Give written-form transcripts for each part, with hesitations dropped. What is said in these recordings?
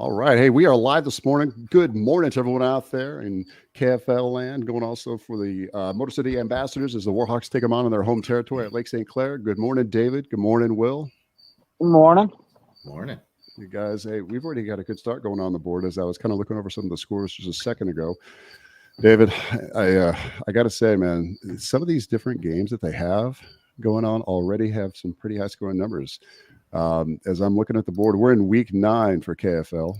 All right. Hey, we are live this morning. Good morning to everyone out there in KFL land, going also for the Motor City Ambassadors as the Warhawks take them on in their home territory at Lake St. Clair. Good morning, David. Good morning, Will. Good morning. Morning. You guys, hey, we've already got a good start going on the board as I was kind of looking over some of the scores just a second ago. David, I got to say, man, some of these different games that they have going on already have some pretty high scoring numbers. As I'm looking at the board, we're in week 9 for KFL.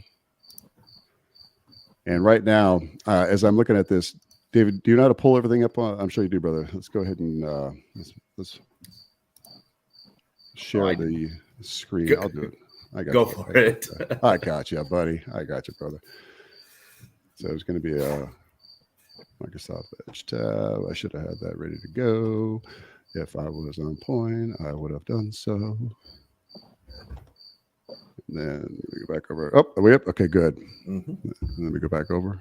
And right now, as I'm looking at this, David, do you know how to pull everything up? I'm sure you do, brother. Let's go ahead and let's share the screen. I'll do it. I got Go you. for it. I got you, buddy. I got you, brother. So it's going to be a Microsoft Edge tab. I should have had that ready to go. If I was on point, I would have done so. And then we go back over. Oh, are we up? Okay, good. Mm-hmm. And then we go back over.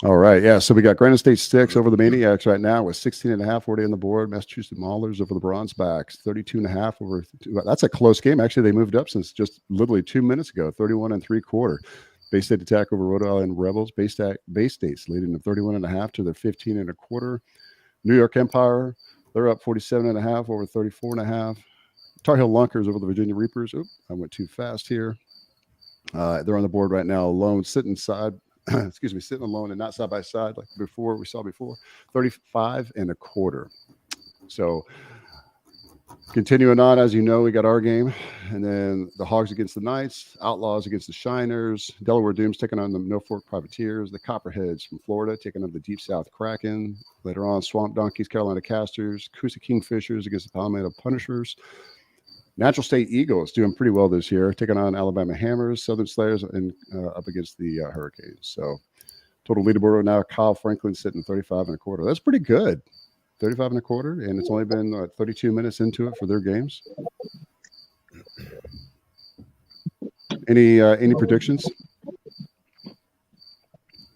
All right, yeah. So we got Granite State Sticks over the Maniacs right now with 16.5 already on the board. Massachusetts Maulers over the Bronzebacks, 32.5 over. That's a close game. Actually, they moved up since just literally 2 minutes ago. 31 3/4. Bay State Attack over Rhode Island Rebels. Bay State's leading to 31.5 to their 15.25. New York Empire, they're up 47.5 over 34.5. Tar Heel Lunkers over the Virginia Reapers. Oop, I went too fast here. They're on the board right now alone, sitting alone and not side by side like we saw before. 35.25. So continuing on, as you know, we got our game, and then the Hogs against the Knights, Outlaws against the Shiners, Delaware Dooms taking on the Norfolk Privateers, the Copperheads from Florida taking on the Deep South Kraken. Later on, Swamp Donkeys, Carolina Casters, Coosa Kingfishers against the Palmetto Punishers. Natural State Eagles doing pretty well this year, taking on Alabama Hammers, Southern Slayers, and up against the Hurricanes. So total leaderboard right now, Kyle Franklin sitting 35.25. That's pretty good. 35.25, and it's only been 32 minutes into it for their games. Any predictions?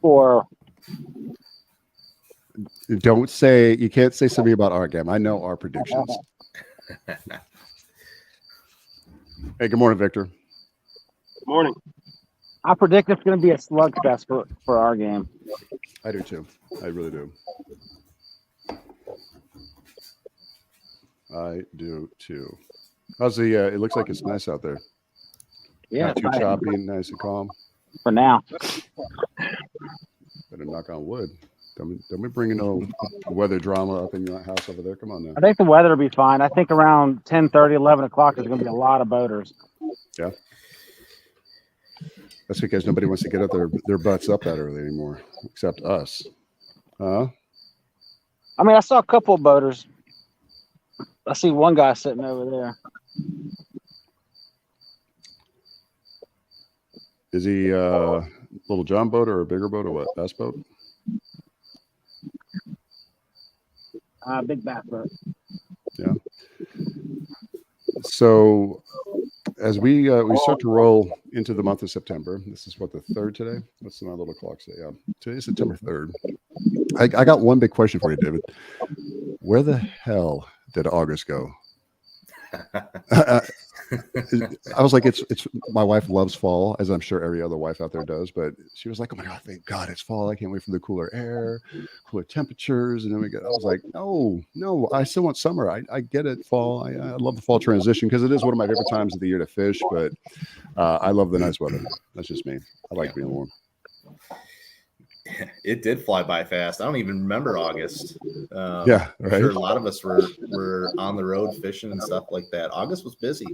For You can't say something about our game. I know our predictions. Hey, good morning, Victor. Good morning. I predict it's going to be a slugfest for our game. I do too. I really do. I do too. How's the? It looks like it's nice out there. Yeah, not too choppy, nice and calm. For now. Better knock on wood. Don't be bringing no weather drama up in your house over there. Come on now. I think the weather will be fine. I think around 10:30, 11 o'clock, there's going to be a lot of boaters. Yeah. That's because nobody wants to get up their butts up that early anymore, except us. Huh? I mean, I saw a couple of boaters. I see one guy sitting over there. Is he a little John boat or a bigger boat or what? Bass boat? Big bass boat. Yeah. So as we start to roll into the month of September, this is what, the 3rd today? What's my little clock say? Yeah. Today's September 3rd. I got one big question for you, David. Where the hell did August go? I was like, it's my wife loves fall, as I'm sure every other wife out there does, but she was like, oh my God, thank God it's fall. I can't wait for the cooler air, cooler temperatures. And then I was like, no, I still want summer. I get it, fall. I love the fall transition because it is one of my favorite times of the year to fish, but I love the nice weather. That's just me. I like being warm. It did fly by fast. I don't even remember August. Yeah, right. I'm sure a lot of us were on the road fishing and stuff like that. August was busy.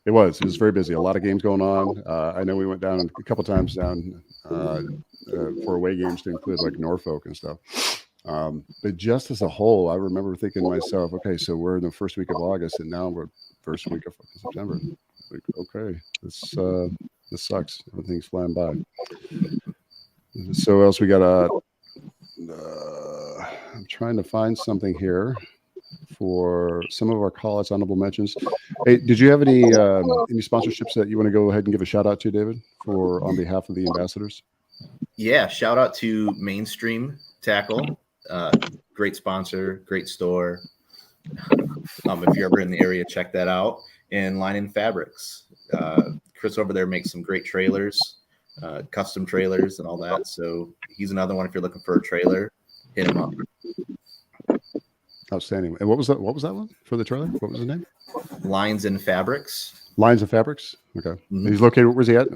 It was very busy. A lot of games going on. I know we went down a couple times down for away games to include like Norfolk and stuff. But just as a whole, I remember thinking to myself, okay, so we're in the first week of August and now we're first week of September. Like, okay, this sucks. Everything's flying by. So else we got I'm trying to find something here for some of our call-outs, honorable mentions. Hey, did you have any sponsorships that you want to go ahead and give a shout out to, David, for on behalf of the ambassadors? Yeah, shout out to Mainstream Tackle. Great sponsor, great store. If you're ever in the area, check that out. and Line Fabrics. Chris over there makes some great trailers, custom trailers and all that. So he's another one. If you're looking for a trailer, hit him up. Outstanding. And what was that one for the trailer? What was his name? Lines and Fabrics. Lines and Fabrics. Okay. Mhm. He's located. Where's he at?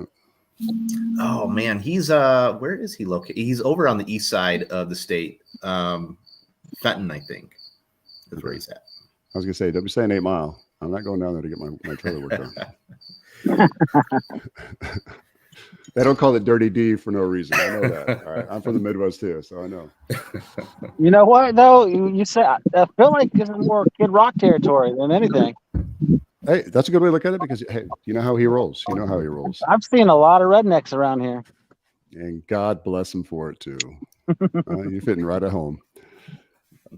Oh man, he's where is he located? He's over on the east side of the state. Fenton, I think, is where he's at. I was gonna say, don't be saying 8 Mile. I'm not going down there to get my trailer work done. They don't call it Dirty D for no reason. I know that. All right. I'm from the Midwest too, so I know. You know what though? You say I feel like this is more Kid Rock territory than anything. Hey, that's a good way to look at it because hey, you know how he rolls. You know how he rolls. I've seen a lot of rednecks around here. And God bless him for it too. You're fitting right at home.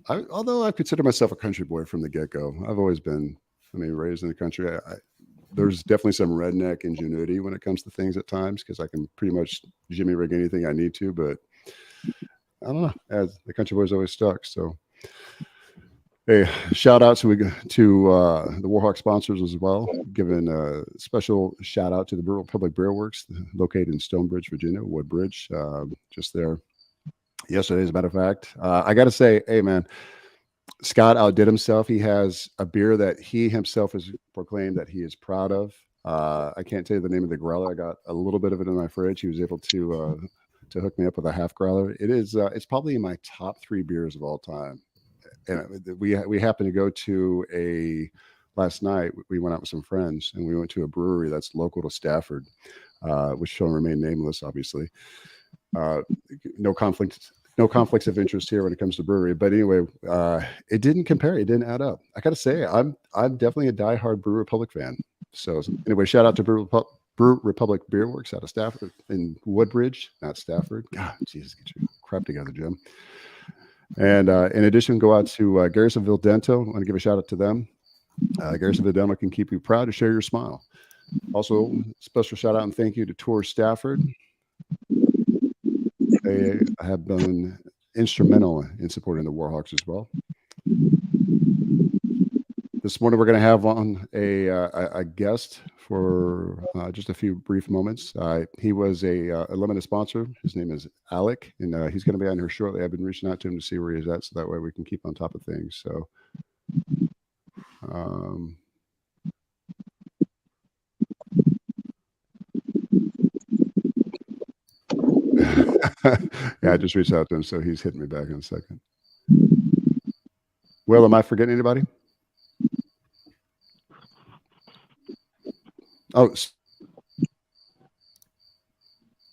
Although I consider myself a country boy from the get-go, I've always been, raised in the country. There's definitely some redneck ingenuity when it comes to things at times because I can pretty much jimmy rig anything I need to, but I don't know. As the country boy's always stuck. So, hey, shout out to the Warhawks sponsors as well. Giving a special shout out to the Republic Beer Works located in Stonebridge, Virginia, Woodbridge, just there yesterday, as a matter of fact. I got to say, hey, man, Scott outdid himself. He has a beer that he himself has proclaimed that he is proud of. I can't tell you the name of the growler. I got a little bit of it in my fridge. He was able to hook me up with a half growler. It is it's probably in my top 3 beers of all time. And we happened to go to last night. We went out with some friends and we went to a brewery that's local to Stafford, which shall remain nameless, obviously. No conflicts of interest here when it comes to brewery. But anyway, it didn't compare. It didn't add up. I got to say, I'm definitely a diehard Brew Republic fan. So anyway, shout out to Brew Republic Beer Works out of Stafford in Woodbridge, not Stafford. God, Jesus, get your crap together, Jim. And in addition, go out to Garrisonville Dental. I want to give a shout out to them. Garrisonville Dental can keep you proud to share your smile. Also, special shout out and thank you to Tour Stafford. They have been instrumental in supporting the Warhawks as well. This morning, we're going to have on a guest for just a few brief moments. He was a limited sponsor. His name is Alec, and he's going to be on here shortly. I've been reaching out to him to see where he's at, so that way we can keep on top of things. So, yeah, I just reached out to him, so he's hitting me back in a second. Will, am I forgetting anybody? Oh,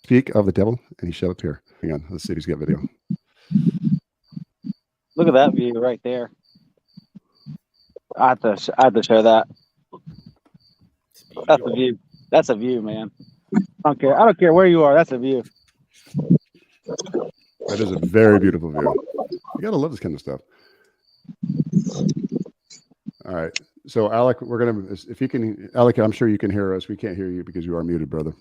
speak of the devil, and he showed up here. Hang on, let's see if he's got video. Look at that view right there. I have to show that. That's a view. That's a view, man. I don't care where you are. That's a view. That is a very beautiful view. You gotta love this kind of stuff. All right. So Alec, if you can, Alec, I'm sure you can hear us. We can't hear you because you are muted, brother.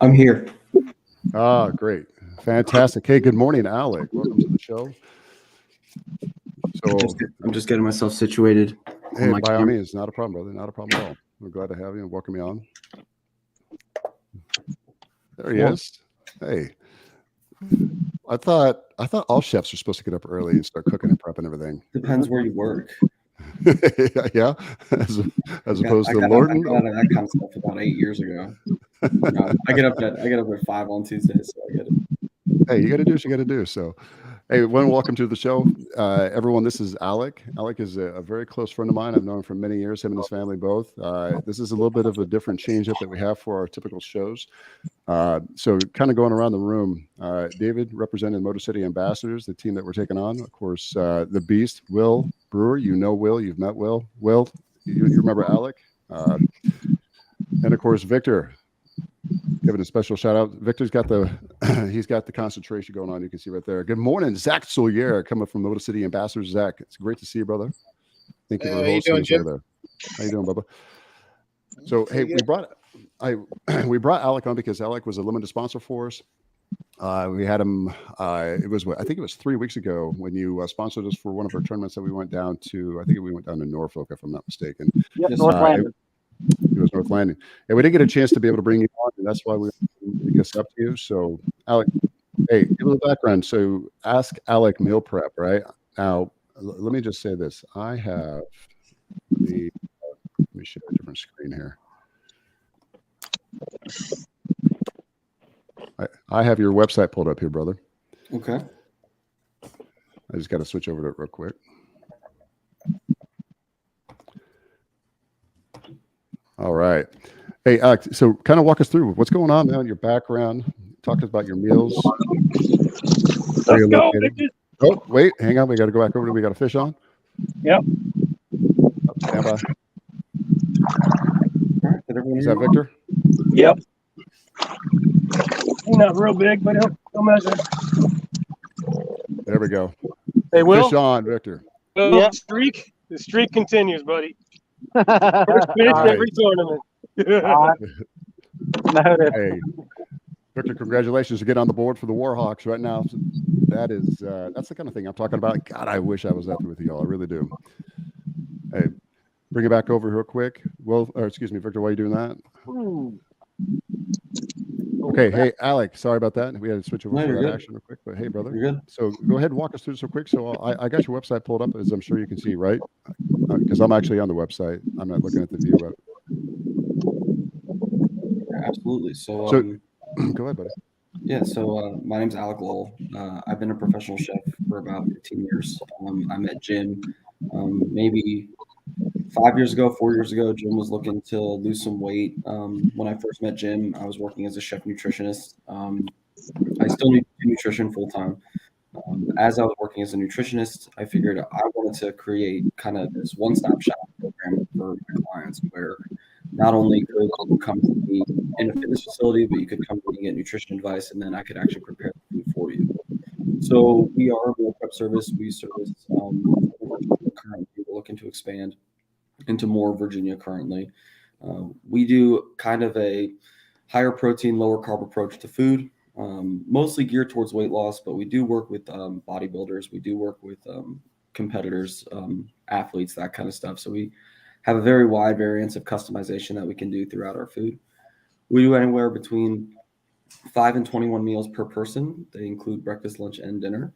I'm here. Ah, great. Fantastic. Hey, good morning, Alec. Welcome to the show. So I'm just getting myself situated. Hey, by all means, not a problem, brother. Not a problem at all. We're glad to have you and welcome you on. There he is. Hey. I thought all chefs are supposed to get up early and start cooking and prepping everything. Depends where you work. Yeah, as opposed to Lorton. I got out of that kind of stuff about 8 years ago. I get up at 5 on Tuesdays, so I get it. Hey, you got to do what you got to do. So, hey, welcome to the show, everyone. This is Alec. Alec is a very close friend of mine. I've known him for many years. Him and his family both. This is a little bit of a different change-up that we have for our typical shows. So, kind of going around the room. David representing Motor City Ambassadors, the team that we're taking on. Of course, the Beast, Will Brewer. You know Will. You've met Will. Will, you remember Alec, and of course Victor. Giving a special shout out. Victor's got he's got the concentration going on. You can see right there. Good morning, Zach Solier, coming from Motor City Ambassadors. Zach, it's great to see you, brother. Thank you for hosting us over there. How you doing, Bubba? So, hey, we brought Alec on because Alec was a limited sponsor for us. We had him. It was I think it was 3 weeks ago when you sponsored us for one of our tournaments that we went down to. I think we went down to Norfolk, if I'm not mistaken. Yep, Yes, North sir. Landing. It was North Landing, and we didn't get a chance to be able to bring you on, and that's why we pick us up to you. So, Alec, hey, give us a background. So, ask Alec meal prep. Right now, let me just say this: I have the. Let me share a different screen here. I have your website pulled up here, brother. Okay. I just got to switch over to it real quick. All right. Hey, so kind of walk us through what's going on now in your background. Talk to us about your meals. Where you're Let's go, located. bitches. Oh, wait, hang on. We got to go back over to. We got a fish on. Yep. Stand by. All right. Did everyone Is hear that me? Victor? Yep. He's not real big, but he'll measure. There we go. Hey, Will. Fish on, Victor. Well, Yeah. the streak continues, buddy. First fish All right. every tournament. Noted. Hey, Victor, congratulations again on the board for the Warhawks right now. That's the kind of thing I'm talking about. God, I wish I was out there with y'all. I really do. Hey, bring it back over real quick. Well, or excuse me, Victor, why are you doing that? Okay, hey, Alec, sorry about that. We had to switch over No, for you're that good. action real quick, but hey, brother. You're good. So go ahead and walk us through this real quick. So I got your website pulled up, as I'm sure you can see, right? Because I'm actually on the website. I'm not looking at the view. But Absolutely. So, go ahead, buddy. yeah, so my name's Alec Lowell. I've been a professional chef for about 15 years. I met Jim maybe 4 years ago. Jim was looking to lose some weight. When I first met Jim, I was working as a chef nutritionist. I still do nutrition full time. As I was working as a nutritionist, I figured I wanted to create kind of this one-stop shop program for my clients where not only could you come to me in a fitness facility, but you could come to me and get nutrition advice, and then I could actually prepare the food for you. So we are a meal prep service. We service currently. We're looking to expand into more Virginia currently. We do kind of a higher protein, lower carb approach to food, mostly geared towards weight loss, but we do work with bodybuilders. We do work with competitors, athletes, that kind of stuff. So we have a very wide variance of customization that we can do throughout our food. We do anywhere between 5 and 21 meals per person. They include breakfast, lunch, and dinner.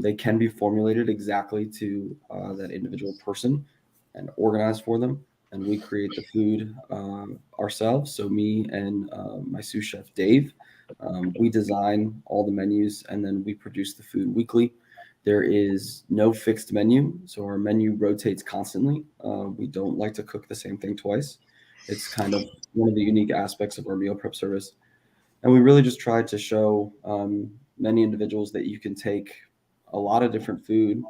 They can be formulated exactly to that individual person and organized for them. And we create the food ourselves. So me and my sous chef, Dave, we design all the menus and then we produce the food weekly. There is no fixed menu. So our menu rotates constantly. We don't like to cook the same thing twice. It's kind of one of the unique aspects of our meal prep service. And we really just try to show many individuals that you can take a lot of different food,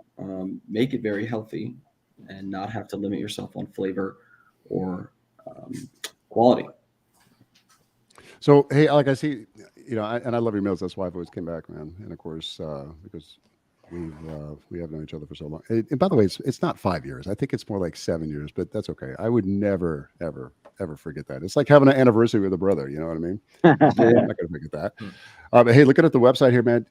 make it very healthy, and not have to limit yourself on flavor or quality. So, hey, Alec, I see, and I love your meals. That's why I've always came back, man. And of course, because we have known each other for so long. And by the way, it's not 5 years. I think it's more like 7 years, but that's okay. I would never, ever, ever forget that. It's like having an anniversary with a brother. You know what I mean? I'm not going to forget that. But hey, looking at the website here, man.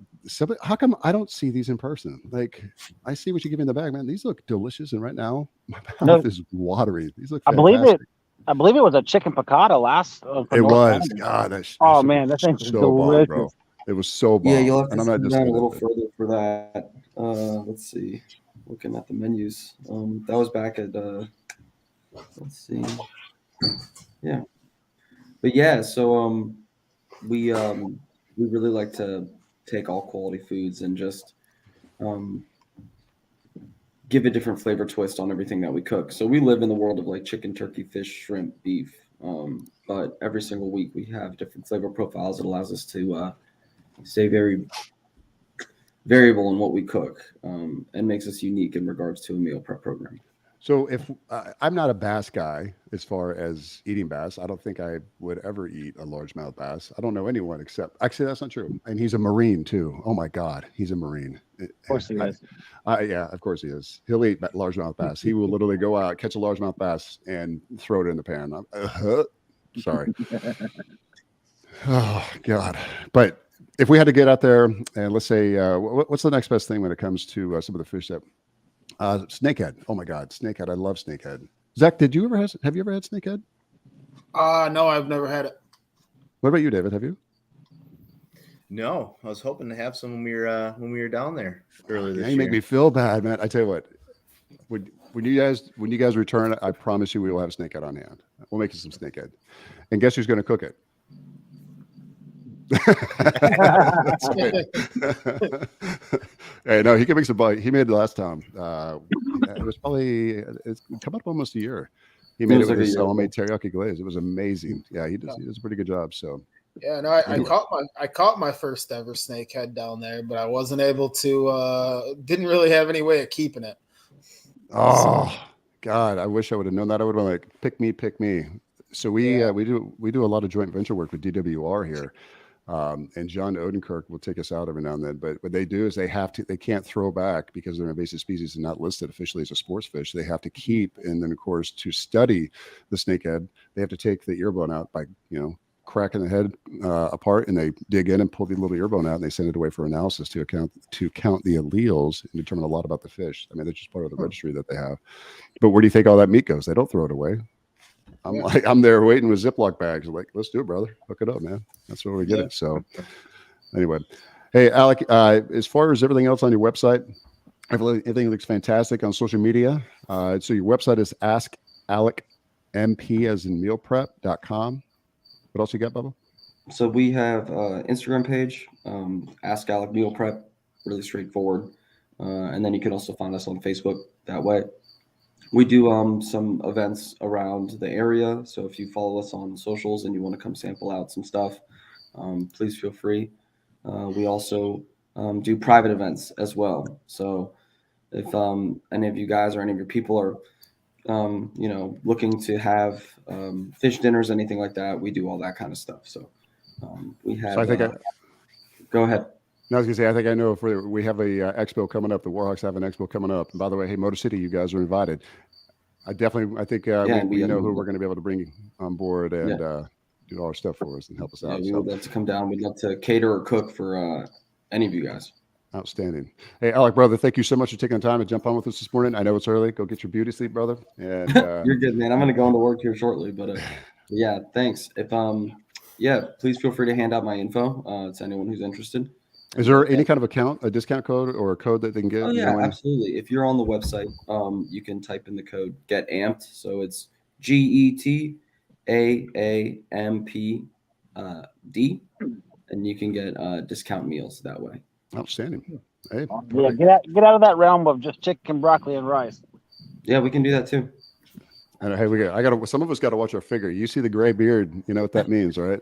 How come I don't see these in person? Like, I see what you give me in the bag, man. These look delicious, and right now my mouth is watery. These look fantastic. I believe it was a chicken piccata last. It was. God, man, that thing's so delicious. bomb, bro. It was so bomb. Yeah, you'll have to and I'm not sit just down saying a little that, further for that. Let's see. Looking at the menus. That was back at let's see. Yeah. But yeah, so we really like to take all quality foods and just give a different flavor twist on everything that we cook. So we live in the world of like chicken, turkey, fish, shrimp, beef. But every single week we have different flavor profiles. It allows us to stay very variable in what we cook, and makes us unique in regards to a meal prep program. So if I'm not a bass guy as far as eating bass, I don't think I would ever eat a largemouth bass. I don't know anyone except, actually, that's not true. And he's a Marine too. Oh my God, he's a Marine. Of course he is. Yeah, of course he is. He'll eat largemouth bass. He will literally go out, catch a largemouth bass, and throw it in the pan. Sorry. Oh God. But if we had to get out there and let's say, what's the next best thing when it comes to some of the fish that snakehead? Oh my God, snakehead! I love snakehead. Zach, have you ever had snakehead? No, I've never had it. What about you, David? Have you? No, I was hoping to have some when we were down there earlier this Yeah, year. you make me feel bad, man. I tell you what, when you guys return, I promise you we will have snakehead on hand. We'll make you some snakehead, and guess who's going to cook it? That's right. Hey, no, he can make some bite. He made it last time. It was probably it's come up almost a year. He made it with his homemade teriyaki glaze. It was amazing. Yeah, he does a pretty good job. So Yeah, no, I caught my first ever snakehead down there, but I wasn't able to. Didn't really have any way of keeping it. oh God, I wish I would have known that. I would have been like, pick me. So we do a lot of joint venture work with DWR here. And John Odenkirk will take us out every now and then. But what they do is they can't throw back because they're an invasive species and not listed officially as a sports fish. They have to keep, and then of course to study the snakehead, they have to take the ear bone out by cracking the head apart, and they dig in and pull the little ear bone out, and they send it away for analysis to count the alleles and determine a lot about the fish. I mean, that's just part of the registry that they have. But where do you think all that meat goes? They don't throw it away. I'm there waiting with Ziploc bags. I'm like, let's do it, brother. Hook it up, man. That's where we get it. So anyway, hey, Alec, as far as everything else on your website, everything looks fantastic on social media. So your website is askalecmp as in mealprep.com. What else you got, Bubba? So we have Instagram page, Ask Alec Meal Prep, really straightforward. And then you can also find us on Facebook that way. We do some events around the area. So if you follow us on socials and you want to come sample out some stuff, please feel free. We also do private events as well. So if any of you guys or any of your people are, looking to have fish dinners, anything like that, we do all that kind of stuff. So we have. So I think go ahead. No, I was gonna say, I think I know if we have a expo coming up. The Warhawks have an expo coming up. And by the way, hey, Motor City, you guys are invited. I think we know who we're going to be able to bring on board and do all our stuff for us and help us out. We would love to come down. We'd love to cater or cook for any of you guys. Outstanding. Hey, Alec, brother, thank you so much for taking the time to jump on with us this morning. I know it's early. Go get your beauty sleep, brother. And you're good, man. I'm going to go into work here shortly, but yeah, thanks. If please feel free to hand out my info to anyone who's interested. Is there any kind of a discount code or a code that they can get? Oh yeah, absolutely. If you're on the website, you can type in the code Get Amped. So it's GETAAMPD, and you can get discount meals that way. Outstanding. Hey, yeah, get out of that realm of just chicken, broccoli, and rice. Yeah, we can do that too. And hey, some of us got to watch our figure. You see the gray beard, you know what that means, right?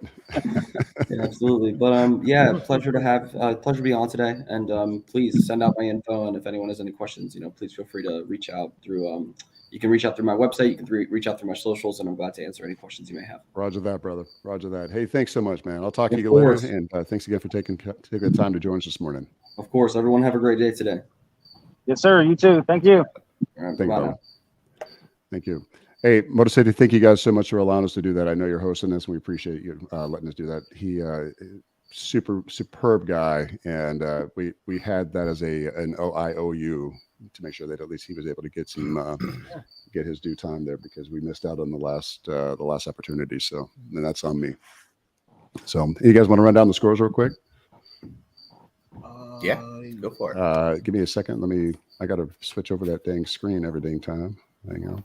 Yeah, absolutely. But pleasure to be on today. And please send out my info. And if anyone has any questions, please feel free to reach out through. You can reach out through my website. You can reach out through my socials, and I'm glad to answer any questions you may have. Roger that, brother. Roger that. Hey, thanks so much, man. I'll talk to you later. And thanks again for taking the time to join us this morning. Of course. Everyone have a great day today. Yes, sir. You too. Thank you. All right, thank you. Thank you. Hey, Motor City, thank you guys so much for allowing us to do that. I know you're hosting this, and we appreciate you letting us do that. He superb guy, and we had that as an OIOU to make sure that at least he was able to get his due time there, because we missed out on the last opportunity. So, and that's on me. So, you guys want to run down the scores real quick? Yeah, go for it. Give me a second. I got to switch over that dang screen every dang time. Hang on.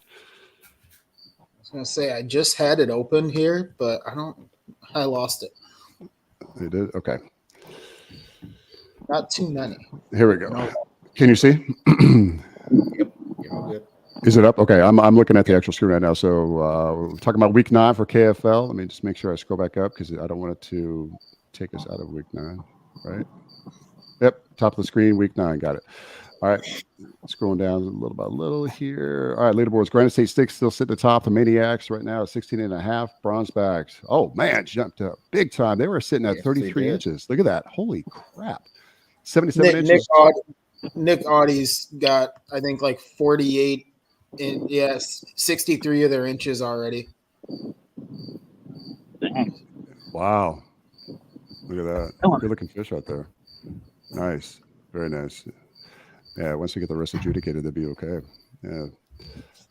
I was gonna say I just had it open here, but I lost it. You did? Okay. Not too many. Here we go. No. Can you see? Yep. You're all good. Is it up? Okay. I'm looking at the actual screen right now. So we're talking about week 9 for KFL. Let me just make sure I scroll back up, because I don't want it to take us out of week 9. Right? Yep. Top of the screen, week 9. Got it. All right, scrolling down little by little here. All right, leaderboards. Granite State Sticks still sit at the top. The Maniacs right now at 16.5. Bronzebacks. Oh, man, jumped up big time. They were sitting at 33 inches. Look at that. Holy crap. 77 inches. Nick Audie's got, I think, like 48 in, 63 of their inches already. Wow. Look at that. Come on. Good looking fish out there. Nice. Very nice. Yeah, once we get the rest adjudicated, they'll be okay. Yeah.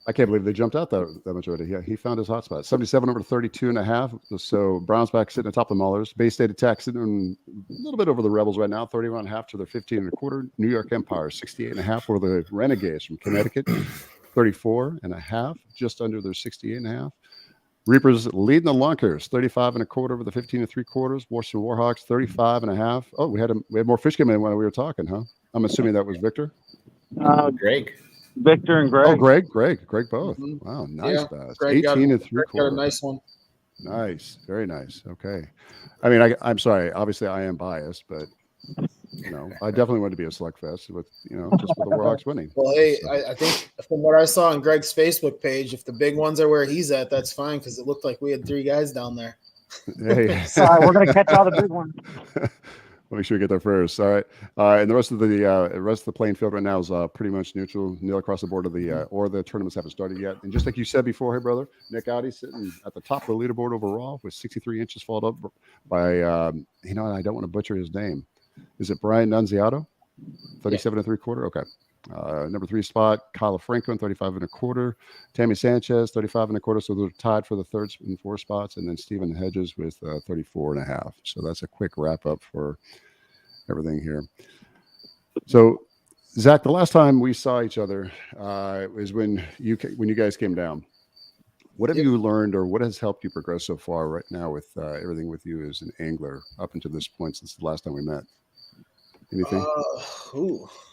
I can't believe they jumped out that much already. Yeah, he found his hot spot. 77 over 32.5. So Browns back sitting atop the Maulers. Bay State Attack sitting a little bit over the Rebels right now, 31.5 to their 15.25. New York Empire, 68.5 over the Renegades from Connecticut, 34.5, just under their 68.5. Reapers leading the Lunkers, 35.25 over the 15.75. Washington Warhawks, 35.5. Oh, we had more fish come in while we were talking, huh? I'm assuming that was Victor. Greg. Victor and Greg. Oh, Greg both. Mhm. Wow, nice Yeah, bass. Greg got 18.75. got a nice one. Nice, very nice. Okay, I mean, I'm sorry. Obviously, I am biased, but I definitely want to be a slugfest with just with the Warhawks winning. Well, hey, So, I think from what I saw on Greg's Facebook page, if the big ones are where he's at, that's fine because it looked like we had 3 guys down there. hey, Sorry, we're gonna catch all the big ones. we'll make sure we get there first. All right, and the rest of the playing field right now is pretty much neutral, nil across the board of the tournaments haven't started yet. And just like you said before, hey brother, Nick Audi sitting at the top of the leaderboard overall with 63 inches followed up by I don't want to butcher his name. Is it Brian Nunziato? 37.75. Okay. Number 3 spot, Kyle Franklin, 35.25. Tammy Sanchez, 35.25. So they're tied for the 3rd and 4th spots. And then Stephen Hedges with 34.5. So that's a quick wrap up for everything here. So, Zach, the last time we saw each other was when you guys came down. What have you learned, or what has helped you progress so far right now with everything with you as an angler up until this point since the last time we met? Anything?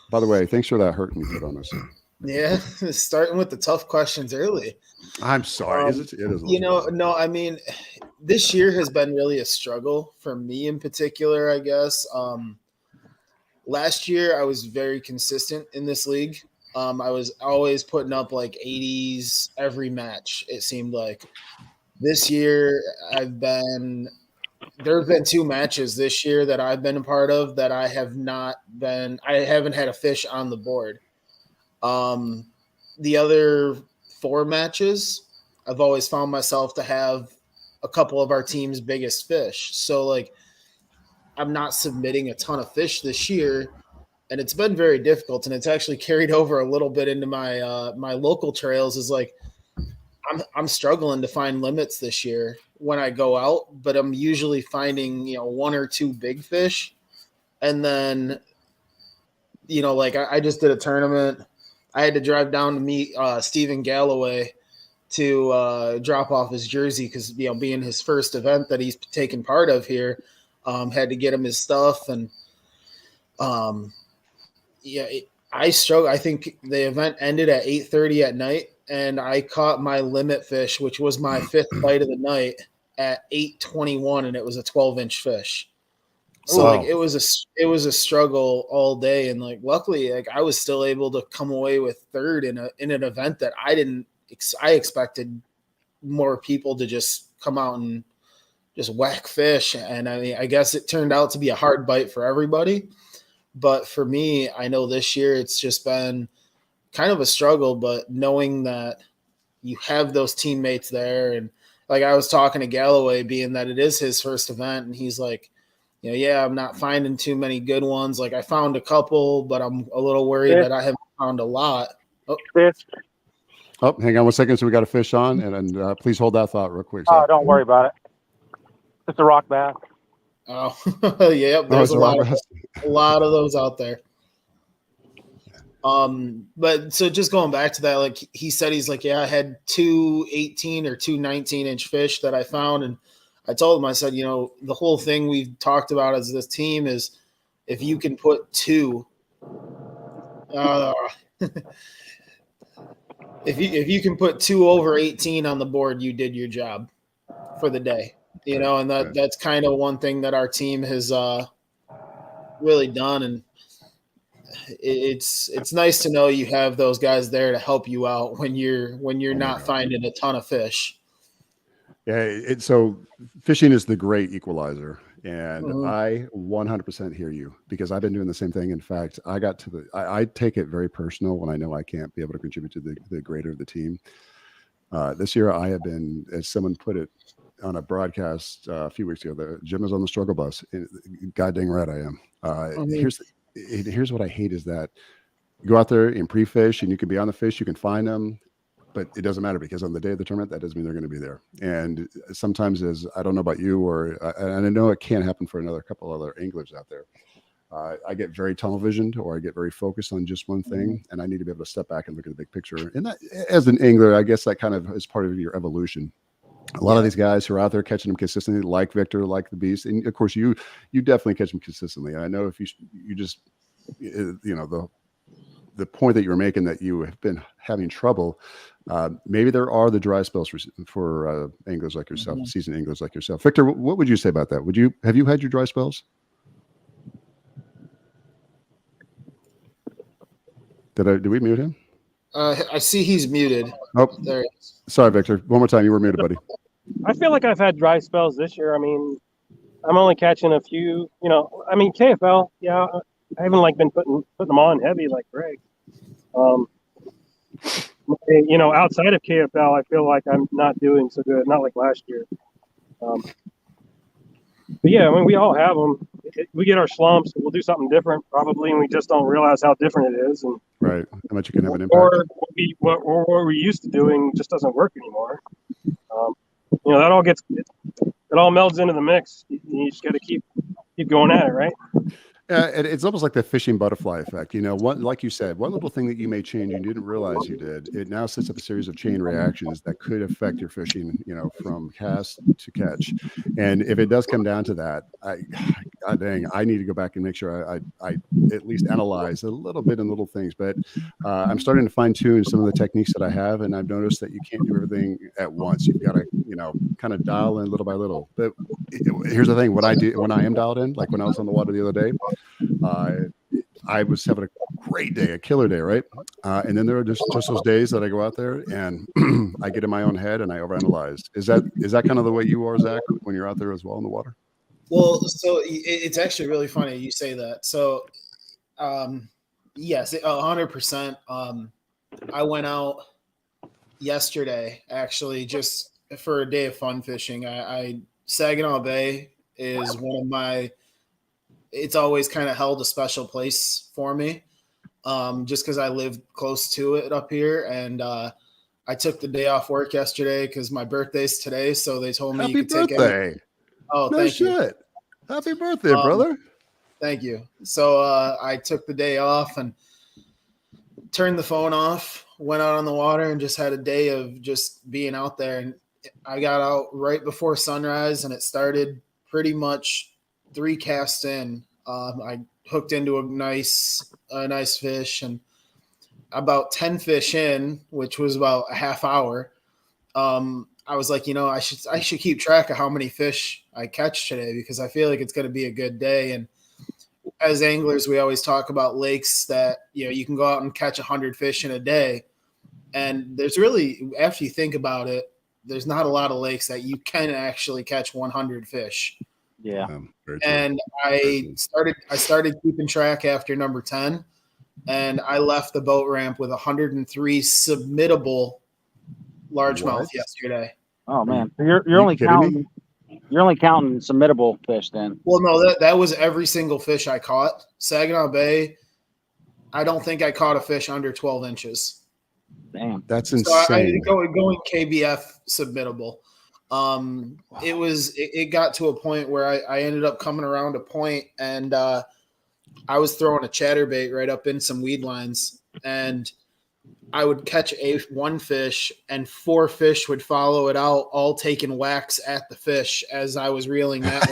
By the way, thanks for that hurting you put on us. Yeah, starting with the tough questions early. I'm sorry. It is. No, I mean, this year has been really a struggle for me in particular, I guess. Last year, I was very consistent in this league. I was always putting up like 80s every match, it seemed like. This year, there have been 2 matches this year that I've been a part of that I haven't had a fish on the board. The other 4 matches, I've always found myself to have a couple of our team's biggest fish. So like, I'm not submitting a ton of fish this year, and it's been very difficult. And it's actually carried over a little bit into my my local trails. Is like, I'm struggling to find limits this year when I go out, but I'm usually finding 1 or 2 big fish, and then like I just did a tournament. I had to drive down to meet Stephen Galloway to drop off his jersey because being his first event that he's taken part of here, had to get him his stuff, and I struggle. I think the event ended at 8:30 at night, and I caught my limit fish, which was my 5th bite of the night, at 8:21, and it was a 12-inch fish. So Wow. like it was a struggle all day, and like luckily like I was still able to come away with 3rd in an event that I expected more people to just come out and just whack fish, and I mean I guess it turned out to be a hard bite for everybody. But for me, I know this year it's just been kind of a struggle, but knowing that you have those teammates there, and like I was talking to Galloway, being that it is his first event, and he's like, I'm not finding too many good ones. Like I found a couple, but I'm a little worried that I haven't found a lot. Oh, hang on 1 second. So we got a fish on, and please hold that thought real quick. Oh, don't worry about it. It's a rock bass. Oh, yeah, there's a lot of those out there. But so just going back to that, like he said, he's like, I had 2 18 or 2 19-inch fish that I found, and I told him, I said, the whole thing we've talked about as this team is if you can put 2, if you can put 2 over 18 on the board, you did your job for the day. And that's kind of one thing that our team has really done, and it's nice to know you have those guys there to help you out when you're not finding a ton of fish. Yeah, so fishing is the great equalizer, and I 100% hear you because I've been doing the same thing. In fact, I take it very personal when I know I can't be able to contribute to the greater of the team. This year, I have been, as someone put it, on a broadcast a few weeks ago. The Jim is on the struggle bus. God dang right I am. Here's what I hate is that you go out there and pre-fish, and you can be on the fish, you can find them, but it doesn't matter because on the day of the tournament, that doesn't mean they're going to be there. And sometimes, as I don't know about you, and I know it can happen for another couple other anglers out there. I get very tunnel visioned, or I get very focused on just one thing, and I need to be able to step back and look at the big picture. And that, as an angler, I guess that kind of is part of your evolution. A lot of these guys who are out there catching them consistently, like Victor, like the Beast, and of course you definitely catch them consistently. I know if you just the point that you were making, that you have been having trouble. Maybe there are the dry spells for anglers like yourself, seasoned anglers like yourself. Victor, what would you say about that? Have you had your dry spells? Did we mute him? I see he's muted. Oh, There. sorry, Victor. One more time. You were muted, buddy. I feel like I've had dry spells this year. I mean, I'm only catching a few. KFL. Yeah, I haven't been putting them on heavy like Greg. Outside of KFL, I feel like I'm not doing so good. Not like last year. But yeah, I mean, we all have them. We get our slumps. We'll do something different probably, and we just don't realize how different it is. And right, how much you can have an impact. Or what we're used to doing just doesn't work anymore. That all it all melds into the mix. You just got to keep going at it, right? It's almost like the fishing butterfly effect. Like you said, one little thing that you may change and you didn't realize you did, it now sets up a series of chain reactions that could affect your fishing, from cast to catch. And if it does come down to that, God dang, I need to go back and make sure I at least analyze a little bit in little things. But I'm starting to fine tune some of the techniques that I have, and I've noticed that you can't do everything at once. You've got to, kind of dial in little by little. But here's the thing: what I do when I am dialed in, like when I was on the water the other day. I was having a great day, a killer day, right? And then there are just those days that I go out there and I get in my own head and I overanalyze. Is that kind of the way you are, Zach, when you're out there as well in the water? Well, so it's actually really funny you say that. So, yes, 100%. I went out yesterday actually just for a day of fun fishing. Saginaw Bay is one of my. It's always kind of held a special place for me, just because I live close to it up here. And I took the day off work yesterday because my birthday's today. So they told me Happy you could birthday. take. Oh, no thank shit. you. Happy birthday, brother. Thank you. So I took the day off and turned the phone off, went out on the water, and just had a day of just being out there. And I got out right before sunrise, and it started pretty much 3 casts in. I hooked into a nice fish, and about 10 fish in, which was about a half hour. I was like, I should keep track of how many fish I catch today, because I feel like it's going to be a good day. And as anglers, we always talk about lakes that, you can go out and catch 100 fish in a day. And there's really, after you think about it, there's not a lot of lakes that you can actually catch 100 fish. Yeah. And I started keeping track after number 10, and I left the boat ramp with 103 submittable largemouth yesterday. Oh man, you're only counting. You're only counting submittable fish then. Well, no, that was every single fish I caught. Saginaw Bay, I don't think I caught a fish under 12 inches. Damn, that's insane. So going KBF submittable. Wow. It got to a point where I ended up coming around a point, and I was throwing a chatterbait right up in some weed lines, and I would catch one fish and 4 fish would follow it out, all taking whacks at the fish as I was reeling that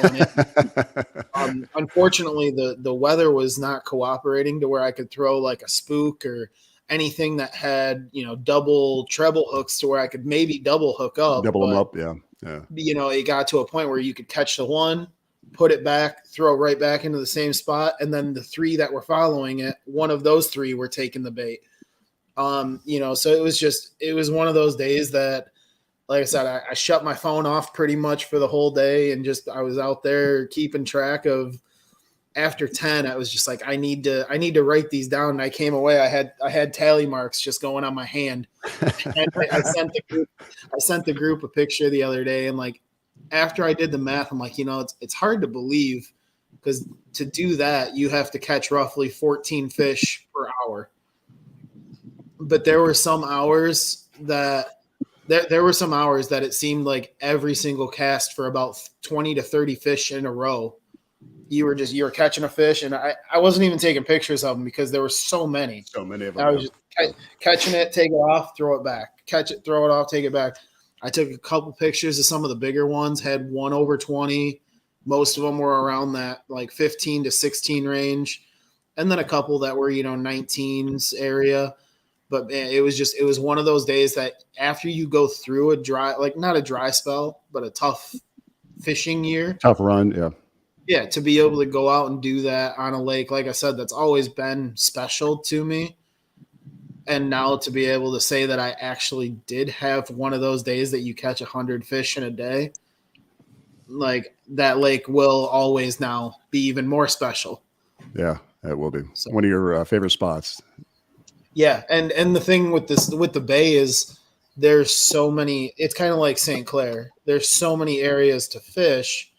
one in. Unfortunately, the weather was not cooperating to where I could throw like a spook or anything that had, double treble hooks to where I could maybe double hook up. Double them up, yeah. It got to a point where you could catch the one, put it back, throw right back into the same spot, and then the 3 that were following it, one of those 3 were taking the bait. So it was one of those days that, like I said, I shut my phone off pretty much for the whole day, and I was out there keeping track of. After 10, I was just like, I need to write these down. And I came away. I had tally marks just going on my hand. And I sent the group a picture the other day, and like after I did the math, I'm like, it's hard to believe because to do that, you have to catch roughly 14 fish per hour. But there were some hours that it seemed like every single cast for about 20 to 30 fish in a row, you were catching a fish, and I wasn't even taking pictures of them because there were so many. So many of them. I was just catching it, take it off, throw it back. Catch it, throw it off, take it back. I took a couple pictures of some of the bigger ones, had one over 20. Most of them were around that like 15 to 16 range. And then a couple that were, 19s area. But man, it was one of those days that after you go through a dry, like not a dry spell, but a tough fishing year. Tough run, yeah. Yeah, to be able to go out and do that on a lake, like I said, that's always been special to me. And now to be able to say that I actually did have one of those days that you catch 100 fish in a day, like that lake will always now be even more special. Yeah, it will be. So, one of your favorite spots. Yeah, and the thing with the bay is there's so many. It's kind of like St. Clair. There's so many areas to fish,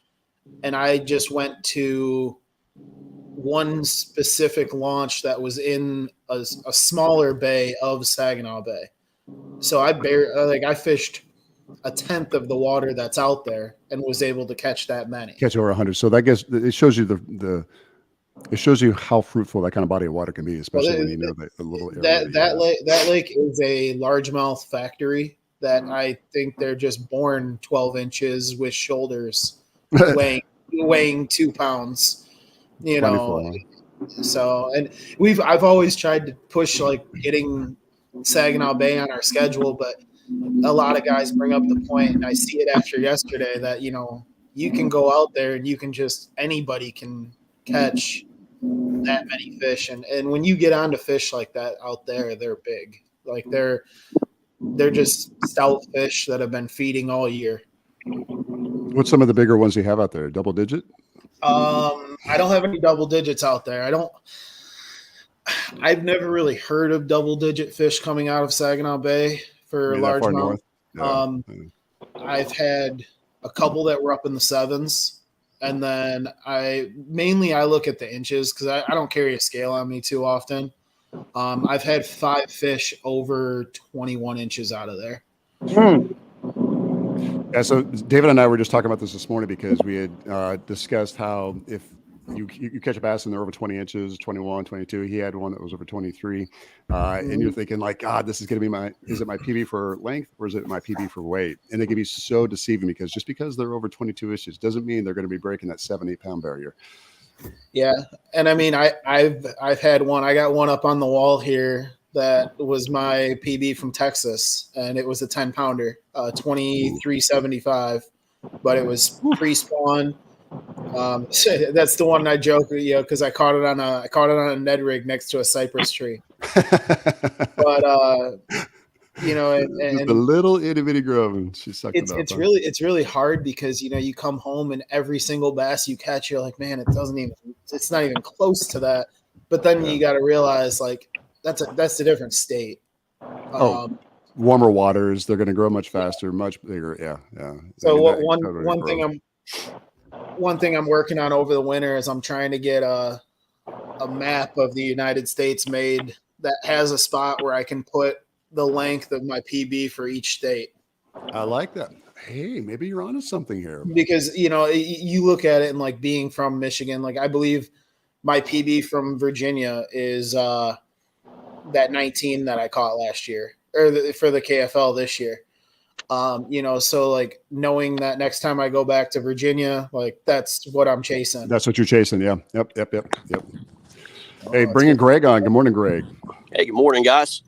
and I just went to one specific launch that was in a smaller bay of Saginaw Bay. So I fished a tenth of the water that's out there and was able to catch that many. Catch over 100. So that gets it shows you it shows you how fruitful that kind of body of water can be, especially when you know the little area. That lake is a largemouth factory that I think they're just born 12 inches with shoulders weighing 2 pounds. So, and I've always tried to push like getting Saginaw Bay on our schedule, but a lot of guys bring up the point, and I see it after yesterday that, you can go out there and anybody can catch that many fish. And when you get onto fish like that out there, they're big. Like they're just stout fish that have been feeding all year. What's some of the bigger ones you have out there? Double digit? I don't have any double digits out there. I've never really heard of double digit fish coming out of Saginaw Bay for largemouth. Yeah. I've had a couple that were up in the 7s, and then I look at the inches because I don't carry a scale on me too often. I've had 5 fish over 21 inches out of there. Yeah, so David and I were just talking about this morning because we had discussed how if you catch a bass and they're over 20 inches, 21, 22, he had one that was over 23, and you're thinking like, God, this is going to be is it my PB for length or is it my PB for weight? And it can be so deceiving because just because they're over 22 inches doesn't mean they're going to be breaking that 7-8 pound barrier. Yeah, and I mean, I've had one. I got one up on the wall here that was my PB from Texas, and it was a 10 pounder, 23.75, but it was pre-spawn. So that's the one I joke, because I caught it on a Ned rig next to a cypress tree. But and the little itty bitty grove, and she sucked it up. It's really hard because you come home and every single bass you catch, you're like, man, it's not even close to that. But then you got to realize like that's a different state. Warmer waters, they're going to grow much faster, much bigger. Yeah. So one thing I'm working on over the winter is I'm trying to get a map of the United States made that has a spot where I can put the length of my PB for each state. I like that. Hey, maybe you're onto something here. Because, you look at it and like being from Michigan, like I believe my PB from Virginia is that 19 that I caught last year or for the KFL this year. So like knowing that next time I go back to Virginia, like that's what I'm chasing. That's what you're chasing. Yeah. Yep. Hey, bringing Greg on. Good morning, Greg. Hey, good morning, guys.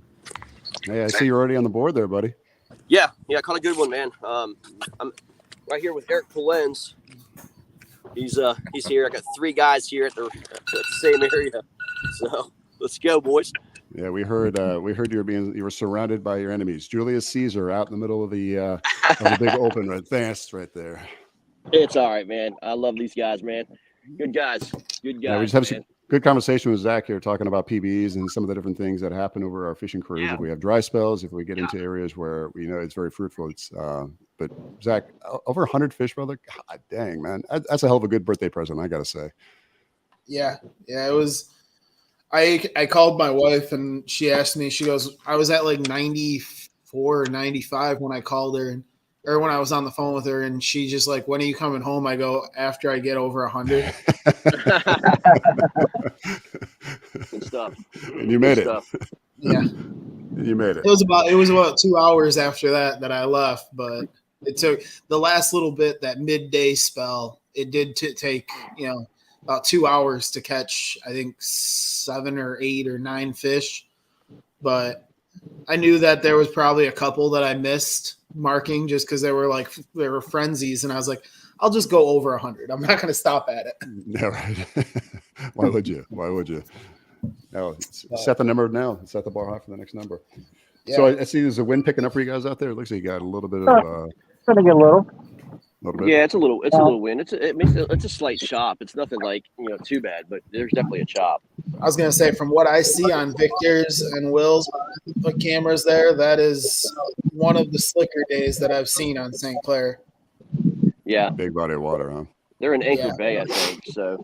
Hey, I see you're already on the board there, buddy. Yeah, caught a good one, man. I'm right here with Eric Polenz. He's here. I got 3 guys here at the same area. So let's go, boys. Yeah, we heard you were surrounded by your enemies. Julius Caesar out in the middle of the big open right there. It's all right, man. I love these guys, man. Good guys. Yeah, we just have good conversation with Zach here, talking about PBs and some of the different things that happen over our fishing careers. Yeah. If we have dry spells, if we get into areas where we know it's very fruitful, but Zach, over 100 fish, brother. God dang, man, that's a hell of a good birthday present, I gotta say. Yeah, it was. I called my wife and she asked me. She goes, I was at like 94 or 95 when I called her, or when I was on the phone with her, and she just like, when are you coming home? I go, after I get over 100. Good stuff. And you made Good it. stuff. Yeah, You made it. It was about 2 hours after that I left, but it took the last little bit, that midday spell. It did take about 2 hours to catch, I think 7 or 8 or 9 fish, but I knew that there was probably a couple that I missed marking just because they were frenzies, and I was like, I'll just go over 100. I'm not going to stop at it. Yeah, right. Why would you? No, set the number now. Set the bar high for the next number. Yeah. So I see there's a wind picking up for you guys out there. It looks like you got a little bit of Gonna get a little. bit. Yeah, it's a little wind. It's a slight chop. It's nothing like too bad, but there's definitely a chop. I was going to say, from what I see on Victor's and Will's cameras there, that is one of the slicker days that I've seen on St. Clair. Yeah, Big body of water, huh? they're in Anchor Bay, I think. So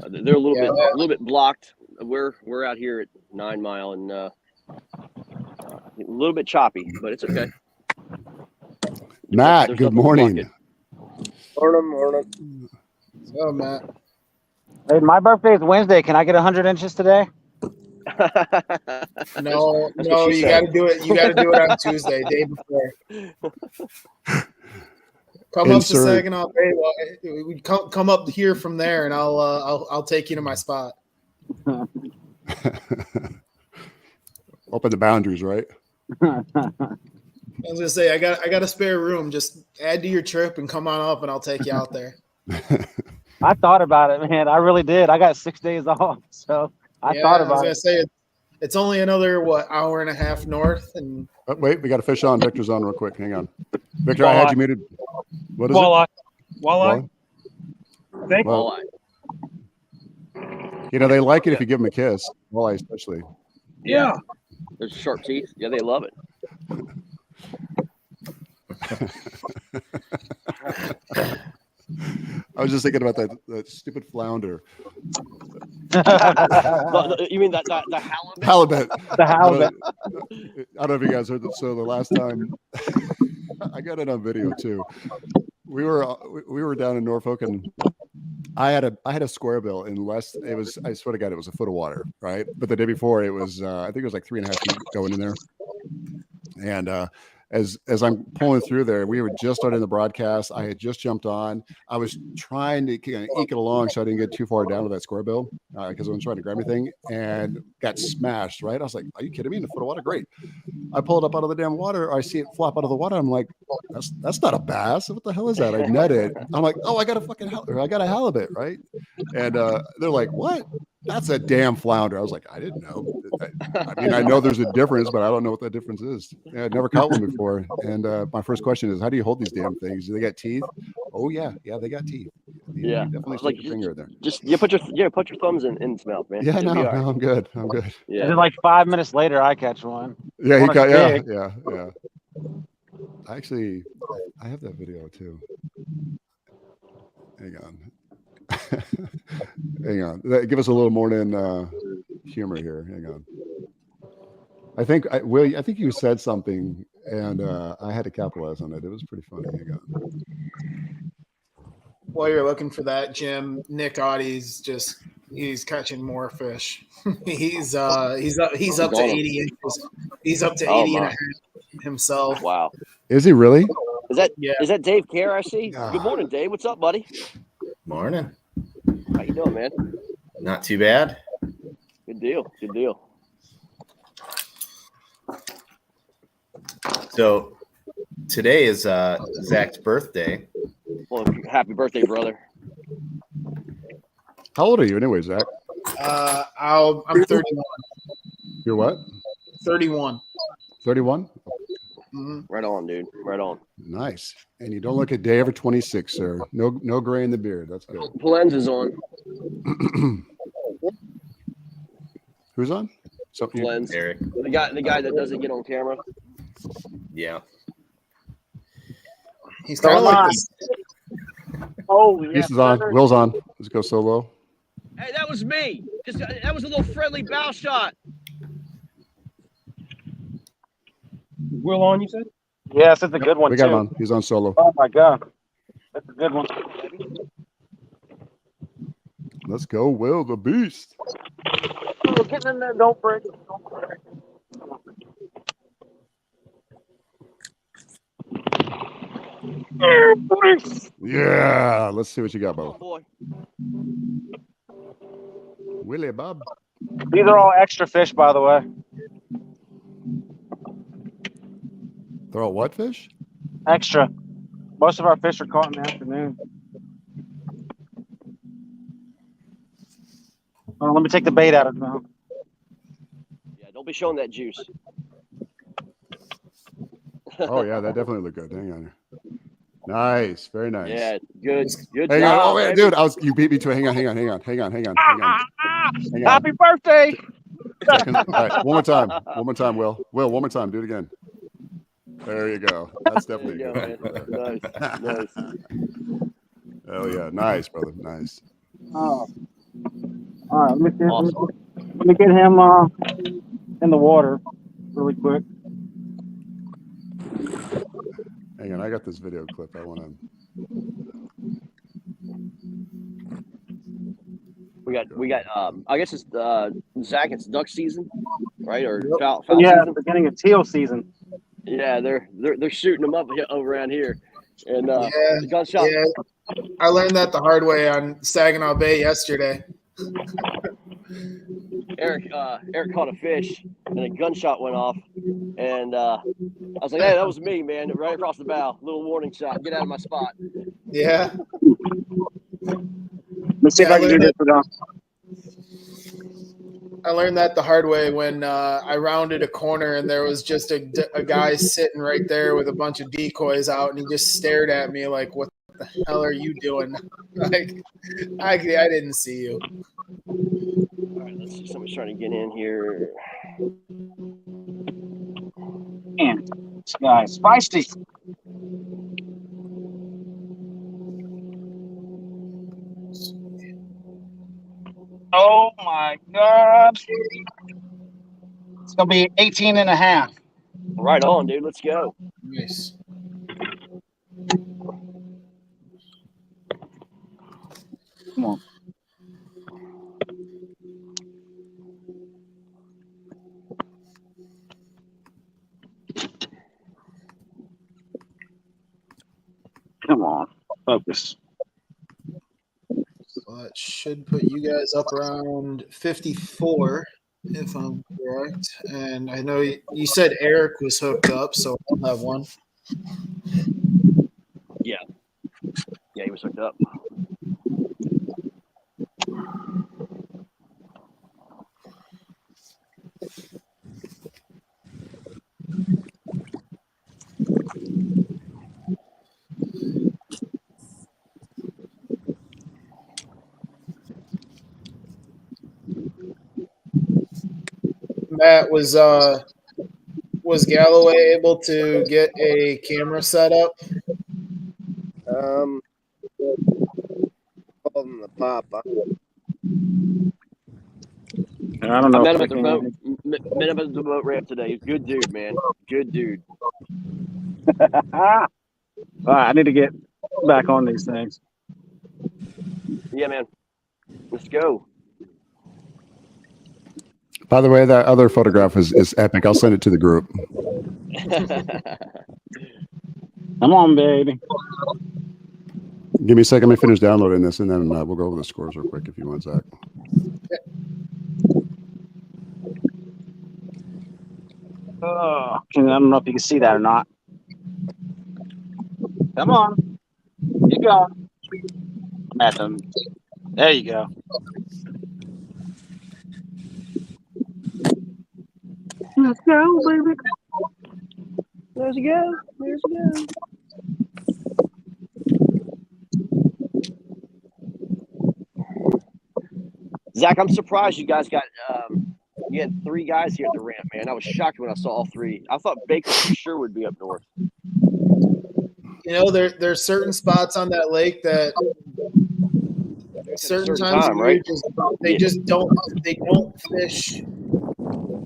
they're a little bit blocked. We're out here at 9 Mile and a little bit choppy, but it's okay. Matt, There's good nothing to block morning. it. Morning. So, Matt. Hey, my birthday is Wednesday. Can I get 100 inches today? No, That's what she you said. got to do it. You got to do it on Tuesday, day before. Come up to Insert. Saginaw Bay. We come up here from there, and I'll take you to my spot. Open the boundaries, right? I was gonna say I got a spare room. Just add to your trip and come on up, and I'll take you out there. I thought about it, man. I really did. I got 6 days off, so I thought I was about gonna it. say it's only another hour and a half north, and Oh, wait, we got a fish on. Victor's on real quick. Hang on. Victor, I had you muted. What is Walleye. it? Walleye. Thank you. Well, they like it if you give them a kiss. Walleye especially. Yeah. There's sharp teeth. Yeah, they love it. I was just thinking about that stupid flounder. You mean the halibut? Halibut. The halibut. I don't know if you guys heard that. So the last time I got it on video too. We were down in Norfolk, and I had a square bill in less. It was, I swear to God, it was a foot of water, right? But the day before, it was I think it was like 3.5 feet going in there. And as I'm pulling through there, we were just starting the broadcast. I had just jumped on. I was trying to kind of eke it along so I didn't get too far down with that square bill because I was trying to grab anything and got smashed. Right? I was like, "Are you kidding me? In a foot of water? Great!" I pull it up out of the damn water. I see it flop out of the water. I'm like, "That's not a bass. What the hell is that?" I net it. I'm like, "Oh, I got a halibut, right?" And they're like, "What? That's a damn flounder." I was like, "I didn't know. I mean, I know there's a difference, but I don't know what that difference is. Yeah, I'd never caught one before." And my first question is, how do you hold these damn things? Do they got teeth? Oh yeah, they got teeth. Yeah. You definitely Like, stick your finger in there. Just put your thumbs in its mouth, man. Yeah, It'll no, be all right. I'm good. And Yeah. then like 5 minutes later, I catch one. Yeah, he One got is big. yeah. Actually, I have that video too. Hang on. Hang on. Give us a little morning humor here. Hang on. I think you said something, and I had to capitalize on it. It was pretty funny. Hang on. While you're looking for that, Jim, Nick Audie's he's catching more fish. he's up to 80 inches. He's up to 80 and a half himself. Wow. Is he really? Is that Yeah. is that Dave Clair I see? Ah. Good morning, Dave. What's up, buddy? Morning. How you doing, man? Not too bad. Good deal. Good deal. So today is Zach's birthday. Well, happy birthday, brother. How old are you, anyway, Zach? I'm 31. You're what? 31. 31. Mhm. Right on, dude. Right on. Nice. And you don't look a day over 26, sir. No gray in the beard. That's good. Lens is on. Who's on? So Lens. Eric. The guy that doesn't get on camera. Yeah. He's kind of Come like on. this. Oh, yeah. Reese is on. Will's on. Let's go solo. Hey, that was me. That was a little friendly bow shot. Will on, you said? Yes, it's a good one, We got too. him on. He's on solo. Oh, my God. That's a good one. Let's go, Will the Beast. Oh, get in there. Don't break it. Don't break it. Yeah. Let's see what you got, Oh, Bo. boy. Willie Bob. These are all extra fish, by the way. They're all what fish? Extra. Most of our fish are caught in the afternoon. Oh, let me take the bait out of it now. Yeah, don't be showing that juice. Oh, yeah. That definitely looked good. Hang on here. Nice. Very nice. Yeah, good Hang job. on. Oh, man, baby. dude. You beat me to it. Hang on. Hang on. Happy birthday! Second. All right. One more time, Will. Will, one more time. Do it again. There you go. That's There definitely you good. go, man. Nice. Hell yeah. Nice, brother. Nice. Oh. All right, let Awesome. me get him in the water really quick. Hang on. I got this video clip. I want to. We got I guess it's Zach, it's duck season, right? Or Yep. foul Yeah, season. beginning of teal season. Yeah, they're shooting them up over around here. And Yeah, the gunshot. yeah. I learned that the hard way on Saginaw Bay yesterday. Eric caught a fish and a gunshot went off. And I was like, hey, that was me, man, right across the bow. Little warning shot. Get out of my spot. Yeah. Let's see if Yeah, I can do this for them. I learned that the hard way when I rounded a corner and there was just a guy sitting right there with a bunch of decoys out, and he just stared at me like, "What the hell are you doing?" Like, I didn't see you. All right, let's see. Somebody's trying to get in here. Man, this guy's spicy. Oh my God. It's going to be 18 and a half. Right on, dude. Let's go. Nice. Come on. Come on. Focus. So that should put you guys up around 54, if I'm correct. And I know you said Eric was hooked up, so I'll have one. Yeah, he was hooked up. Matt, was Galloway able to get a camera set up? Holding the pop. I don't I know. met if him at the boat. can- Met him at the boat ramp today. Good dude, man. Good dude. All right, I need to get back on these things. Yeah, man. Let's go. By the way, that other photograph is epic. I'll send it to the group. Come on, baby. Give me a second. Let me finish downloading this, and then we'll go over the scores real quick if you want, Zach. I don't know if you can see that or not. Come on. Keep going. I'm at them. There you go. Let's go, baby. Let's go. Let's go. Zach, I'm surprised you guys got you had 3 guys here at the ramp, man. I was shocked when I saw all 3. I thought Baker for sure would be up north. You know, there's certain spots on that lake that certain times of year just don't fish.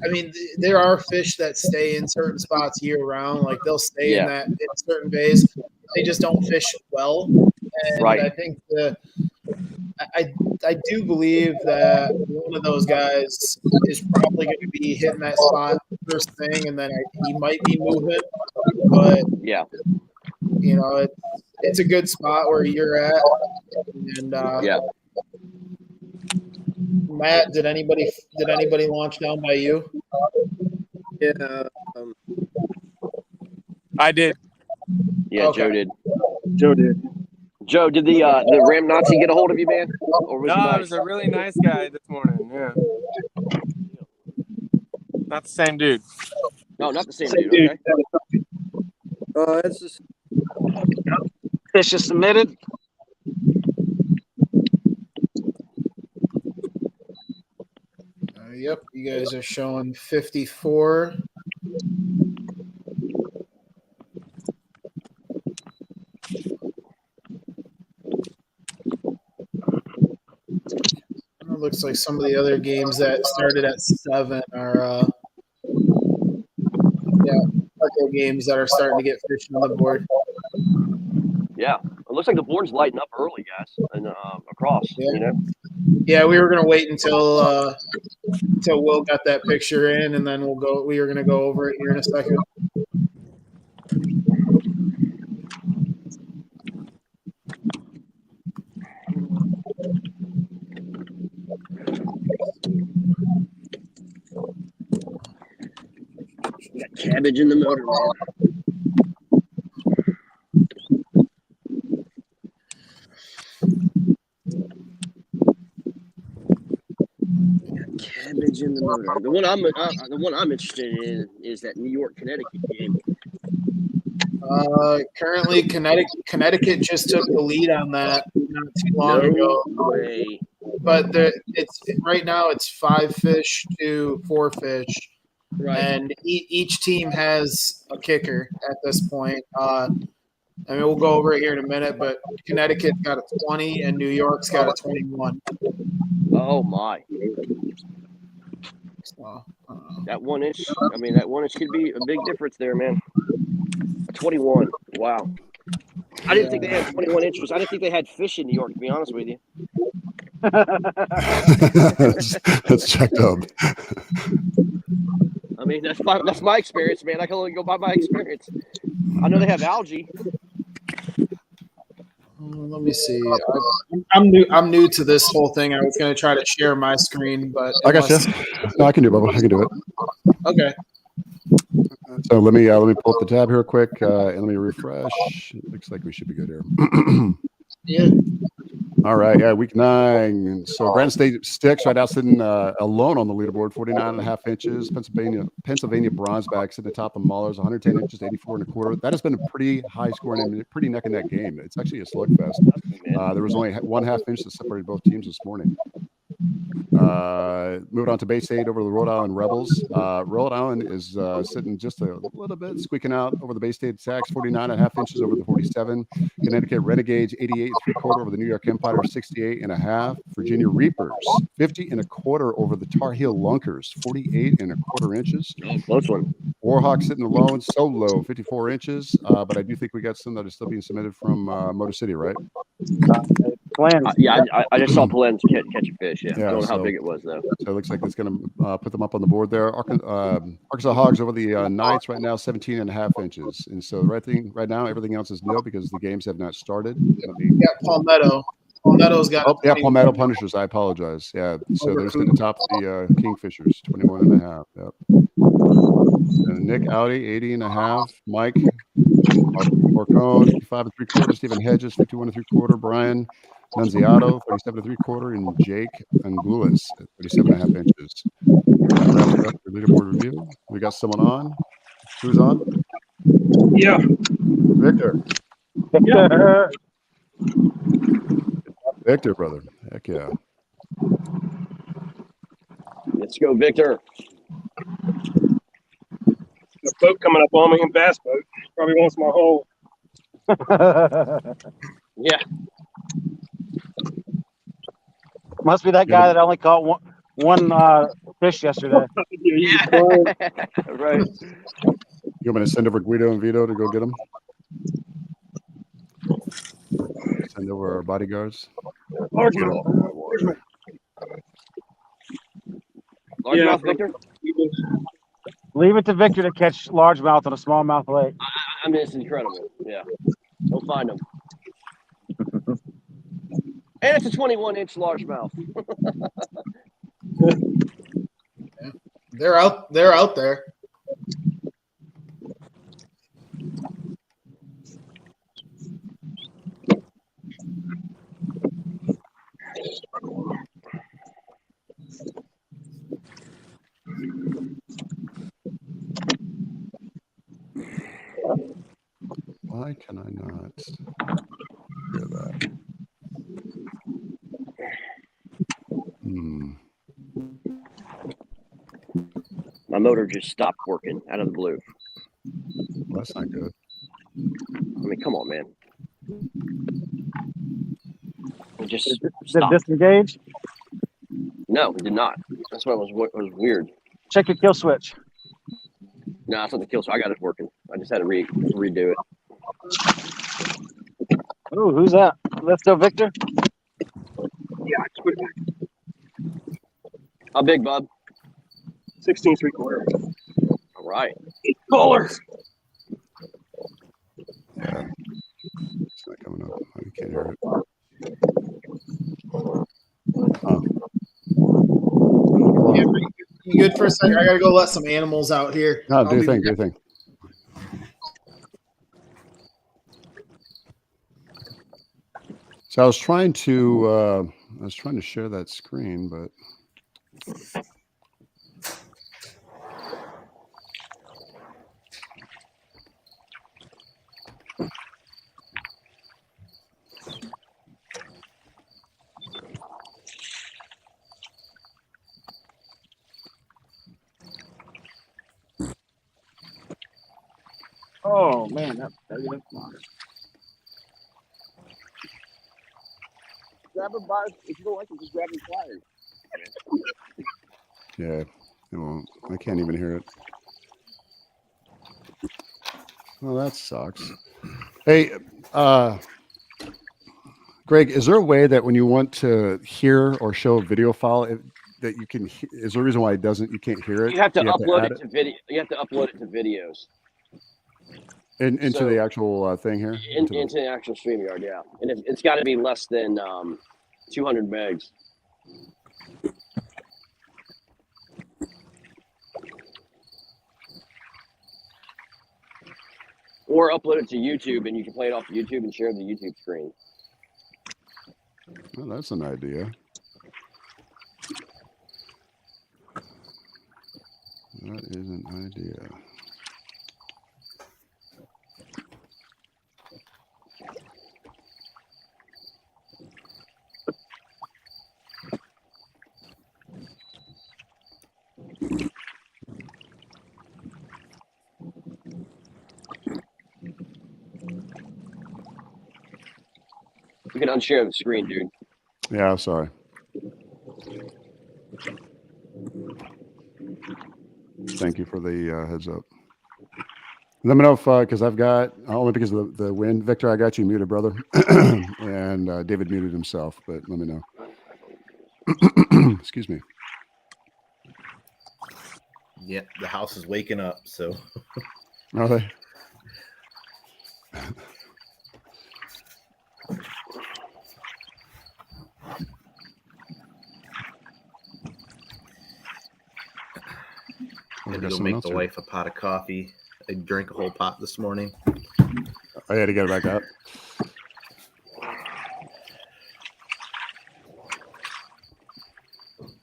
I mean, there are fish that stay in certain spots year round. Like they'll stay in certain bays. They just don't fish well. And I think I do believe that one of those guys is probably going to be hitting that spot first thing, and then he might be moving. But you know, it's a good spot where you're at. And Matt, did anybody launch down by you? Yeah, I did. Yeah, okay. Joe did. Joe, did the Ram Nazi get a hold of you, man? Or was it was a really nice guy this morning. Yeah, not the same dude. No, not the same dude. Okay. It's just fish is submitted. Yep, you guys are showing 54. It looks like some of the other games that started at 7 are games that are starting to get fish on the board. Yeah, it looks like the board's lighting up early, guys, and across. Yeah. You know. Yeah, we were gonna wait until Will got that picture in, and then we were gonna go over it here in a second. Got cabbage in the motor, man. Cabbage in the motor. The one I'm interested in is that New York Connecticut game. Currently, Connecticut just took the lead on that not too long ago. Way. But right now it's 5 fish to 4 fish, and each team has a kicker at this point. I mean, we'll go over it here in a minute, but Connecticut's got a 20 and New York's got a 21. Oh my! So, that 1 inch. I mean, that 1 inch could be a big difference there, man. A 21. Wow. I didn't think they had 21 inches. I didn't think they had fish in New York, to be honest with you. That's checked up. I mean, that's my experience, man. I can only go by my experience. I know they have algae. Let me see. I'm new to this whole thing. I was going to try to share my screen, but I got you. No, I can do it, Bubba. I can do it. Okay. So let me pull up the tab here quick and let me refresh. Looks like we should be good here. Yeah. All right. Yeah, week 9. So Granite State Sticks right now sitting alone on the leaderboard, 49.5 inches. Pennsylvania Bronzeback sitting atop the Maulers, 110 inches, 84.25. That has been a pretty high scoring and pretty neck and neck game. It's actually a slugfest. There was only 1/2 inch that separated both teams this morning. Moving on to Bay State over the Rhode Island Rebels. Rhode Island is sitting just a little bit, squeaking out over the Bay State Sacks, 49.5 inches over the 47. Connecticut Renegades, 88.75 over the New York Empire, 68.5. Virginia Reapers, 50.25 over the Tar Heel Lunkers, 48.25 inches. Oh, close one. Warhawks sitting alone, so low, 54 inches. But I do think we got some that are still being submitted from Motor City, right? I just saw Polens catch a fish. Yeah, don't know how big it was though. So it looks like it's going to put them up on the board there. Arkansas Hogs over the Knights right now, 17.5 inches. And so right now everything else is nil because the games have not started. Got Palmetto. Palmetto's got. Oh, yeah, Palmetto Punishers. I apologize. Yeah, so they're sitting atop the Kingfishers, 21.5. Yep. And Nick Audi, 80.5. Mike Orcone, 55.75. Stephen Hedges, 51.75. Brian Nunziato, 37.75, and Jake Angulas at 37.5 inches. That wraps it up for leaderboard review. We got someone on. Who's on? Yeah. Victor. Yeah. Victor, brother. Heck yeah. Yes, Let's go, Victor. The boat coming up on me, in bass boat. Probably wants my hole. Yeah. Must be that guy that only caught one fish yesterday. Yeah. Right. You want me to send over Guido and Vito to go get them? Send over our bodyguards. Largemouth, Victor? Leave it to Victor to catch largemouth on a smallmouth lake. I mean, it's incredible. Yeah. We'll find them. And it's a 21-inch largemouth. They're out there. Why can I not hear that? My motor just stopped working out of the blue. Well, that's not good. I mean, come on, man. It just Did it stopped. disengage? No, it did not. That's what was weird. Check your kill switch. No, that's not the kill. So I got it working. I just had to redo it. Ooh, who's that? Let's go, Victor. How big, bub? 16 3/4. All right. Colors. Yeah. It's not coming up. I can't hear it. You good for a second? I gotta go let some animals out here. No, do your thing. Do your thing. So I was trying to share that screen, but Oh man, that's fine. Grab a bar. If you don't like it, just grab your pliers. yeah, it won't. I can't even hear it. Well, that sucks. Hey, Greg, is there a way that when you want to hear or show a video file that you can? Is there a reason why you can't hear it? You have to upload add it to video. You have to upload it to videos. Into the actual thing here? Into the actual StreamYard, yeah. And it's got to be less than 200 megs. Or upload it to YouTube, and you can play it off YouTube and share the YouTube screen. Well, that's an idea. That is an idea. You can unshare the screen, dude. Yeah, I'm sorry. Thank you for the heads up. Let me know if, because I've got, only because of the wind. Victor, I got you muted, brother. And David muted himself, but let me know. Excuse me. Yeah, the house is waking up, so. Are they? Had to go make the wife a pot of coffee. I drank a whole pot this morning. I had to get it back up.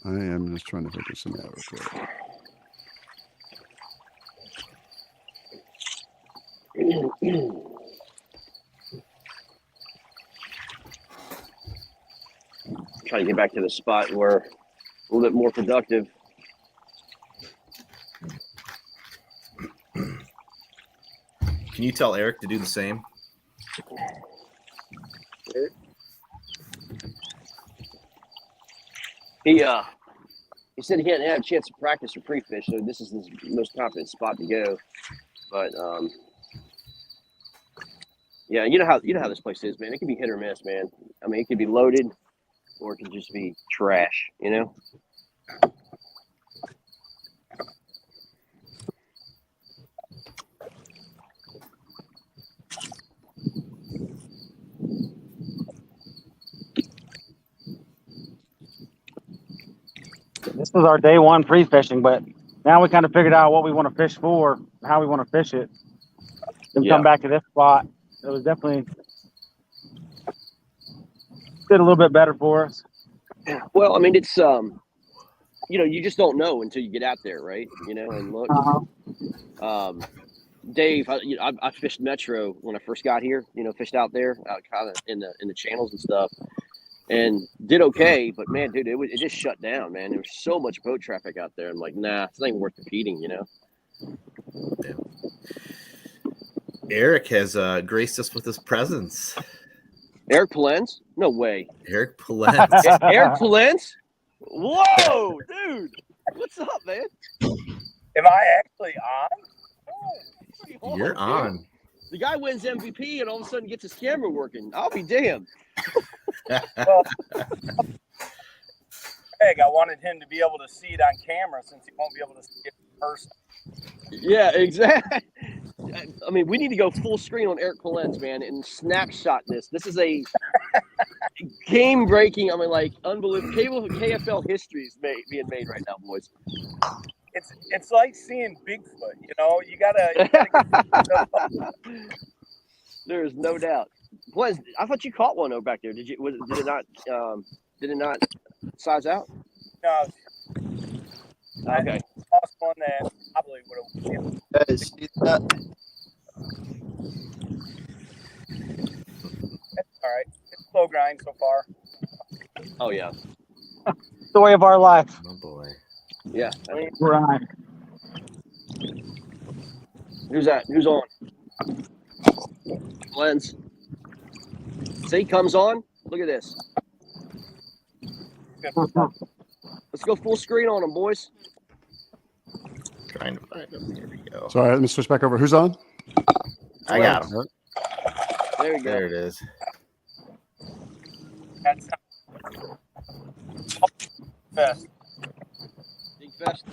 I am just trying to figure something out real quick. Trying to get back to the spot where a little bit more productive. Can you tell Eric to do the same? He said he hadn't had a chance to practice or pre-fish, so this is his most confident spot to go. But yeah, you know how this place is, man. It can be hit or miss, man. I mean, it could be loaded, or it could just be trash. You know. This is our day one pre-fishing, but now we kind of figured out what we want to fish for, how we want to fish it. Then come back to this spot. It was definitely did a little bit better for us. Well, I mean, it's you just don't know until you get out there, right? You know, and look. Dave, I fished Metro when I first got here. You know, fished out there, kind of in the channels and stuff, and did okay. But man, dude, it just shut down, man. There was so much boat traffic out there. I'm like, nah, it's not even worth competing. You know. Yeah. Eric has graced us with his presence. Eric Polens? No way. Eric Polens. Eric Polens? Whoa, dude. What's up, man? Am I actually on? You're on. The guy wins MVP and all of a sudden gets his camera working. I'll be damned. Well, I wanted him to be able to see it on camera since he won't be able to see it in person. Yeah, exactly. I mean, we need to go full screen on Eric Polens, man, and snapshot this. This is a game-breaking, I mean, like, unbelievable. KFL history is being made right now, boys. It's like seeing Bigfoot, you know. You gotta There is no doubt. Polens, I thought you caught one over back there. Did it not size out? No. Okay. I lost one that probably would have. Guys, see that? All right. It's slow grind so far. Oh, yeah. Story of our life. Oh, boy. Yeah. I mean, Grind. who's that? Who's on? Polens. See, comes on. Look at this. Let's go full screen on them, boys. Trying to find him. Here we go. So, all right, let me switch back over. Who's on? I got him. All right. There we go. There it is. That's best. Big fest.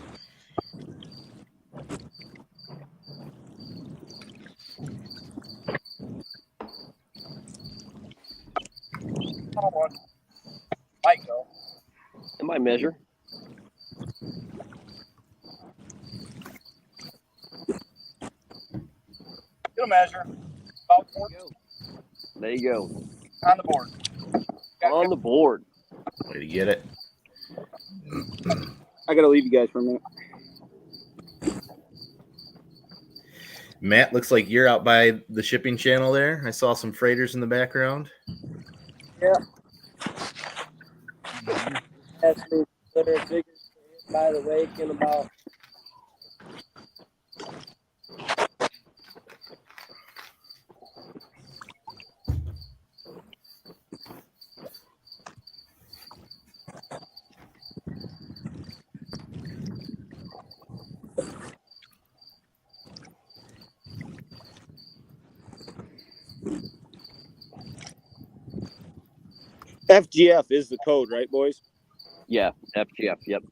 Might go. It might measure. It'll measure. About 4 There you go. on the board. On the board. Way to get it. I gotta leave you guys for a minute. Matt, looks like you're out by the shipping channel there. I saw some freighters in the background. Yeah. That's me. They're bigger by the lake in about. FGF is the code, right, boys? Yeah, FGF, yep.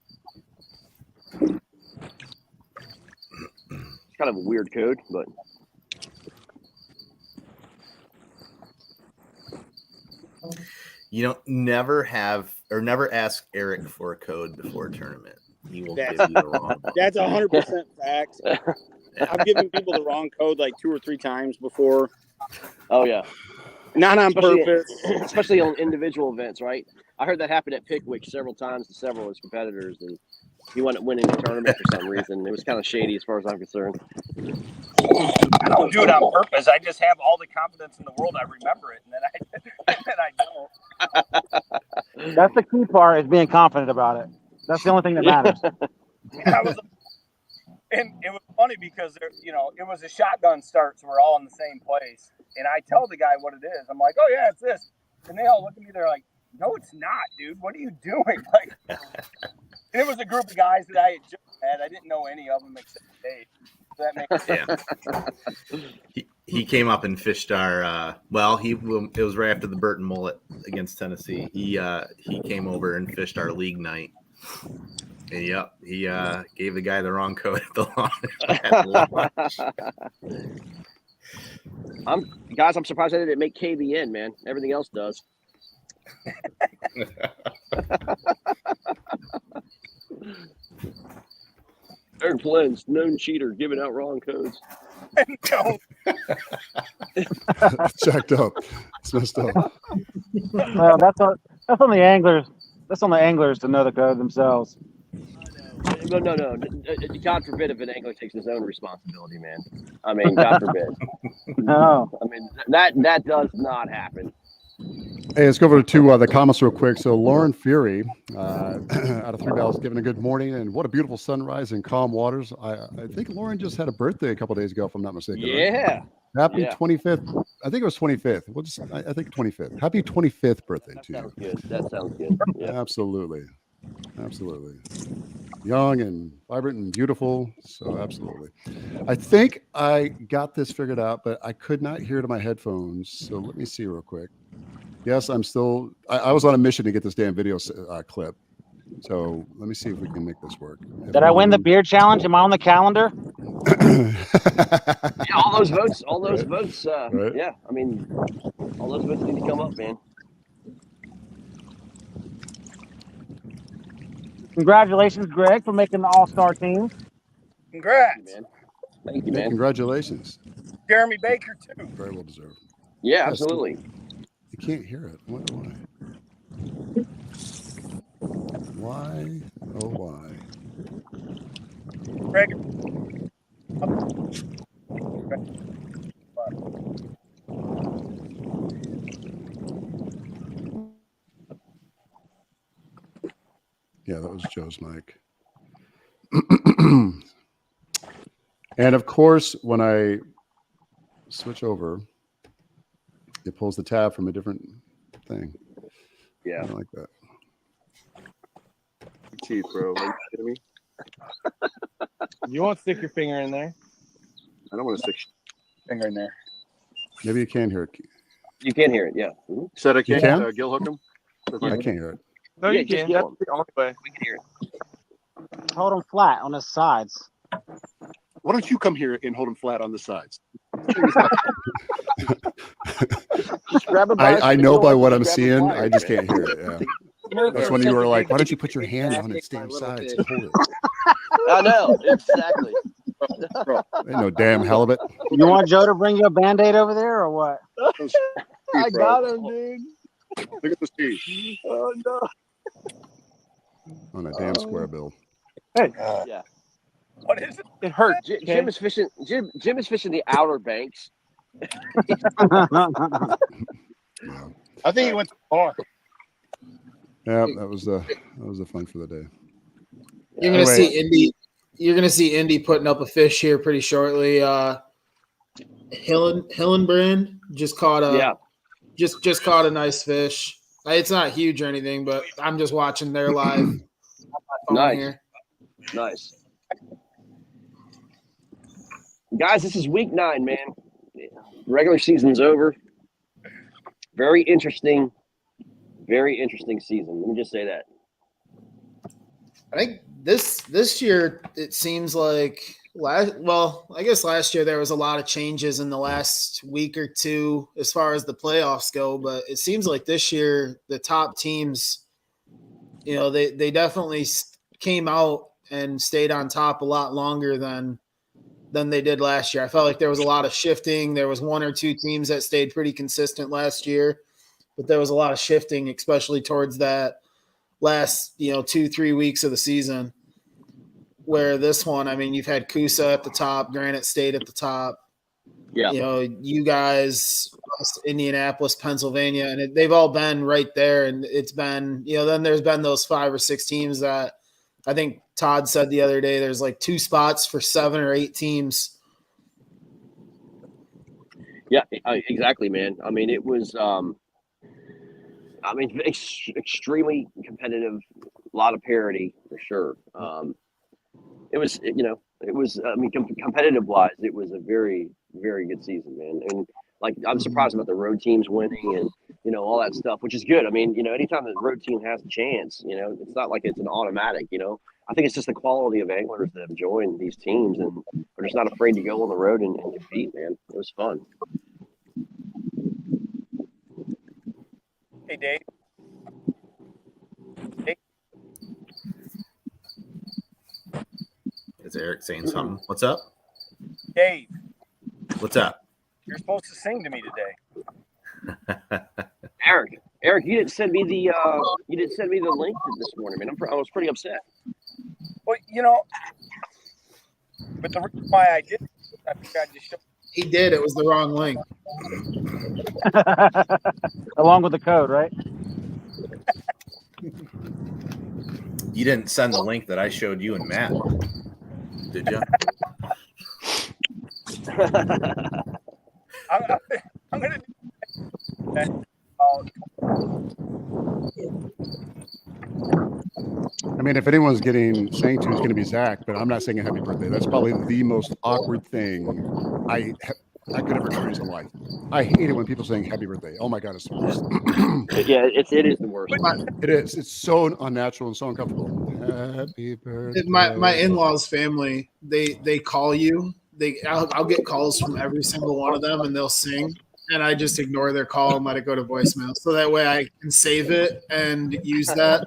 It's kind of a weird code, but You don't never ask Eric for a code before a tournament. He will give That's- you the wrong one. That's 100% facts. I've given people the wrong code like 2 or 3 times before. oh yeah. Not on Especially- purpose. Especially on individual events, right? I heard that happen at Pickwick several times to several of his competitors, and he wound up winning the tournament for some reason. It was kind of shady as far as I'm concerned. I don't do it on purpose. I just have all the confidence in the world. I remember it, and then I don't. That's the key part, is being confident about it. That's the only thing that matters. I was And it was funny because there, it was a shotgun start, so we're all in the same place. And I tell the guy what it is. I'm like, "Oh yeah, it's this." And they all look at me. They're like, "No, it's not, dude. What are you doing?" Like, and it was a group of guys that I had just met. I didn't know any of them except Dave. So that makes He came up and fished our. It was right after the Burton Mullet against Tennessee. He came over and fished our league night. And he gave the guy the wrong code at the launch. I'm surprised I didn't make KBN, man. Everything else does. Eric Flens, known cheater, giving out wrong codes. No. Checked up. It's messed up. Well, that's on the anglers. That's on the anglers to know the code themselves. No. God forbid if an angler takes his own responsibility, man. I mean, God forbid. No. I mean, that does not happen. Hey, let's go over to the comments real quick. So Lauren Fury, out of 3 bells, giving a good morning, and what a beautiful sunrise in calm waters. I think Lauren just had a birthday a couple days ago, if I'm not mistaken. Yeah. Right? Happy 25th. I think it was 25th. I think 25th. Happy 25th birthday to you. That sounds good. Yeah. Absolutely. Young and vibrant and beautiful. So absolutely. I think I got this figured out, but I could not hear it in my headphones. So let me see real quick. Yes, I'm still. I was on a mission to get this damn video clip. So let me see if we can make this work. Did I win the beard challenge? Am I on the calendar? Yeah, all those votes. Right. Yeah, I mean, all those votes need to come up, man. Congratulations, Greg, for making the All-Star team. Congrats. Thank you, man. Congratulations. Jeremy Baker, too. Very well deserved. Yeah, Yes. absolutely. You can't hear it. Why? Why? Oh, why? Greg. Yeah, that was Joe's mic. And of course, when I switch over, it pulls the tab from a different thing. Yeah. I don't like that. Cheap, bro. Are you kidding me? You won't stick your finger in there. I don't want to stick finger in there. Maybe you can hear it. You can hear it, yeah. Mm-hmm. Said I You can't can? gill hook him? I can't hear it. No, Yeah, you just can. yell That's the only way. We can hear it. Hold him flat on his sides. Why don't you come here and hold him flat on the sides? Just grab a I know by what I'm grab a seeing. pliers, I just man. can't hear it. Yeah. That's when you were like, why don't you put your hand on its damn sides and hold it? I know, exactly. Ain't no damn halibut. You want Joe to bring you a Band-Aid over there or what? I got him, dude. Look at this teeth. Oh, no. On a damn square bill. Hey, Yeah. What is it? it hurt. Jim is fishing. Jim is fishing the Outer Banks. Yeah. I think he went too far. Yeah, that was the fun for the day. You're gonna Anyway. see Indy. You're gonna see Indy putting up a fish here pretty shortly. Hillenbrand just caught a just caught a nice fish. It's not huge or anything, but I'm just watching their live. on my phone Nice. here. Nice. Guys, this is week 9, man. Regular season's over. Very interesting season. Let me just say that. I think this year it seems like I guess last year there was a lot of changes in the last week or two as far as the playoffs go, but it seems like this year the top teams, they definitely came out and stayed on top a lot longer than they did last year. I felt like there was a lot of shifting. There was 1 or 2 teams that stayed pretty consistent last year, but there was a lot of shifting, especially towards that last 2-3 weeks of the season, where this one, I mean, you've had Coosa at the top, Granite State at the top, you guys, Indianapolis, Pennsylvania, and they've all been right there. And it's been, then there's been those 5 or 6 teams that I think Todd said the other day, there's like 2 spots for 7 or 8 teams. Yeah, exactly, man. I mean, it was, extremely competitive, a lot of parity for sure. It was, competitive wise, it was a very, very good season, man. And like, I'm surprised about the road teams winning and, all that stuff, which is good. I mean, anytime the road team has a chance, it's not like it's an automatic, I think it's just the quality of anglers that have joined these teams and are just not afraid to go on the road and compete, man. It was fun. Hey, Dave. Hey. Is Eric saying something? What's up? Dave. What's up? You're supposed to sing to me today. Eric, you didn't send me the link this morning, man. I was pretty upset. Well, but the reason why I did, I think I just showed. He did. It was the wrong link. Along with the code, right? You didn't send the link that I showed you and Matt, did you? I'm going to do that. I mean, if anyone's getting sang to, it's going to be Zach, but I'm not saying a happy birthday. That's probably the most awkward thing I could ever experience in life. I hate it when people saying happy birthday. Oh my God, it's the worst. Yeah, it is the worst. It is. It's so unnatural and so uncomfortable. Happy birthday. My in-laws family, they call you. I'll get calls from every single one of them, and they'll sing, and I just ignore their call and let it go to voicemail, so that way I can save it and use that.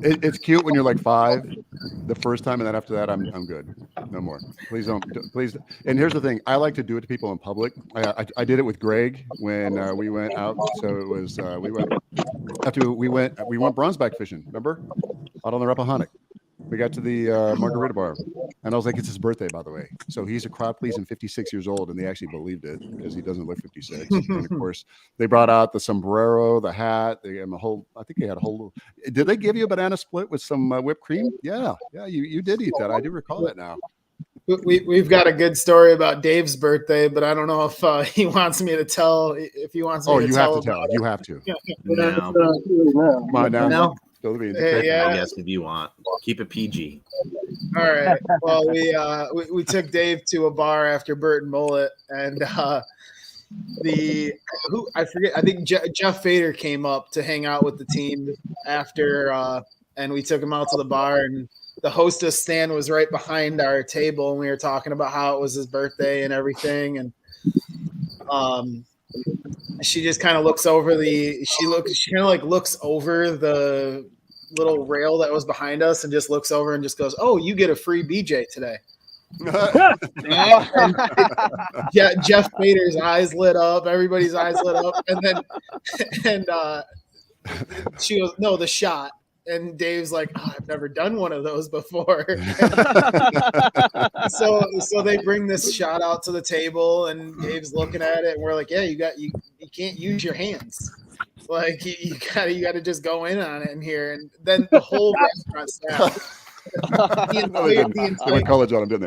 It's cute when you're like 5 the first time, and then after that, I'm good. No more. Please don't. Please. And here's the thing: I like to do it to people in public. I did it with Greg when we went out. So it was we went bronzeback fishing. Remember, out on the Rappahannock. We got to the Margarita Bar, and I was like, "It's his birthday, by the way." So he's a crowd pleasing 56 years old, and they actually believed it because he doesn't look 56. And of course, they brought out the sombrero, the hat. They gave him a whole. I think they had a whole. Did they give you a banana split with some whipped cream? Yeah. You did eat that. I do recall that now. We've got a good story about Dave's birthday, but I don't know if he wants me to tell. If he wants me to tell. Oh, you have to tell. You have to. No. Come on now. No. I guess if you want, keep it PG. All right. Well, we took Dave to a bar after Burton Mullet, and I think Jeff Fader came up to hang out with the team after, and we took him out to the bar, and the hostess stand was right behind our table, and we were talking about how it was his birthday and everything, and she just kind of looks over looks over the little rail that was behind us and just looks over and just goes, "Oh, you get a free BJ today." Yeah, Jeff Fader's eyes lit up, everybody's eyes lit up, and she goes, "No, the shot." And Dave's like, "Oh, I've never done one of those before." So they bring this shot out to the table, and Dave's looking at it, and we're like, "Yeah, you can't use your hands. Like you gotta just go in on it in here." And then the whole restaurant staff,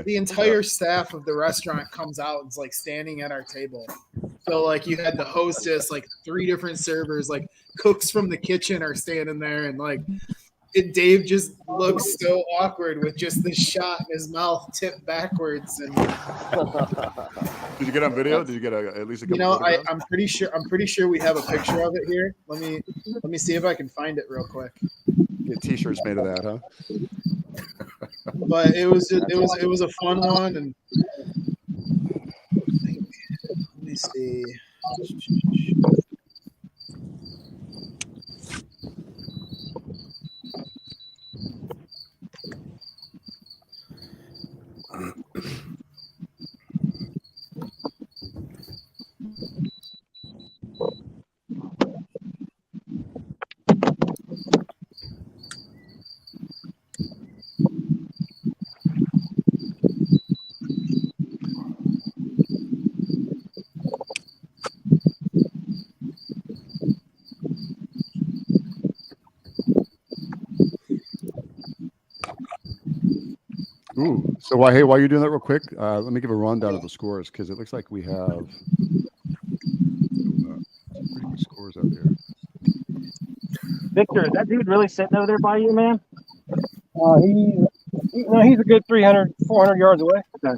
the entire staff of the restaurant comes out and is like standing at our table. So like you had the hostess, like 3 different servers, like cooks from the kitchen are standing there, and like Dave just looks so awkward with just this shot in his mouth tipped backwards. And did you get on video? Did you get at least a couple? I'm pretty sure we have a picture of it here. Let me see if I can find it real quick. Get t-shirts made of that, huh? But it was a fun one, and let me see. Ooh. So while you're doing that real quick, let me give a rundown of the scores because it looks like we have some pretty good scores out here. Victor, is that dude really sitting over there by you, man? He's a good 300, 400 yards away. Okay.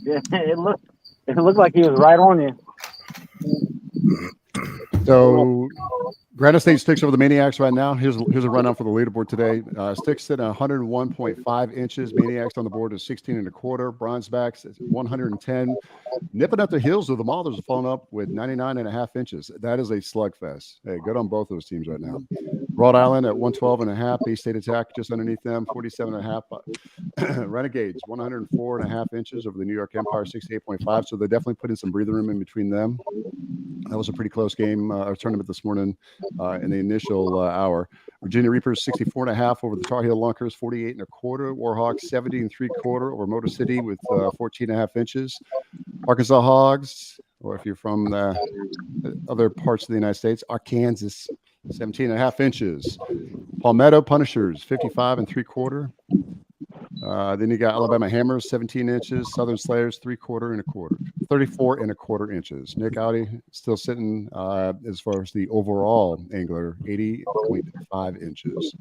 Yeah, it looked like he was right on you. So Granite State Sticks over the Maniacs right now. Here's a rundown for the leaderboard today. Sticks sit at 101.5 inches. Maniacs on the board is 16 and a quarter. Bronzebacks is 110. Nipping at the heels of the Maulers are falling up with 99 and a half inches. That is a slugfest. Hey, good on both those teams right now. Rhode Island at 112 and a half. Bay State Attack just underneath them, 47 and a half. Renegades 104 and a half inches over the New York Empire, 68.5. So they definitely put in some breathing room in between them. That was a pretty close game, or tournament this morning in the initial hour. Virginia Reapers 64 and a half over the Tar Heel Lunkers, 48 and a quarter. Warhawks 70 and 3/4 over Motor City with 14 and a half inches. Arkansas Hogs, or if you're from the other parts of the United States, Arkansas 17 and a half inches. Palmetto Punishers 55 and 3/4. Then you got Alabama Hammers 17 inches. Southern Slayers 3/4 and a quarter. 34 and a quarter inches. Nick Audi still sitting as far as the overall angler, 80.5 inches.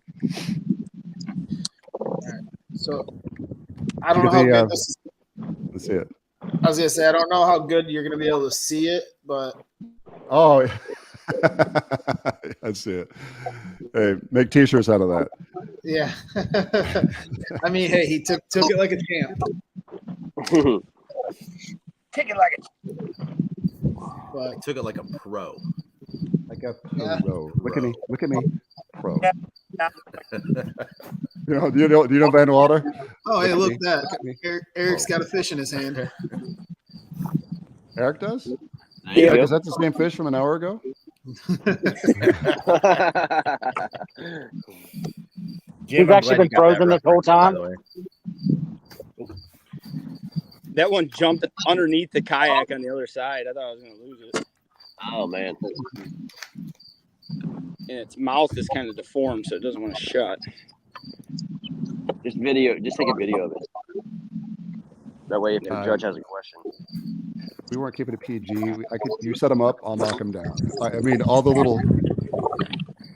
So I don't know how good this is. Let's see it. I was gonna say I don't know how good you're gonna be able to see it, but oh, I see it. Hey, make T-shirts out of that. Yeah. I mean, hey, he took it like a champ. Take it like But took it like a pro. Like a pro. Look at me, pro. Yeah. Do you know Van Water? Oh, hey, look that. Eric's got a fish in his hand. Eric does? Yeah. Is that the same fish from an hour ago? He's actually been frozen this whole time. That one jumped underneath the kayak on the other side. I thought I was going to lose it. Oh man. And its mouth is kind of deformed, so it doesn't want to shut. Just take a video of it. That way, if the judge has a question. If we weren't keeping it PG, you set them up, I'll knock them down. I mean, all the little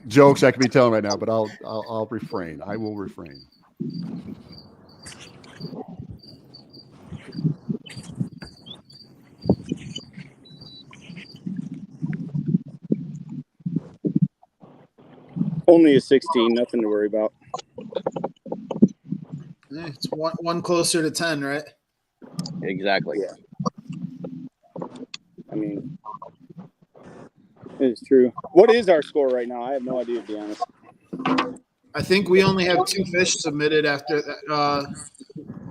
jokes I could be telling right now, but I'll refrain. I will refrain. Only a 16, nothing to worry about. It's one closer to 10, right? Exactly. Yeah. I mean, it is true. What is our score right now? I have no idea, to be honest. I think we only have 2 fish submitted after that.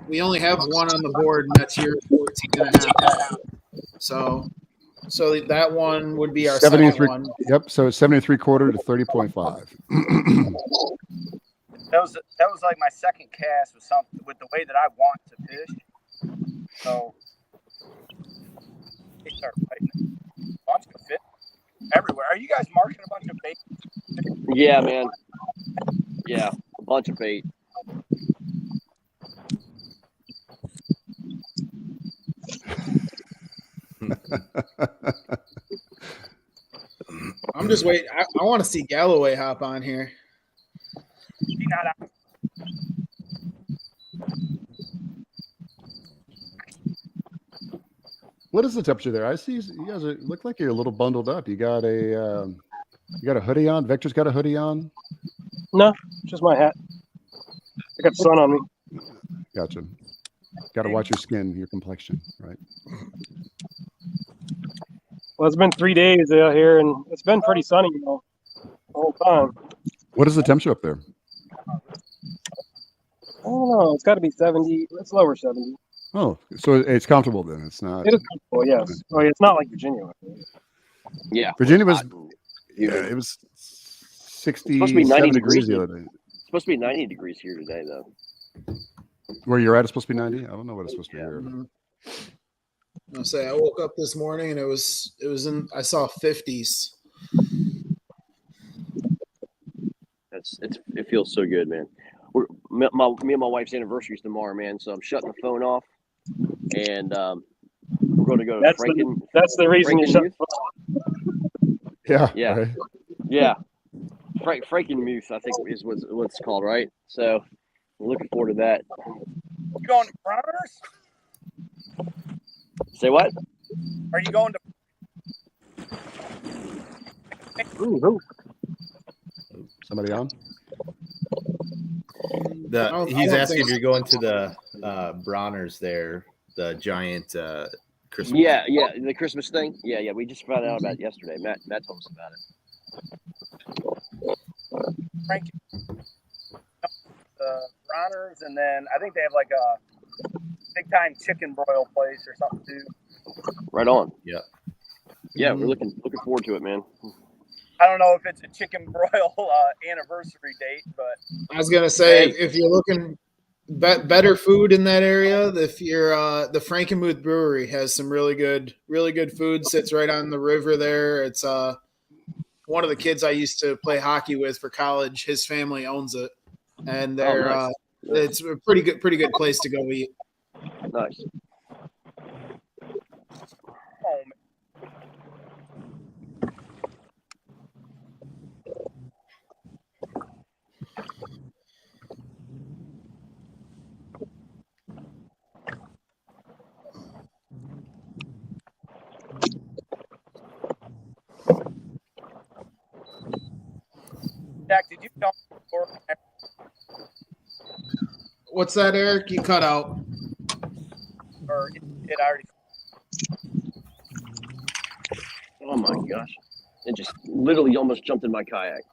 We only have one on the board, and that's your 14 and a half. So that one would be our 73. second one. Yep. So it's 73/4 to 30.5. that was like my second cast with the way that I want to fish. So they start fighting. Bunch of fish everywhere. Are you guys marking a bunch of bait? Yeah, man. Yeah, a bunch of bait. I'm just waiting. I want to see Galloway hop on here. He not out. What is the temperature there? I see you guys look like you're a little bundled up. You got a hoodie on. Victor's got a hoodie on. No, just my hat. I got sun on me. Gotcha. Got to watch your skin, your complexion, right? Well, it's been 3 days out here, and it's been pretty sunny, the whole time. What is the temperature up there? I don't know. It's got to be 70. It's lower 70. Oh, so it's comfortable then. It's not. It is comfortable, yes. Oh, it's not like Virginia. Yeah. Virginia was. Yeah, it was 67 degrees the other day. It's supposed to be 90 degrees here today, though. Where you're at, it's supposed to be 90. I don't know what it's supposed to be here. I'll say I woke up this morning and it was in. I saw 50s. It feels so good, man. me and my wife's anniversary is tomorrow, man. So I'm shutting the phone off, and we're going to go to That's the reason you shut. Yeah. Yeah. Right. Yeah. Frankenmuth, I think is what it's called, right? So I'm looking forward to that. You going to Bronner's? Say what? Are you going to? Somebody on? He's asking if you're going to the Bronner's there, the giant Christmas. Yeah, the Christmas thing. Yeah. We just found out about it yesterday. Matt told us about it. Frank, Bronner's, and then I think they have like a big time chicken broil place or something too. Right on. Yeah. Yeah, we're looking forward to it, man. I don't know if it's a chicken broil anniversary date, but I was gonna say if you're looking better food in that area, if you're the Frankenmuth Brewery has some really good food. Sits right on the river there. It's one of the kids I used to play hockey with for college. His family owns it, and they're nice. It's a pretty good place to go eat. Nice. Jack, did you know? What's that, Eric? You cut out. Or it already? Oh my gosh! It just literally almost jumped in my kayak.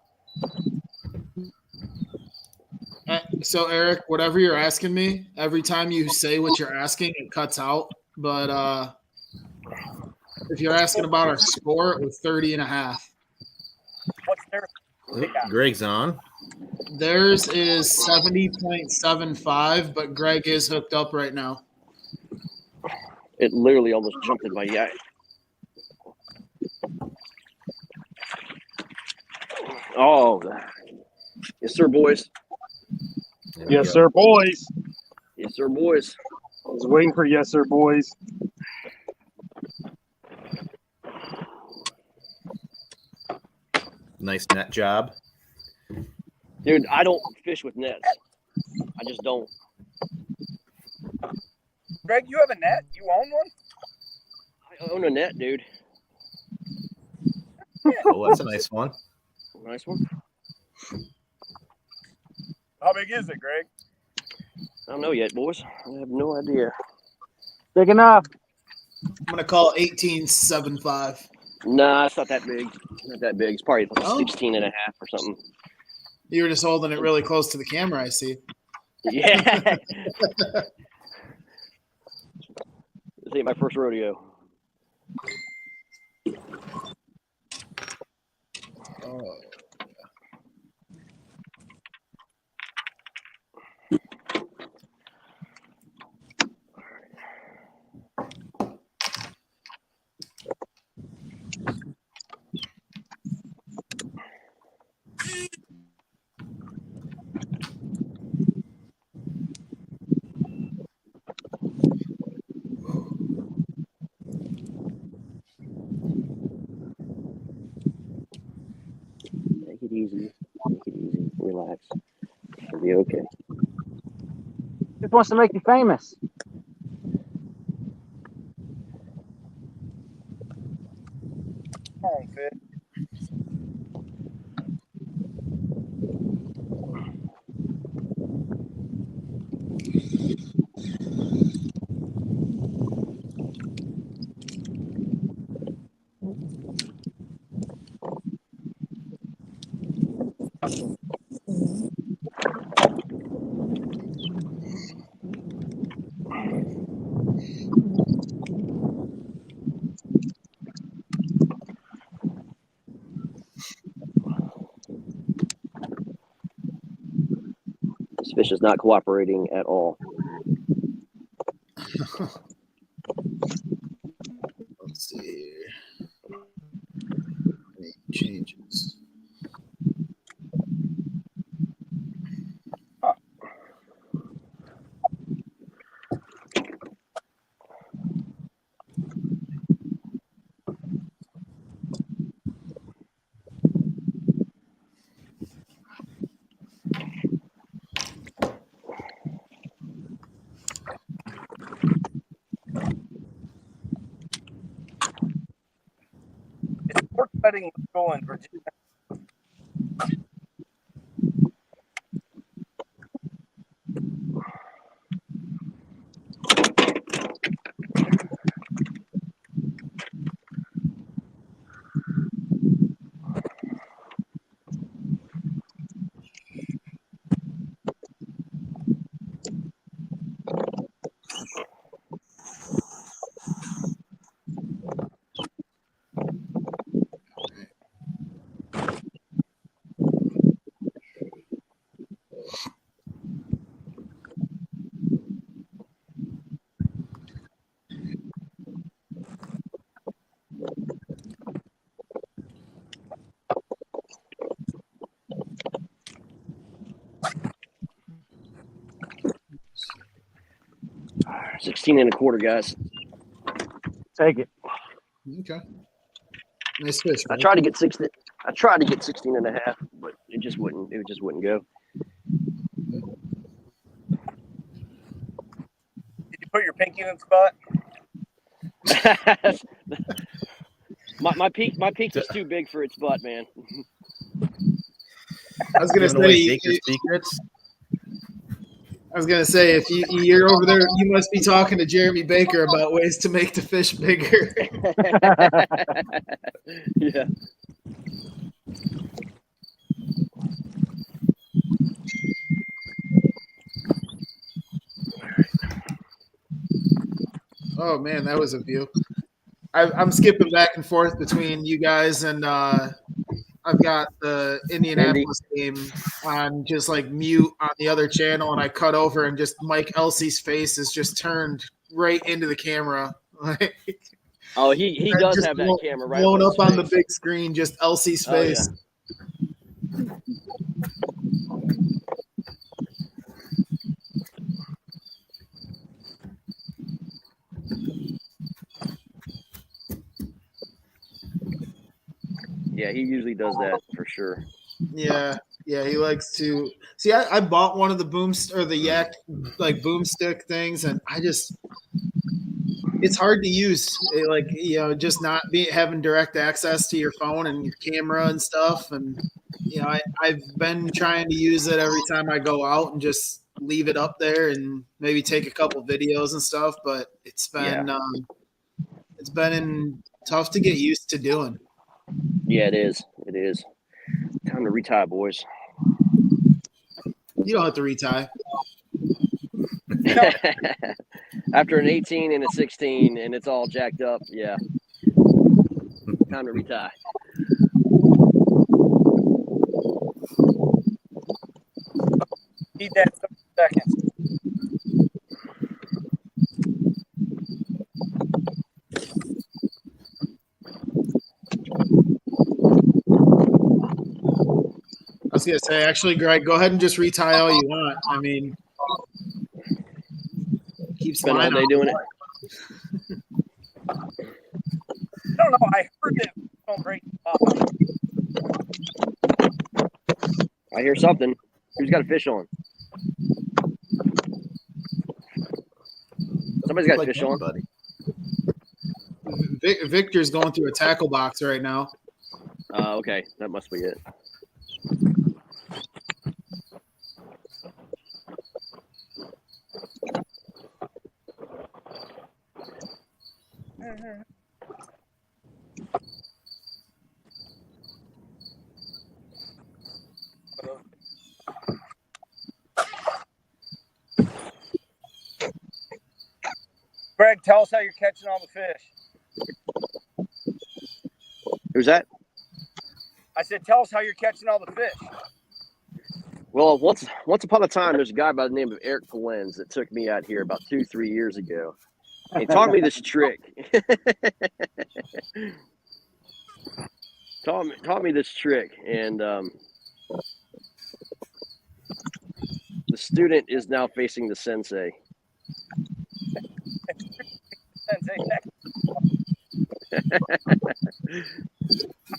So Eric, whatever you're asking me, every time you say what you're asking, it cuts out. But if you're asking about our score, it was 30.5. What's their? Greg's on. Theirs is 70.75, but Greg is hooked up right now. It literally almost jumped in my kayak. Oh, yes, sir, boys. Yes, sir, boys. Yes, sir, boys. I was waiting for yes, sir, boys. Nice net job. Dude, I don't fish with nets. I just don't. Greg, you have a net? You own one? I own a net, dude. Oh, that's a nice one. Nice one. How big is it, Greg? I don't know yet, boys. I have no idea. Big enough. I'm gonna call 18.75. Nah, it's not that big. Not that big. It's probably like Oh. 16 and a half or something. You were just holding it really close to the camera, I see. Yeah. This ain't my first rodeo. Oh. Take it easy. Take it easy. Relax. It'll be okay. Just wants to make you famous. Home fit. This fish is not cooperating at all. Let's see here. Any changes? wedding was cool in Virginia. $16.25, guys. Take it. Okay. Nice fish. I Right? tried to get 16. I tried to get 16.5, but it just wouldn't. It just wouldn't go. Did you put your pinky in the spot? my peak is too big for its butt, man. I was gonna Giving away say. Baker's secrets. I was gonna say if you're over there, you must be talking to Jeremy Baker about ways to make the fish bigger. Yeah. Oh man, that was a view. I'm skipping back and forth between you guys, and I've got the Indianapolis game on just like mute on the other channel, and I cut over, and just Mike Elsie's face is just turned right into the camera. Oh, he does have that camera right blown up on the face. big screen, just Elsie's face. Yeah, he usually does that for sure. Yeah, he likes to see. I bought one of the the yak like boomstick things, and it's hard to use. Just not having direct access to your phone and your camera and stuff. And I've been trying to use it every time I go out and just leave it up there and maybe take a couple videos and stuff. But it's been tough to get used to doing. Yeah, it is. It is. Time to retie, boys. You don't have to retie. After an 18 and a 16 and it's all jacked up, yeah. Time to retie. Need that 30 seconds. I was gonna say, actually, Greg, go ahead and just retie all you want. I mean, keep Spend all day doing it. I don't know. I heard that don't break off. I hear something. Who's got a fish on? Somebody's got a fish on. Buddy. Victor's going through a tackle box right now. Okay, that must be it. Greg, tell us how you're catching all the fish. Who's that? I said, tell us how you're catching all the fish. Well, once upon a time, there's a guy by the name of Eric Polens that took me out here about 2-3 years ago. He taught me this trick. taught me this trick, and the student is now facing the sensei. I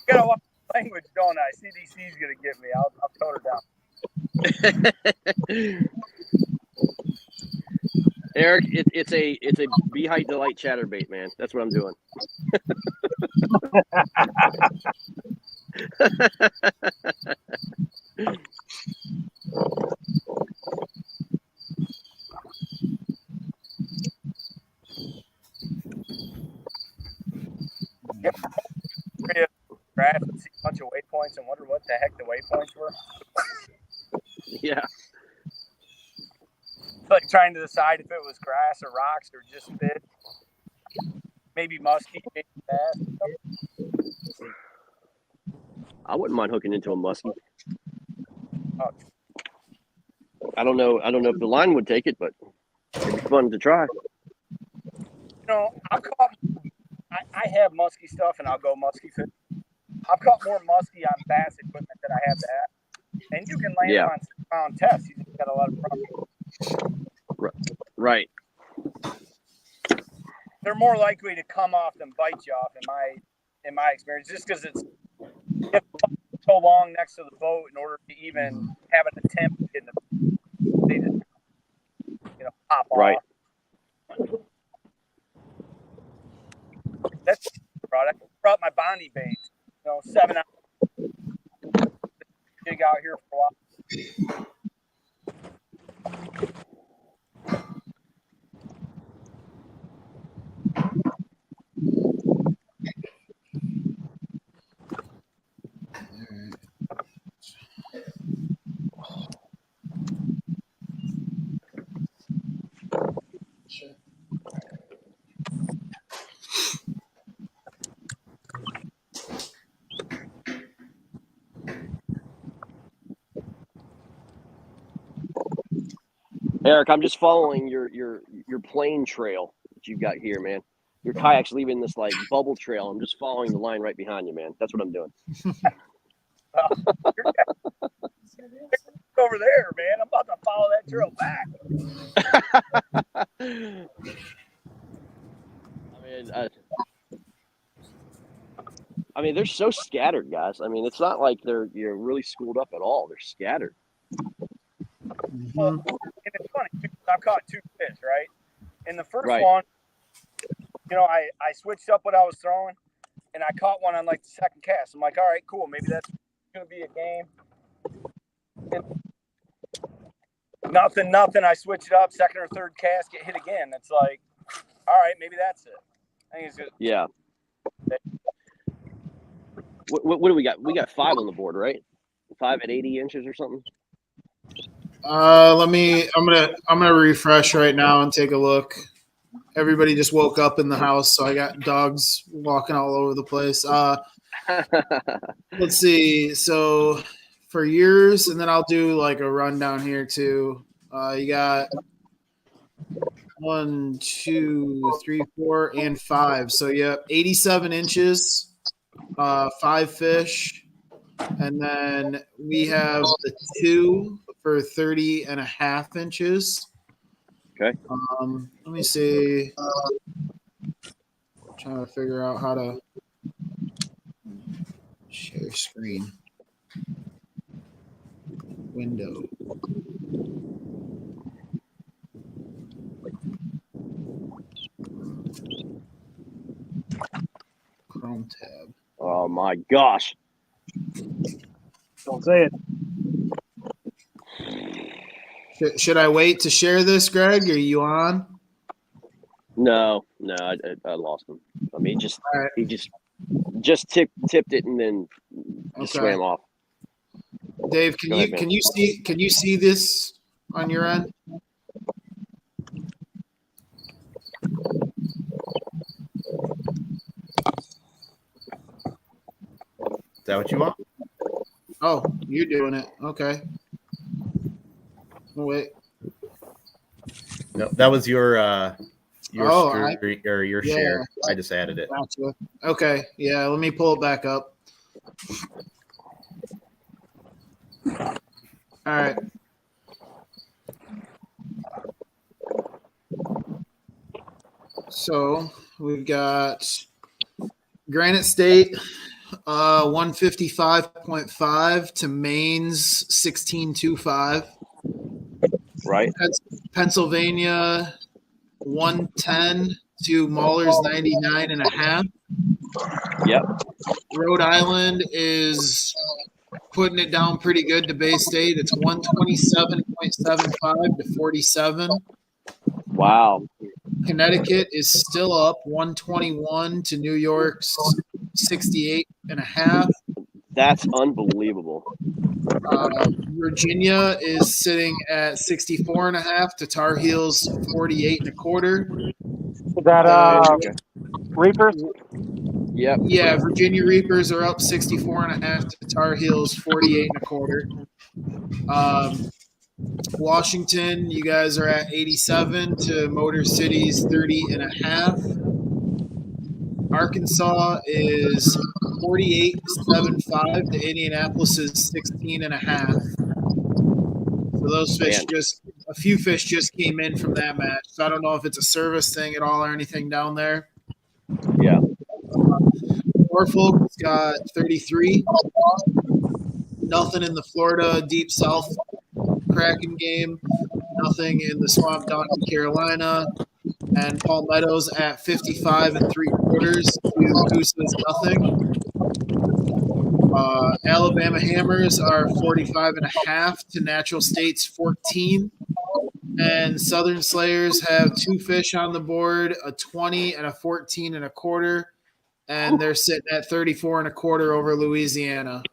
gotta watch language, don't I? CDC's gonna get me. I'll tone her down. Eric, it's a Beehite Delight chatterbait, man. That's what I'm doing. Graph and see a bunch of waypoints and wonder what the heck the waypoints were. Yeah. Like trying to decide if it was grass or rocks or just spit. Maybe musky, maybe bass. I wouldn't mind hooking into a muskie. Oh. I don't know if the line would take it, but it'd be fun to try. You know, I've caught. I have musky stuff, and I'll go musky fish. I've caught more musky on bass equipment than I have that, and you can land them on pound tests. You just got a lot of problem. Right. They're more likely to come off than bite you off, in my experience, just because it's so long next to the boat in order to even have an attempt in the they just, pop off. That's I brought my Bondi baits, 7 hours. Dig out here for a while. Eric, I'm just following your plane trail that you've got here, man. Your kayak's leaving this like bubble trail. I'm just following the line right behind you, man. That's what I'm doing. Over there, man. I'm about to follow that trail back. I mean, they're so scattered, guys. I mean, it's not like you're really schooled up at all. They're scattered. Well, and it's funny. I've caught 2 fish, right? In the first one, I switched up what I was throwing, and I caught one on like the second cast. I'm like, all right, cool. Maybe that's going to be a game. And nothing. I switch it up, second or third cast, get hit again. It's like, all right, maybe that's it. I think it's good. Yeah. What do we got? We got 5 on the board, right? 5 at 80 inches or something. I'm gonna refresh right now and take a look. Everybody just woke up in the house, so I got dogs walking all over the place. Let's see. So for years, and then I'll do like a rundown here too. You got 1, 2, 3, 4, and 5. So yeah, 87 inches, 5 fish. And then we have the 2 for 30.5 inches. Okay. Let me see. Trying to figure out how to share screen. Window. Chrome tab. Oh my gosh. Don't say it. Should I wait to share this, Greg? Are you on? No, I lost him. I mean, he just tipped it and then just swam off. Dave, can you see this on your end? Is that what you want? Oh, you're doing it. Okay. Wait. No, that was your yeah. share. I just added it. Gotcha. Okay. Yeah, let me pull it back up. All right. So we've got Granite State 155.5 to Maine's 16.25. Right. Pennsylvania 110 to Mahler's 99.5. Yep. Rhode Island is putting it down pretty good to Bay State. It's 127.75 to 47. Wow. Connecticut is still up 121 to New York's 68.5. That's unbelievable. Virginia is sitting at 64.5 to Tar Heels 48.25. Is that Reapers? Yep. Yeah, Virginia Reapers are up 64.5 to Tar Heels 48.25. Washington, you guys are at 87 to Motor City's 30.5. Arkansas is 48.75 to Indianapolis's 16.5. So those fish a few fish just came in from that match. So I don't know if it's a service thing at all or anything down there. Yeah. Norfolk's got 33. Nothing in the Florida Deep South Kraken game. Nothing in the Swamp Donkey Carolina. And Palmetto's at 55.75 to Goose's nothing. Alabama Hammers are 45.5 to Natural State's 14. And Southern Slayers have two fish on the board, a 20 and a 14.25. And they're sitting at 34.25 over Louisiana.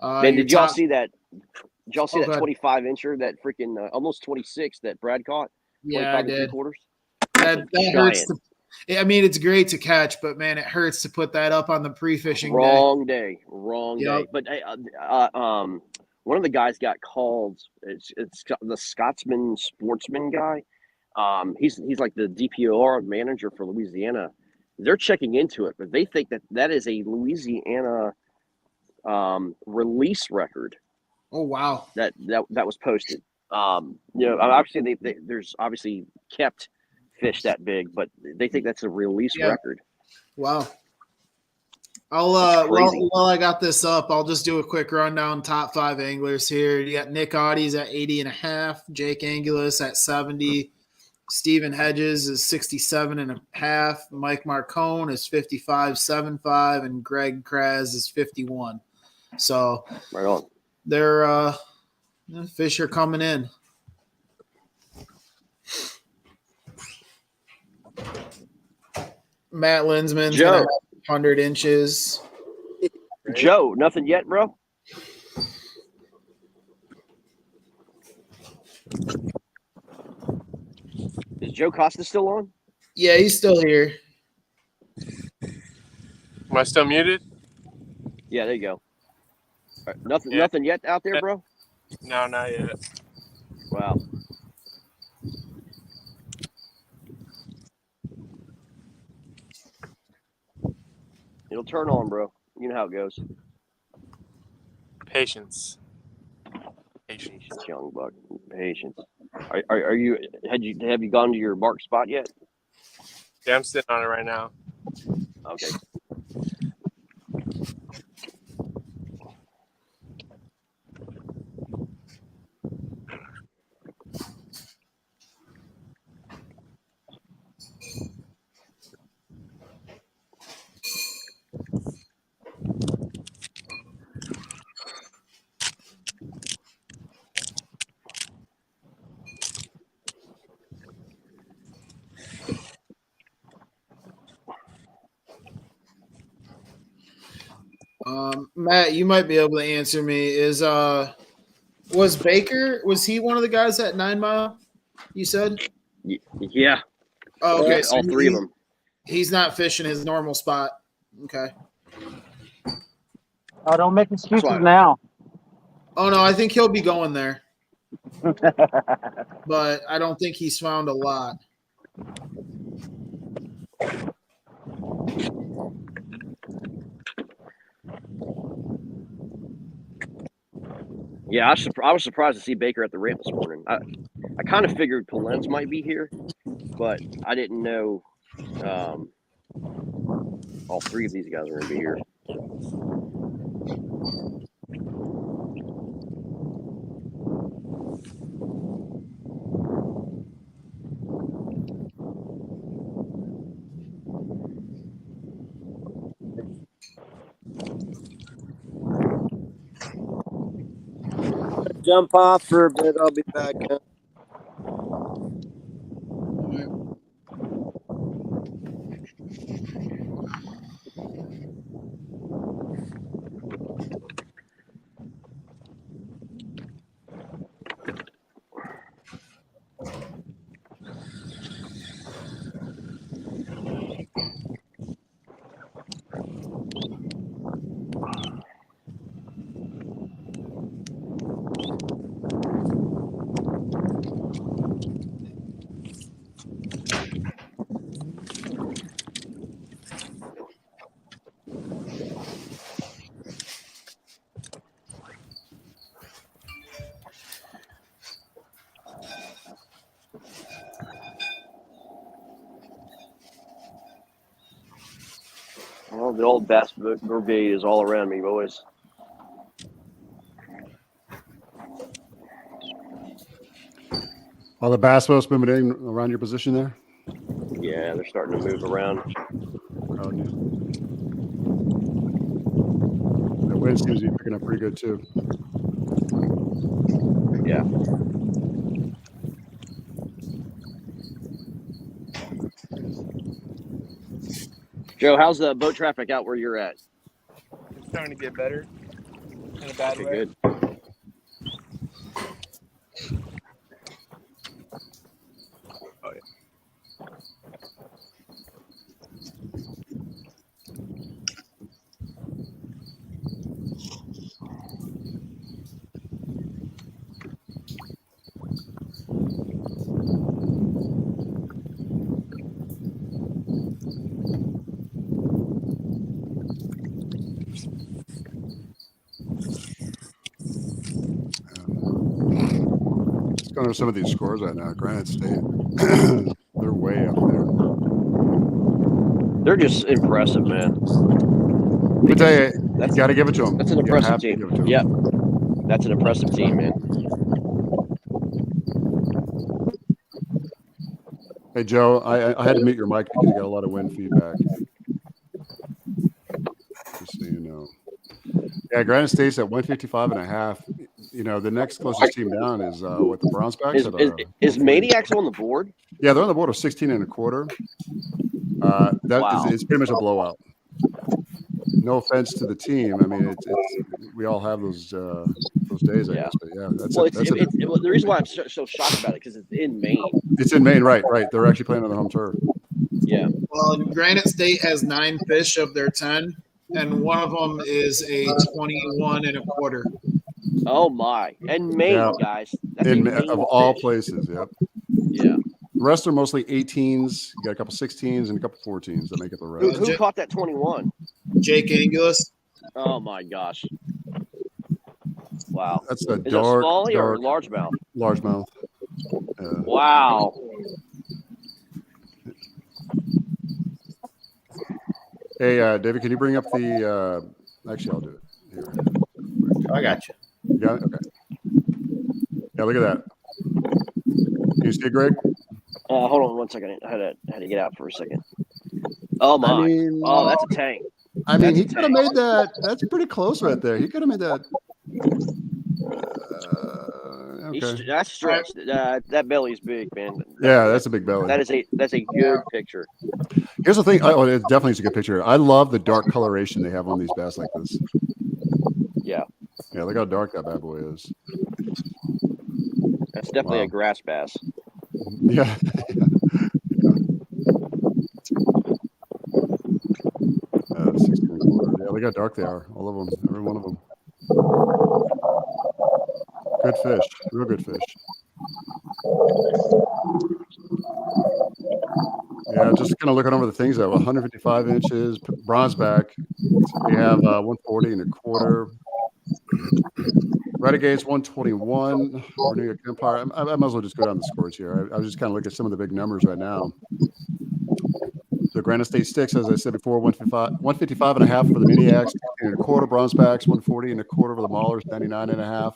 Man, did y'all see that? Did y'all see that go ahead. 25-incher, that freaking almost 26 that Brad caught? Yeah, I did. 3/4. That hurts. I mean, it's great to catch, but man, it hurts to put that up on the pre-fishing Wrong day. day. But one of the guys got called. It's the Scotsman Sportsman guy. He's like the DPOR manager for Louisiana. They're checking into it, but they think that is a Louisiana release record. Oh wow! That was posted. Obviously there's obviously kept fish that big, but they think that's a release record. Wow. I'll while I got this up, I'll just do a quick rundown. Top 5 anglers here. You got Nick Audie's at 80.5, Jake Angulis at 70, Stephen Hedges is 67.5, Mike Marcone is 55.75, and Greg Kraz is 51. So right on. They're fish are coming in. Matt Linsman's Joe, 100 inches. Joe, nothing yet, bro? Is Joe Costa still on? Yeah, he's still here. Am I still muted? Yeah, there you go. All right, nothing yet out there, bro? No, not yet. Wow. It'll turn on, bro. You know how it goes. Patience, young buck. Patience. Are you? Have you gone to your mark spot yet? Yeah, I'm sitting on it right now. Okay. Matt, you might be able to answer me. Was Baker, was he one of the guys at 9 Mile? You said? Yeah. Oh, okay. Yeah, So all three of them. He's not fishing his normal spot. Okay. Oh, don't make excuses now. Oh no, I think he'll be going there. But I don't think he's found a lot. Yeah, I was surprised to see Baker at the ramp this morning. I kind of figured Polens might be here, but I didn't know all three of these guys were going to be here. jump off for a bit. I'll be back. Well, the old bass brigade is all around me, boys. All the bass boats moving in around your position there? Yeah, they're starting to move around. Around you. The wind seems to be picking up pretty good too. Yeah. Joe, how's the boat traffic out where you're at? It's starting to get better in a bad Okay, way. good. Oh, yeah. Let's go over some of these scores right now. Granite State, they're way up there. They're just impressive, man. Let me tell you, you got to give it to them. That's an You impressive have to team. give it to 'em. Yep. That's an impressive team, man. Hey, Joe, I had to mute your mic because you got a lot of wind feedback. Just so you know. Yeah, Granite State's at 155.5. You know, the next closest team down is what the Brownsbacks Is Maniacs on the board? Yeah, they're on the board of 16.25. It's pretty much a blowout. No offense to the team. I mean, it's we all have those days, I guess. But yeah, the reason why I'm so shocked about it because it's in Maine. It's in Maine, right? They're actually playing on their home turf. Yeah. Well, Granite State has 9 fish of their 10, and one of them is a 21.25. Oh my! And Maine, guys. That's a Maine of all fish. places, yep. Yeah. The rest are mostly 18s. You got a couple 16s and a couple 14s that make it the rest. Who caught that 21? Jake Angulas. Oh my gosh! Wow. That's a Is dark, it Smalley or dark largemouth? largemouth. Wow. Hey, David, can you bring up the? Actually, I'll do it. Here. I got you. You got it? Okay. Yeah, look at that. Can you see it, Greg? Hold on one second. I had to get out for a second. Oh my! I mean, oh, that's a tank. I mean, he could have made that. That's pretty close right there. He could have made that. Okay. That's stretched. That belly's big, man. Yeah, that's a big belly. That's a good picture. Here's the thing. Oh, it definitely is a good picture. I love the dark coloration they have on these bass like this. Yeah. Yeah, look how dark that bad boy is. That's definitely a grass bass. Yeah. Yeah, look how dark they are. All of them. Every one of them. Good fish. Real good fish. Yeah, just kind of looking over the things though. 155 inches, bronze back. We have 140.25. Renegades 121 or New York Empire. I might as well just go down the scores here. I was just kind of looking at some of the big numbers right now. The Granite State Sticks, as I said before, 155.5 for the Maniacs, 1.25 bronze backs, 140.25 for the Maulers, 99.5.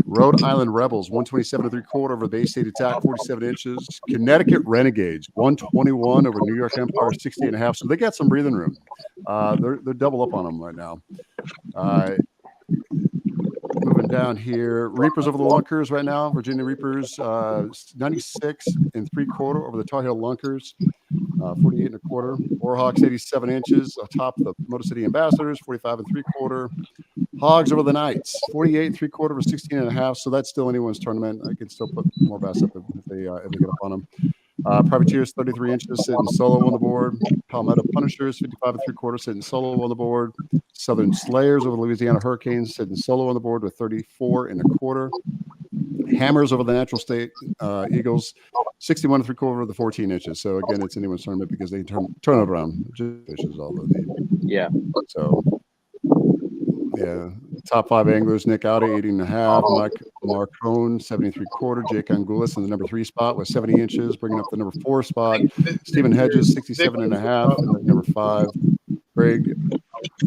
Rhode Island Rebels, 127.75 over the Bay State Attack, 47 inches. Connecticut Renegades, 121 over New York Empire, 60.5. So they got some breathing room. They're double up on them right now. Moving down here. Reapers over the Lunkers right now. Virginia Reapers, 96 3/4 over the Tar Heel Lunkers, 48 1/4. Warhawks, 87 inches atop the Motor City Ambassadors, 45 3/4. Hogs over the Knights, 48 3/4 over 16 1/2. So that's still anyone's tournament. I can still put more bass up if they get up on them. Privateers, 33 inches, sitting solo on the board. Palmetto Punishers, 55 3/4, sitting solo on the board. Southern Slayers over the Louisiana Hurricanes, sitting solo on the board with 34 1/4. Hammers over the Natural State Eagles, 61 3/4 over the 14 inches. So again, it's anyone's tournament because they turn it around. Just fishes all they need. Yeah. So yeah, top 5 anglers: Nick Audi, 80 1/2. Mike Marcone, 70 3/4. Jake Angulis in the number 3 spot with 70 inches, bringing up the number 4 spot. Stephen Hedges, 67 1/2, and the number 5. Greg,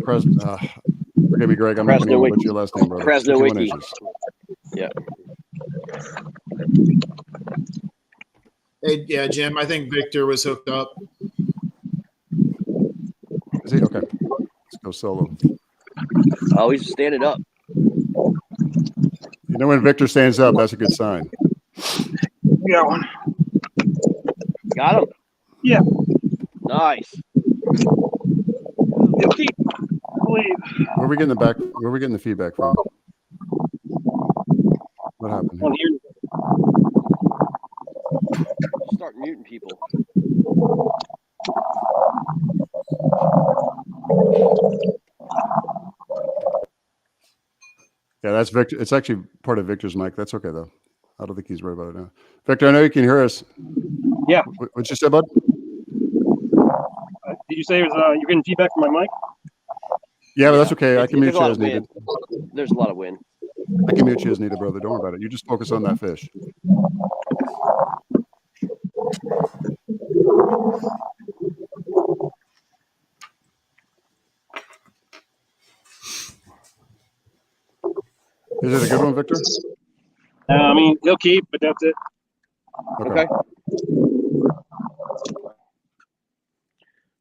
forgive me, Greg. I'm not going to know what your last name, brother. Krasnowicki. Yeah. Hey, yeah, Jim. I think Victor was hooked up. Is he okay? Let's go solo. Oh, he's standing up. You know, when Victor stands up, that's a good sign. We got one. Got him. Yeah. Nice. He'll keep. I believe. Where are we getting the feedback from? What happened? On here. Start muting people. Yeah, that's Victor. It's actually part of Victor's mic. That's okay, though. I don't think he's worried about it now. Victor, I know you can hear us. Yeah. What you said, bud? Did you say it was, you're getting feedback from my mic? Yeah, but that's okay. I can mute you as needed. There's a lot of wind. I can mute you as needed, brother. Don't worry about it. You just focus on that fish. Is it a good one, Victor? I mean, he'll keep, but that's it. Okay.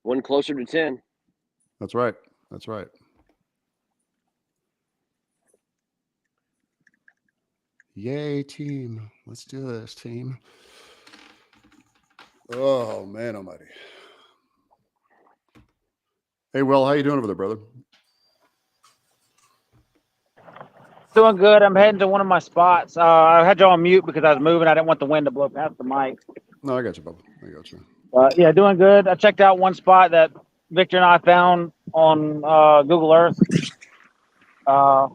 One closer to 10. That's right. That's right. Yay, team. Let's do this, team. Oh, man almighty. Hey, Will, how you doing over there, brother? Doing good. I'm heading to one of my spots. I had you on mute because I was moving. I didn't want the wind to blow past the mic. No, I got you, Bubba. I got you. Yeah, doing good. I checked out one spot that Victor and I found on Google Earth. I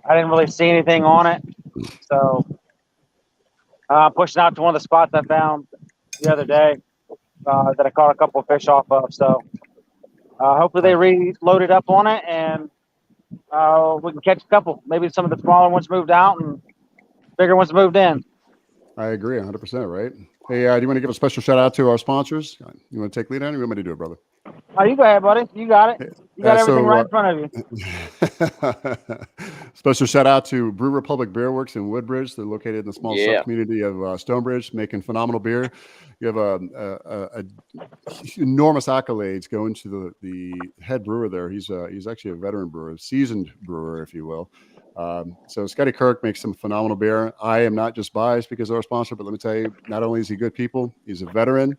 didn't really see anything on it. So pushing out to one of the spots I found the other day that I caught a couple of fish off of. So hopefully they reloaded up on it and we can catch a couple. Maybe some of the smaller ones moved out and bigger ones moved in. I agree 100%, right? Hey, do you want to give a special shout out to our sponsors? You want to take lead on it, or you want me to do it, brother? Oh, you go ahead, buddy. You got it. You got everything right in front of you. Special shout out to Brew Republic Beer Works in Woodbridge. They're located in the small sub-community of Stonebridge, making phenomenal beer. You have a enormous accolades going to the head brewer there. He's actually a veteran brewer, a seasoned brewer, if you will. So Scotty Kirk makes some phenomenal beer. I am not just biased because they're our sponsor, but let me tell you, not only is he good people, he's a veteran.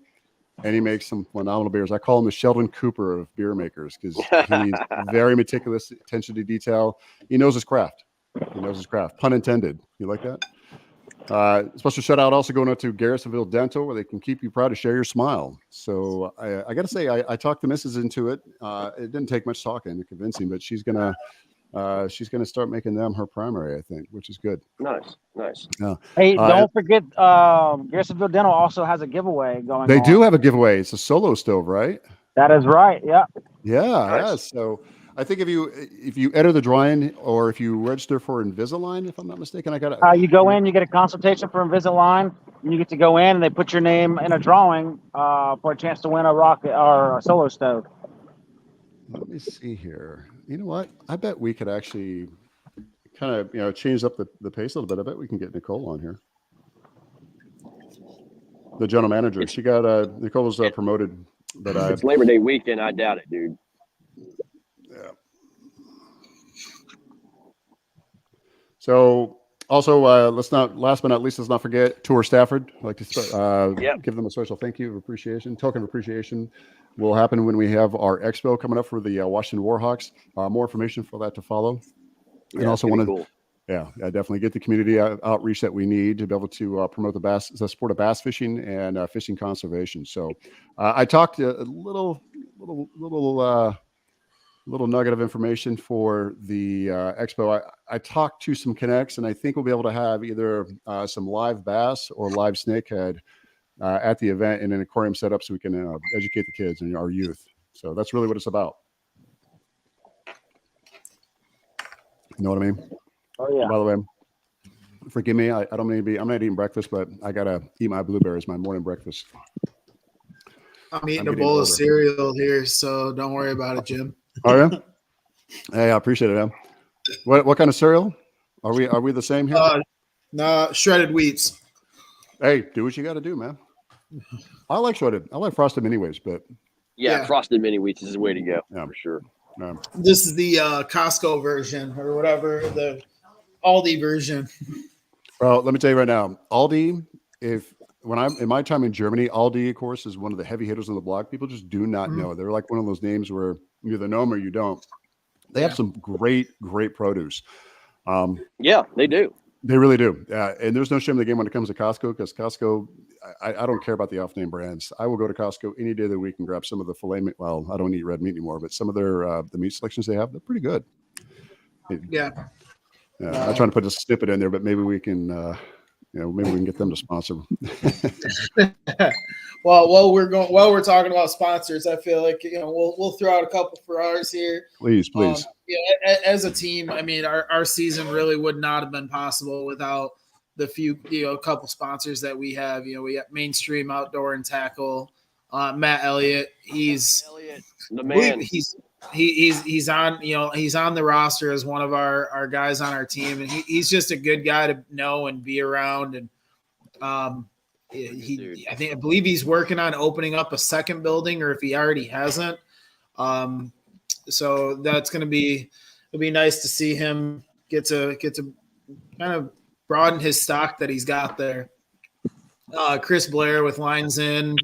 And he makes some phenomenal beers. I call him the Sheldon Cooper of beer makers because he's very meticulous, attention to detail. He knows his craft. Pun intended. You like that? Special shout out also going out to Garrisonville Dental, where they can keep you proud to share your smile. So I got to say, I talked the missus into it. It didn't take much talking to convince him, but she's gonna start making them her primary, I think, which is good. Nice. Yeah. Hey, don't forget, Garrisonville Dental also has a giveaway going on. They do have a giveaway. It's a solo stove, right? That is right. Yeah. Yeah. Nice. Yeah. So I think if you enter the drawing or if you register for Invisalign, if I'm not mistaken, you go in, you get a consultation for Invisalign, and you get to go in and they put your name in a drawing for a chance to win a rocket or a solo stove. Let me see here. You know what? I bet we could actually kind of, change up the pace a little bit. I bet we can get Nicole on here. The general manager. She got Nicole was promoted, but it's Labor Day weekend. I doubt it, dude. Yeah. So also, last but not least, let's not forget Tour Stafford. I'd like to give them a special thank you of appreciation. Token of appreciation will happen when we have our expo coming up for the Washington Warhawks. More information for that to follow. And also want to, cool. definitely get the community outreach that we need to be able to promote the sport of bass fishing and fishing conservation. So I talked a little nugget of information for the expo. I talked to some connects, and I think we'll be able to have either some live bass or live snakehead at the event in an aquarium setup so we can educate the kids and our youth. So that's really what it's about. You know what I mean? Oh yeah. By the way, forgive me. I don't mean to be. I'm not eating breakfast, but I gotta eat my blueberries, my morning breakfast. I'm eating a bowl of cereal here, so don't worry about it, Jim. Oh yeah. Hey, I appreciate it, man. What kind of cereal? Are we the same here? No, shredded wheats. Hey, do what you got to do, man. I like shredded. I like frosted anyways, but frosted mini wheats is the way to go for sure. This is the Costco version or whatever, the Aldi version. Well, let me tell you right now, Aldi. When I'm in my time in Germany, Aldi, of course, is one of the heavy hitters on the block. People just do not know. They're like one of those names where you either know them or you don't. They have some great produce. They do. They really do. And there's no shame in the game when it comes to Costco, because Costco, I don't care about the off-name brands. I will go to Costco any day of the week and grab some of the filet meat. Well, I don't eat red meat anymore, but some of their the meat selections they have, they're pretty good. Yeah. I'm not trying to put a snippet in there, but maybe we can, maybe we can get them to sponsor. Well, while we're talking about sponsors, I feel like we'll throw out a couple for ours here. Please. As a team, I mean, our season really would not have been possible without the few couple sponsors that we have. We got Mainstream Outdoor and Tackle, Matt Elliott. He's the man. He's on he's on the roster as one of our guys on our team, and he's just a good guy to know and be around. And I believe he's working on opening up a second building, or if he already hasn't. So that's going to be, it'll be nice to see him get to kind of broaden his stock that he's got there. Chris Blair with Lines In,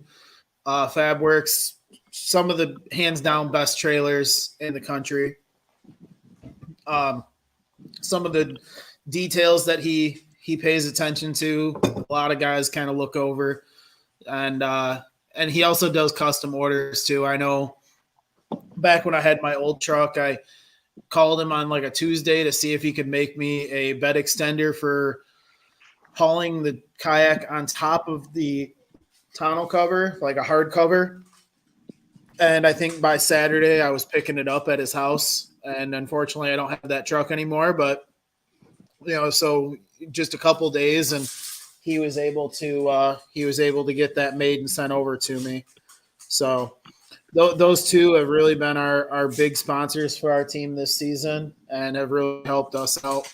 FabWorks, some of the hands down best trailers in the country. Some of the details that he pays attention to, a lot of guys kind of look over, and he also does custom orders too. I know back when I had my old truck, I called him on like a Tuesday to see if he could make me a bed extender for hauling the kayak on top of the tonneau cover, like a hard cover. And I think by Saturday I was picking it up at his house, and unfortunately I don't have that truck anymore, but so just a couple days and he was able to get that made and sent over to me. So those two have really been our big sponsors for our team this season and have really helped us out.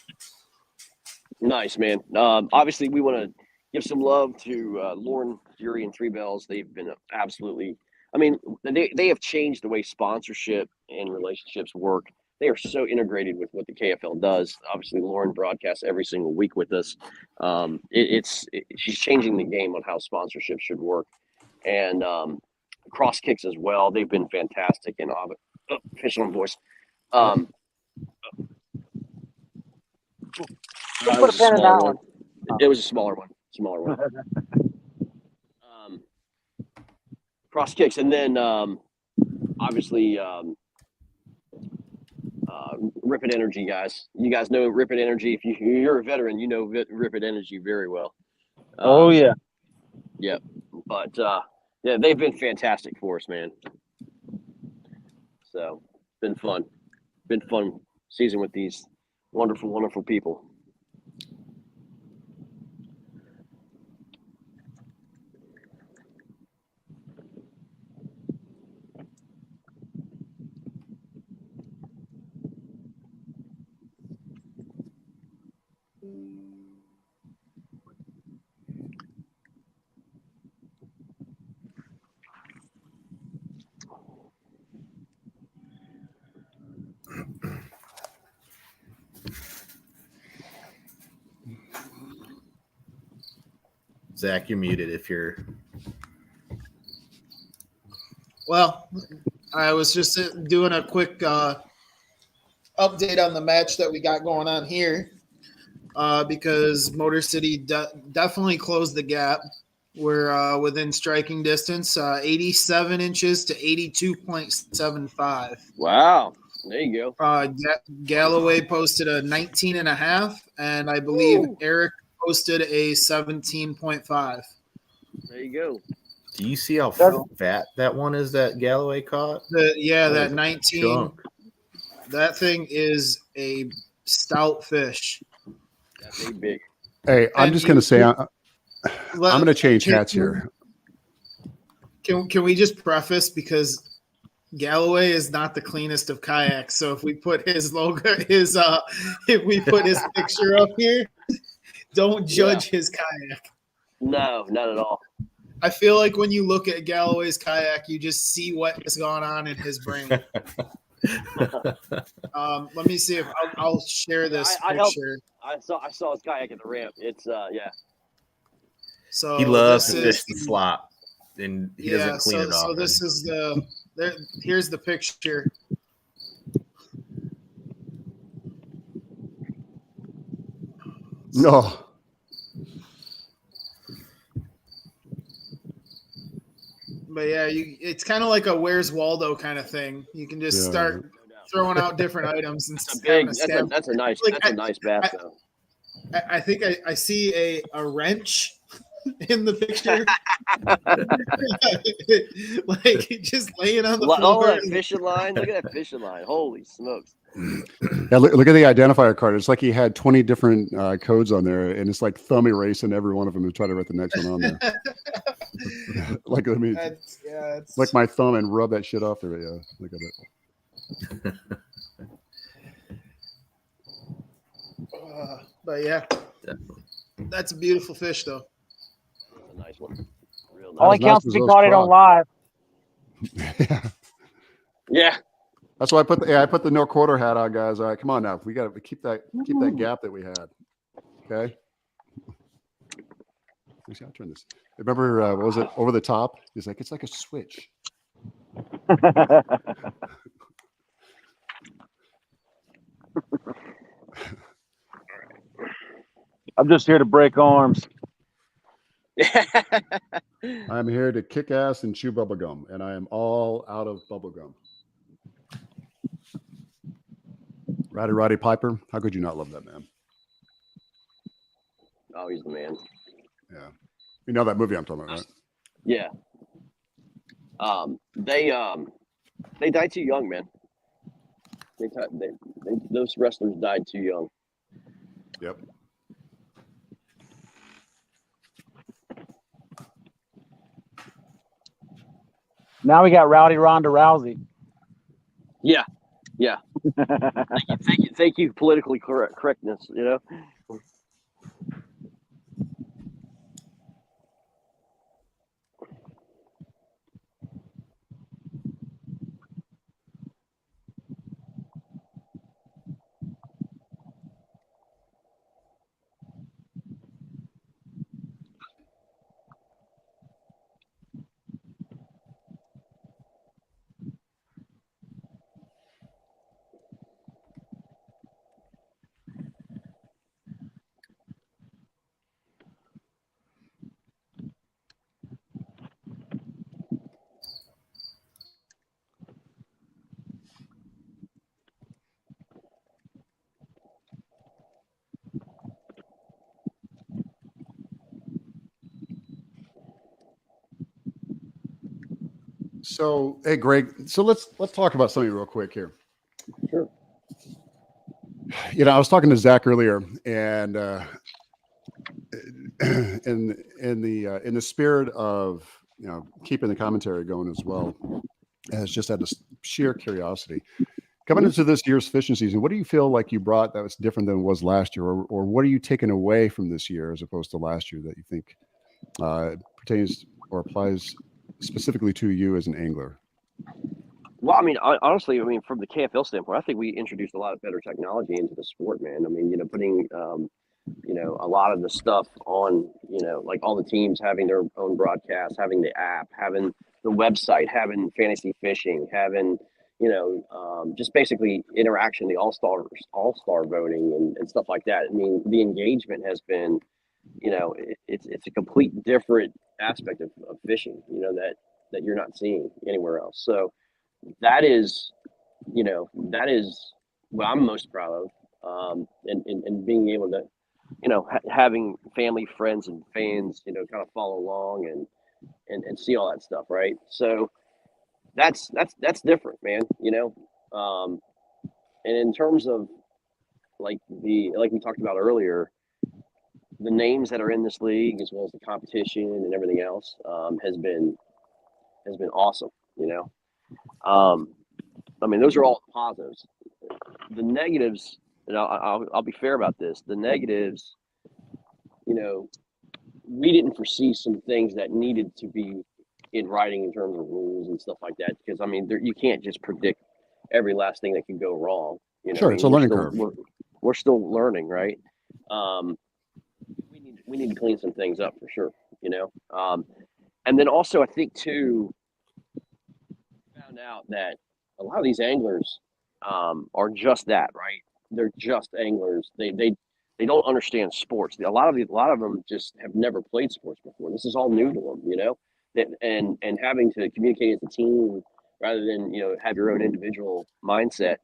Nice, man. Obviously we want to give some love to Lauren, Fury, and Three Bells. They've been absolutely, I mean, they have changed the way sponsorship and relationships work. They are so integrated with what the KFL does. Obviously, Lauren broadcasts every single week with us. She's changing the game on how sponsorship should work, and Cross Kicks as well. They've been fantastic. And fish on voice. Put a pin in that one. It was a smaller one. Cross Kicks, and then obviously. Ripid Energy, guys. You guys know Ripid Energy. If you're a veteran, you know Ripid Energy very well. Oh yeah. Yeah. But they've been fantastic for us, man. So been fun season with these wonderful people. Zach, you're muted if you're. Well, I was just doing a quick update on the match that we got going on here because Motor City definitely closed the gap. We're within striking distance, 87 inches to 82.75. Wow. There you go. Galloway posted a 19 and a half, and I believe Eric posted a 17.5. There you go. Do you see how fat that one is that Galloway caught? That 19. Chunk. That thing is a stout fish. That's big. Hey, I'm just going to say, I'm going to change hats here. Can we just preface, because Galloway is not the cleanest of kayaks, so if we put his logo, if we put his picture up here, don't judge his kayak. No, not at all. I feel like when you look at Galloway's kayak, you just see what has gone on in his brain. Let me see if I'll share this picture. I saw his kayak at the ramp. It's yeah. So he loves to fish the slop, and he doesn't clean it off. So this is here's the picture. No. But yeah, it's kind of like a Where's Waldo kind of thing. You can just start throwing out different items and that's a nice bass though. I think I see a wrench in the picture. Like just laying on the floor. Oh, that fishing line. Look at that fishing line. Holy smokes. Yeah, look at the identifier card. It's like he had 20 different codes on there, and it's like thumb erasing every one of them to try to write the next one on there. Like, let me, like my thumb and rub that shit off there. Yeah, look at it. But yeah, that's a beautiful fish, though. That's a nice one. Real nice. Only counts if you caught it on live. Yeah. That's why I put the no quarter hat on, guys. All right, come on now. We got to keep that gap that we had. Okay. Actually, I'll turn this. Remember, what was it? Over the top. He's like, it's like a switch. I'm just here to break arms. I'm here to kick ass and chew bubble gum, and I am all out of bubble gum. Roddy Piper, how could you not love that man? Oh, he's the man. Yeah, you know that movie I'm talking about, right? Yeah. They died too young, man. Those wrestlers died too young. Yep. Now we got Rowdy Ronda Rousey. Yeah. Yeah. Thank you, politically correctness, you know. So, hey, Greg. So let's talk about something real quick here. Sure. You know, I was talking to Zach earlier, and in the spirit of keeping the commentary going as well, and it's just out of sheer curiosity. Coming into this year's fishing season, what do you feel like you brought that was different than it was last year, or what are you taking away from this year as opposed to last year that you think pertains or applies specifically to you as an angler? Well, I mean, honestly, from the KFL standpoint, I think we introduced a lot of better technology into the sport, man. I mean, putting a lot of the stuff on, like all the teams having their own broadcast, having the app, having the website, having fantasy fishing, having, just basically interaction, the all-star voting and stuff like that. I mean, the engagement has been, it's a complete different aspect of fishing, that you're not seeing anywhere else. So that is what I'm most proud of. And being able to, having family, friends, and fans, kind of follow along and see all that stuff, right? So that's different, man. And in terms of like we talked about earlier, the names that are in this league, as well as the competition and everything else, has been awesome. I mean, those are all the positives. The negatives, and I'll be fair about this. The negatives, we didn't foresee some things that needed to be in writing in terms of rules and stuff like that. Because I mean, you can't just predict every last thing that can go wrong. Sure, it's a learning curve. We're still learning, right? We need to clean some things up for sure. And then also I think too, found out that a lot of these anglers are just that, right? They're just anglers. They don't understand sports. A lot of them just have never played sports before. This is all new to them, and having to communicate as a team rather than have your own individual mindset.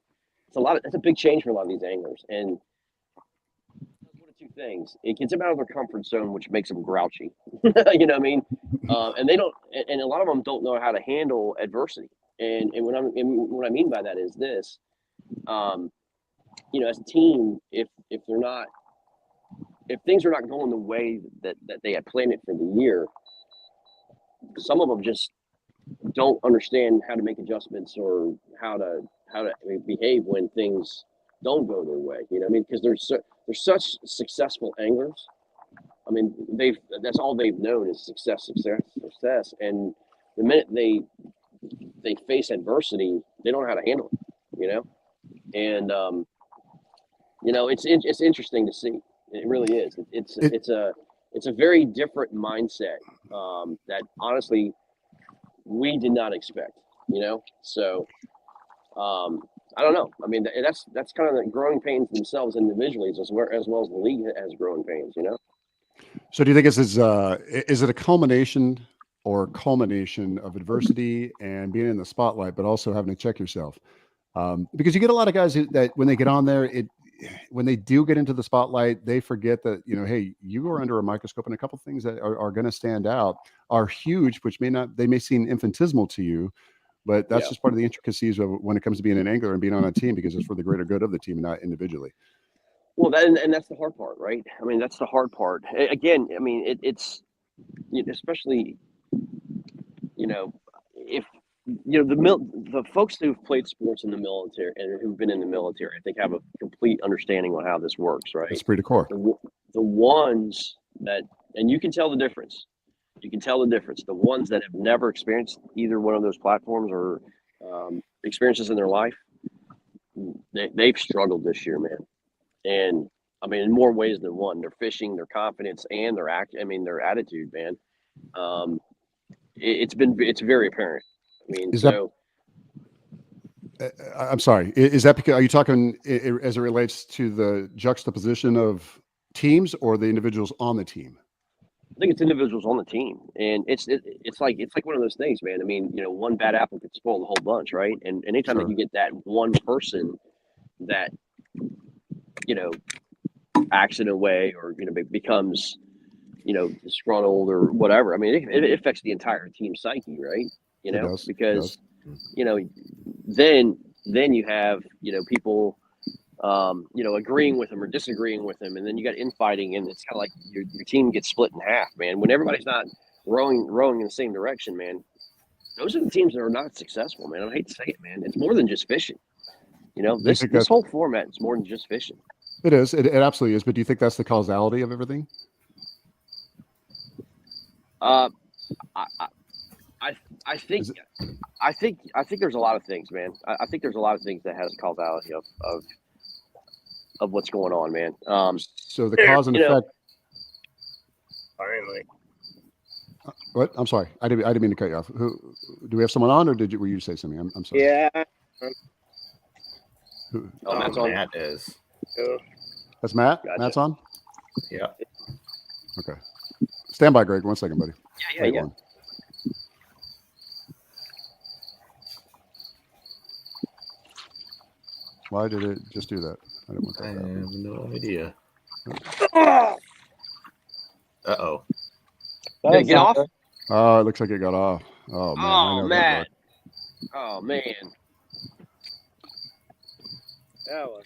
It's a big change for a lot of these anglers, and one of two things: it gets them out of their comfort zone, which makes them grouchy. You know what I mean? And they don't, and a lot of them don't know how to handle adversity. And what I mean by that is this: as a team, if things are not going the way that they had planned it for the year, some of them just don't understand how to make adjustments or how to behave when things don't go their way. You know what I mean? Because they're such successful anglers. I mean, that's all they've known is success. And the minute they face adversity, they don't know how to handle it. And it's interesting to see. It really is. It's a very different mindset that honestly we did not expect. So I don't know. I mean, that's kind of the growing pains themselves individually, as well as the league has growing pains. So do you think is it a culmination or culmination of adversity and being in the spotlight, but also having to check yourself? Because you get a lot of guys that when they get on there, when they do get into the spotlight, they forget that, hey, you are under a microscope, and a couple of things that are going to stand out are huge, which they may seem infinitesimal to you, but that's just part of the intricacies of when it comes to being an angler and being on a team, because it's for the greater good of the team and not individually. Well, and that's the hard part, right? I mean, that's the hard part. Again, I mean, it's especially, if the folks who've played sports in the military and who've been in the military, I think have a complete understanding on how this works, right? Esprit de corps. The ones that, and you can tell the difference. You can tell the difference. The ones that have never experienced either one of those platforms or experiences in their life, they've struggled this year, man. And I mean, in more ways than one. Their fishing, their confidence, and their attitude, man. It's very apparent. I mean, I'm sorry. Is that because, are you talking as it relates to the juxtaposition of teams or the individuals on the team? I think it's individuals on the team, and it's like one of those things, man. I mean, one bad apple could spoil the whole bunch, right? And anytime that you get that one person that acts in a way or becomes disgruntled or whatever, I mean, it affects the entire team psyche, right? Because then you have people agreeing with them or disagreeing with them, and then you got infighting, and it's kind of like your team gets split in half, man. When everybody's not rowing in the same direction, man, those are the teams that are not successful, man. I hate to say it, man. It's more than just fishing. This whole format is more than just fishing. It is. It absolutely is. But do you think that's the causality of everything? I think there's a lot of things, man. I think there's a lot of things that has causality of what's going on, man. So the cause and effect. Finally. What? I'm sorry. I didn't mean to cut you off. Who do we have someone on, or were you say something? I'm sorry. Yeah. Oh, Matt's on. Matt is. That's Matt. Gotcha. Matt's on. Yeah. Okay. Stand by, Greg. 1 second, buddy. Yeah. Why did it just do that? I didn't want that I to happen. have no idea. Uh-oh. Did it get off? Oh, it looks like it got off. Oh man. I Oh, know Matt. that Oh, man. That was.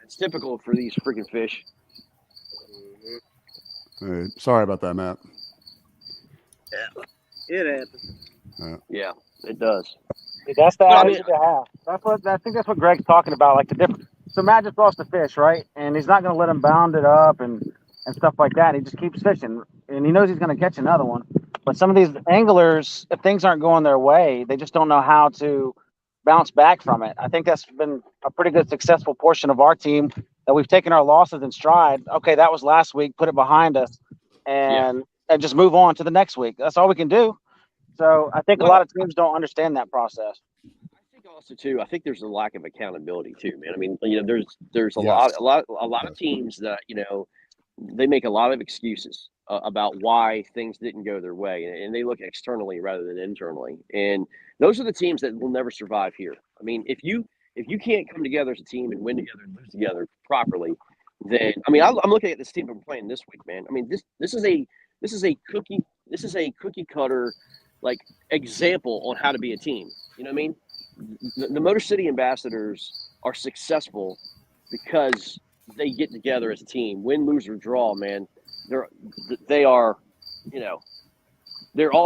It's typical for these freaking fish. Hey, sorry about that, Matt. It happened. Yeah, it does. That's the Well, I mean- attitude to have. I think that's what Greg's talking about, like the difference. So Matt just lost a fish, right? And he's not going to let him bound it up and stuff like that. He just keeps fishing, and he knows he's going to catch another one. But some of these anglers, if things aren't going their way, they just don't know how to bounce back from it. I think that's been a pretty good successful portion of our team, that we've taken our losses in stride. Okay, that was last week. Put it behind us, and just move on to the next week. That's all we can do. So I think a lot of teams don't understand that process. I think also too. I think there's a lack of accountability too, man. I mean, there's a lot of teams that they make a lot of excuses about why things didn't go their way, and they look externally rather than internally. And those are the teams that will never survive here. I mean, if you can't come together as a team and win together and lose together properly, then I'm looking at this team we're playing this week, man. I mean, this is a cookie cutter like example on how to be a team. You know what I mean? The Motor City Ambassadors are successful because they get together as a team, win, lose, or draw, man. They're all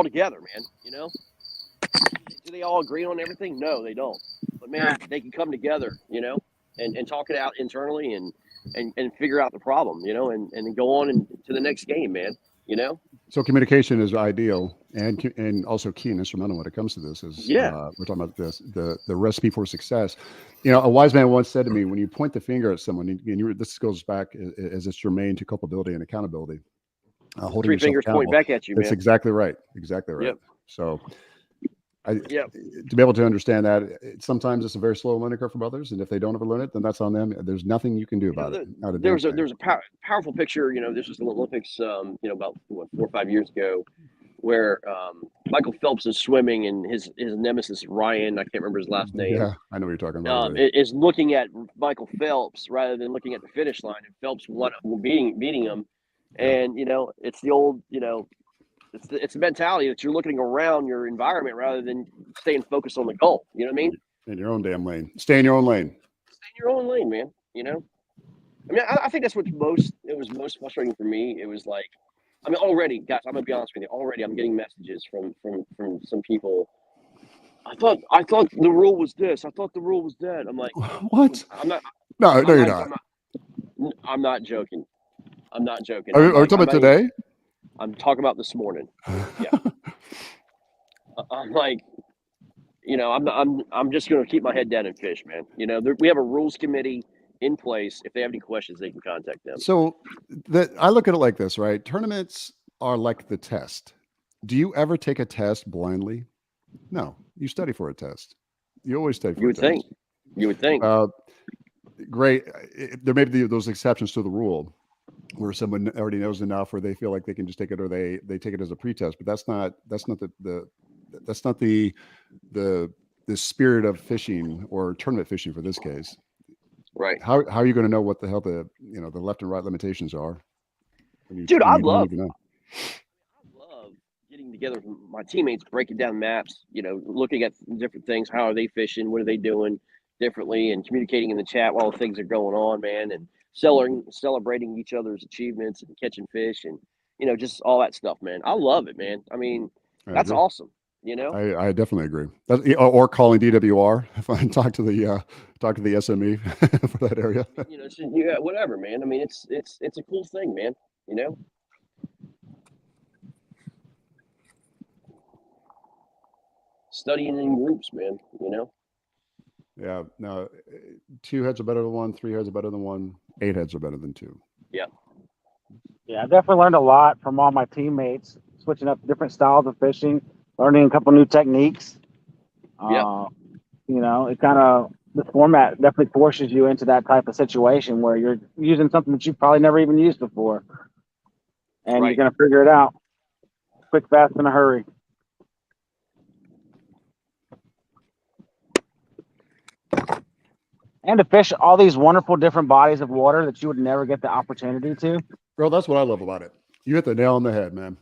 together, man. Do they all agree on everything? No, they don't. But man, they can come together, and talk it out internally and figure out the problem, and then go on to the next game, man. So communication is ideal and also key and instrumental when it comes to this. We're talking about this, the recipe for success. A wise man once said to me, when you point the finger at someone, and this goes back as it's germane to culpability and accountability. Holding Three fingers point back at you, man. That's exactly right. Exactly right. Yep. So to be able to understand that, sometimes it's a very slow learning curve from others, and if they don't ever learn it, then that's on them. There's nothing you can do about it. There's a powerful picture. This was the Olympics, about 4 or 5 years ago, where Michael Phelps is swimming, and his nemesis Ryan, I can't remember his last name. Yeah, I know what you're talking about. Is looking at Michael Phelps rather than looking at the finish line, and Phelps beating him, and it's the old It's the mentality that you're looking around your environment rather than staying focused on the goal. You know what I mean? In your own damn lane. Stay in your own lane. Stay in your own lane, man. I think that's it was most frustrating for me. It was like, already, guys, I'm gonna be honest with you. Already, I'm getting messages from some people. I thought the rule was this. I thought the rule was that. I'm like, what? I'm not. No, you're not. I'm not joking. I'm not joking. Are you talking about today? I'm talking about this morning. Yeah. I'm like, I'm just going to keep my head down and fish, man. We have a rules committee in place. If they have any questions, they can contact them. So I look at it like this, right? Tournaments are like the test. Do you ever take a test blindly? No, you study for a test. You always study for a test. You would think. Great. There may be those exceptions to the rule, where someone already knows enough, or they feel like they can just take it, or they take it as a pretest. But that's not the spirit of fishing or tournament fishing for this case. Right. How are you going to know what the hell the left and right limitations are? I love getting together with my teammates, breaking down maps, looking at different things. How are they fishing? What are they doing differently? And communicating in the chat while things are going on, man. And celebrating each other's achievements and catching fish and just all that stuff, man. I love it, man. That's awesome. I definitely agree. Or calling DWR if I talk to the SME for that area. Whatever, man. It's a cool thing, man. Studying in groups, man. Yeah. No, 2 heads are better than 1. 3 heads are better than 1. 8 heads are better than 2. Yeah. Yeah, I definitely learned a lot from all my teammates, switching up different styles of fishing, learning a couple new techniques. Yeah. You know, it kind of the format definitely forces you into that type of situation where you're using something that you probably never even used before, and Right. you're going to figure it out quick, fast, in a hurry. And to fish all these wonderful different bodies of water that you would never get the opportunity to. Bro, that's what I love about it. You hit the nail on the head, man.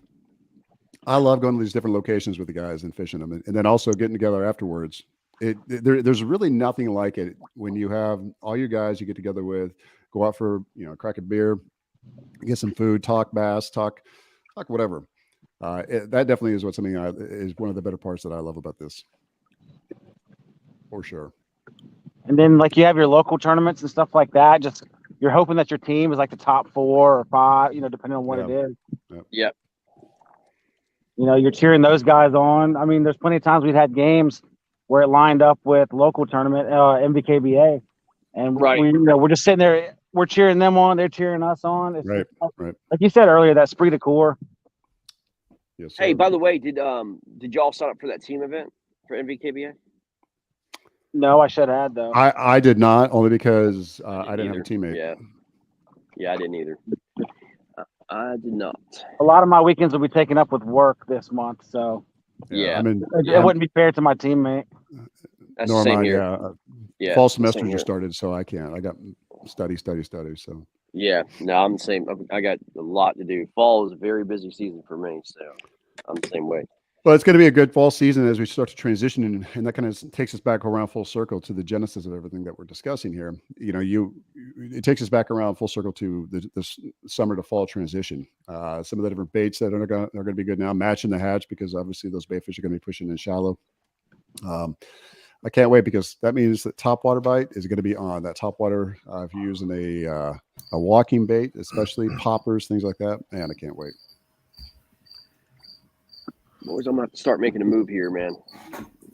I love going to these different locations with the guys and fishing them, and then also getting together afterwards. There's really nothing like it when you have all your guys you get together with, go out for crack a beer, get some food, talk bass, talk whatever. That definitely is is one of the better parts that I love about this, for sure. And then like you have your local tournaments and stuff like that. Just you're hoping that your team is like the top 4 or 5, depending on what it is. Yep. You're cheering those guys on. I mean, there's plenty of times we've had games where it lined up with local tournament, MVKBA, and we're just sitting there, we're cheering them on, they're cheering us on. It's right. Like you said earlier, that esprit de corps. Yes. Hey, by the way, did y'all sign up for that team event for MVKBA? No, I should have though. I did not, only because I didn't have a teammate. Yeah, I didn't either. I did not. A lot of my weekends will be taken up with work this month, so yeah, it wouldn't be fair to my teammate. That's the same here. Fall semester just started, so I can't. I got study. So yeah, no, I'm the same. I got a lot to do. Fall is a very busy season for me, so I'm the same way. Well, it's going to be a good fall season as we start to transition, and that kind of takes us back around full circle to the genesis of everything that we're discussing here. It takes us back around full circle to the summer to fall transition. Some of the different baits that are going to be good now, matching the hatch, because obviously those bait fish are going to be pushing in shallow. I can't wait, because that means that topwater bite is going to be on. That topwater, if you're using a walking bait, especially poppers, things like that, man, I can't wait. Boys, I'm going to have to start making a move here, man.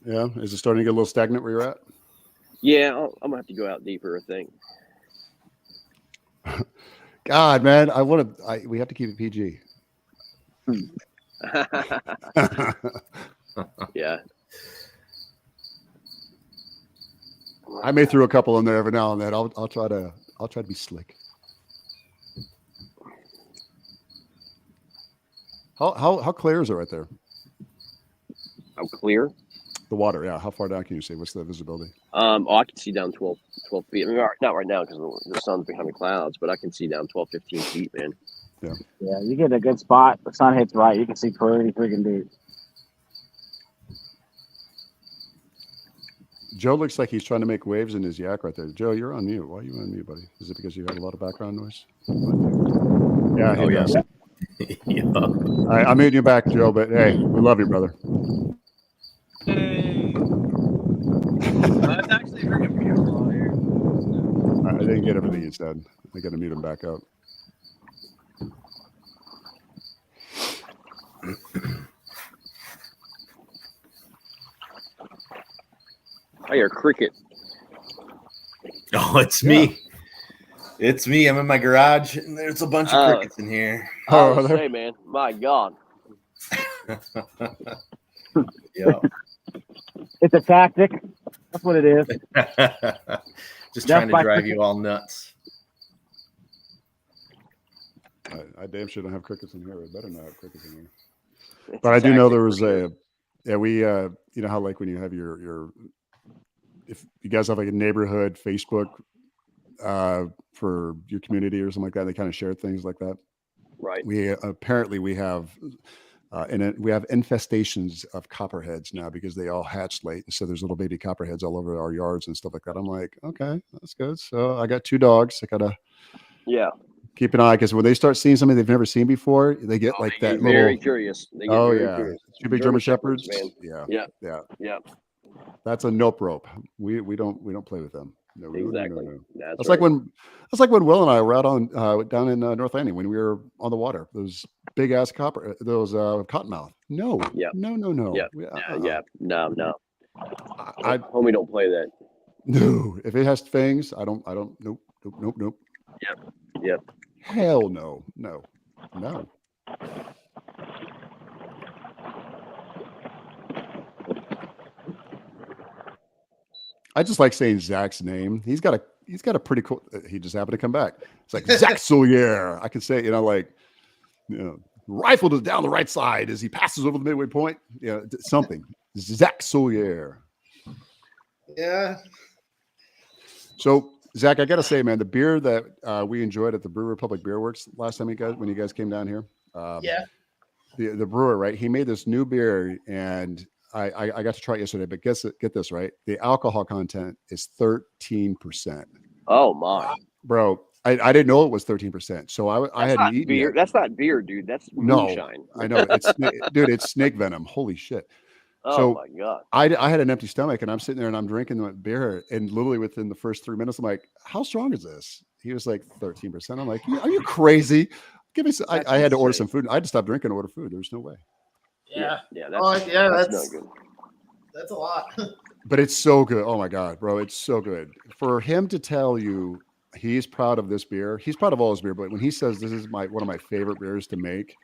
Yeah? Is it starting to get a little stagnant where you're at? Yeah, I'm going to have to go out deeper, I think. God, man, we have to keep it PG. Yeah. I may throw a couple in there every now and then. I'll try to be slick. How clear is it right there? How clear? The water, yeah. How far down can you see? What's the visibility? I can see down 12 feet. I mean, not right now because the sun's behind the clouds, but I can see down 12, 15 feet, man. Yeah. Yeah, you get a good spot. The sun hits right. You can see pretty freaking deep. Joe looks like he's trying to make waves in his yak right there. Joe, you're on mute. Why are you on mute, buddy? Is it because you had a lot of background noise? Yeah, he does. Yeah. All right, I'm muting you back, Joe, but hey, we love you, brother. It's actually freaking beautiful out here. I didn't get everything you said. I got to mute him back up. I hear a cricket. Oh, it's me. It's me. I'm in my garage, and there's a bunch of crickets in here. I was say, man, my God. Yeah. It's a tactic. That's what it is. Just trying to drive you all nuts. I damn sure don't have crickets in here. I better not have crickets in here. But I do know there was we you know how like when you have your if you guys have like a neighborhood Facebook for your community or something like that, they kind of share things like that. Right. We have we have infestations of copperheads now because they all hatched late, and so there's little baby copperheads all over our yards and stuff like that. I'm like, okay, that's good. So I got 2 dogs. I gotta keep an eye, because when they start seeing something they've never seen before, they get like that. Very curious. They get very curious. 2 big German shepherds, man. Yeah. That's a nope rope. We don't play with them. No, exactly. No. That's right. That's like when Will and I were out on down in North Landing when we were on the water. Those big ass cottonmouth. No. Yeah. No. Yeah. No. Homie don't play that. No, if it has fangs, I don't. Nope. Yep. Hell no. I just like saying Zach's name. He's got a pretty cool. He just happened to come back. It's like Zach Solier. I can say, rifled it down the right side as he passes over the midway point. Something. Zach Solier. Yeah. So Zach, I gotta say, man, the beer that we enjoyed at the Brew Republic Beer Works last time when you guys came down here. Yeah. The brewer, right? He made this new beer, and I got to try it yesterday. But get this right: the alcohol content is 13%. Oh my, bro! I didn't know it was 13%, so I hadn't eaten beer. Yet. That's not beer, dude. That's moonshine. I know it's dude. It's snake venom. Holy shit! Oh my god! I had an empty stomach, and I'm sitting there and I'm drinking the beer, and literally within the first 3 minutes, I'm like, "How strong is this?" He was like 13%. I'm like, "Are you crazy? Give me." I had to order some food. I had to stop drinking and order food. There's no way. Yeah. That's not good. That's a lot. But it's so good. Oh my god, bro, it's so good. For him to tell you he's proud of this beer, he's proud of all his beer, but when he says this is one of my favorite beers to make,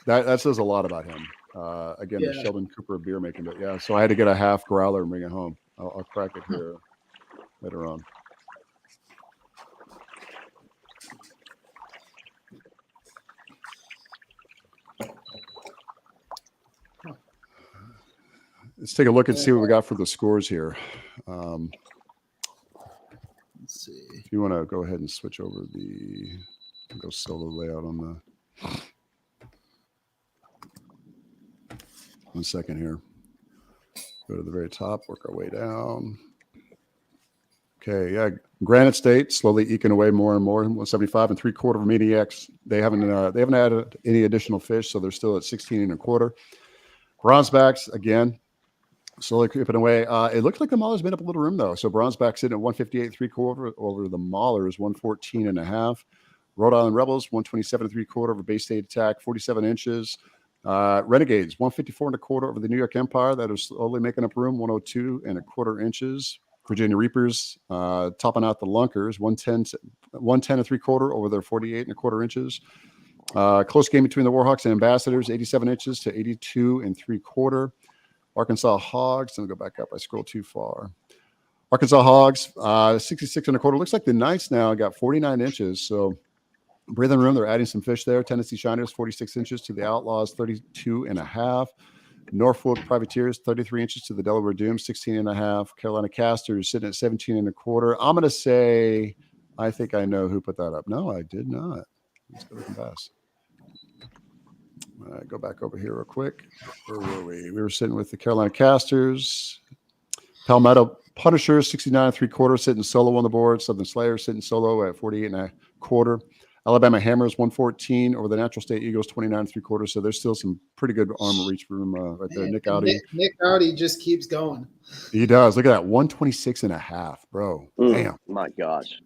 that says a lot about him. Again, the Sheldon Cooper beer making, but yeah. So I had to get a half growler and bring it home. I'll crack it here later on. Let's take a look and see what we got for the scores here. Let's see. If you want to go ahead and switch over go solo layout on the. 1 second here. Go to the very top, work our way down. Okay, yeah. Granite State slowly eking away more and more. 175 3/4 Maniacs. They haven't added any additional fish, so they're still at 16 1/4. Bronzebacks again. Slowly creeping away. It looks like the Maulers made up a little room, though. So Bronzeback sitting at 158 3/4 over the Maulers, 114 1/2. Rhode Island Rebels, 127 3/4 over Bay State Attack, 47 inches. Renegades, 154 1/4 over the New York Empire. That is slowly making up room, 102 1/4 inches. Virginia Reapers topping out the Lunkers, 110 3/4 over their 48 1/4 inches. Close game between the Warhawks and Ambassadors, 87 inches to 82 3/4. Arkansas Hogs. Let me go back up. I scrolled too far. Arkansas Hogs, 66 1/4. Looks like the Knights now got 49 inches. So breathing room. They're adding some fish there. Tennessee Shiners, 46 inches to the Outlaws, 32 1/2. Norfolk Privateers, 33 inches to the Delaware Doom, 16 1/2. Carolina Casters sitting at 17 1/4. I'm going to say, I think I know who put that up. No, I did not. Let's go to pass. All right, go back over here real quick. Where were we? We were sitting with the Carolina Casters. Palmetto Punishers, 69 3/4, sitting solo on the board. Southern Slayer sitting solo at 48 1/4. Alabama Hammers, 114 over the Natural State Eagles, 29 3/4. So there's still some pretty good armor reach room right there. Nick Audi. Nick Audi just keeps going. He does. Look at that, 126 1/2, bro. Damn. My gosh.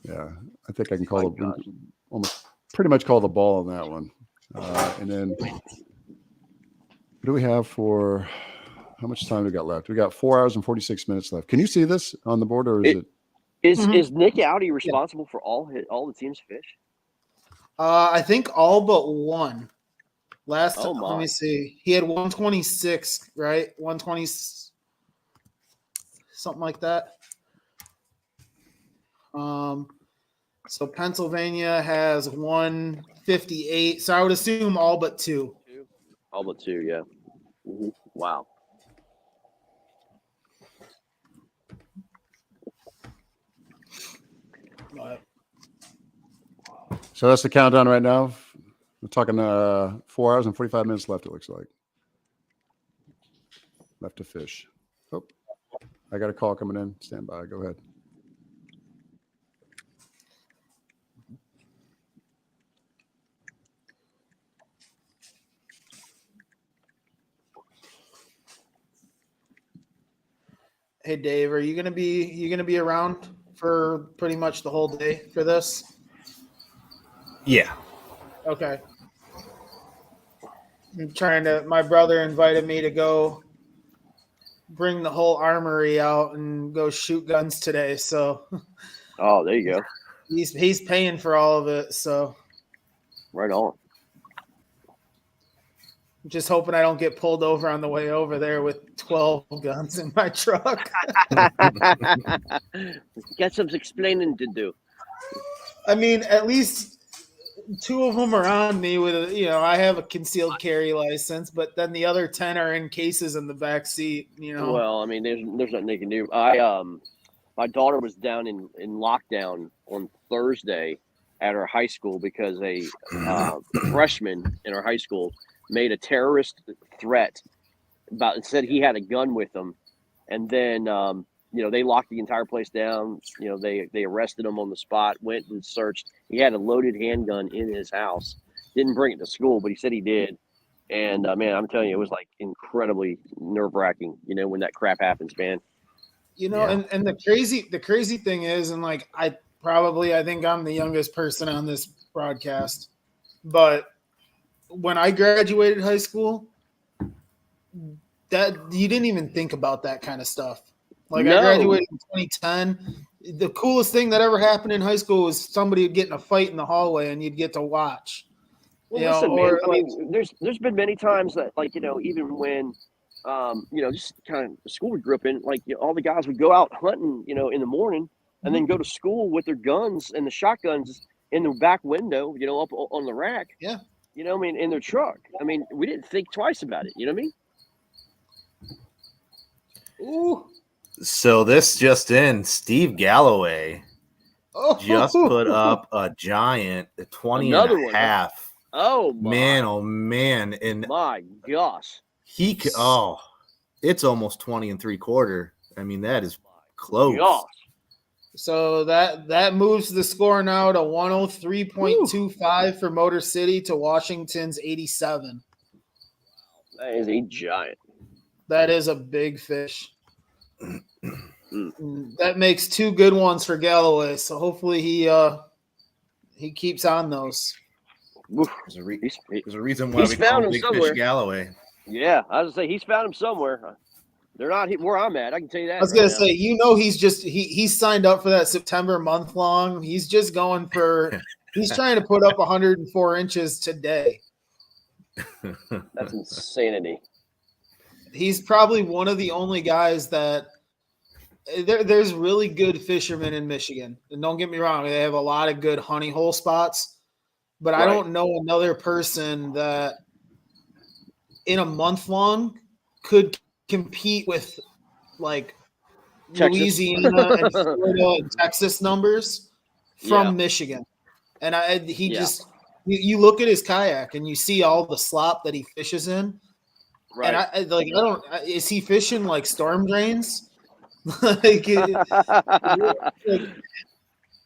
Yeah, I think I can call almost pretty much call the ball on that one. And then what do we have for how much time we got left? We got 4 hours and 46 minutes left. Can you see this on the board, or is it? Is Nick Audi responsible for all the team's fish? I think all but one. Let my. me see. He had 126, right? 120, something like that. So Pennsylvania has 158. So I would assume all but two. All but two, yeah. Mm-hmm. Wow. So that's the countdown right now. We're talking 4 hours and 45 minutes left, it looks like. Left to fish. Oh, I got a call coming in. Stand by. Go ahead. Hey Dave, are you gonna be around for pretty much the whole day for this? Yeah. Okay. My brother invited me to go bring the whole armory out and go shoot guns today. So Oh, there you go. he's paying for all of it. So Right on. just hoping I don't get pulled over on the way over there with 12 guns in my truck. Got some explaining to do. I mean, at least 2 of them are on me with I have a concealed carry license, but then the other 10 are in cases in the back seat. Well, I mean, there's nothing they can do. My daughter was down in lockdown on Thursday at her high school because a freshman in her high school made a terrorist threat and said he had a gun with him, and then they locked the entire place down. They arrested him on the spot, went and searched. He had a loaded handgun in his house. Didn't bring it to school, but he said he did. And man, I'm telling you, it was like incredibly nerve-wracking. When that crap happens, man. And the crazy thing is, and like I think I'm the youngest person on this broadcast, but when I graduated high school, that you didn't even think about that kind of stuff. Like No. I graduated in 2010. The coolest thing that ever happened in high school was somebody would get in a fight in the hallway and you'd get to watch. Well, listen, man. I mean, there's been many times that, like, even when, just kind of the school we grew up in, like, all the guys would go out hunting, in the morning, and then go to school with their guns and the shotguns in the back window, up on the rack. Yeah. In their truck. I mean, we didn't think twice about it. You know what I mean? Ooh. So this just in, Steve Galloway just put up a giant 20 Another and a one, half. Oh, man. And my gosh. It's almost 20 and 3/4. I mean, that is close. Gosh. So that moves the score now to 103.25 for Motor City to Washington's 87. That is a giant. That is a big fish. That makes 2 good ones for Galloway. So hopefully he keeps on those. There's a reason why we call him Big Fish Galloway. Yeah, I was gonna say he's found him somewhere. They're not where I'm at. I can tell you that. I was gonna say, he's signed up for that September month long. He's just going for. He's trying to put up 104 inches today. That's insanity. He's probably one of the only guys that there's really good fishermen in Michigan. And don't get me wrong, they have a lot of good honey hole spots. But right. I don't know another person that in a month long could compete with like Texas. Louisiana and Florida and Texas numbers from Michigan. And just you look at his kayak and you see all the slop that he fishes in. Right. And is he fishing like storm drains?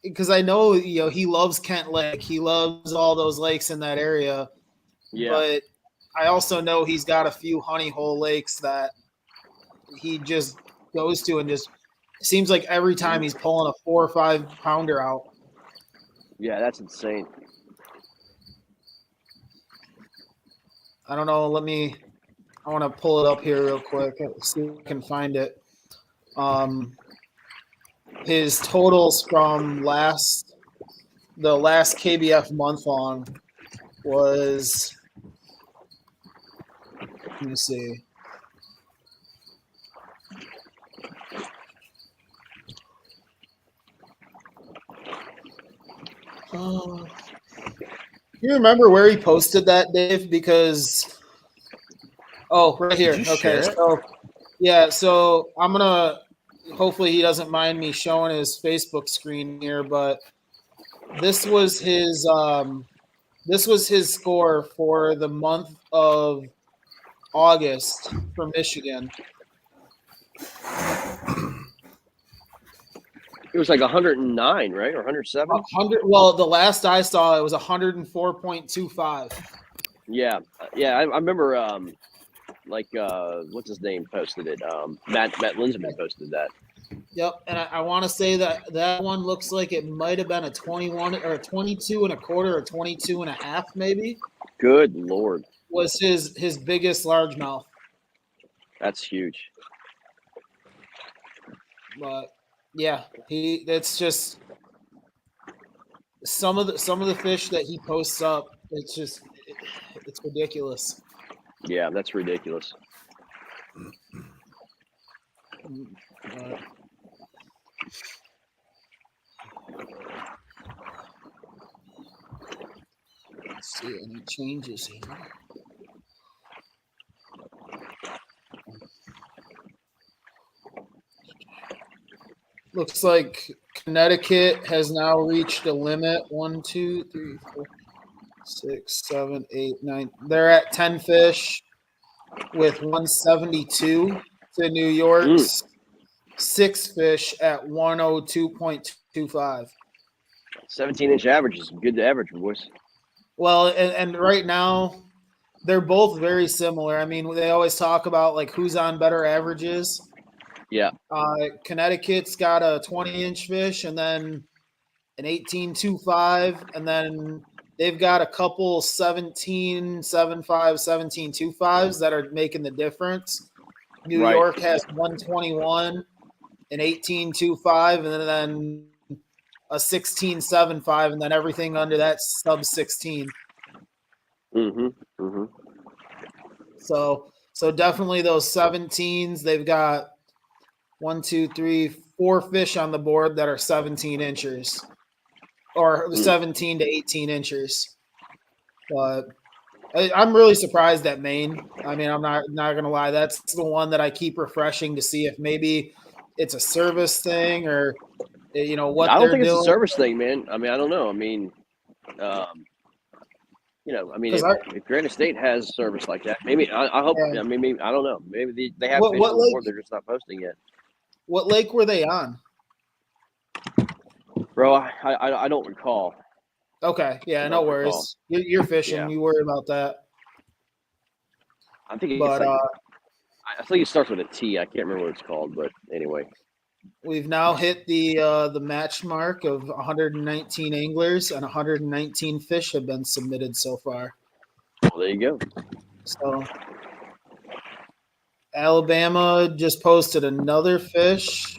Because I know he loves Kent Lake. He loves all those lakes in that area. Yeah. But I also know he's got a few honey hole lakes that he just goes to and just seems like every time he's pulling a 4 or 5 pounder out. Yeah, that's insane. I don't know. I want to pull it up here real quick. See if I can find it. His totals from the last KBF month long was, let me see. You remember where he posted that, Dave? Because right here. Okay, so I'm gonna. Hopefully, he doesn't mind me showing his Facebook screen here, but this was his score for the month of August for Michigan. It was like 109, right, or 107? 100. Well, the last I saw, it was 104.25. Yeah. I remember. What's his name posted it? Matt Linsman posted that. Yep, and I want to say that one looks like it might have been a 21 or a 22 and a quarter or 22 and a half, maybe. Good Lord. Was his biggest largemouth. That's huge. But yeah, it's just some of the fish that he posts up. It's ridiculous. Yeah, that's ridiculous. But, let's see any changes here. Looks like Connecticut has now reached a limit. 1, 2, 3, 4, 6, 7, 8, 9. They're at 10 fish with 172 to New York's 6 fish at 102.25. 17-inch average is good to average, boys. Well, and right now they're both very similar. I mean, they always talk about like who's on better averages. Yeah. Connecticut's got a 20-inch fish and then an 18.25, and then they've got a couple 17.75, 17.25s that are making the difference. New York has 121, an 18.25, and then a 16.75, and then everything under that sub 16. So definitely those 17s. They've got 1, 2, 3, 4 fish on the board that are 17 inches, or 17 to 18 inches. But I'm really surprised at Maine. I mean, I'm not gonna lie. That's the one that I keep refreshing to see if maybe it's a service thing or what I don't they're think it's doing. a service thing, man. I mean, I don't know. I mean, if Granite State has service like that, maybe I hope. Yeah. I mean, maybe, I don't know. Maybe they have fish What on the lake? board. They're just not posting yet. What lake were they on? Bro, I don't recall. Okay, yeah, no worries. You're fishing. Yeah. You worry about that. I think it's But I think it starts with a T. I can't remember what it's called, but anyway. We've now hit the match mark of 119 anglers, and 119 fish have been submitted so far. Well, there you go. So Alabama just posted another fish.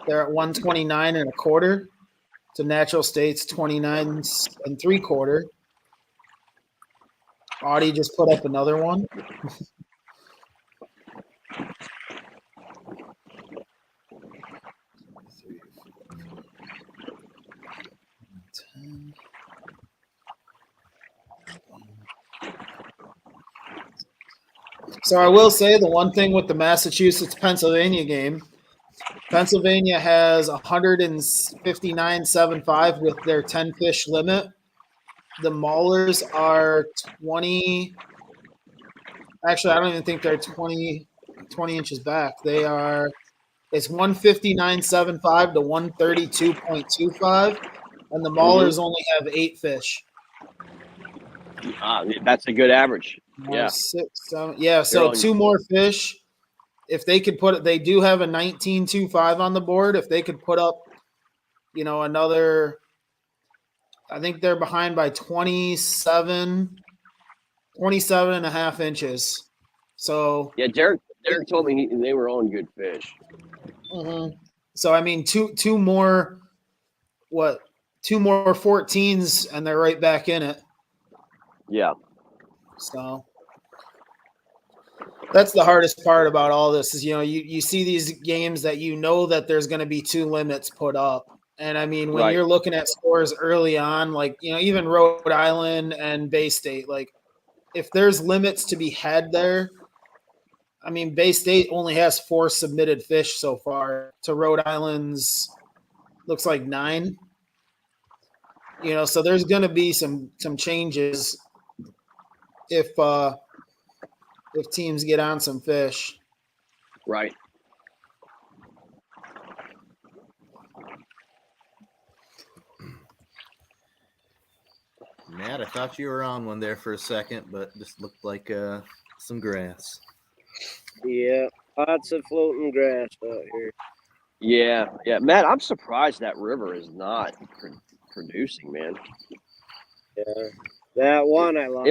They're at 129.25 to Natural State's 29.75. Audie just put up another one. So I will say the one thing with the Massachusetts-Pennsylvania game, Pennsylvania has 159.75 with their 10 fish limit. The Maulers are 20. Actually, I don't even think they're 20 inches back. They are. It's 159.75 to 132.25, and the Maulers only have 8 fish. That's a good average. Yeah. 6, 7. Yeah. So 2 more fish. If they could put it, they do have a 19.25 on the board. If they could put up, another, I think they're behind by 27 and a half inches. So yeah, Derek told me they were on good fish. So I mean, two more 14s, and they're right back in it. Yeah. So that's the hardest part about all this is, you see these games that that there's going to be 2 limits put up. And I mean, when you're looking at scores early on, like, even Rhode Island and Bay State, like if there's limits to be had there, I mean, Bay State only has 4 submitted fish so far to Rhode Island's looks like 9. So there's going to be some changes if teams get on some fish. Right. Matt, I thought you were on one there for a second, but just looked like some grass. Yeah, lots of floating grass out here. Yeah. Matt, I'm surprised that river is not producing, man. Yeah, that one I love.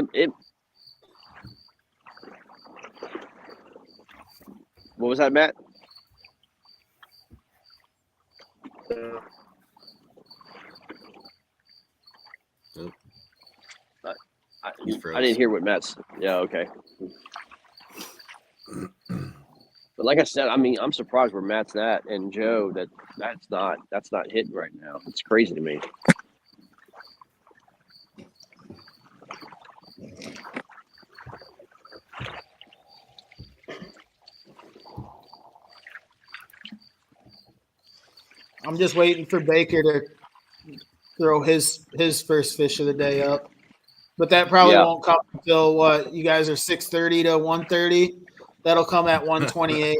What was that, Matt? I froze. didn't hear what Matt's. Yeah, okay. But like I said, I mean, I'm surprised where Matt's at and Joe that's not hitting right now. It's crazy to me. I'm just waiting for Baker to throw his first fish of the day up. But that probably won't come until what? You guys are 6:30 to 1:30. That'll come at 1:28.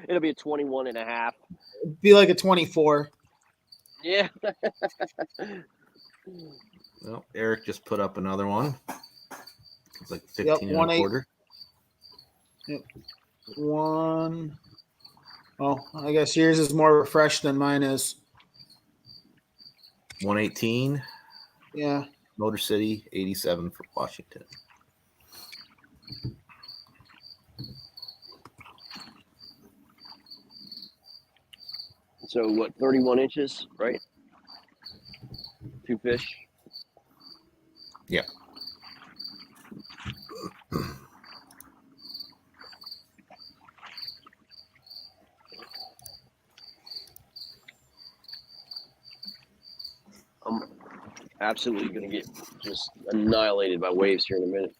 It'll be a 21 and a half. Be like a 24. Yeah. Well, Eric just put up another one. It's like 15 and a 1-8. quarter. Yep. One. Oh, I guess yours is more refreshed than mine is. 118. Yeah. Motor City, 87 for Washington. So what? 31 inches, right? 2 fish. Yeah. I'm absolutely going to get just annihilated by waves here in a minute.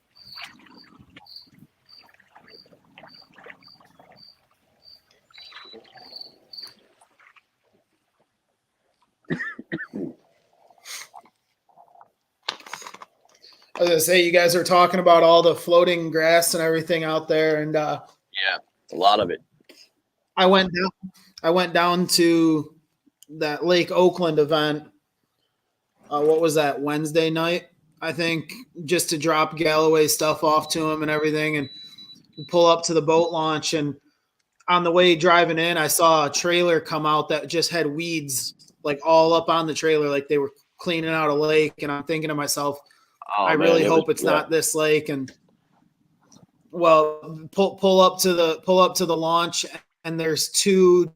I was gonna say, you guys are talking about all the floating grass and everything out there, and yeah, a lot of it. I went down to that Lake Oakland event. What was that, Wednesday night? I think, just to drop Galloway stuff off to him and everything, and pull up to the boat launch. And on the way driving in, I saw a trailer come out that just had weeds like all up on the trailer, like they were cleaning out a lake. And I'm thinking to myself, I really hope it's not this lake. And well, pull up to the launch, and there's two.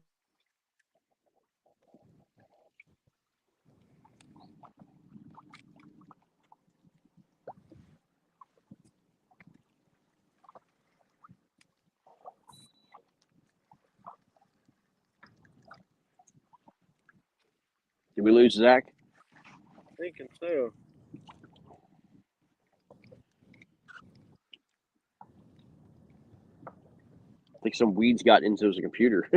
Did we lose Zach? Thinking so. I think some weeds got into his computer.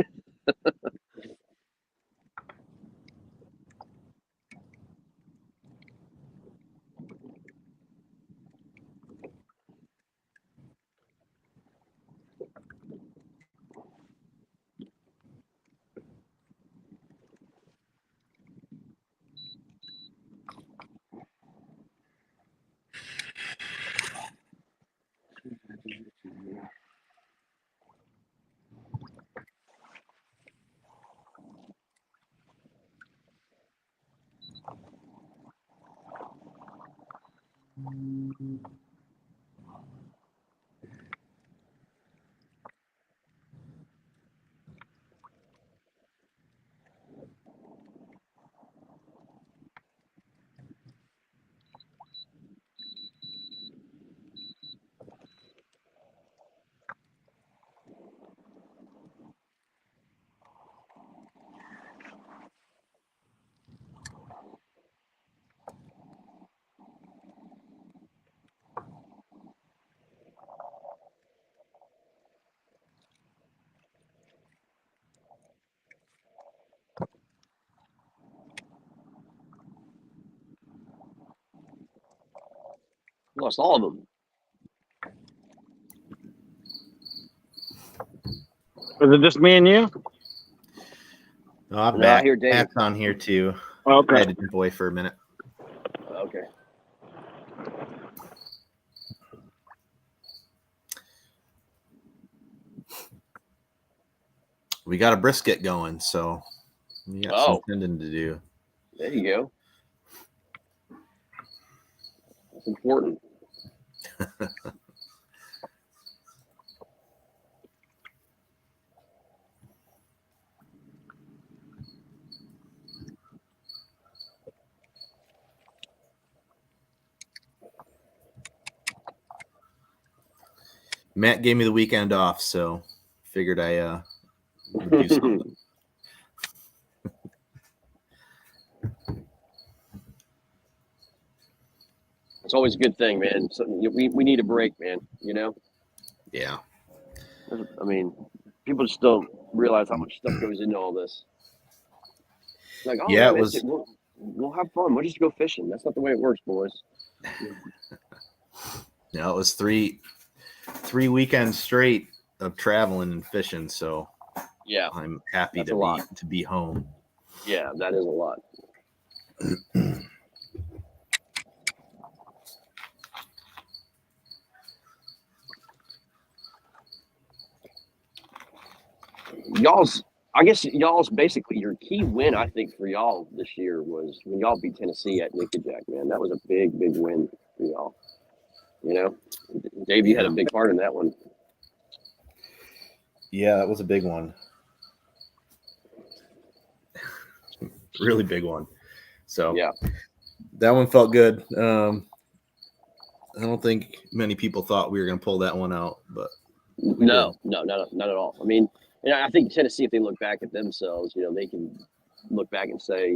Lost all of them. Is it just me and you? No, I'm No, back. I hear Dave. Matt's on here too. Okay. I had to dip away for a minute. Okay. We got a brisket going, so we got some tending to do. There you go. That's important. Matt gave me the weekend off, so figured I would do something. It's always a good thing, man. So, we need a break, man. You know. Yeah. I mean, people just don't realize how much stuff goes into all this. Like, oh, Yeah, yeah, it man, was. we'll have fun. We'll just go fishing. That's not the way it works, boys. No, it was three weekends straight of traveling and fishing. So yeah, I'm happy to be home. Yeah, that is a lot. I guess y'all's basically your key win, I think, for y'all this year was when y'all beat Tennessee at Nickajack, man. That was a big win for y'all. You know, Dave, you had a big part in that one. Yeah, that was a big one. Really big one. So yeah, that one felt good. I don't think many people thought we were going to pull that one out, but no, not at all. I mean, I think Tennessee, if they look back at themselves, they can look back and say,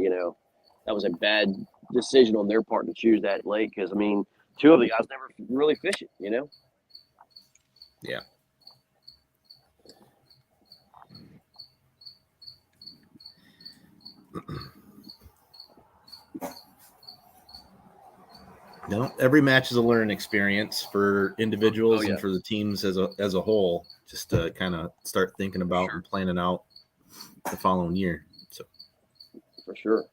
that was a bad decision on their part to choose that lake because, I mean, two of the guys never really fish it, Yeah. No, every match is a learning experience for individuals and for the teams as a whole, just to kind of start thinking about and planning out the following year. So for sure.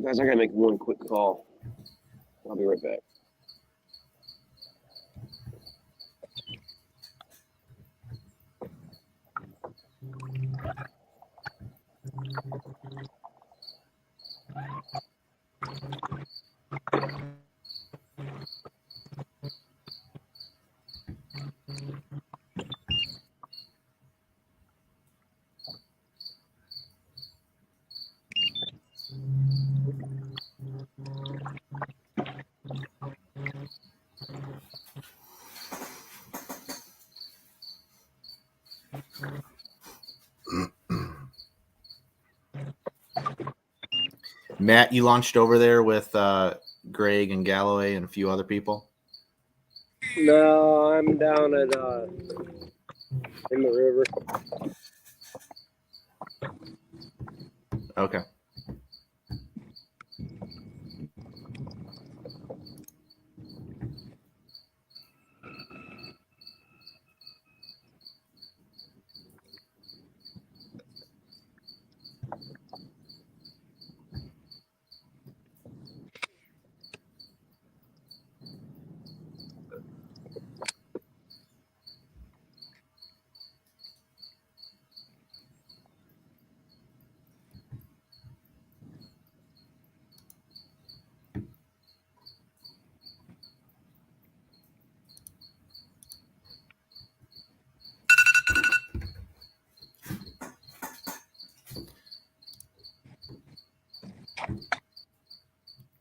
Guys, I gotta make one quick call. I'll be right back. Matt, you launched over there with Greg and Galloway and a few other people? No, I'm down at in the river. Okay.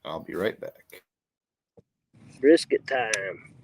I'll be right back. Brisket time.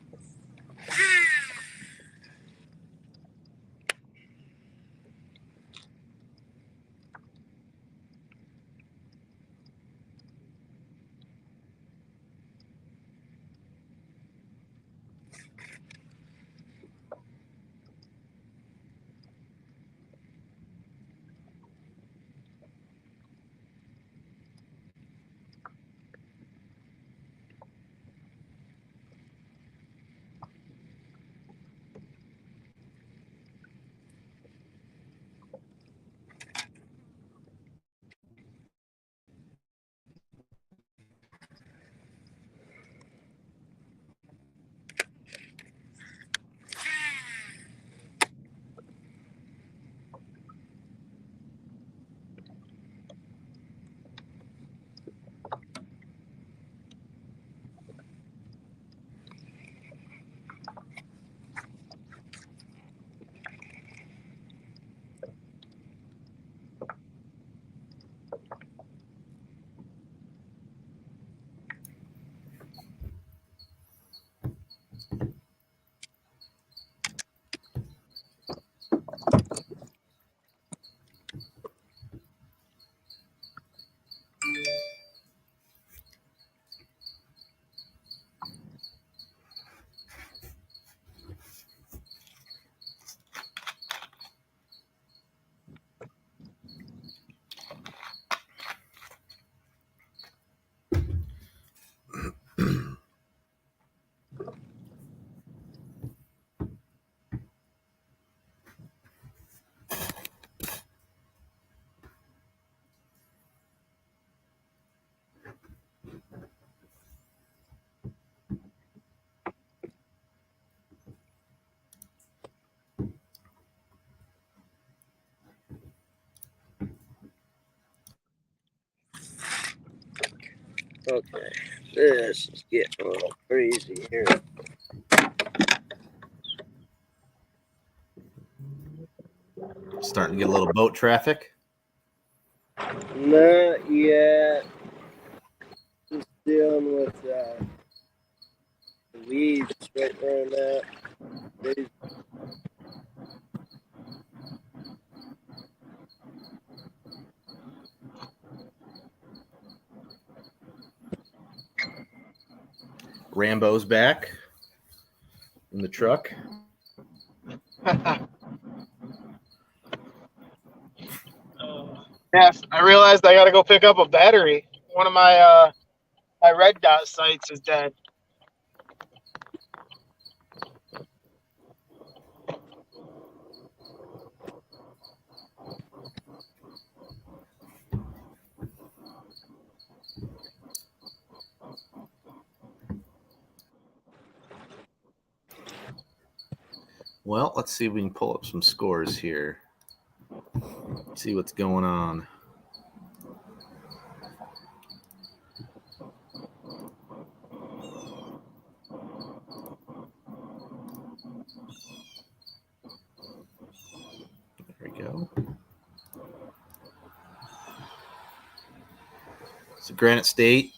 Okay, this is getting a little crazy here. Starting to get a little boat traffic. Not yet. Just dealing with the weeds right where I'm at. They- Rambo's back in the truck. Yeah, I realized I got to go pick up a battery. One of my red dot sights is dead. Well, let's see if we can pull up some scores here. See what's going on. There we go. So Granite State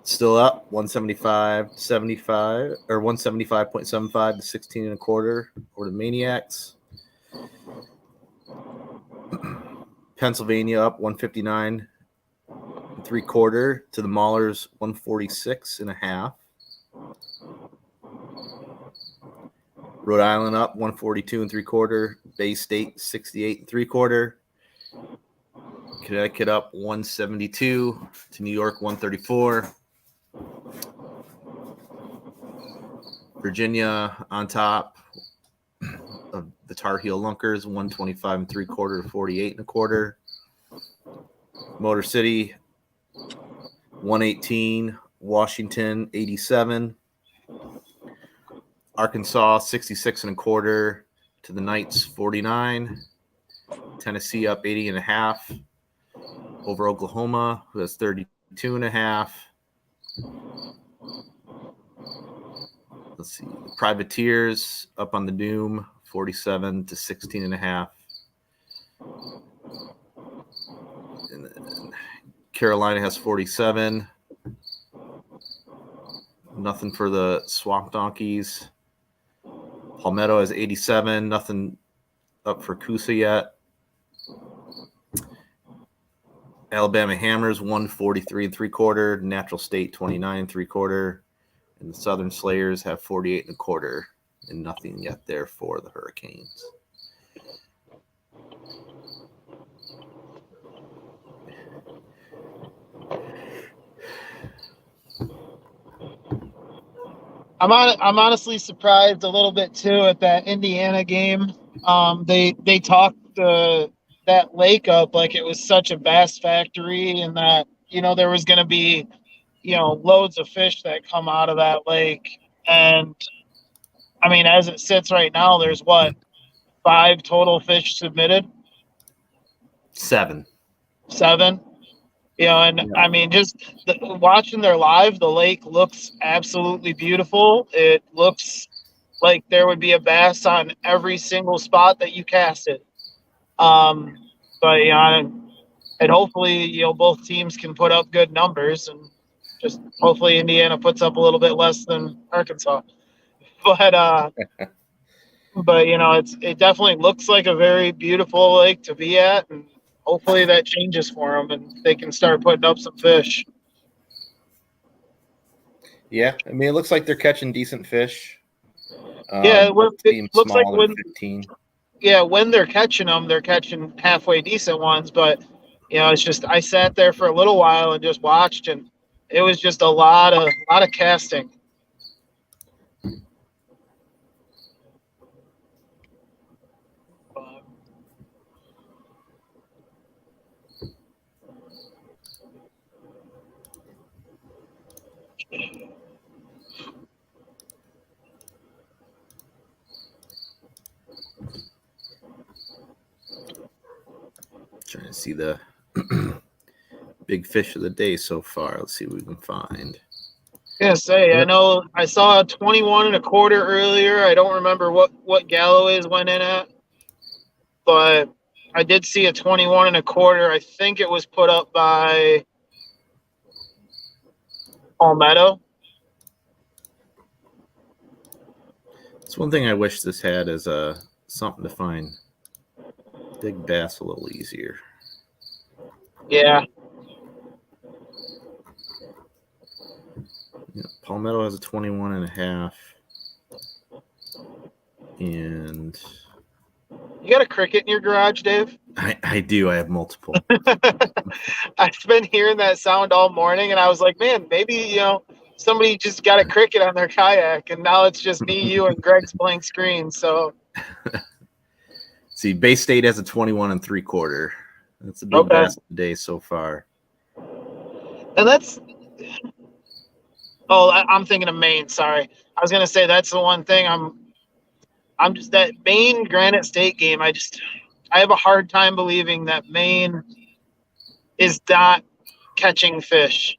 still up 175.75 or 175.75 to 16 and a quarter over the Maniacs. Pennsylvania up 159 and 3/4 to the Maulers 146 and a half. Rhode Island up 142 and 3/4. Bay State 68 and 3/4. Connecticut up 172 to New York 134. Virginia on top of the Tar Heel Lunkers 125 and 3/4 to 48 and a quarter. Motor City 118. Washington 87. Arkansas 66 and a quarter to the Knights 49. Tennessee up 80 and a half over Oklahoma, who has 32 and a half. Let's see. Privateers up on the Doom 47 to 16 and a half. And then Carolina has 47. Nothing for the Swamp Donkeys. Palmetto has 87. Nothing up for Coosa yet. Alabama Hammers 143 and 3/4. Natural State 29 and 3/4. And the Southern Slayers have 48 and a quarter. And nothing yet there for the Hurricanes. I'm honestly surprised a little bit too at that Indiana game. They talked that lake up like it was such a bass factory, and that there was going to be loads of fish that come out of that lake. And I mean, as it sits right now, there's 5 total fish submitted. 7. 7. And Yeah. I mean, just watching their live, the lake looks absolutely beautiful. It looks like there would be a bass on every single spot that you casted. But and hopefully, both teams can put up good numbers, and just hopefully Indiana puts up a little bit less than Arkansas. But it definitely looks like a very beautiful lake to be at, and hopefully that changes for them and they can start putting up some fish. Yeah, I mean, it looks like they're catching decent fish. Yeah, it looks like when 15. Yeah, when they're catching them, they're catching halfway decent ones. But it's just I sat there for a little while and just watched, and it was just a lot of casting. see the big fish of the day so far. Let's see what we can find. Yeah, say I know I saw a 21 and a quarter earlier. I don't remember what Galloway's went in at, but I did see a 21 and a quarter. I think it was put up by Palmetto. It's one thing I wish this had is something to find big bass a little easier. Yeah. Yeah, Palmetto has a 21 and a half. And You got a cricket in your garage, Dave? I do. I have multiple. I've been hearing that sound all morning, and I was like, man, maybe, somebody just got a cricket on their kayak, and now it's just me, you, and Greg's playing screen. So, See, Bay State has a 21 and 3/4. That's a big bass today so far. And I'm thinking of Maine. Sorry. I was going to say that's the one thing I'm just that Maine Granite State game. I have a hard time believing that Maine is not catching fish.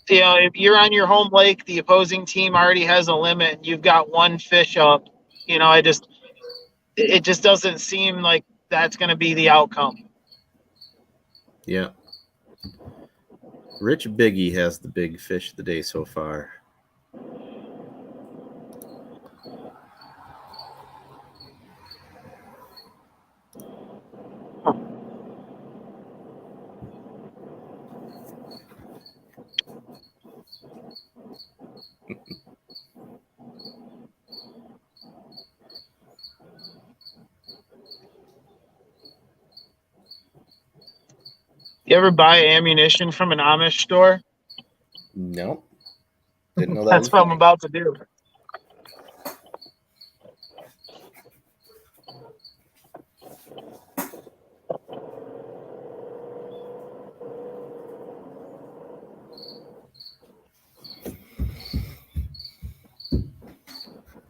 If you're on your home lake, the opposing team already has a limit, and you've got one fish up. It just doesn't seem like that's going to be the outcome. Yeah. Rich Biggie has the big fish of the day so far. You ever buy ammunition from an Amish store? No. Didn't know that. That's what I'm about to do.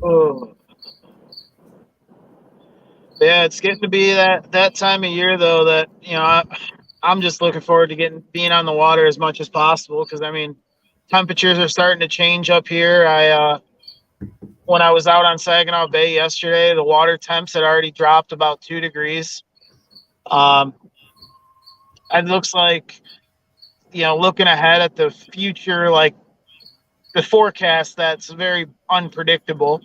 Oh. Yeah, it's getting to be that time of year though that I'm just looking forward to being on the water as much as possible because temperatures are starting to change up here. When I was out on Saginaw Bay yesterday, the water temps had already dropped about 2 degrees. It looks like looking ahead at the future, like the forecast, that's very unpredictable.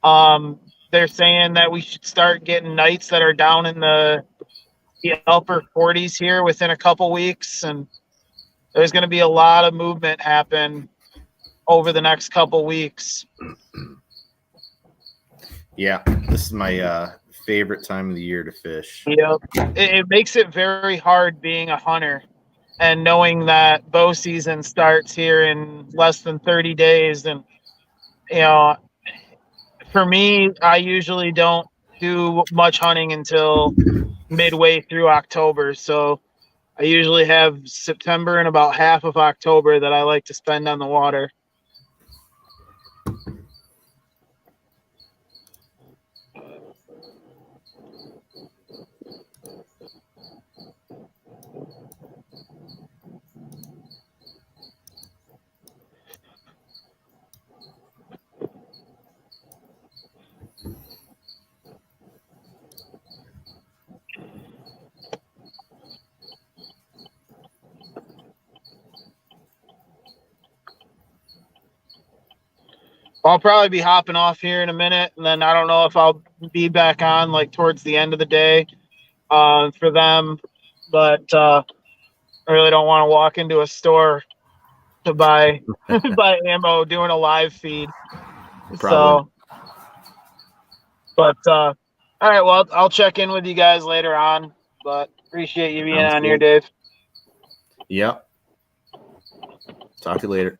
They're saying that we should start getting nights that are down in the upper 40s here within a couple weeks, and there's going to be a lot of movement happen over the next couple weeks. Yeah, this is my favorite time of the year to fish. Yep. It makes it very hard being a hunter and knowing that bow season starts here in less than 30 days. And, for me, I usually don't do much hunting until midway through October. So I usually have September and about half of October that I like to spend on the water. I'll probably be hopping off here in a minute, and then I don't know if I'll be back on like towards the end of the day for them, but I really don't want to walk into a store to buy buy ammo doing a live feed. Probably. So, but all right, well, I'll check in with you guys later on, but appreciate you being on here, Dave. Yep. Talk to you later.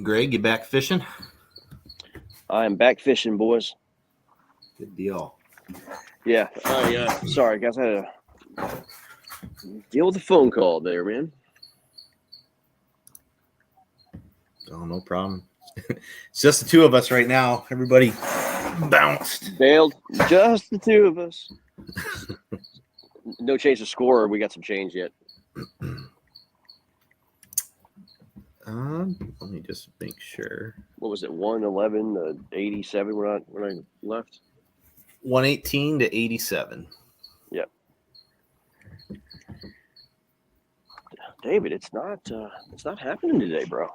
Greg, you back fishing? I am back fishing, boys. Good deal. Yeah. Sorry, guys. I had to deal with a phone call there, man. Oh, no problem. It's just the two of us right now. Everybody bounced. Bailed. Just the two of us. No change to score. We got some change yet. Let me just make sure. What was it? 111 to 87 when I left. 118 to 87. Yep. David, it's not happening today, bro.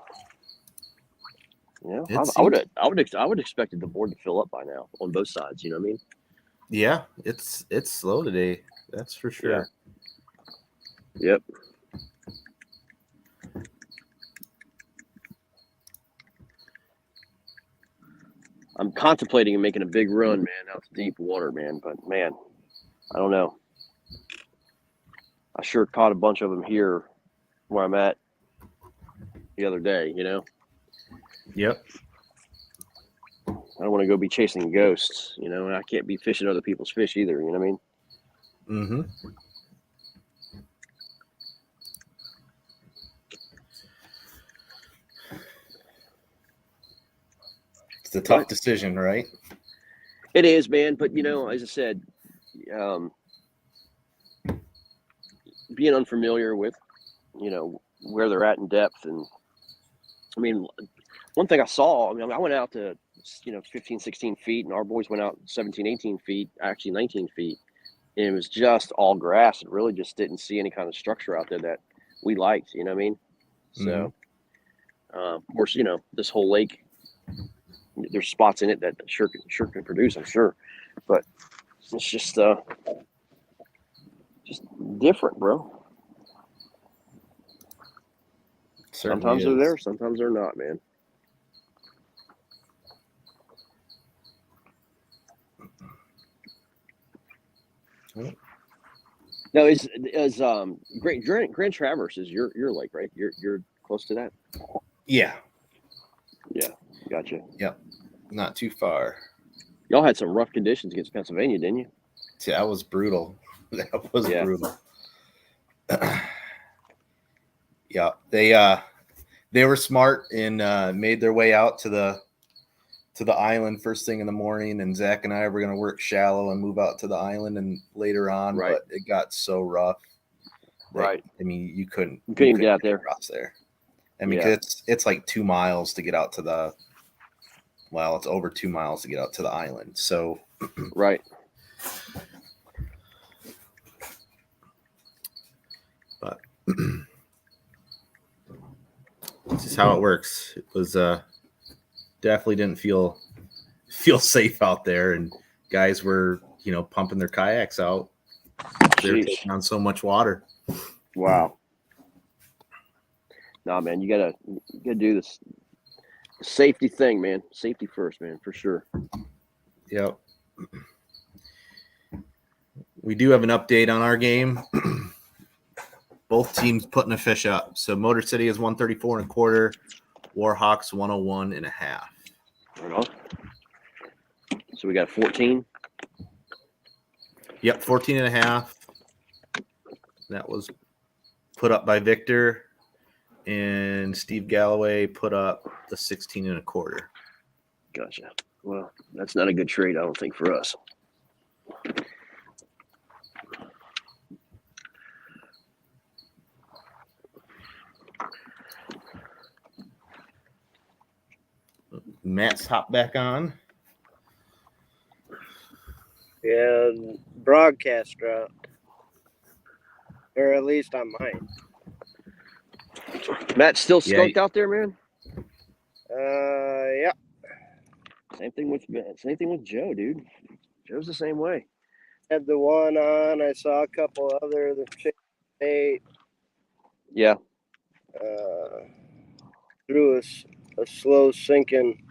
You know, I would expected the board to fill up by now on both sides. You know what I mean? Yeah, it's slow today. That's for sure. Yeah. Yep. I'm contemplating making a big run, man, out to deep water, man. But man, I don't know. I sure caught a bunch of them here where I'm at the other day, you know? Yep. I don't want to go be chasing ghosts, you know, and I can't be fishing other people's fish either, you know what I mean? Mm-hmm. It's a tough decision, right? It is, man. But, you know, as I said, being unfamiliar with, you know, where they're at in depth. And, I mean, one thing I saw, I mean, I went out to, 15, 16 feet, and our boys went out 17, 18 feet, actually 19 feet. And it was just all grass. It really just didn't see any kind of structure out there that we liked, you know what I mean? So, of course, you know, this whole lake, there's spots in it that sure can produce, I'm sure. But it's just different, bro. Sometimes they're there, sometimes they're not, man. No, is Grand Traverse is your lake, right? You're close to that. Yeah. Yeah, gotcha. Yep. Not too far. Y'all had some rough conditions against Pennsylvania, didn't you? Yeah, that was brutal. That was brutal. Yeah, they were smart and made their way out to the island first thing in the morning, and Zach and I were going to work shallow and move out to the island and later on, but it got so rough. Right. I mean, you couldn't get out there. Across there. I mean, 'cause it's like 2 miles to get out to it's over 2 miles to get out to the island. So, right. But this is how it works. It was definitely didn't feel safe out there, and guys were pumping their kayaks out. They were taking on so much water. Wow. Nah, man, you gotta do this safety thing, man. Safety first, man, for sure. Yep. We do have an update on our game. Both teams putting a fish up. So Motor City is 134 and a quarter. Warhawks 101 and a half. Right on. So we got 14. Yep, 14 and a half. That was put up by Victor, and Steve Galloway put up the 16 and a quarter. Gotcha. Well, that's not a good trade, I don't think, for us. Matt's hopped back on. Yeah, broadcast route. Or at least on mine. Matt still skunked out there, man? Yeah. Same thing with Joe, dude. Joe's the same way. Had the one on. I saw a couple other. The chick bait. Yeah. Threw a slow sinking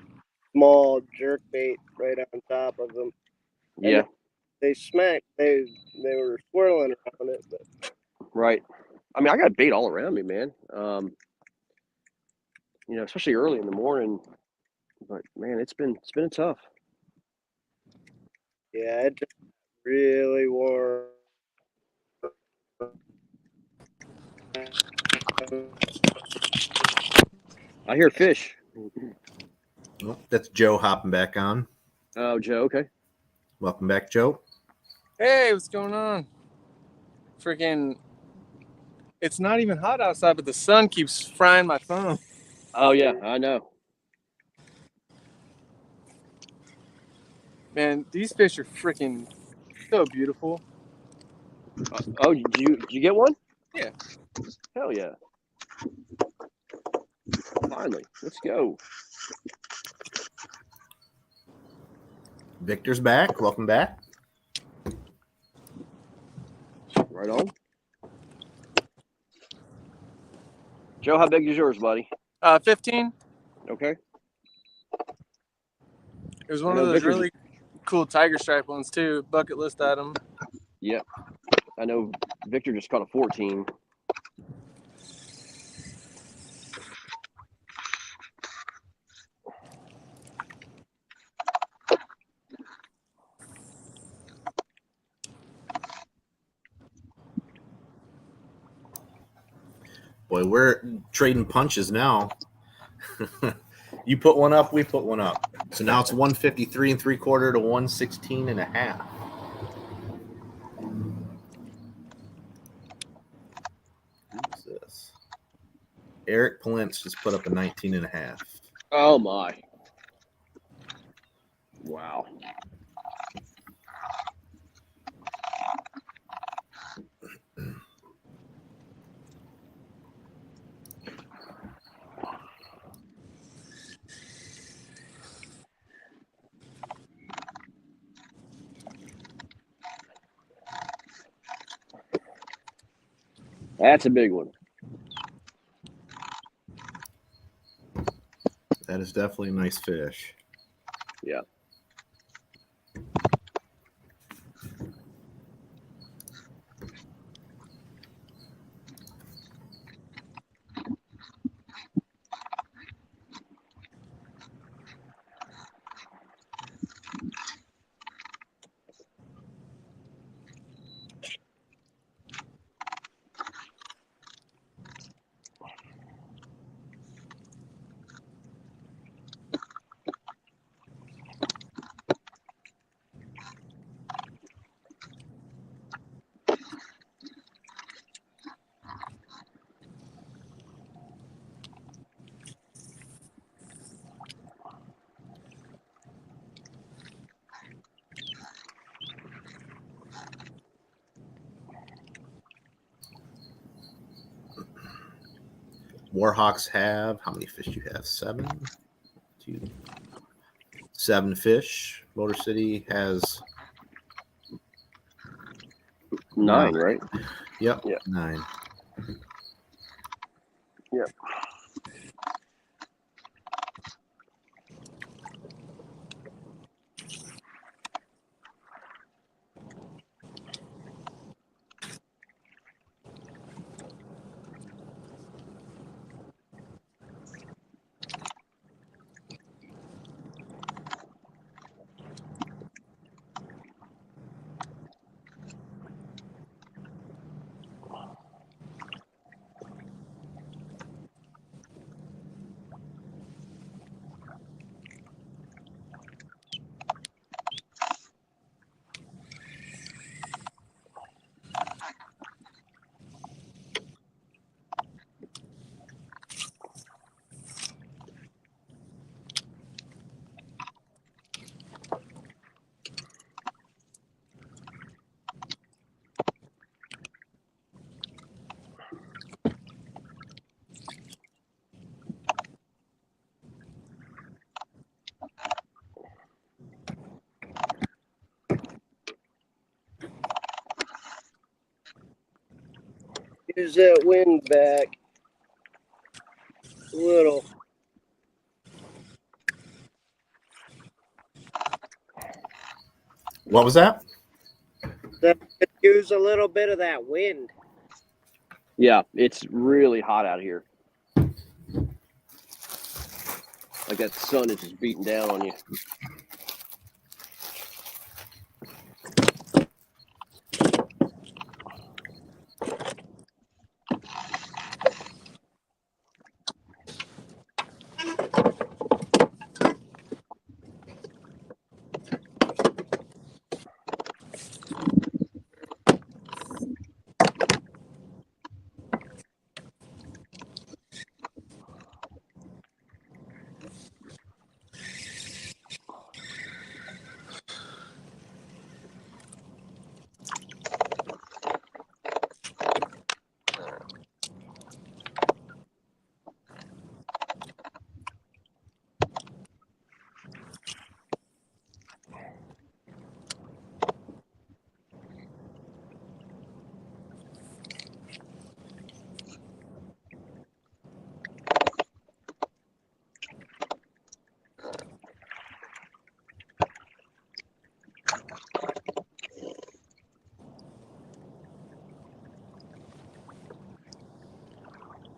small jerk bait right on top of them. And yeah. They smacked. They were swirling around it, but right. I mean, I got bait all around me, man. Especially early in the morning. But man, it's been tough. Yeah, it just really warm. I hear fish. Oh, that's Joe hopping back on. Oh, Joe. Okay. Welcome back, Joe. Hey, what's going on? Freaking, it's not even hot outside, but the sun keeps frying my phone. Oh yeah, I know. Man, these fish are freaking so beautiful. Oh, did you get one? Yeah. Hell yeah. Finally, let's go. Victor's back. Welcome back. Right on. Joe, how big is yours, buddy? 15. Okay. It was one of those really cool tiger stripe ones too. Bucket list item. Yep. I know Victor just caught a 14. Boy, we're trading punches now. You put one up, we put one up. So now it's 153 3/4 to 116 1/2. Who's this? Eric Palentz just put up a 19 1/2. Oh my. Wow. That's a big one. That is definitely a nice fish. Yeah. Warhawks have, how many fish do you have? 7 fish. Motor City has 9, right? Yep. Yeah. 9. Yep. Use that wind back a little. What was that? Use a little bit of that wind. Yeah, it's really hot out here. Like that sun is just beating down on you.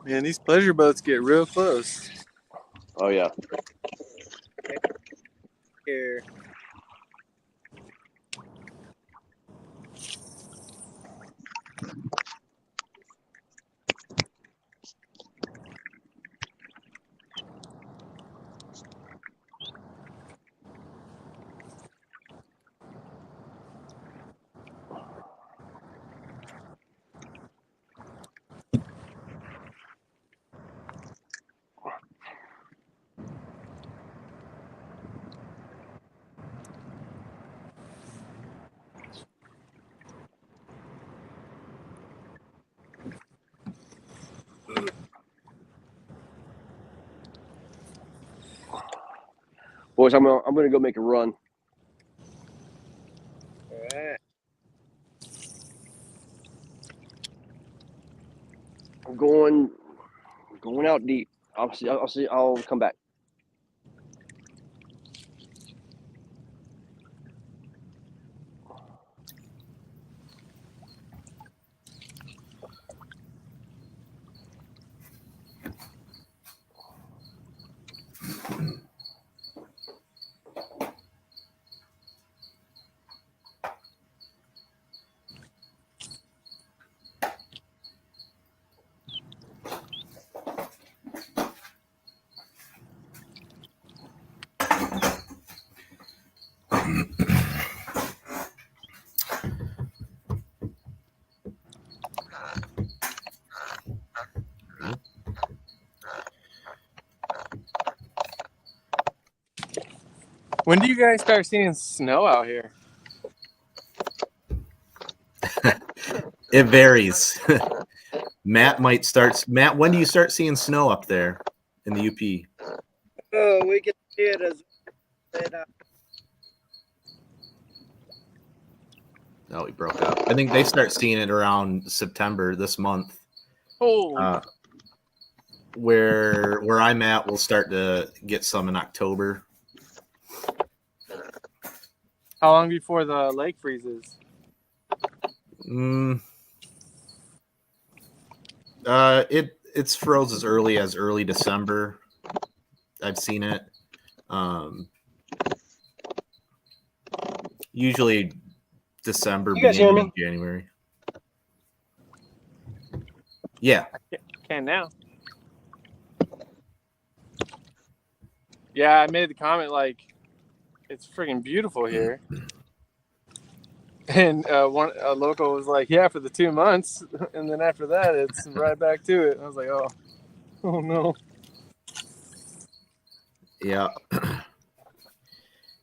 Man, these pleasure boats get real close. Oh yeah. Here. Boys, I'm gonna go make a run. All right. I'm going out deep. I'll come back. When do you guys start seeing snow out here? It varies. Matt, when do you start seeing snow up there in the UP? Oh, we can see it as Oh, he broke up. I think they start seeing it around September this month. Oh, Where I'm at, we'll start to get some in October. how long before the lake freezes? It's froze as early December. I've seen it. Usually December, You guys hear beginning me? of January. Yeah. Can now. Yeah, I made the comment like, it's freaking beautiful here. And a local was like, yeah, for the 2 months. And then after that, it's right back to it. I was like, oh no. Yeah.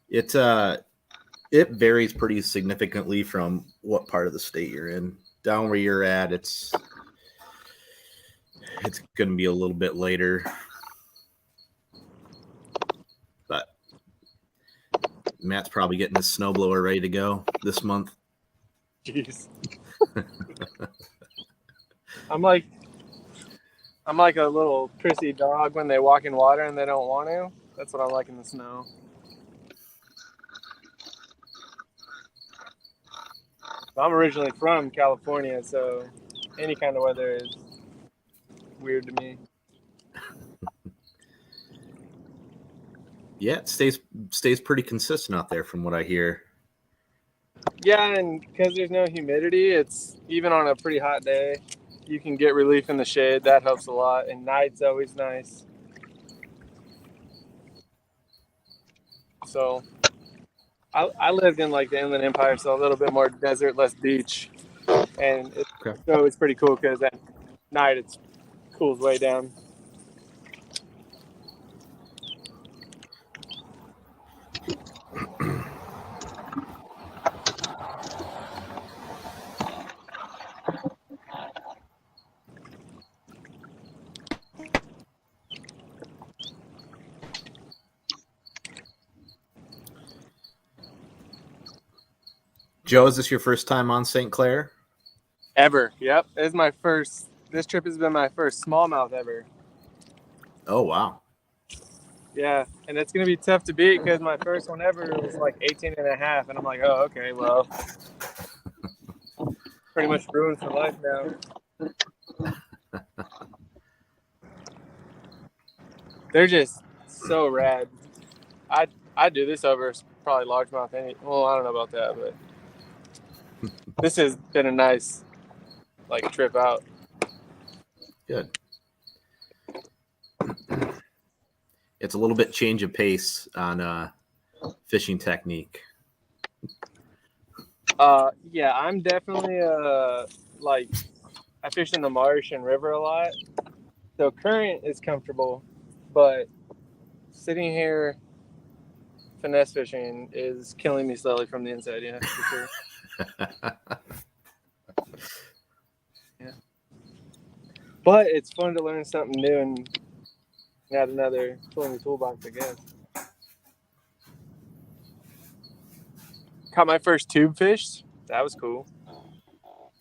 It varies pretty significantly from what part of the state you're in. Down where you're at, it's going to be a little bit later. But Matt's probably getting his snowblower ready to go this month. Jeez. I'm like a little prissy dog when they walk in water and they don't want to. That's what I'm like in the snow. I'm originally from California, so any kind of weather is weird to me. Yeah, it stays pretty consistent out there from what I hear. Yeah, and because there's no humidity, it's even on a pretty hot day, you can get relief in the shade. That helps a lot. And night's always nice. So I lived in like the Inland Empire, so a little bit more desert, less beach. And it's pretty cool because at night it cools way down. Joe, is this your first time on St. Clair? Ever. Yep. This trip has been my first smallmouth ever. Oh, wow. Yeah, and it's going to be tough to beat because my first one ever was like 18 and a half, and I'm like, oh, okay, well, pretty much ruined for life now. They're just so rad. I'd do this over probably largemouth. Well, I don't know about that, but this has been a nice like trip out. Good. It's a little bit change of pace on fishing technique. Yeah, I'm definitely like I fish in the marsh and river a lot, so current is comfortable, but sitting here finesse fishing is killing me slowly from the inside. Yeah, for sure. Yeah, but it's fun to learn something new and add another tool in the toolbox, I guess. Caught my first tube fish. That was cool.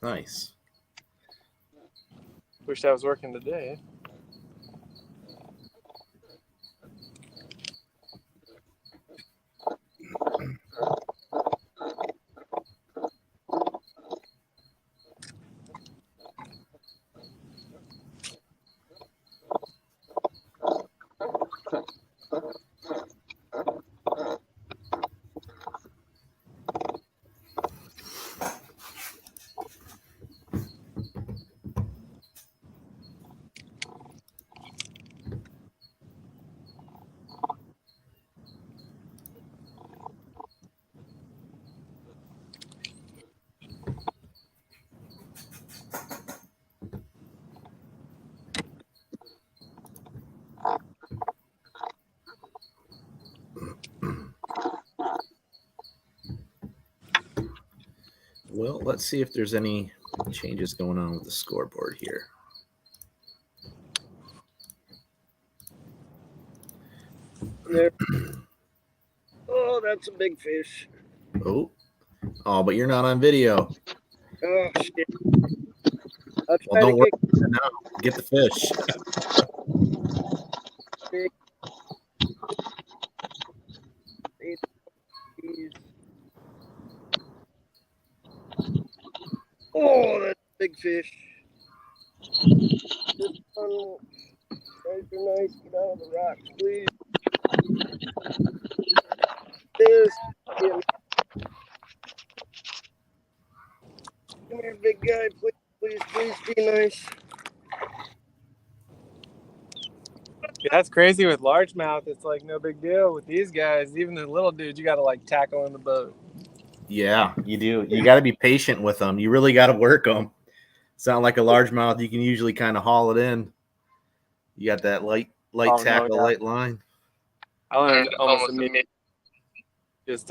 Nice. Wish I was working today. Well, let's see if there's any changes going on with the scoreboard here. Yep. Oh, that's a big fish. Oh, but you're not on video. Oh, shit. Well, don't worry. Now, get the fish. Oh, that's a big fish. This one, guys are nice. Get out of the rocks, please. Come here, big guy. Please be nice. Yeah, that's crazy with largemouth. It's like no big deal with these guys. Even the little dudes, you got to like tackle in the boat. Yeah, you do. You got to be patient with them. You really got to work them. It's not like a largemouth. You can usually kind of haul it in. You got that light tackle, no, yeah. light line. I learned almost immediately. Just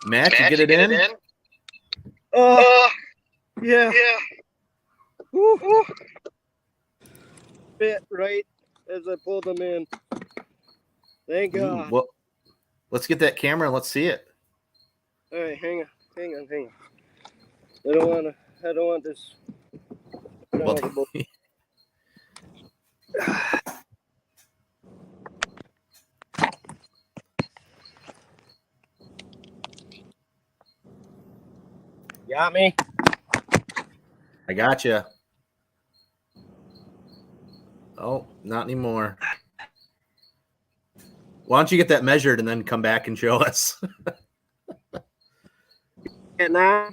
Matt, you get it in? Yeah. Woo. Bit right as I pulled them in. Thank God. Well, let's get that camera and let's see it. All right, hang on. I don't want this. Well, Got me? I got you. Oh, not anymore. Why don't you get that measured and then come back and show us? And now?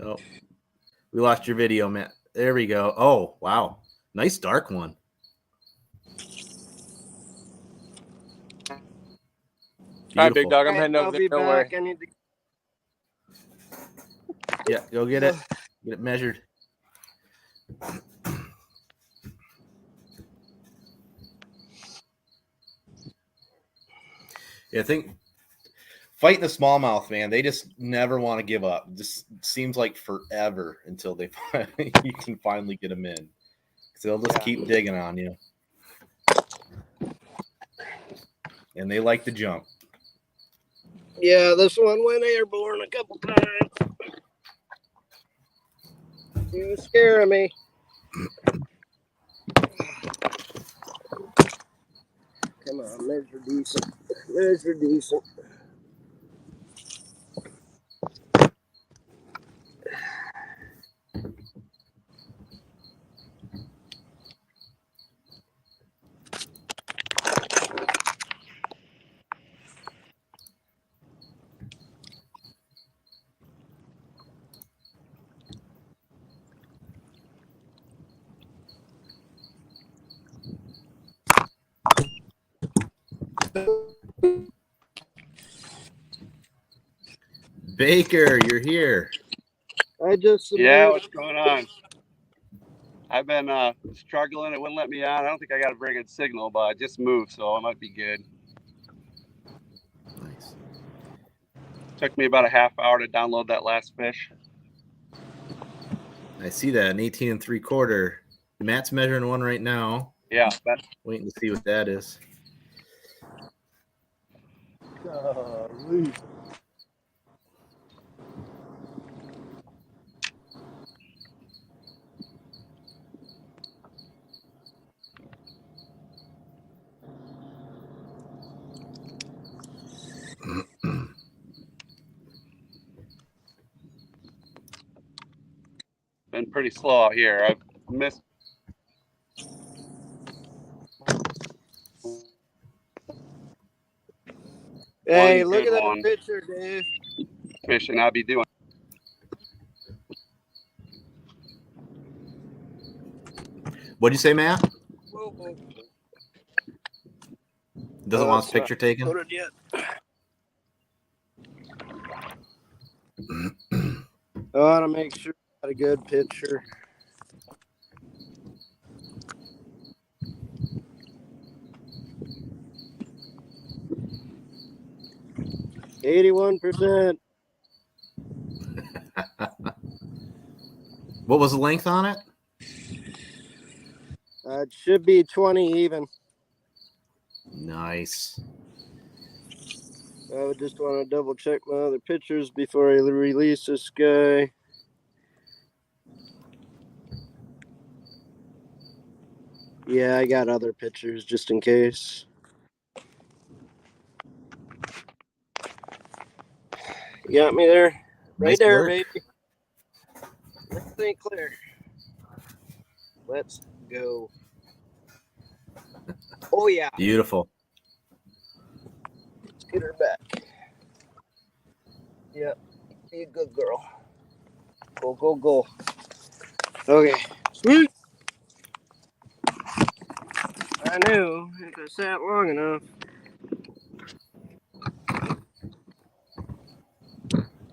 Oh, we lost your video, Matt. There we go. Oh, wow. Nice dark one. All right, big Beautiful. dog. I'm heading over I'll there. be Don't worry. back. I need to. Yeah, go get it. Get it measured. Yeah, I think fighting the smallmouth, man, they just never want to give up. Just seems like forever until they you can finally get them in. Because they'll just keep digging on you. And they like to jump. Yeah, this one went airborne a couple times. You scaring me. Come on, measure decent. Measure decent. Baker, you're here. I just Yeah, what's going on? I've been struggling. It wouldn't let me on. I don't think I got a very good signal, but I just moved, so I might be good. Nice. Took me about a half hour to download that last fish. I see that, an 18 3/4. Matt's measuring one right now. Yeah, that's Waiting to see what that is. been pretty slow out here. I've missed. Hey, one look at good that one picture, Dave. fishing I'll be doing. What'd you say, Matt? Whoa, whoa. Doesn't want his picture taken? Put it yet. I want to make sure I got a good picture. %. What was the length on it? It should be 20 even. Nice. I would just want to double check my other pictures before I release this guy. Yeah, I got other pictures just in case. You got me there? Right Nice there, work. baby. St. Clair. Let's go. Oh, yeah. Beautiful. Let's get her back. Yep. Be a good girl. Go, go, go. Okay. Sweet. I knew if I sat long enough,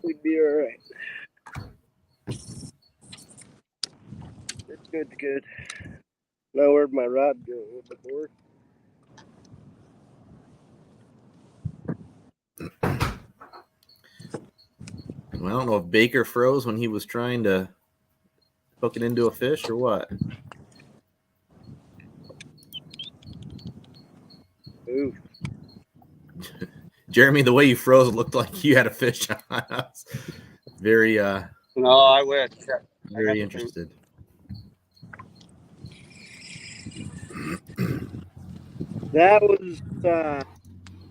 we'd be all right. It's good, good. Now where'd my rod go? With the board? Well, I don't know if Baker froze when he was trying to hook it into a fish or what. Ooh. Jeremy, the way you froze, it looked like you had a fish on us. Very, No, I wish. very interested. That was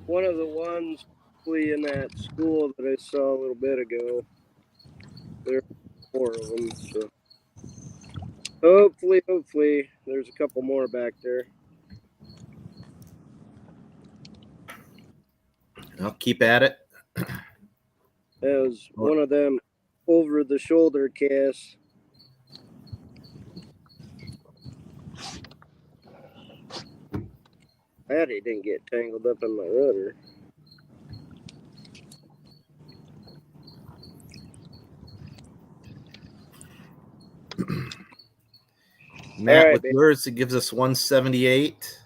one of the ones hopefully in that school that I saw a little bit ago, there are 4 of them. So hopefully, there's a couple more back there. I'll keep at it. That was one of them over-the-shoulder casts. Glad he didn't get tangled up in my rudder. Matt right, with baby. yours, it gives us 178.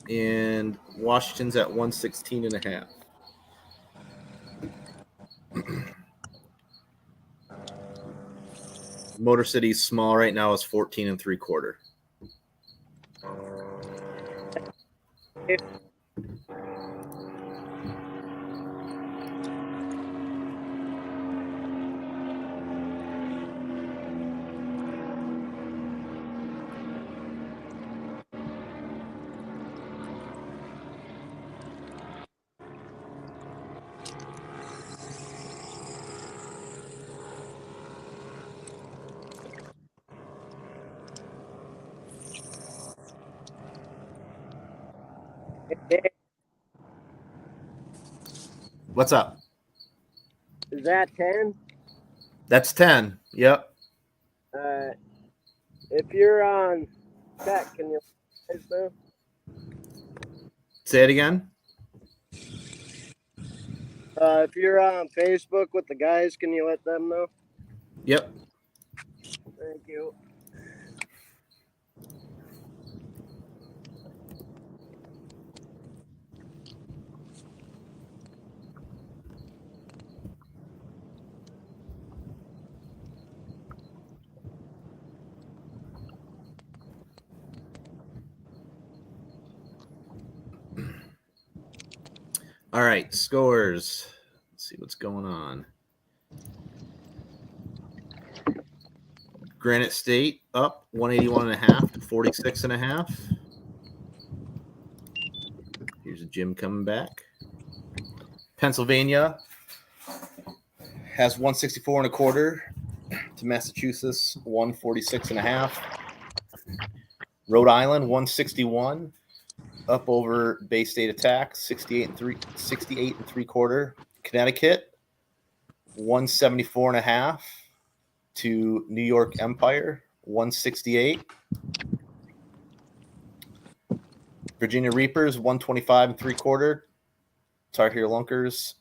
And Washington's at 116.5. Motor City's small right now is 14 3/4. What's up? Is that 10? That's 10. Yep. If you're on chat, can you let us know? Say it again. If you're on Facebook with the guys, can you let them know? Yep. Thank you. All right, scores. Let's see what's going on. Granite State up 181.5 to 46.5. Here's a Jim coming back. Pennsylvania has 164.25 to Massachusetts 146.5. Rhode Island 161 up over Bay State Attack 68 3/4. Connecticut 174.5 to New York Empire 168. Virginia Reapers 125 3/4. Tar Heel Lunkers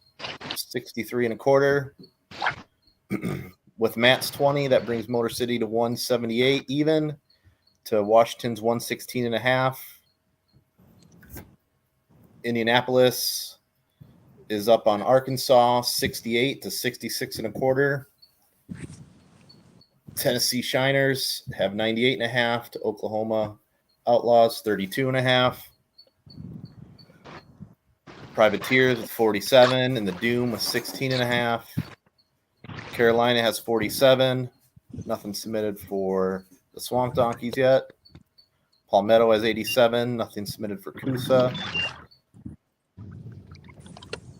63.25. With Matt's 20, that brings Motor City to 178 even, to Washington's 116.5. Indianapolis is up on Arkansas 68 to 66.25. Tennessee Shiners have 98.5 to Oklahoma Outlaws 32.5. Privateers with 47, and the Doom with 16.5. Carolina has 47. Nothing submitted for the Swamp Donkeys yet. Palmetto has 87. Nothing submitted for Coosa.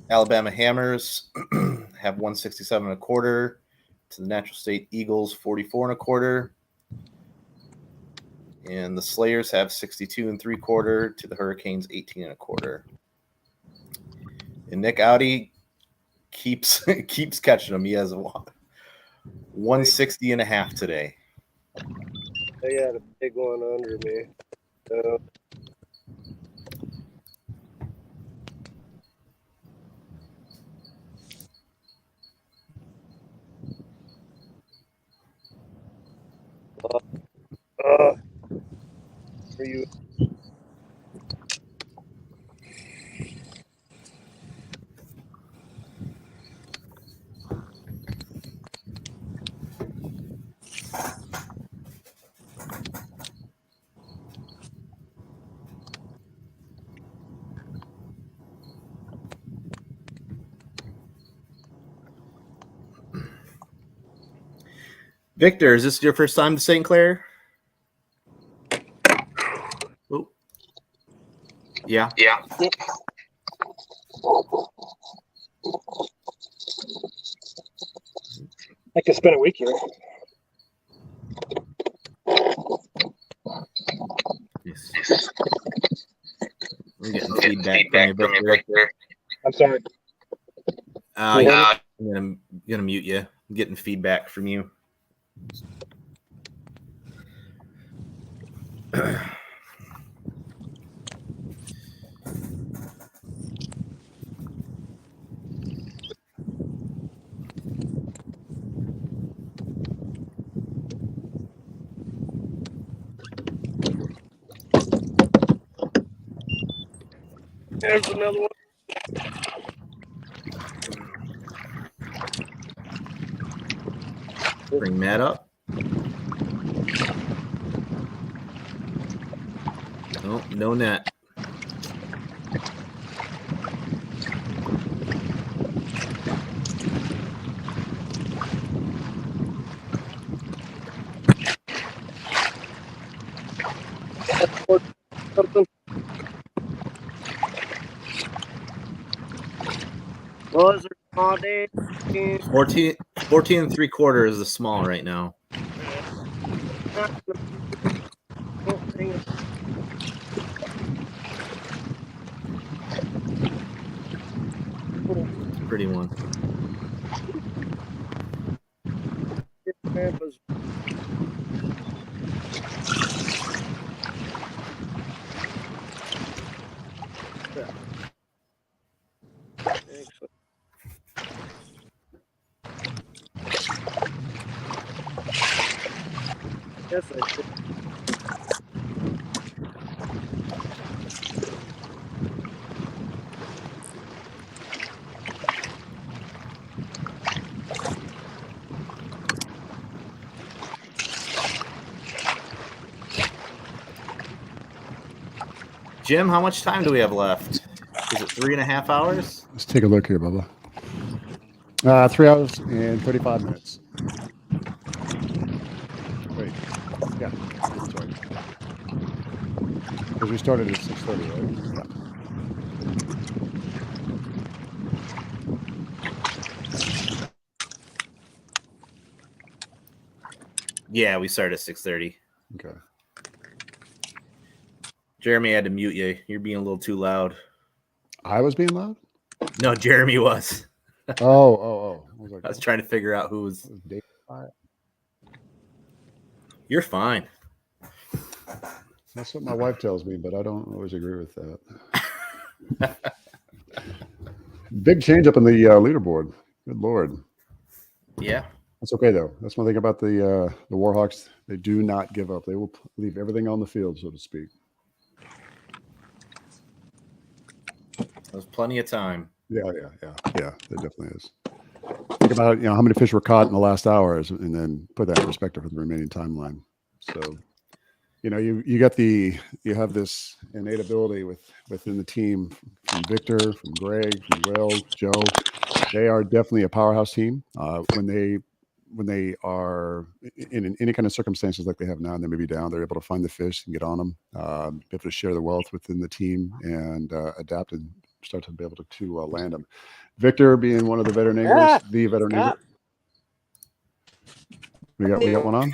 Alabama Hammers have 167.25 to the Natural State Eagles 44.25. And the Slayers have 62 3/4 to the Hurricanes 18.25. And Nick Audi keeps catching them. He has 160.5 today. They got a big one under me. So. For you. Victor, is this your first time to St. Clair? Oh. Yeah. Yeah. I could spend a week here. Yes. I'm getting feedback from you, Victor. I'm sorry. I'm gonna mute you. I'm getting feedback from you. There's another one. Bring Matt up. Oh, no net. Something. Was there all day? 14 and 3/4 is the small right now. Pretty one. Yes, I did. Jim, how much time do we have left? Is it 3.5 hours? Let's take a look here, Bubba. 3 hours and 35 minutes. Wait, yeah, that's right. Because we started at 6:30, right? Yeah, we started at 6:30. Okay. Jeremy, I had to mute you. You're being a little too loud. I was being loud? No, Jeremy was. Oh. I was trying to figure out who was. Quiet. You're fine. That's what my wife tells me, but I don't always agree with that. Big change up in the leaderboard. Good Lord. Yeah. That's okay, though. That's one thing about the Warhawks. They do not give up. They will leave everything on the field, so to speak. There's plenty of time. Yeah. There definitely is. Think about how many fish were caught in the last hours, and then put that in perspective for the remaining timeline. So, you have this innate ability within the team from Victor, from Greg, from Will, Joe. They are definitely a powerhouse team. When they are in any kind of circumstances like they have now, and they may be down, they're able to find the fish and get on them, be able to share the wealth within the team, and adapt and start to be able to land them. Victor being one of the veteran anglers, the veteran angler. We got one on.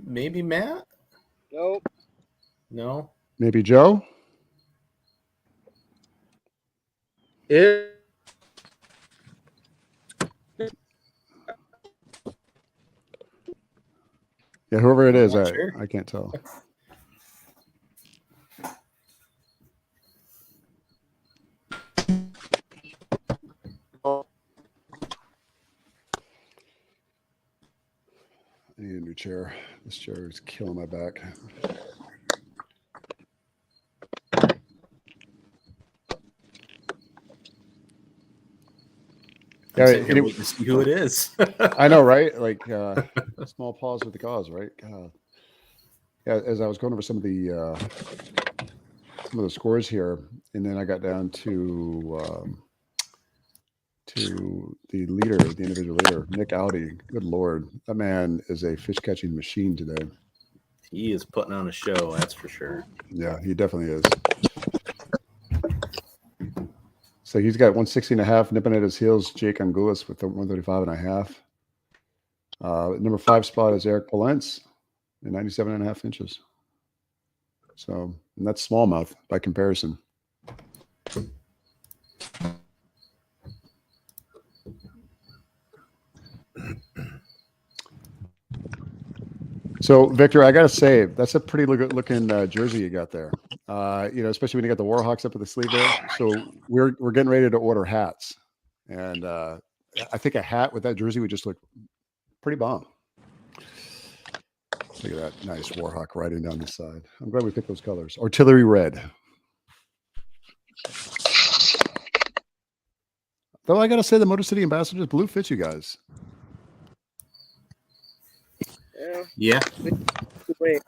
Maybe Matt? Nope. No. Maybe Joe? Yeah. Yeah, whoever it is, Sure. I can't tell. I need a new chair. This chair is killing my back. Anyway, to see who it is. I know, right? Like small pause with the cause, right? God. Yeah, as I was going over some of the scores here, and then I got down to the leader, the individual leader, Nick Audi. Good Lord, that man is a fish catching machine today. He is putting on a show, that's for sure. Yeah, he definitely is. So he's got 160.5 nipping at his heels. Jake Angulis with the 135.5. Number 5 spot is Eric Polentz at 97.5 inches. So, and that's smallmouth by comparison. So, Victor, I got to say, that's a pretty good looking jersey you got there. Especially when you got the Warhawks up at the sleeve there. So we're getting ready to order hats. And I think a hat with that jersey would just look pretty bomb. Look at that nice Warhawk riding down the side. I'm glad we picked those colors. Artillery red. Though I got to say, the Motor City Ambassadors blue fits you guys. Yeah. Wait.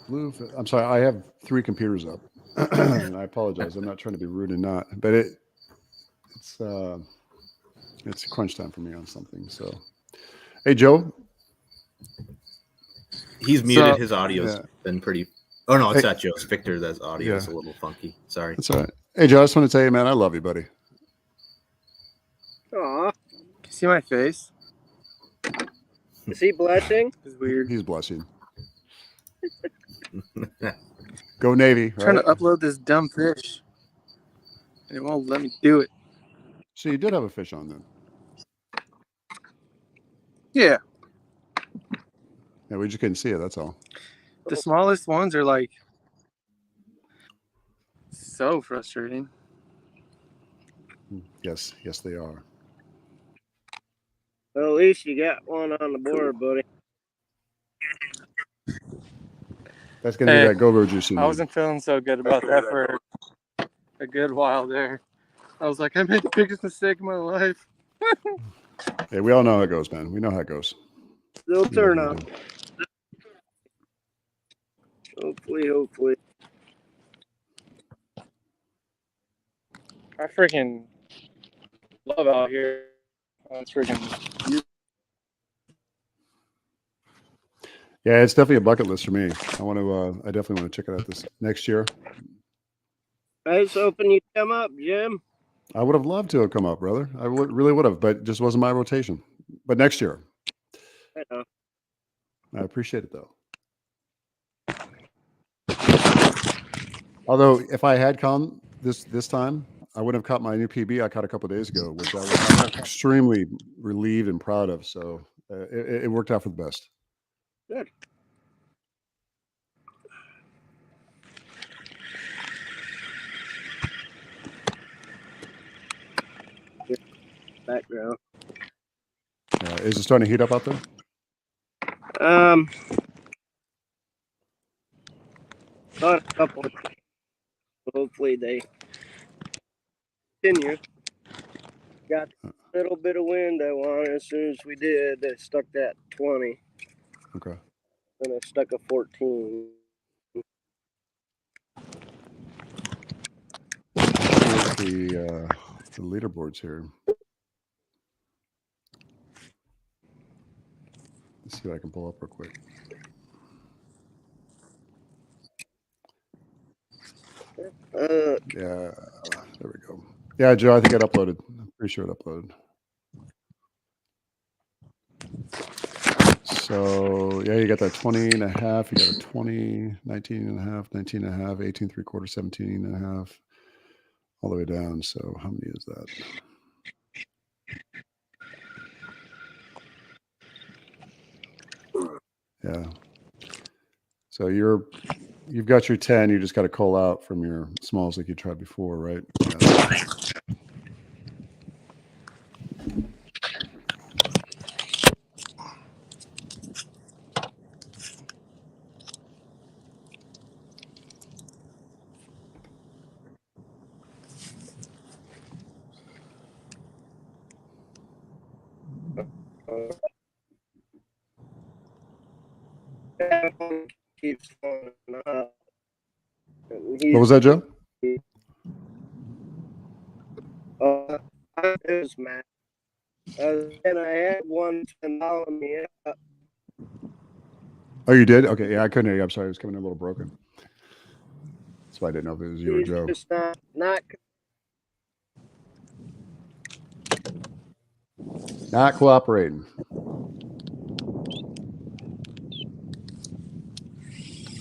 Blue. I'm sorry. I have 3 computers up, and I apologize. I'm not trying to be rude and not, but it's crunch time for me on something. So, hey, Joe. He's muted. His audio's been pretty. Oh no, it's Hey. not Joe. It's Victor. That's audio is a little funky. Sorry. That's all right. Hey, Joe. I just want to tell you, man, I love you, buddy. Aw. Can you see my face? Is he blushing? It's weird. He's blushing. Go Navy. I'm trying to Right? upload this dumb fish. And it won't let me do it. So you did have a fish on then. Yeah. Yeah, we just couldn't see it. That's all. The smallest ones are like so frustrating. Yes, they are. Well, at least you got one on the board, buddy. That's gonna be that go-go juice. I wasn't feeling so good about that for a good while there. I was like, I made the biggest mistake of my life. Hey, we all know how it goes, man. We know how it goes. Still turn on. Hopefully. I freaking love out here. It's freaking. Yeah, it's definitely a bucket list for me. I definitely want to check it out this next year. I was hoping you'd come up, Jim. I would have loved to have come up, brother. I really would have, but it just wasn't my rotation. But next year. I know. I appreciate it though. Although if I had come this time, I would have caught my new PB I caught a couple of days ago, which I was extremely relieved and proud of. So it worked out for the best. Good. Background. Is it starting to heat up out there? Got a couple. Hopefully they continue. Got a little bit of wind I wanted. As soon as we did, they stuck that 20. Okay. Then I stuck a 14. The leaderboards here. Let's see what I can pull up real quick. Yeah, there we go. Yeah, Joe, I think it uploaded. I'm pretty sure it uploaded. So, yeah, you got that 20 and a half. You got a 20, 19 and a half, 19 and a half, 18, 3/4, 17 and a half, all the way down. So, how many is that? Yeah. So you've got your 10. You just got to call out from your smalls like you tried before, right? Yeah. Keeps falling up. What was that, Joe? It was mad. And I had one following me up. Oh, you did? Okay. Yeah, I couldn't hear you. I'm sorry. It was coming in a little broken. That's why I didn't know if it was you or He's Joe. just not Not cooperating.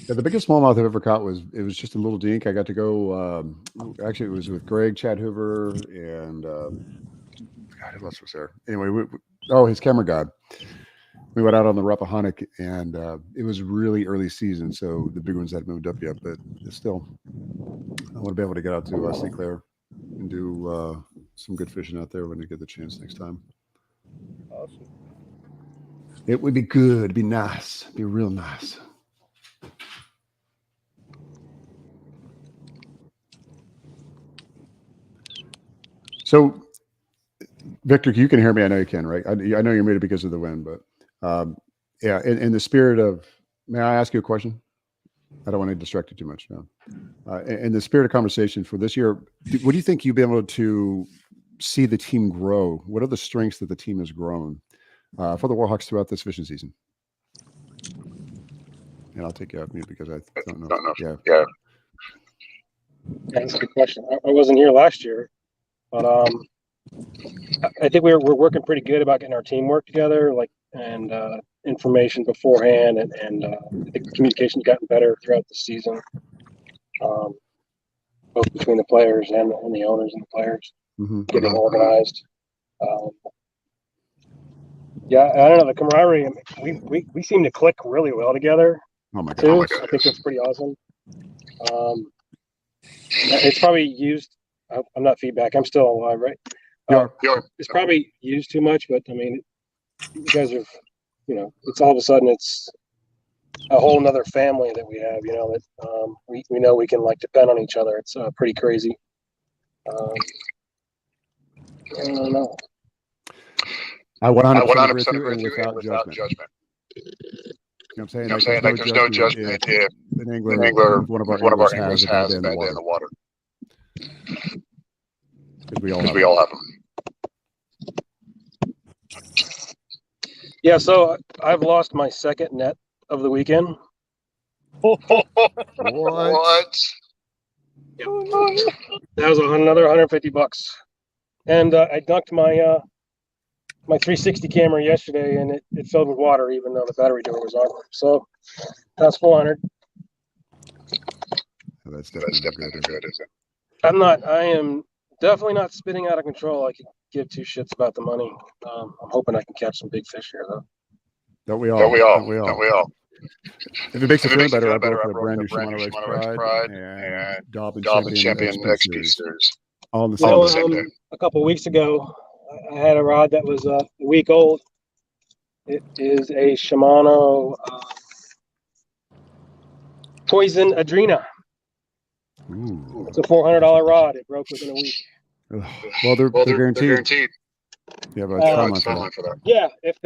Yeah, the biggest smallmouth I've ever caught was just a little dink. I got to go. Actually, it was with Greg, Chad Hoover, and God, who else was there? Anyway, his camera god. We went out on the Rappahannock, and it was really early season, so the big ones hadn't moved up yet. But still, I want to be able to get out to St. Clair and do some good fishing out there when I get the chance next time. awesome. It would be good. It'd be nice. It'd be real nice. So, Victor, you can hear me. I know you can, right? I know you're muted because of the wind, but yeah, in the spirit of, may I ask you a question? I don't want to distract you too much now. In the spirit of conversation for this year, what do you think you've been able to see the team grow? What are the strengths that the team has grown for the Warhawks throughout this fishing season? And I'll take you off mute because I don't know. Yeah. That's a good question. I wasn't here last year, but I think we're working pretty good about getting our teamwork together, and information beforehand, and I think communication's gotten better throughout the season, both between the players and the owners and the players, getting organized. Yeah, I don't know, the camaraderie. We seem to click really well together. Oh my too. God! I think that's pretty awesome. It's probably used. I'm not feedback. I'm still alive, right? It's probably used too much, but I mean, you guys are, it's all of a sudden it's a whole nother family that we have. That we know we can depend on each other. It's pretty crazy. I don't know. I 100% agree with you and without judgment. You know what I'm saying? There's no judgment if an angler, one of our anglers has a bad day in the water. Because we all have them. Yeah, so I've lost my second net of the weekend. What? That was another $150, and I dunked my my 360 camera yesterday, and it filled with water, even though the battery door was on. So that's 400. That's definitely good, is it? I am definitely not spinning out of control. I could give two shits about the money. I'm hoping I can catch some big fish here, though. Don't we all? If it makes you feel better, I broke a brand new Shimano X Pride and Dobbin Champion XP Series. All on the same day. A couple of weeks ago, I had a rod that was a week old. It is a Shimano Poison Adrena. Ooh. It's a $400 rod. It broke within a week. Well, they're guaranteed. Yeah, but timeline for that. Yeah, if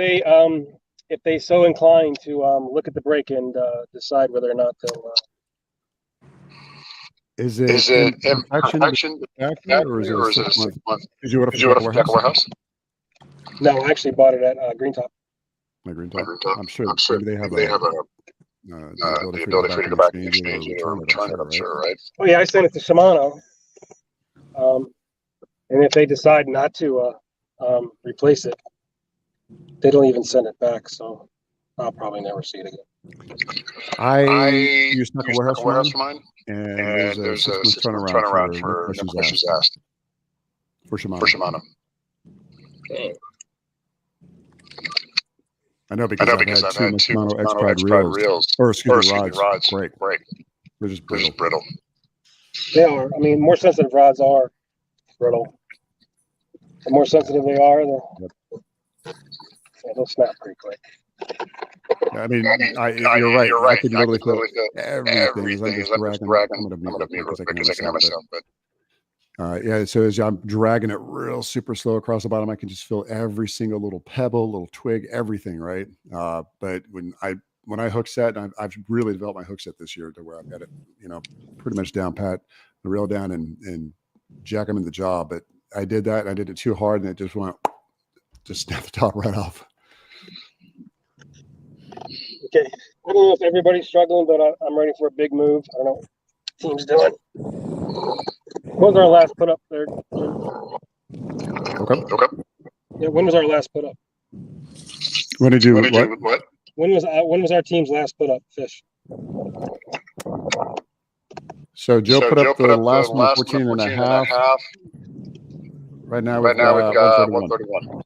they so inclined to look at the break and decide whether or not they'll. Is it protection or is it a 6 month? Did you order from Jack Warehouse? No, I actually bought it at Green Top. My Green Top. I'm sure they have the ability for you to go back and exchange it or return it. I'm sure, right? Oh yeah, I sent it to Shimano, and if they decide not to replace it, they don't even send it back. So I'll probably never see it again. I used Jack Warehouse for mine, and there's a 6 month turnaround for questions asked for Shimano. Okay. I know because I've had two Shimano X Pride reels, or excuse me, rods break. They're just brittle. They are. I mean, more sensitive rods are brittle. The more sensitive they are, they'll snap pretty quick. I mean, you're right. I can literally feel everything as I'm just dragging. I'm going to mute because I can hear myself. But yeah, so as I'm dragging it real super slow across the bottom, I can just feel every single little pebble, little twig, everything, right? But when I hook set, I've really developed my hook set this year to where I've got it, pretty much down pat, the reel down and jack them in the jaw. But I did that, and I did it too hard, and it just snapped the top right off. Okay. I don't know if everybody's struggling, but I'm ready for a big move. I don't know what the team's doing. What was our last put up there, Jim? Okay. Yeah, when was our last put up? When did you what? When was our team's last put up fish? So Joe put up the last one 14 and a half. Right now we've got 131.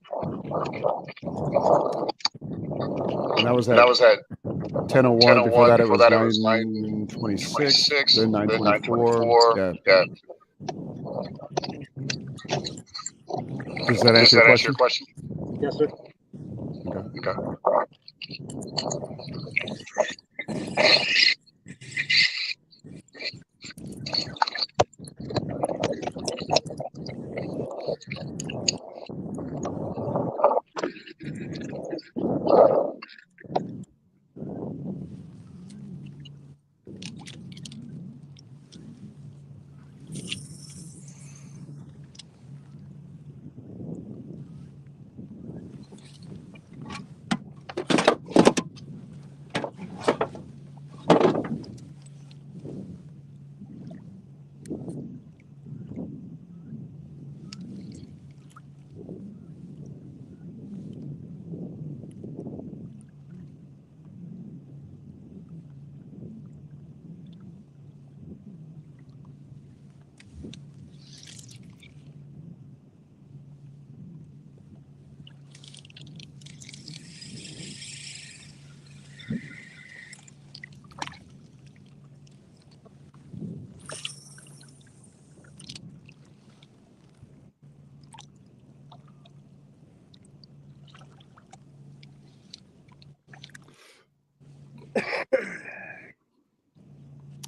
And that was at 10:01. Before that it was 9:26, then 9:24. Yeah. Does that answer your question? Yes, sir. Okay.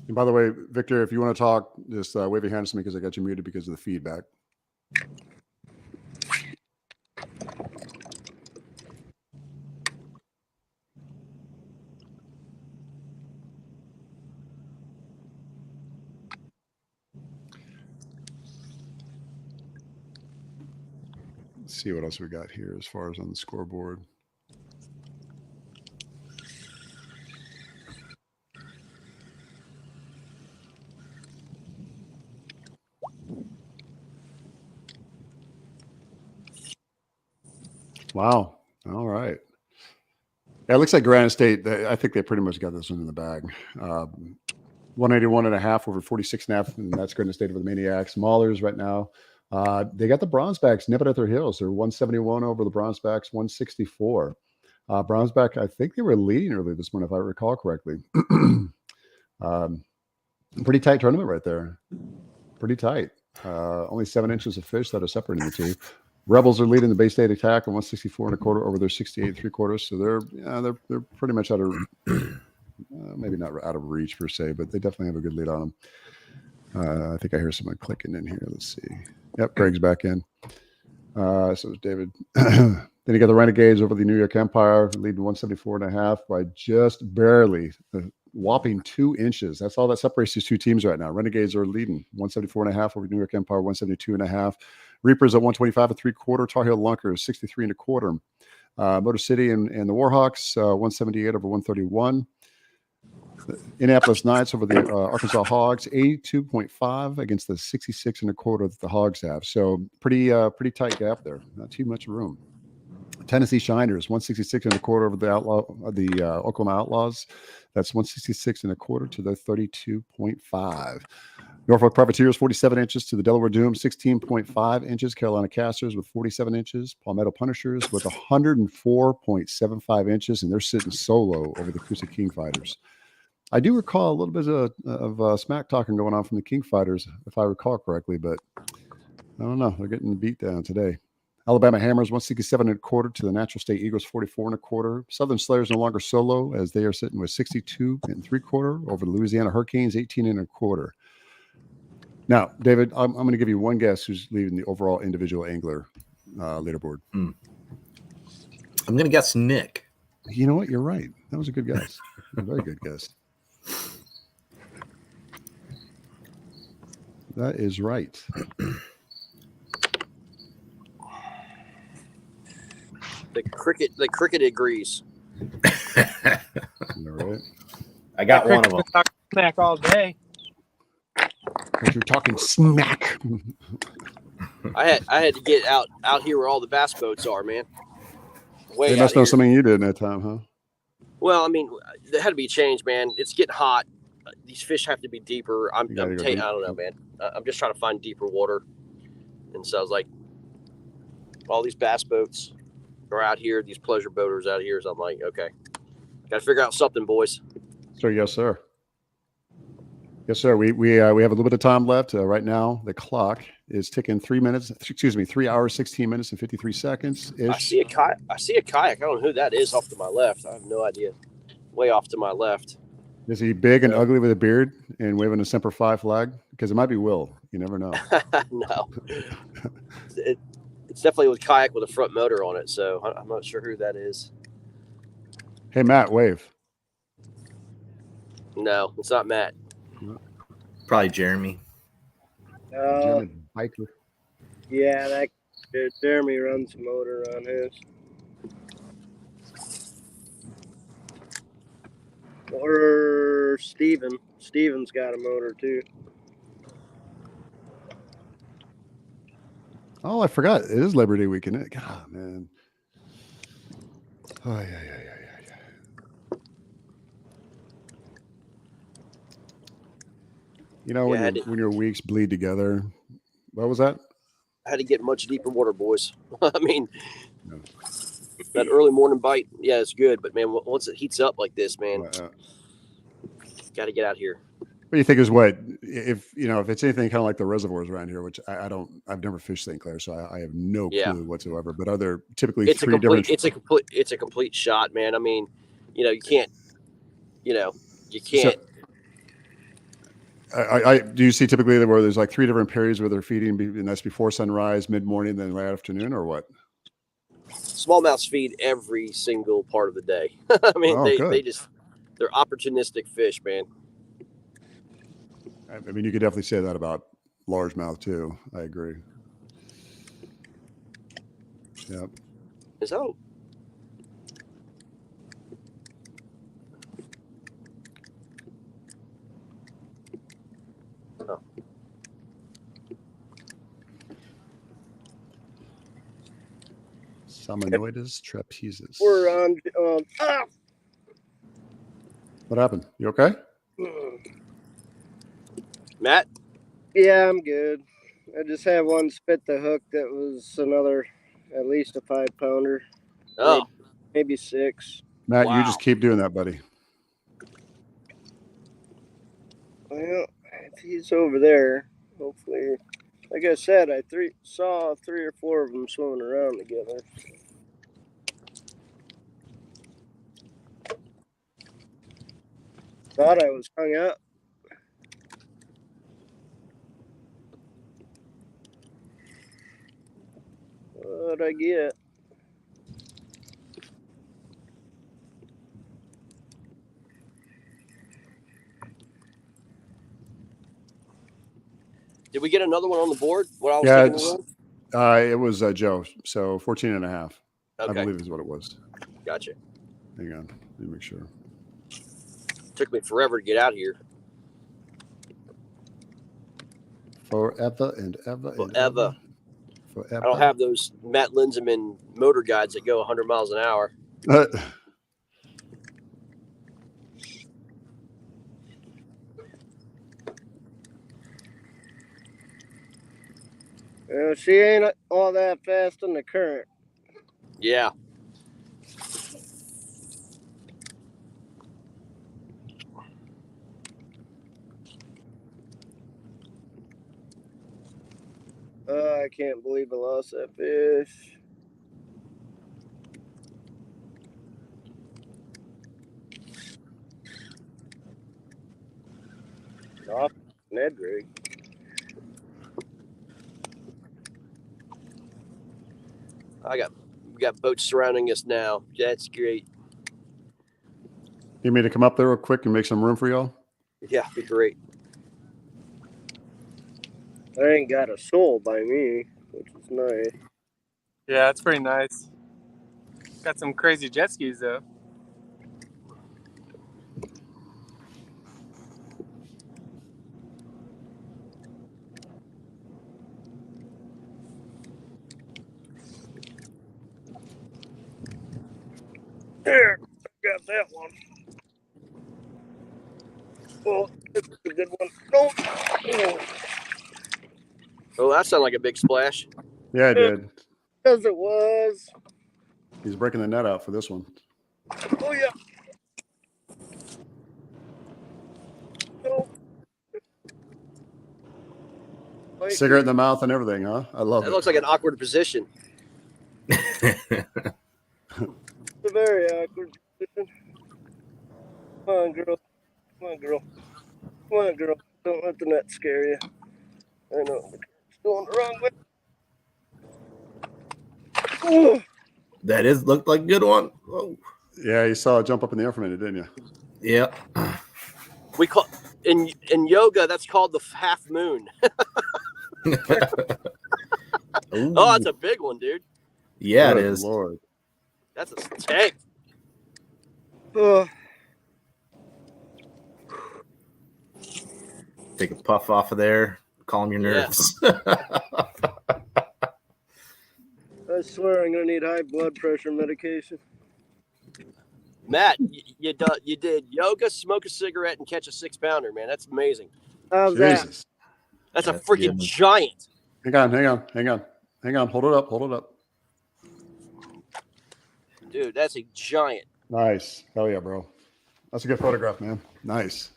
And by the way, Victor, if you want to talk, just wave your hand to me because I got you muted because of the feedback. Let's see what else we got here as far as on the scoreboard. Wow. All right. Yeah, it looks like Granite State, I think they pretty much got this one in the bag. 181.5 over 46.5, and that's Granite State over the Maniacs. Maulers right now, they got the Bronzebacks nipping at their heels. They're 171 over the Bronzebacks, 164. Bronzeback, I think they were leading early this morning, if I recall correctly. Pretty tight tournament right there. Pretty tight. Only 7 inches of fish that are separating the two. Rebels are leading the Bay State attack on 164.25 over their 68.75. So they're pretty much out of maybe not out of reach per se, but they definitely have a good lead on them. I think I hear someone clicking in here. Let's see. Yep, Greg's back in. So is David. Then you got the Renegades over the New York Empire, leading 174.5 by just barely, whopping 2 inches. That's all that separates these two teams right now. Renegades are leading 174.5 over New York Empire, 172.5. Reapers at 125.75. Tar Heel Lunkers 63.25. Motor City and the Warhawks 178 over 131. Indianapolis Knights over the Arkansas Hogs 82.5 against the 66.25 that the Hogs have. So pretty tight gap there. Not too much room. Tennessee Shiners 166.25 over the Oklahoma Outlaws. That's 166.25 to the 32.5. Norfolk Privateers 47 inches to the Delaware Doom 16.5 inches. Carolina Casters with 47 inches. Palmetto Punishers with 104.75 inches, and they're sitting solo over the Coosa King Fighters. I do recall a little bit of smack talking going on from the King Fighters, if I recall correctly, but I don't know. They're getting beat down today. Alabama Hammers 167.25 to the Natural State Eagles 44.25. Southern Slayers no longer solo as they are sitting with 62.75 over the Louisiana Hurricanes 18.25. Now, David, I'm going to give you one guess who's leading the overall individual angler leaderboard. I'm going to guess Nick. You know what? You're right. That was a good guess. A very good guess. That is right. The cricket agrees. All right. I got one of them. Smack all day. But you're talking smack. I had to get out here where all the bass boats are, man. Way They out must know here. something you did in that time, huh? Well, I mean, there had to be a change, man. It's getting hot. These fish have to be deeper. I don't know, man. I'm just trying to find deeper water. And so I was like, all these bass boats are out here, these pleasure boaters out here. So I'm like, okay, got to figure out something, boys. So yes, sir. Yes, sir. We have a little bit of time left right now. The clock is ticking 3 hours, 16 minutes and 53 seconds ish. I see a kayak. I don't know who that is off to my left. I have no idea. Way off to my left. Is he big and ugly with a beard and waving a Semper Fi flag? Because it might be Will. You never know. No, it's definitely a kayak with a front motor on it. So I'm not sure who that is. Hey, Matt, wave. No, it's not Matt. Probably Jeremy. Jeremy Biker. Yeah, that Jeremy runs a motor on his. Or Steven. Steven's got a motor too. Oh, I forgot. It is Labor Day weekend. God, man. Oh, yeah. You know, when your weeks bleed together. What was that? I had to get much deeper water, boys. I mean, that early morning bite, yeah, it's good. But, man, once it heats up like this, man, got to get out here. What do you think is what? If it's anything kind of like the reservoirs around here, which I've never fished St. Clair, so I have no clue whatsoever. But are there typically It's a complete shot, man. I mean, you can't. Do you see typically where there's like 3 different periods where they're feeding, and that's before sunrise, mid-morning, then late afternoon, or what? Smallmouths feed every single part of the day. I mean, they're opportunistic fish, man. I mean, you could definitely say that about largemouth too. I agree. Yep. Is that? Oh. Salmonoides trapezes. We're on. What happened? You okay? Matt? Yeah, I'm good. I just had one spit the hook that was at least a 5-pounder. Oh. Maybe 6. Matt, you just keep doing that, buddy. Well, if he's over there, hopefully. Like I said, I saw 3 or 4 of them swimming around together. Thought I was hung up. What'd I get? Did we get another one on the board? It was Joe. So 14 and a half. Okay. I believe is what it was. Gotcha. Hang on. Let me make sure. Took me forever to get out here. Forever and ever. Forever. Forever. I don't have those Matt Linseman motor guides that go 100 miles an hour. She ain't all that fast in the current. Yeah. I can't believe I lost that fish. Off Ned rig. We got boats surrounding us now. That's great. You mean to come up there real quick and make some room for y'all? Yeah, be great. I ain't got a soul by me, which is nice. Yeah, it's pretty nice. Got some crazy jet skis though. There, got that one. Well, it's a good one. No. Oh, that sounded like a big splash. Yeah, I did. As it was. He's breaking the net out for this one. Oh, yeah. No. Cigarette in the mouth and everything, huh? I love That it. looks like an awkward position. It's a very awkward position. Come on, girl. Come on, girl. Come on, girl. Don't let the net scare you. I know. It's going the wrong way. Oh. That looked like a good one. Oh. Yeah, you saw it jump up in the air for a minute, didn't you? Yeah. We call in yoga that's called the half moon. Oh, that's a big one, dude. Yeah, Good it is. Lord. That's a tank. Take a puff off of there. Calm your nerves. I swear I'm going to need high blood pressure medication. Matt, you did yoga, smoke a cigarette, and catch a 6-pounder, man. That's amazing. How's Jesus. That's a freaking giant. Hang on. Hold it up. Dude, that's a giant. Nice. Hell yeah, bro. That's a good photograph, man. Nice.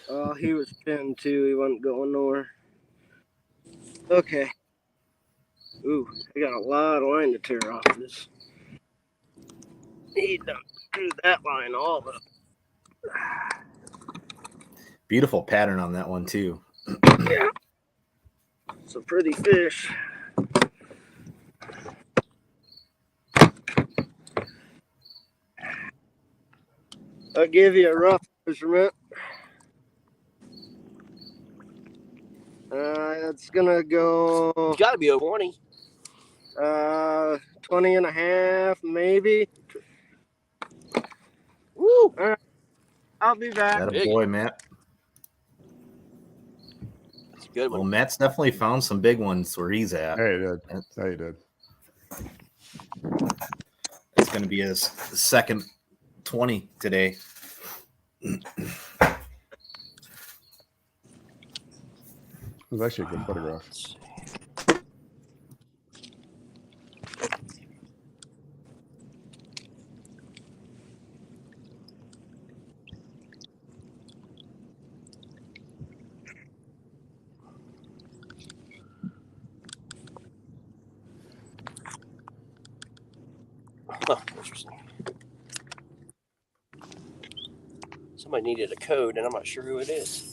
Oh, he was pinned too. He wasn't going nowhere. Okay. Ooh, I got a lot of line to tear off this. He done threw that line all up. Beautiful pattern on that one, too. Yeah. It's a pretty fish. I'll give you a rough measurement. It's gonna go. It's got to be over 20. 20 and a half, maybe. Woo! All right. I'll be back. That a boy, Matt. That's a good one. Well, Matt's definitely found some big ones where he's at. Hey, he did. It's going to be his second 20 today. It was actually a good photograph. Huh, interesting. Somebody needed a code, and I'm not sure who it is.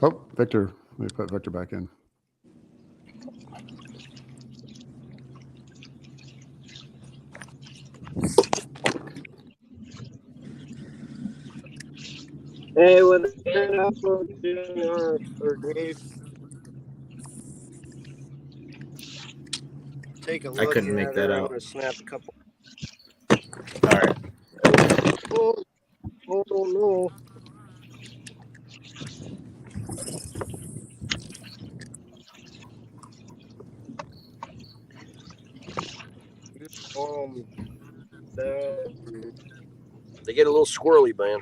Oh, Victor. Let me put Victor back in. Hey, when I upload Junior or Dave, take a look. I couldn't make that I'm out. gonna snap a couple. All right. Oh no. They get a little squirrely, man.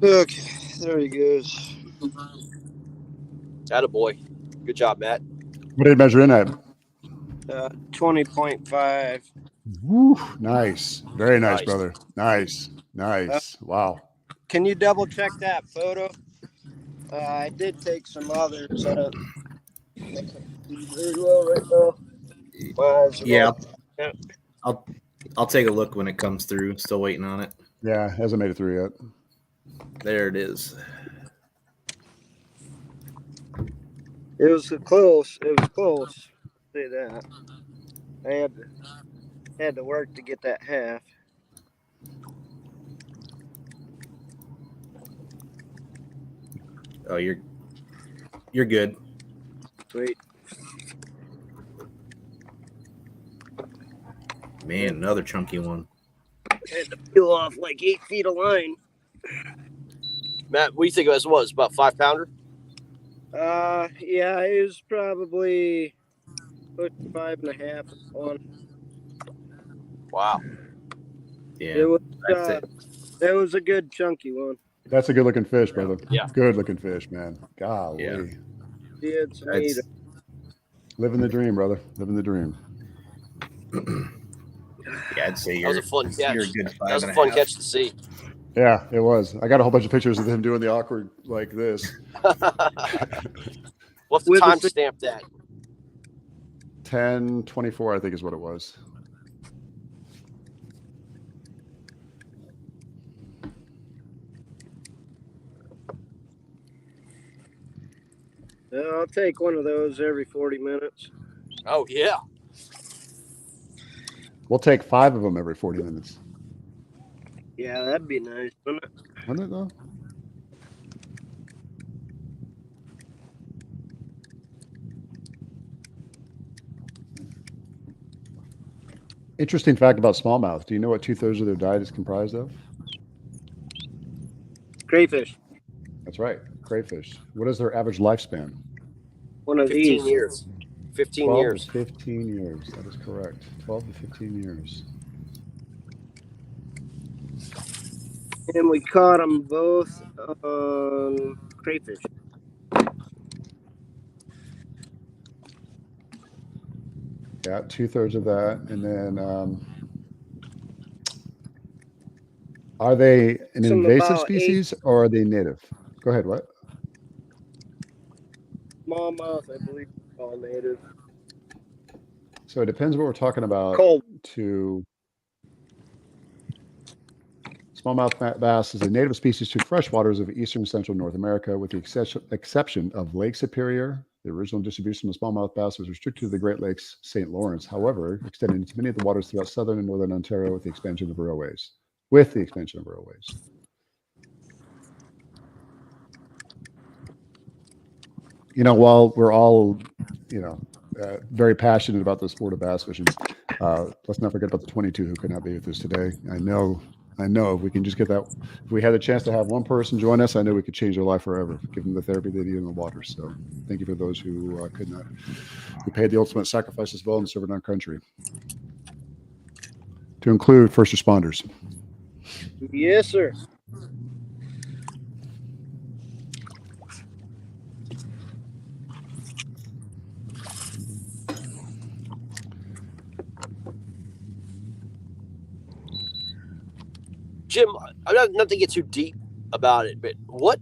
Okay, there he goes. Attaboy. Good job, Matt. What did it measure in at? 20.5. Woo, nice. Very nice, Nice. brother. Nice. Nice. Wow. Can you double check that photo? I did take some others. I don't see very well right now. My eyes are Yeah, all- I'll take a look when it comes through. Still waiting on it. Yeah, hasn't made it through yet. There it is. It was close. It was close. Say that. I had to work to get that half. Oh, you're good. Sweet. Man, another chunky one. I had to peel off like 8 feet of line. Matt, what do you think this was? About 5-pounder? Yeah, it was probably 5.5 on. Wow. Yeah, It was that's it. that was a good chunky one. That's a good looking fish, brother. Yeah. Good looking fish, man. Golly. Yeah. He had some meat. Living the dream, brother. Living the dream. Yeah, I'd say That was a fun catch. you're a good That was a 5.5. fun catch to see. Yeah, it was. I got a whole bunch of pictures of him doing the awkward like this. We'll have to time stamp that. 10:24, I think is what it was. I'll take one of those every 40 minutes. Oh, yeah. We'll take 5 of them every 40 minutes. Yeah, that'd be nice, wouldn't it? Wouldn't it though? Interesting fact about smallmouth. Do you know what 2/3 of their diet is comprised of? Crayfish. That's right, crayfish. What is their average lifespan? One of 15 these. years. 15 12 years. to 15 years. That is correct. 12 to 15 years. And we caught them both on crayfish. Yeah, 2/3 of that. And then are they an Some invasive about species or are they native? Go ahead, what? Smallmouth, I believe, all native. So it depends what we're talking about. Cold. Smallmouth bass is a native species to freshwaters of eastern and central North America, with the exception of Lake Superior. The original distribution of smallmouth bass was restricted to the Great Lakes, St. Lawrence, however, extending into many of the waters throughout southern and northern Ontario with the expansion of railways. You know, while we're all, very passionate about the sport of bass fishing, let's not forget about the 22 who could not be with us today. I know if we can just get that, if we had a chance to have one person join us, I know we could change their life forever, give them the therapy they need in the water. So thank you for those who could not, who paid the ultimate sacrifice as well and served our country, to include first responders. Yes, sir. Jim, I'm not to get too deep about it, but what,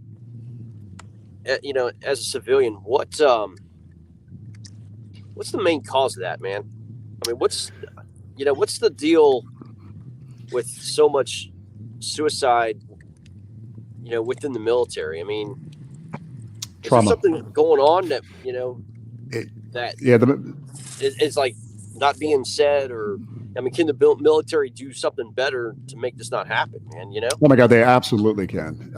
as a civilian, what's the main cause of that, man? I mean, what's the deal with so much suicide, within the military? I mean, is there something going on that, it's like not being said, or, I mean, can the military do something better to make this not happen, man? Oh my God, they absolutely can.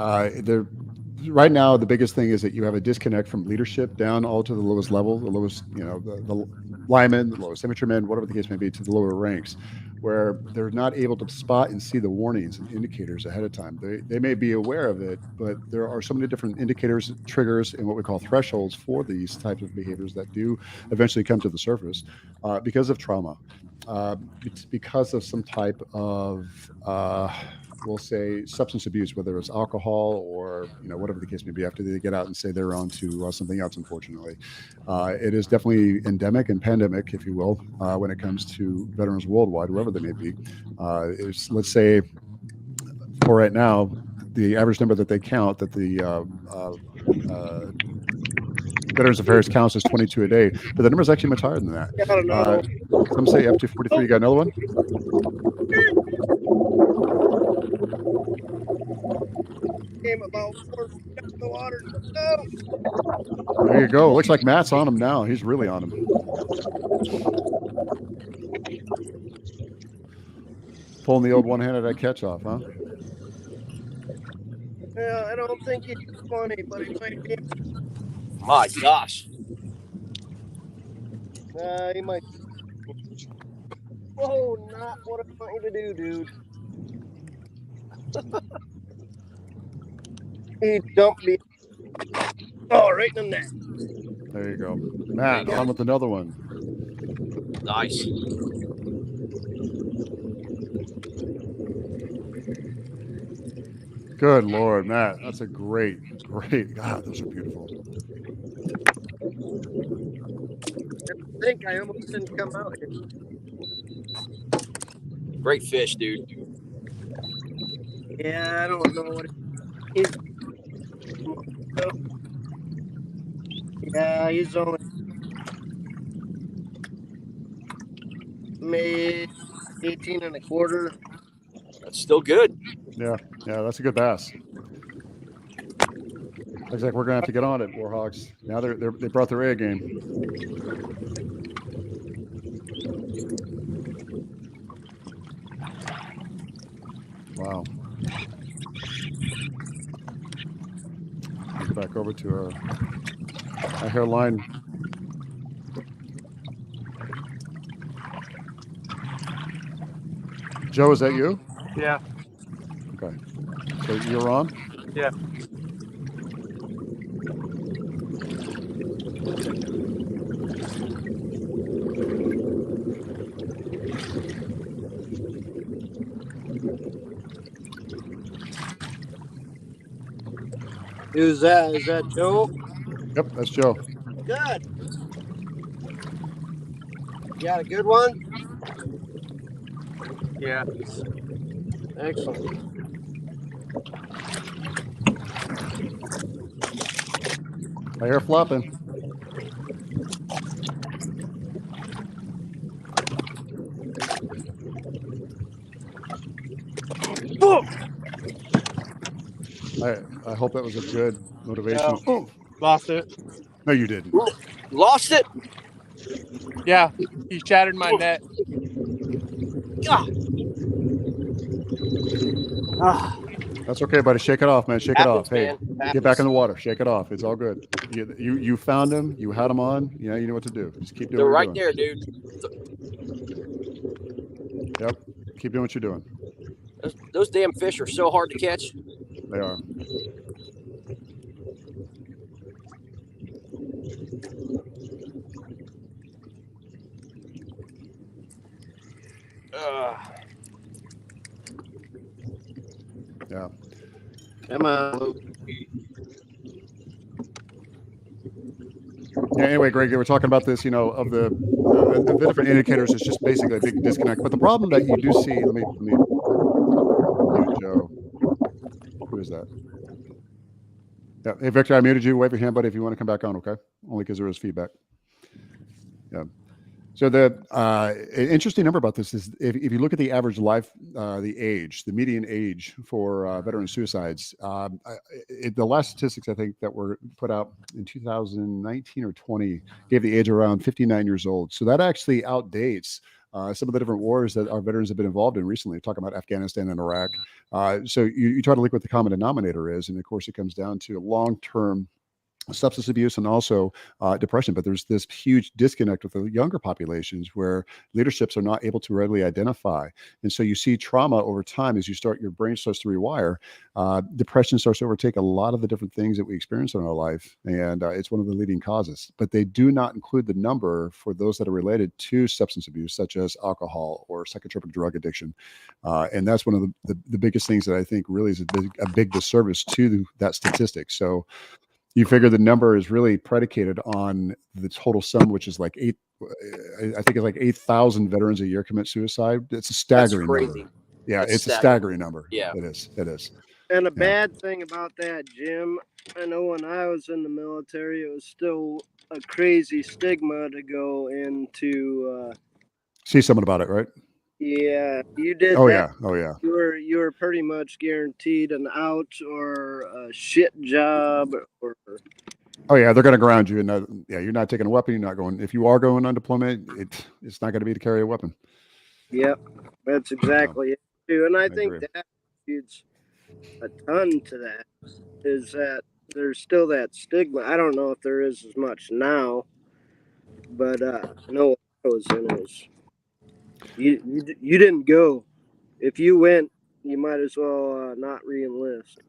Right now, the biggest thing is that you have a disconnect from leadership down all to the lowest level, the lowest, the linemen, the lowest infantrymen, whatever the case may be, to the lower ranks, where they're not able to spot and see the warnings and indicators ahead of time. They may be aware of it, but there are so many different indicators, triggers, and what we call thresholds for these types of behaviors that do eventually come to the surface because of trauma. It's because of some type of we'll say substance abuse, whether it's alcohol or whatever the case may be, after they get out and say they're on to something else. Unfortunately, it is definitely endemic and pandemic, if you will, when it comes to veterans worldwide, wherever they may be. Let's say for right now, the average number that they count that the Veterans Affairs counts as 22 a day, but the number is actually much higher than that. I don't know. Some say up to 43. You got another one? Came about 4 feet out of the water. No. There you go. Looks like Matt's on him now. He's really on him. Pulling the old one-handed catch off, huh? Yeah, I don't think he's funny, but he might be. My gosh. He might. Whoa, not what I want you to do, dude. He dumped me. Oh, right in the net. There you go. Matt, on with another one. Nice. Good Lord, Matt. That's a great. God, those are beautiful. I think I almost didn't come out here. Great fish, dude. Yeah, I don't know what he's. Yeah, he's only maybe 18 and a quarter. That's still good. Yeah, that's a good bass. Looks like we're gonna have to get on it, Warhawks. Now they brought their A game. Wow. Get back over to our hairline. Joe, is that you? Yeah. Okay. So you're on? Yeah. Who's that? Is that Joe? Yep, that's Joe. Good. You got a good one? Yeah. Excellent. I hear flopping. I hope that was a good motivation. No. Lost it. No, you didn't. Lost it? Yeah. He shattered my net. That's okay, buddy. Shake it off, man. Shake it off. Hey, man. get back in the water. Shake it off. It's all good. You found him. You had him on. You know what to do. Just keep doing They're what right you're there, doing. dude. Yep. Keep doing what you're doing. Those damn fish are so hard to catch. They are. Yeah. Come on. Yeah. Anyway, Greg, they were talking about this. Of the different indicators. It's just basically a big disconnect. But the problem that you do see. Let me. Joe. Who is that? Yeah. Hey, Victor, I muted you. Wave your hand, buddy, if you want to come back on. Okay. Only because there is feedback. Yeah. So the interesting number about this is if you look at the average life, the median age for veteran suicides, the last statistics I think that were put out in 2019 or 20 gave the age around 59 years old. So that actually outdates some of the different wars that our veterans have been involved in recently, talking about Afghanistan and Iraq. So you try to look what the common denominator is. And of course, it comes down to long-term substance abuse and also depression. But there's this huge disconnect with the younger populations where leaderships are not able to readily identify. And so you see trauma over time as your brain starts to rewire. Depression starts to overtake a lot of the different things that we experience in our life. And it's one of the leading causes. But they do not include the number for those that are related to substance abuse, such as alcohol or psychotropic drug addiction. And that's one of the biggest things that I think really is a big disservice to that statistic. So you figure the number is really predicated on the total sum, which is like I think it's like 8,000 veterans a year commit suicide. It's a staggering number. Yeah, it's a staggering number. Yeah, it is. It is. And a bad thing about that, Jim, I know when I was in the military, it was still a crazy stigma to go into. See someone about it, right? Yeah, you did. Oh that. yeah. Oh yeah. You were pretty much guaranteed an out or a shit job or. Oh yeah, they're going to ground you, and you're not taking a weapon. You're not going. If you are going on deployment, it's not going to be to carry a weapon. Yep, that's exactly it too. And I think agree. that contributes a ton to that. Is that there's still that stigma. I don't know if there is as much now, but I know when I was in it was you didn't go. If you went, you might as well not re-enlist.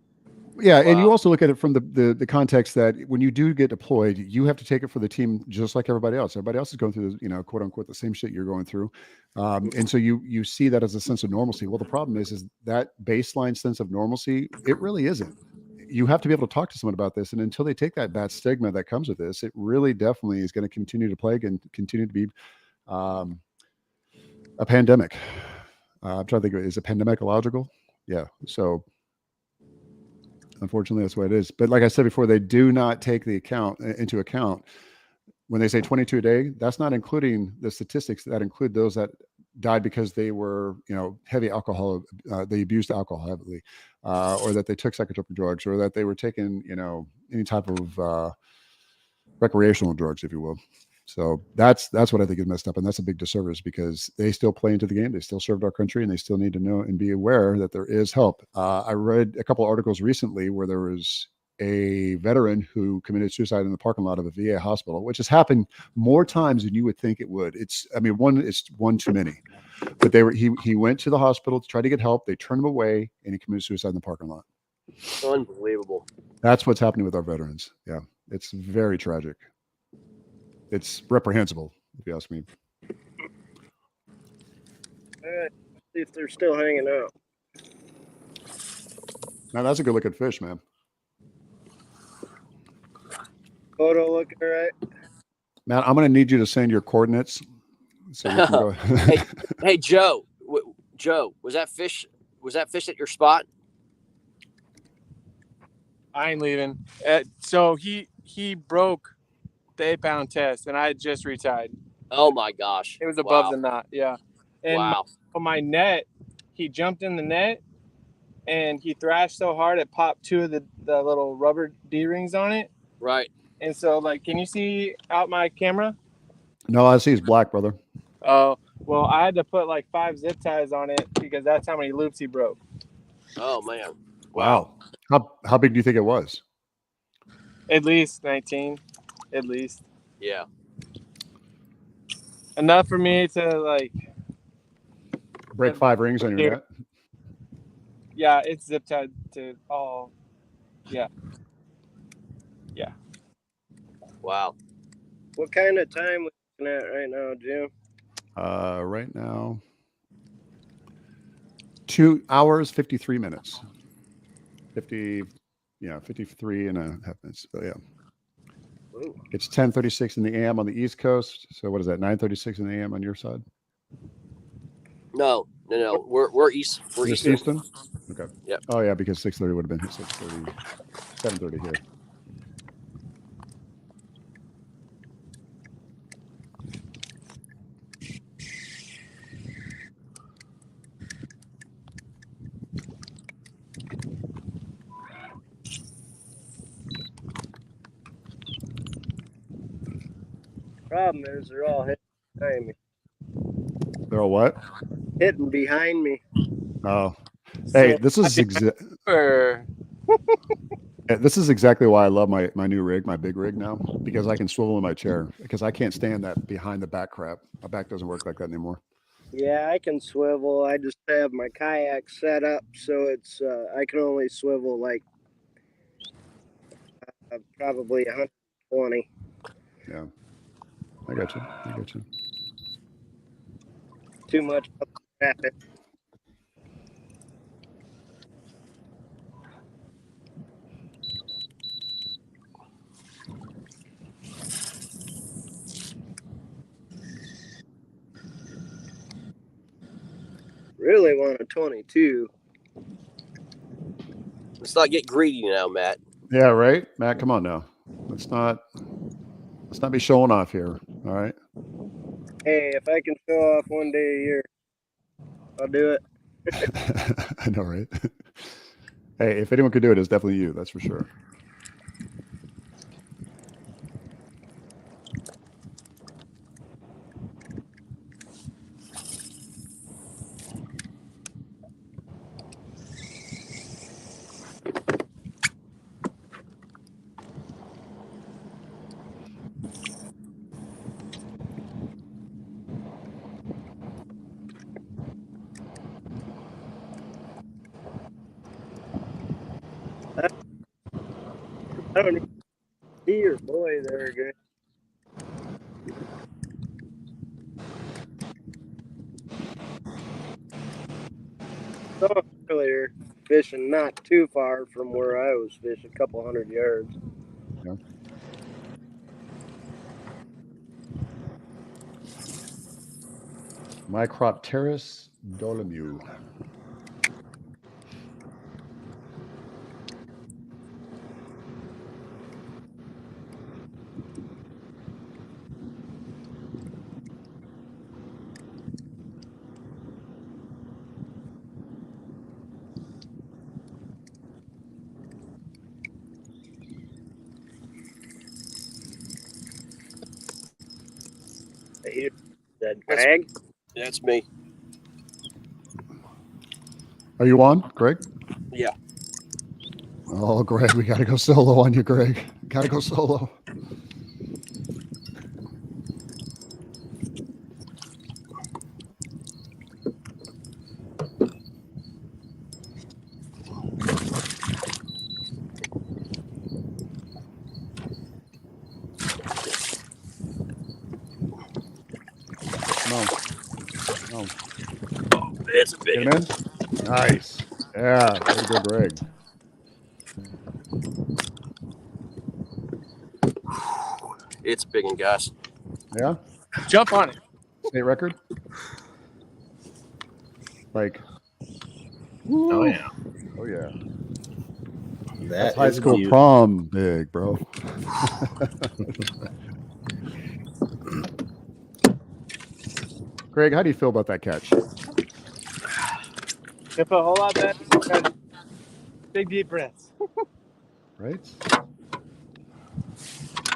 Yeah, and you also look at it from the context that when you do get deployed, you have to take it for the team just like everybody else. Everybody else is going through, quote unquote, the same shit you're going through, and so you see that as a sense of normalcy. Well, the problem is that baseline sense of normalcy, it really isn't. You have to be able to talk to someone about this, and until they take that bad stigma that comes with this, it really definitely is going to continue to plague and continue to be a pandemic. I'm trying to think, is a pandemic illogical? Yeah, so. Unfortunately, that's what it is. But like I said before, they do not take into account when they say 22 a day. That's not including the statistics that include those that died because they were, heavy alcohol. They abused alcohol heavily, or that they took psychotropic drugs, or that they were taking, any type of recreational drugs, if you will. So that's what I think is messed up, and that's a big disservice because they still play into the game. They still served our country, and they still need to know and be aware that there is help. I read a couple of articles recently where there was a veteran who committed suicide in the parking lot of a VA hospital, which has happened more times than you would think it would. It's one too many. But he went to the hospital to try to get help. They turned him away, and he committed suicide in the parking lot. Unbelievable. That's what's happening with our veterans. Yeah, it's very tragic. It's reprehensible, if you ask me. All right, see if they're still hanging out. Now that's a good looking fish, man. Photo looking all right. Man, I'm going to need you to send your coordinates. So we can go. hey, Joe. Joe, was that fish at your spot? I ain't leaving. So he broke the 8-pound test, and I had just retied. Oh my gosh! It was above the knot. Yeah. And my net, he jumped in the net, and he thrashed so hard it popped two of the little rubber D-rings on it. Right. And so, can you see out my camera? No, I see it's black, brother. Oh, well, I had to put 5 zip ties on it because that's how many loops he broke. Oh man! Wow. How big do you think it was? At least 19. At least. Yeah. Enough for me to break 5 rings on your net. Yeah, it's zip tied to all. Yeah. Yeah. Wow. What kind of time we looking at right now, Jim? Right now, 2 hours 53 minutes. 53 and a half minutes. So yeah. Ooh. It's 10:36 in the AM on the East Coast. So what is that? 9:36 in the AM on your side? No. We're east. We're Just Eastern. Okay. Yep. Oh yeah, because 6:30 would have been 6:30, 7:30 here. Problem is, they're all hitting behind me. They're all what? Hitting behind me. Oh, hey, this is Yeah, this is exactly why I love my new rig, my big rig now, because I can swivel in my chair because I can't stand that behind the back crap. My back doesn't work like that anymore. Yeah, I can swivel. I just have my kayak set up so it's I can only swivel like probably 120. Yeah, I got you. I got you. Too much traffic. Really want a 22. Let's not get greedy now, Matt. Yeah, right, Matt. Come on now. Let's not be showing off here. All right. Hey, if I can show off one day a year, I'll do it. I know, right? Hey, if anyone could do it, it's definitely you. That's for sure. I don't even see your boy there, good. Saw him earlier fishing not too far from where I was fishing, a couple 100 yards. Yeah. Micropterus dolomu. That drag? That's me. Are you on, Greg? Yeah. Oh, Greg, we got to go solo on you, Greg. Got to go solo. No. It's a big Get him in. Nice. Yeah. Way to go, Greg. It's a big one, guys. Yeah. Jump on it. State record. Like. Oh Woo. yeah. Oh yeah. That's high school prom big, bro. Greg, how do you feel about that catch? If a whole lot better. Big deep breaths. Right?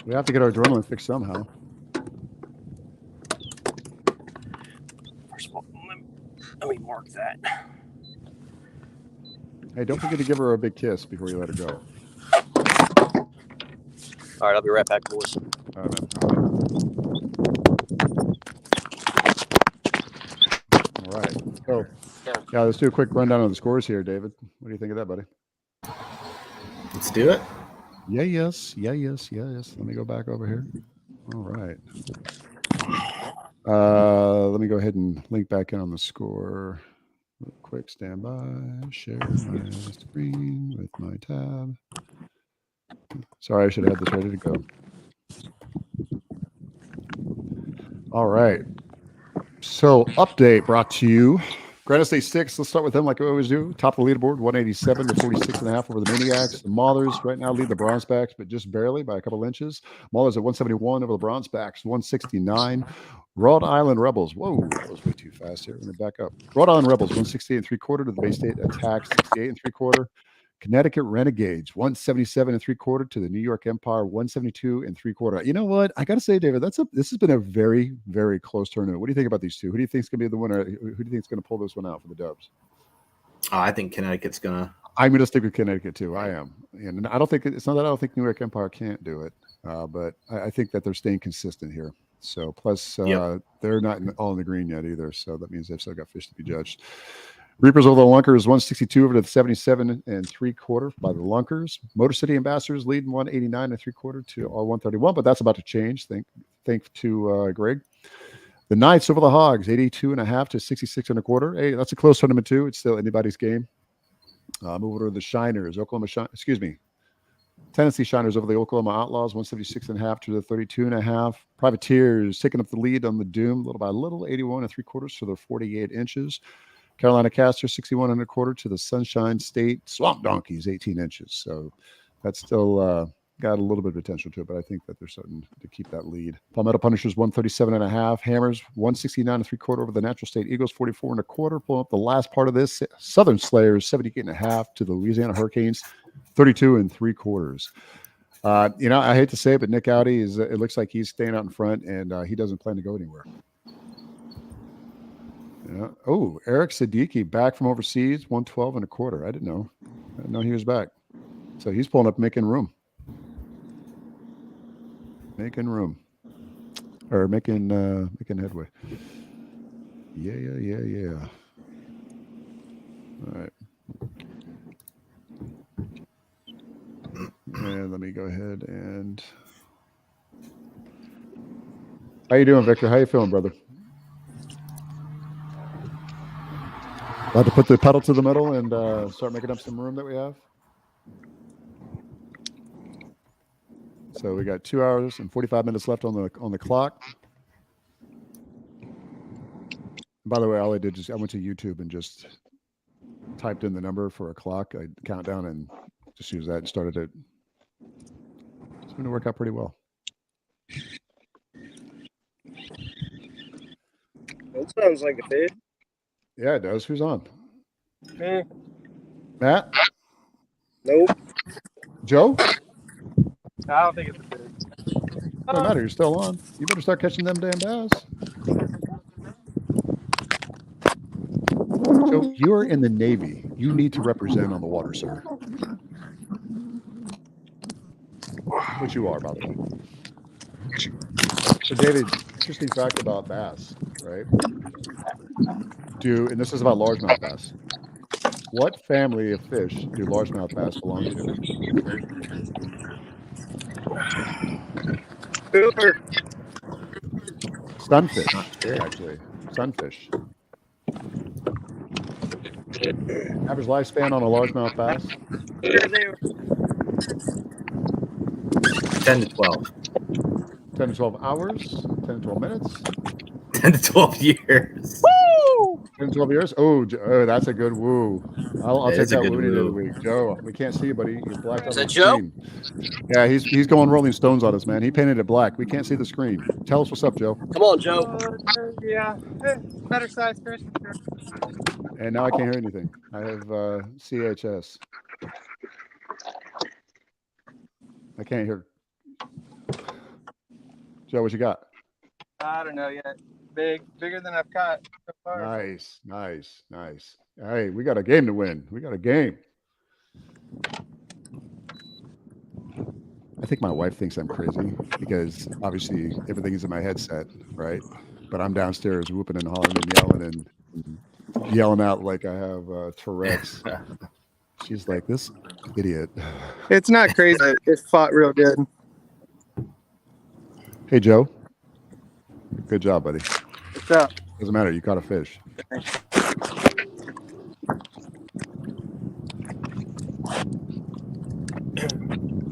We have to get our adrenaline fixed somehow. First of all, let me mark that. Hey, don't forget to give her a big kiss before you let her go. All right, I'll be right back, boys. All right, man. All right. So, yeah, let's do a quick rundown of the scores here, David. What do you think of that, buddy? Let's do it. Yeah, yes. Let me go back over here. All right. Let me go ahead and link back in on the score. Real quick, stand by. Share my screen with my tab. Sorry, I should have had this ready to go. All right. So, update brought to you. Granite State Sticks, let's start with them like we always do. Top of the leaderboard, 187 to 46.5 over the Maniacs. The Maulers right now lead the Bronzebacks, but just barely by a couple inches. Maulers at 171 over the Bronzebacks, 169. Rhode Island Rebels. Whoa, that was way too fast here. Let me back up. Rhode Island Rebels, 168 3/4 to the Bay State Attacks, 68 3/4. Connecticut Renegades, 177 3/4 to the New York Empire, 172 3/4. You know what? I got to say, David, this has been a very, very close tournament. What do you think about these two? Who do you think is going to be the winner? Who do you think is going to pull this one out for the Dubs? I think Connecticut's gonna. I'm going to stick with Connecticut too. I am, and I don't think it's not that I don't think New York Empire can't do it, but I think that they're staying consistent here. So plus they're not all in the green yet either. So that means they've still got fish to be judged. Reapers over the Lunkers 162 over to the 77 3/4 by the Lunkers. Motor City Ambassadors leading 189 3/4 to all 131, but that's about to change. Thank to Greg. The Knights over the Hogs 82.5 to 66 1/4. Hey, that's a close tournament too. It's still anybody's game. Move over to the Shiners, Tennessee Shiners over the Oklahoma Outlaws 176.5 to the 32.5. Privateers taking up the lead on the Doom little by little 81 3/4 to the 48 inches. Carolina Caster 61 1/4 to the Sunshine State Swamp Donkeys 18 inches. So that's still got a little bit of potential to it, but I think that they're starting to keep that lead. Palmetto Punishers 137.5. Hammers 169 3/4 over the Natural State Eagles 44 1/4. Pulling up the last part of this. Southern Slayers 78.5 to the Louisiana Hurricanes 32 3/4. I hate to say it, but Nick Audi it looks like he's staying out in front, and he doesn't plan to go anywhere. Yeah. Oh, Eric Siddiqui back from overseas 112 1/4. I didn't know he was back. So he's pulling up, making room. Making headway. Yeah. All right. And let me go ahead and. How you doing, Victor? How you feeling, brother? About to put the pedal to the metal and start making up some room that we have. So we got 2 hours and 45 minutes left on the clock. By the way, all I did is I went to YouTube and just typed in the number for a clock, I countdown, and just used that and started it. It's going to work out pretty well. That sounds like a fish. Yeah, it does. Who's on? Me. Matt? Nope. Joe? I don't think it's a fish. Doesn't matter. You're still on. You better start catching them damn bass. So you're in the Navy. You need to represent on the water, sir. Which you are, by the way. So, David, interesting fact about bass, right? And this is about largemouth bass. What family of fish do largemouth bass belong to? Cooper. Sunfish, actually. Sunfish. Average lifespan on a largemouth bass? 10 to 12. 10 to 12 hours? 10 to 12 minutes? 10 to 12 years. Woo! 10 to 12 years? Oh, that's a good woo. I'll take that woo any day of the week. Joe, we can't see you, buddy. You're blacked out on the screen. Yeah, he's going Rolling Stones on us, man. He painted it black. We can't see the screen. Tell us what's up, Joe. Come on, Joe. Yeah, better size fish. And now I can't hear anything. I have CHS. I can't hear. Joe, what you got? I don't know yet. Bigger than I've caught so far. Nice. Hey, we got a game to win. We got a game. I think my wife thinks I'm crazy because obviously everything is in my headset, right? But I'm downstairs whooping and hollering and yelling and yelling out like I have Tourette's. She's like, this idiot. It's not crazy. It fought real good. Hey, Joe. Good job, buddy. What's up? Doesn't matter. You caught a fish.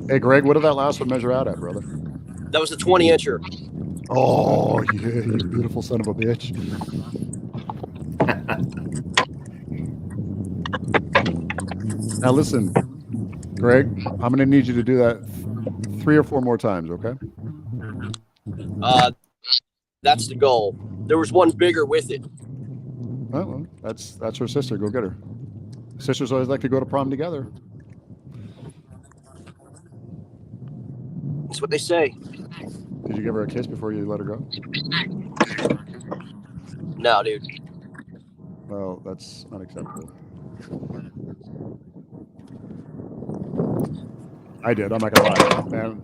Hey, Greg, what did that last one measure out at, brother? That was a 20-incher. Oh, yeah, you beautiful son of a bitch. Now, listen, Greg, I'm going to need you to do that 3 or 4 more times, okay? That's the goal. There was one bigger with it. Oh, well, that's her sister. Go get her. Sisters always like to go to prom together. That's what they say. Did you give her a kiss before you let her go? No, dude. Well, that's unacceptable. I did. I'm not gonna lie, man.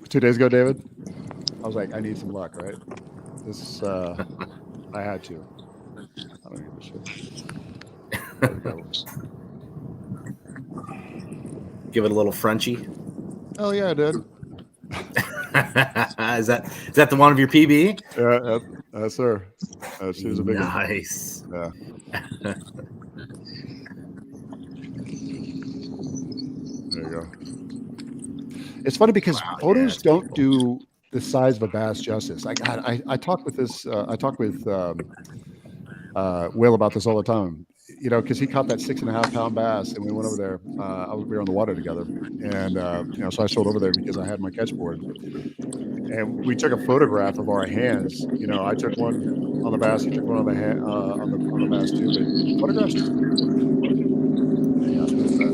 2 days ago, David, I was like, I need some luck, right? This, I had to. I don't give a shit. There we go. Give it a little Frenchy. Oh yeah, I did. Is that the one of your PB? Yeah, yes, sir. She was a big one. Nice. Yeah. There you go. It's funny because photos don't do the size of a bass justice. I talk with this. I talk with Will about this all the time. You know, because he caught that 6.5 pound bass, and we went over there. We were on the water together, and you know, so I strolled over there because I had my catch board, and we took a photograph of our hands. You know, I took one on the bass, he took one on the hand, on the bass too. But photographs just. Hang on, who's that?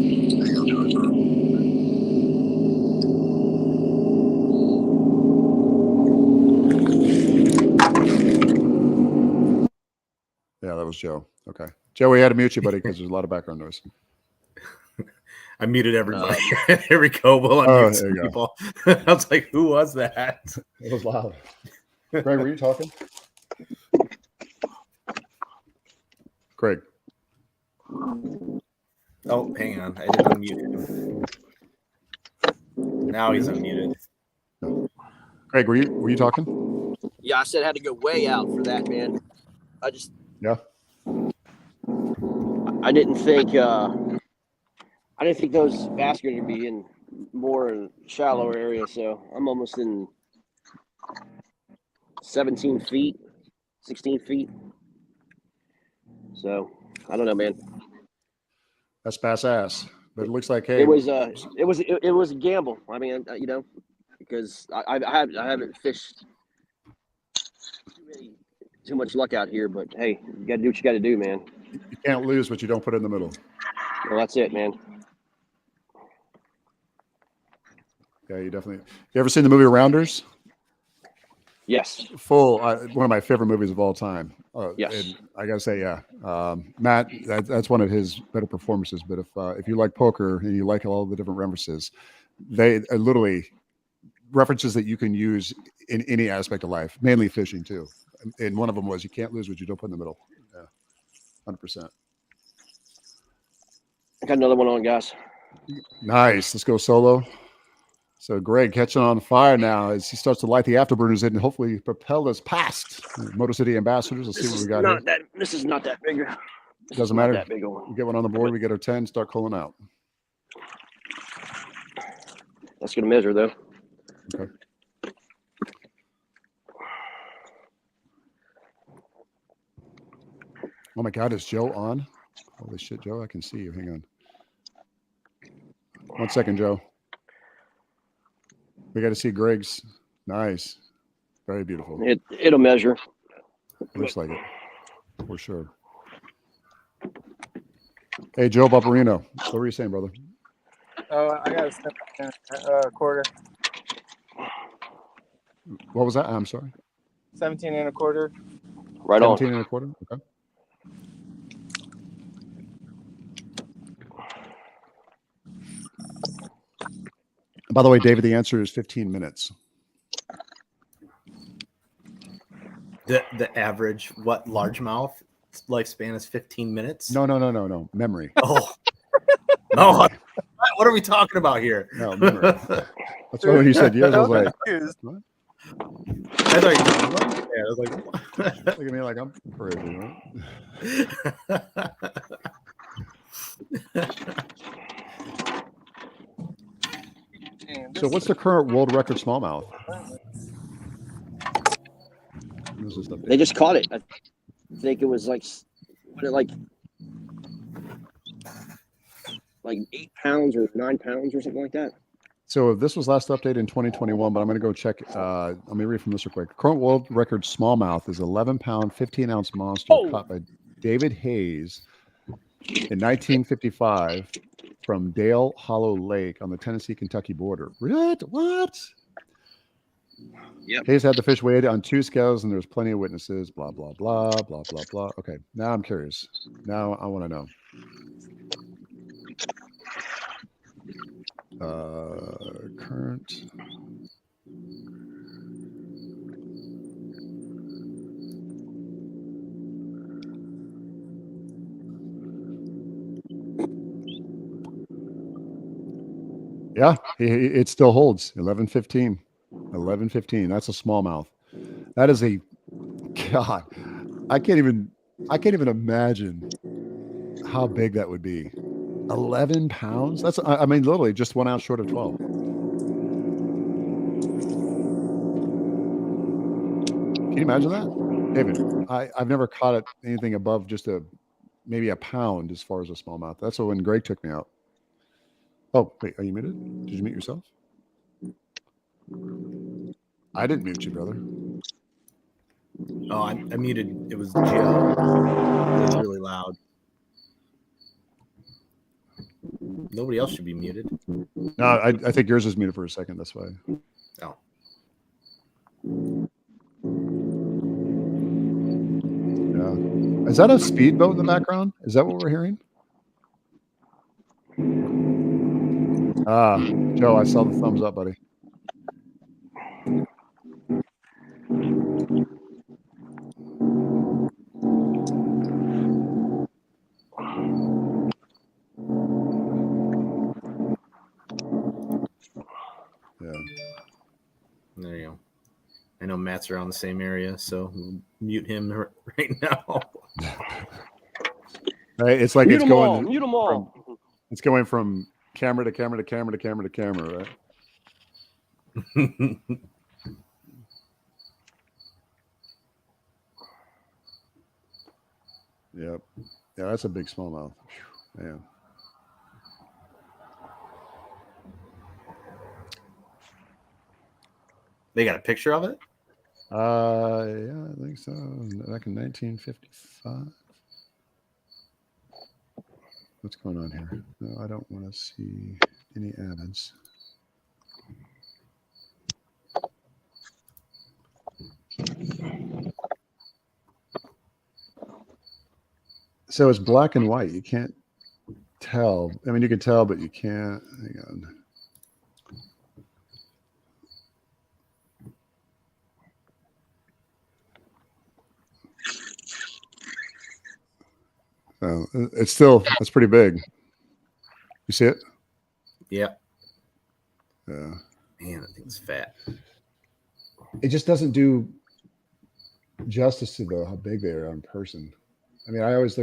Yeah, that was Joe. Okay. Joe, we had to mute you, buddy, because there's a lot of background noise. I muted everybody. Here we go. We'll unmute some people. I was like, who was that? It was loud. Greg, were you talking? Greg. Oh, hang on. I didn't unmute him. Now he's unmuted. Greg, were you talking? Yeah, I said I had to go way out for that, man. Yeah. I didn't think those bass are going to be in more shallower area, so I'm almost in 17 feet, 16 feet. So I don't know, man. That's bass ass, but it looks like hey, It was a gamble. I mean, you know, because I haven't fished too much luck out here, but hey, you got to do what you got to do, man. You can't lose what you don't put in the middle. Well, that's it, man. Yeah, you definitely. You ever seen the movie Rounders? Yes. One of my favorite movies of all time. Yes. And I gotta say, yeah, Matt, that's one of his better performances. But if you like poker and you like all the different references, they are literally references that you can use in any aspect of life, mainly fishing too. And one of them was you can't lose what you don't put in the middle. Yeah, 100%. I got another one on, guys. Nice. Let's go solo. So Greg catching on fire now as he starts to light the afterburners in and hopefully propel us past Motor City Ambassadors. Let's see what we got here. This is not that big. Doesn't matter. That big one. We get one on the board. We get our 10. Start calling out. That's gonna measure though. Okay. Oh my God, is Joe on? Holy shit, Joe! I can see you. Hang on. 1 second, Joe. We got to see Greg's. Nice. Very beautiful. It'll measure. Looks like it. For sure. Hey, Joe Barbarino. What were you saying, brother? Oh, I got a quarter. What was that? I'm sorry. 17 and a quarter. Right on. 17 and a quarter? Okay. By the way, David, the answer is 15 minutes. The average largemouth lifespan is 15 minutes? No. Memory. Oh. No. What are we talking about here? No, memory. That's why when you said years, I was like, what? I was like, what? Look at me like I'm crazy, right? So what's the current world record smallmouth? They just caught it. I think it was like 8 pounds or 9 pounds or something like that. So this was last updated in 2021, but I'm going to go check. Let me read from this real quick. Current world record smallmouth is 11-pound, 15-ounce monster caught by David Hayes in 1955 from Dale Hollow Lake on the Tennessee-Kentucky border. What? Yep. Case had the fish weighed on 2 scales, and there's plenty of witnesses. Blah blah blah blah blah blah. Okay, now I'm curious. Now I want to know. Current. Yeah, it still holds 11.15. 11.15. That's a smallmouth. That is a God. I can't even imagine how big that would be. 11 pounds. That's I mean literally just 1 ounce short of 12. Can you imagine that, David? I've never caught it anything above just maybe a pound as far as a smallmouth. That's when Greg took me out. Oh, wait, are you muted? Did you mute yourself? I didn't mute you, brother. Oh, I muted. It was Joe. It was really loud. Nobody else should be muted. No, I think yours is muted for a second. That's why. Oh. Yeah. Is that a speedboat in the background? Is that what we're hearing? Joe, I saw the thumbs up, buddy. Yeah. There you go. I know Matt's around the same area, so we'll mute him right now. Right? It's like Mute it's them going all. Mute them all. it's going from camera to camera to camera to camera to camera, right? Yep. Yeah, that's a big smallmouth. Man. They got a picture of it? Yeah, I think so. Back in 1955. What's going on here? No, I don't want to see any ads. So it's black and white. You can't tell. I mean, you can tell, but you can't. Hang on. It's still, that's pretty big. You see it? Yeah. Yeah. Man, that thing's fat. It just doesn't do justice to how big they are in person. I mean, I always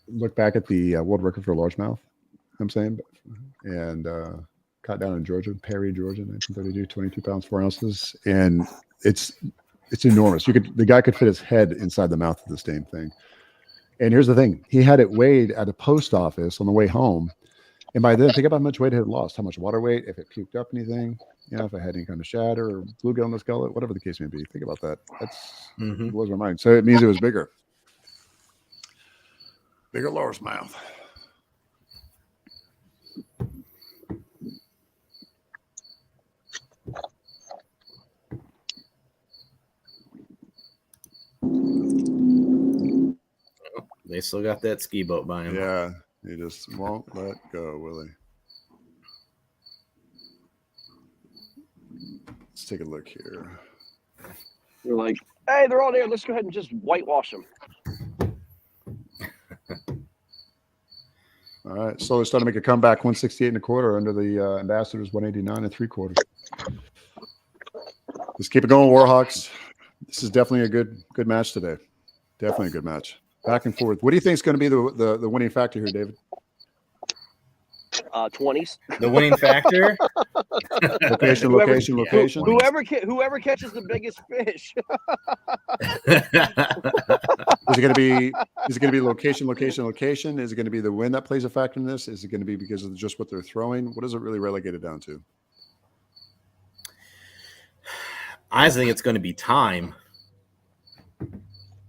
look back at the world record for largemouth. I'm saying, and caught down in Georgia, Perry, Georgia, 1932, 22 pounds 4 ounces, and it's enormous. The guy could fit his head inside the mouth of this damn thing. And here's the thing: he had it weighed at a post office on the way home, and by then, think about how much weight it had lost, how much water weight, if it puked up anything, if it had any kind of shatter or bluegill in the gullet, whatever the case may be. Think about that. That's blows my mind. So it means it was bigger. Bigger largemouth. They still got that ski boat by him. Yeah, he just won't let go, will he? Let's take a look here. You're like, hey, they're all there. Let's go ahead and just whitewash them. All right, so they're starting to make a comeback. 168 and a quarter under the Ambassadors, 189 and 3/4. Let's keep it going, Warhawks. This is definitely a good match today. Definitely a good match. Back and forth. What do you think is going to be the winning factor here, David? 20s. The winning factor? Location. Whoever catches the biggest fish. Is it going to be location? Is it going to be the wind that plays a factor in this? Is it going to be because of just what they're throwing? What is it really relegated down to? I think it's going to be time.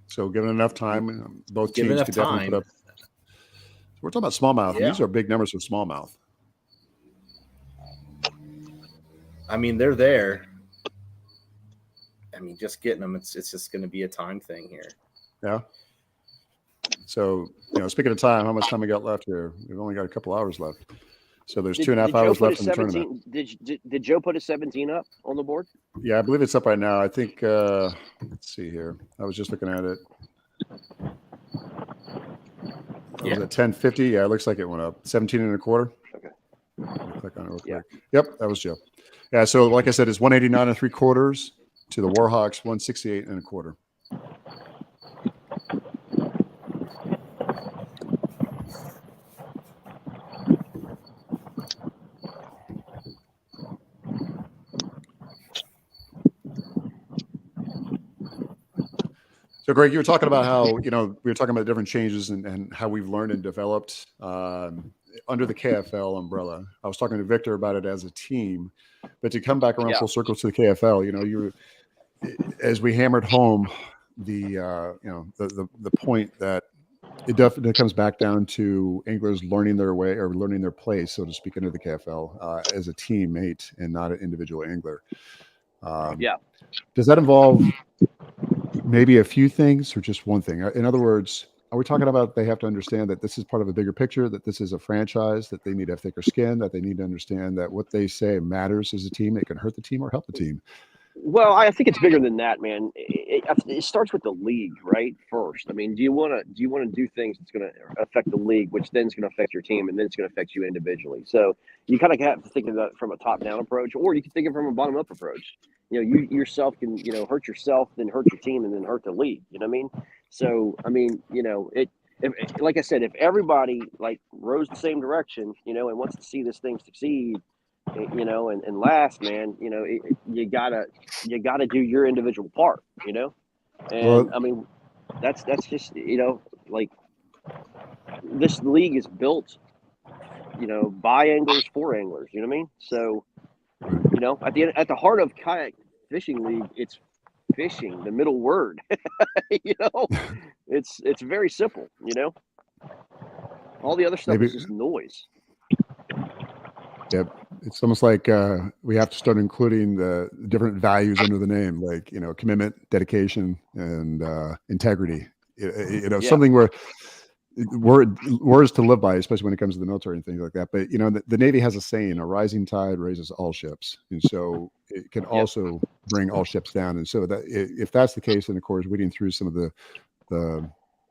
So given enough time, both Given teams could definitely put up. We're talking about smallmouth. Yeah. These are big numbers for smallmouth. I mean, they're there. mean, just getting them, it's just going to be a time thing here. Yeah. So, speaking of time, how much time we got left here? We've only got a couple hours left. So there's 2.5 hours left in the tournament. Did Joe put a 17 up on the board? Yeah, I believe it's up right now. I think, let's see here. I was just looking at it. Was it 10.50? Yeah, it looks like it went up. 17 and a quarter. Okay. Click on it real quick. Yep, that was Joe. Yeah, so like I said, it's 189 and 3/4 to the Warhawks, 168 and a quarter. So, Greg, you were talking about how, we were talking about different changes and how we've learned and developed under the KFL umbrella. I was talking to Victor about it as a team, but to come back around full circle to the KFL, as we hammered home the point that it definitely comes back down to anglers learning their way or learning their place, so to speak, under the KFL as a teammate and not an individual angler. Does that involve maybe a few things or just one thing? In other words, are we talking about they have to understand that this is part of a bigger picture, that this is a franchise, that they need to have thicker skin, that they need to understand that what they say matters as a team? It can hurt the team or help the team. Well, I think it's bigger than that, man. It starts with the league, right? First, I mean, do you want to do things that's going to affect the league, which then is going to affect your team, and then it's going to affect you individually? So you kind of have to think of that from a top-down approach, or you can think of it from a bottom-up approach. You yourself can hurt yourself, then hurt your team, and then hurt the league. You know what I mean? So I mean, like I said, if everybody rows the same direction, and wants to see this thing succeed, and last, man, you gotta do your individual part, and I mean, that's just, this league is built, by anglers for anglers, you know what I mean? So, at the heart of kayak fishing league, it's fishing, the middle word, it's very simple, all the other stuff is just noise. Yep. It's almost like we have to start including the different values under the name, like, commitment, dedication, and integrity. Something where words to live by, especially when it comes to the military and things like that. But, the Navy has a saying, a rising tide raises all ships. And so it can also bring all ships down. And so that if that's the case, then, of course, weeding through some of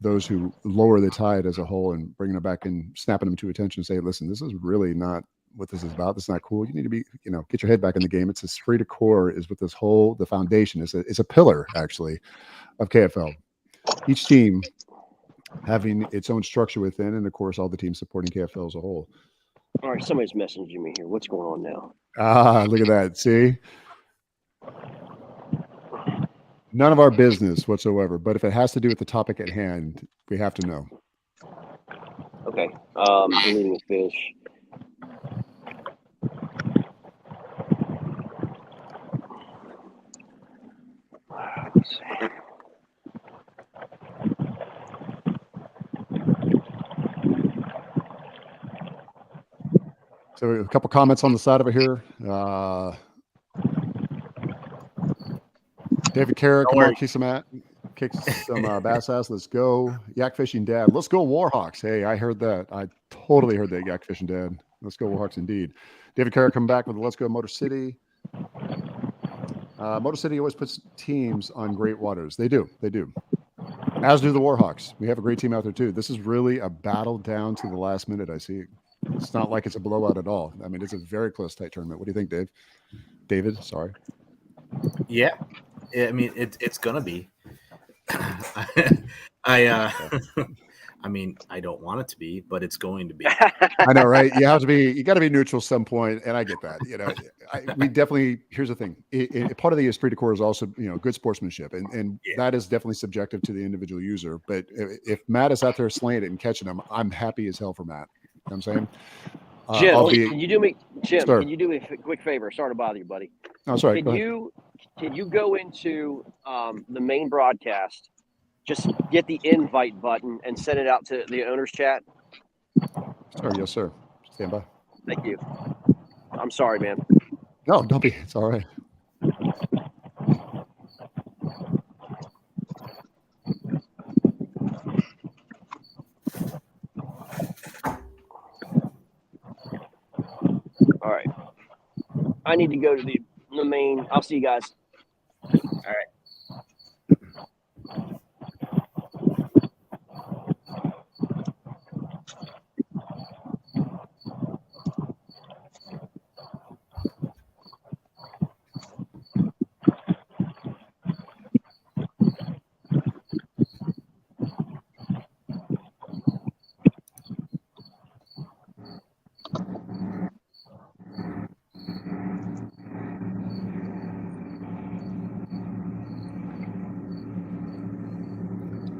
those who lower the tide as a whole and bringing them back and snapping them to attention and say, listen, this is really not what this is about. This is not cool. You need to be, get your head back in the game. It's esprit de corps is what the foundation is. It's a pillar, actually, of KFL. Each team having its own structure within, and of course, all the teams supporting KFL as a whole. All right, somebody's messaging me here. What's going on now? Look at that. See? None of our business whatsoever, but if it has to do with the topic at hand, we have to know. Okay. Deleting a fish. So a couple comments on the side of it here. David Carrick, come on, kick some bass ass. Let's go. Yak fishing dad. Let's go Warhawks. Hey, I heard that. I totally heard that, yak fishing dad. Let's go Warhawks indeed. David Carrick coming back with Let's Go Motor City. Motor City always puts teams on great waters. They do. As do the Warhawks. We have a great team out there too. This is really a battle down to the last minute. I see. It's not like it's a blowout at all. I mean, it's a very close, tight tournament. What do you think, Dave? David, sorry. Yeah. I mean, it's gonna be. I mean, I don't want it to be, but it's going to be. I know, right? You got to be neutral at some point, and I get that. We definitely. Here's the thing: part of the esprit de corps is also, good sportsmanship, and that is definitely subjective to the individual user. But if Matt is out there slaying it and catching them, I'm happy as hell for Matt. You know what I'm saying? Jim, can you do me? Jim, can you do me a quick favor? Sorry to bother you, buddy. Oh, sorry. Can you go into the main broadcast? Just get the invite button and send it out to the owner's chat. Sorry, yes, sir. Stand by. Thank you. I'm sorry, man. No, don't be. It's all right. I need to go to the main. I'll see you guys. All right.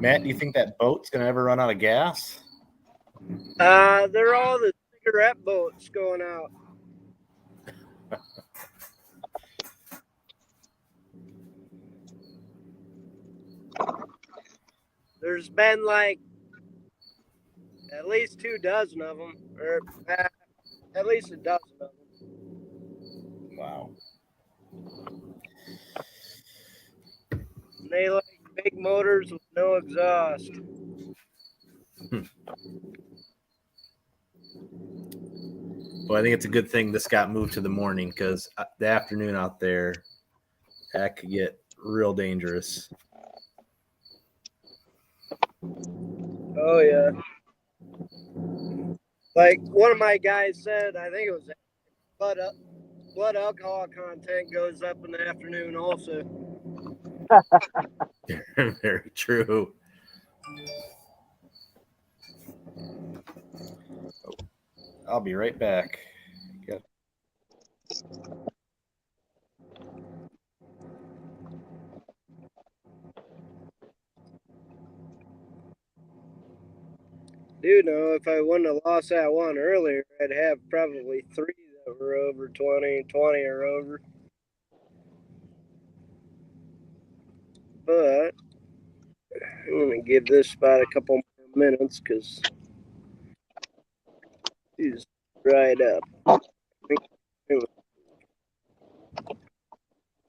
Matt, do you think that boat's gonna ever run out of gas? They're all the cigarette boats going out. There's been like at least 24 of them, or at least a dozen of them. Wow. And they like big motors with no exhaust. Well, I think it's a good thing this got moved to the morning because the afternoon out there, that could get real dangerous. Oh yeah. Like one of my guys said, I think it was blood alcohol content goes up in the afternoon also. Very true. I'll be right back. Yep. Dude, no, if I wouldn't have lost that one earlier, I'd have probably 3 that were over 20 or over. But I'm going to give this spot a couple more minutes because he's right up.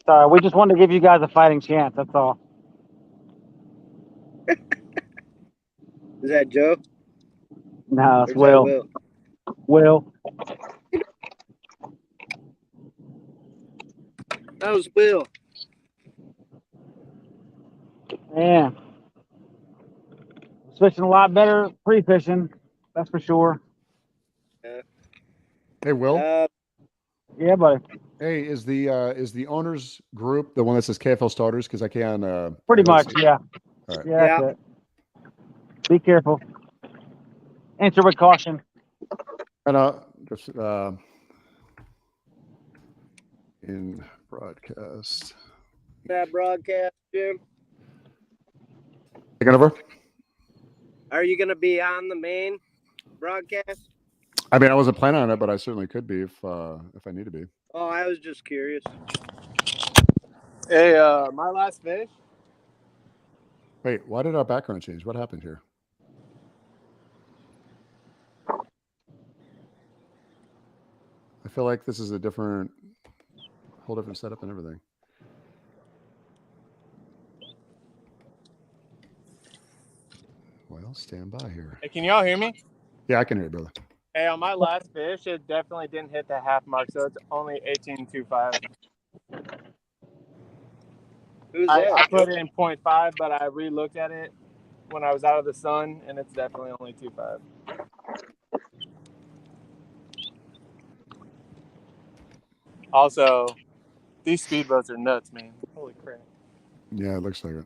Sorry, we just wanted to give you guys a fighting chance. That's all. Is that Joe? No, it's Or is that Will. Will. That was Will. Yeah. Fishing a lot better pre-fishing, that's for sure. Hey, Will. Yeah, buddy. Hey, is the owners group the one that says KFL starters? Because I can. Pretty much, yeah. All right. Yeah, that's it. Be careful. Enter with caution. And just in broadcast. That broadcast, Jim? Taking over. Are you going to be on the main broadcast? I mean, I wasn't planning on it, but I certainly could be if I need to be. Oh, I was just curious. Hey, my last fish. Wait, why did our background change? What happened here? I feel like this is a whole different setup and everything. Well, stand by here. Hey, can y'all hear me? Yeah, I can hear you, brother. Hey, on my last fish, it definitely didn't hit the half mark, so it's only 18.25. I put it in 0.5, but I re-looked at it when I was out of the sun, and it's definitely only 2.5. Also, these speedboats are nuts, man. Holy crap. Yeah, it looks like it.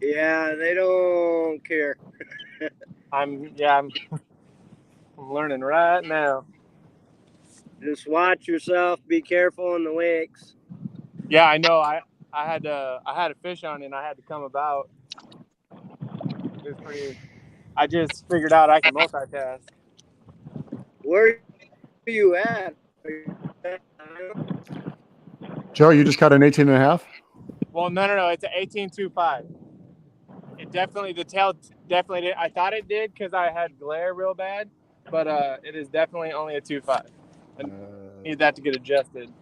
Yeah, they don't care. I'm learning right now. Just watch yourself. Be careful in the wakes. Yeah, I know. I had a fish on and I had to come about. It was pretty. I just figured out I can multitask. Where are you at? Joe, you just caught an 18.5? Well, no. It's an 18.25. It definitely, the tail definitely did. I thought it did because I had glare real bad, but it is definitely only a 2.5. I need that to get adjusted.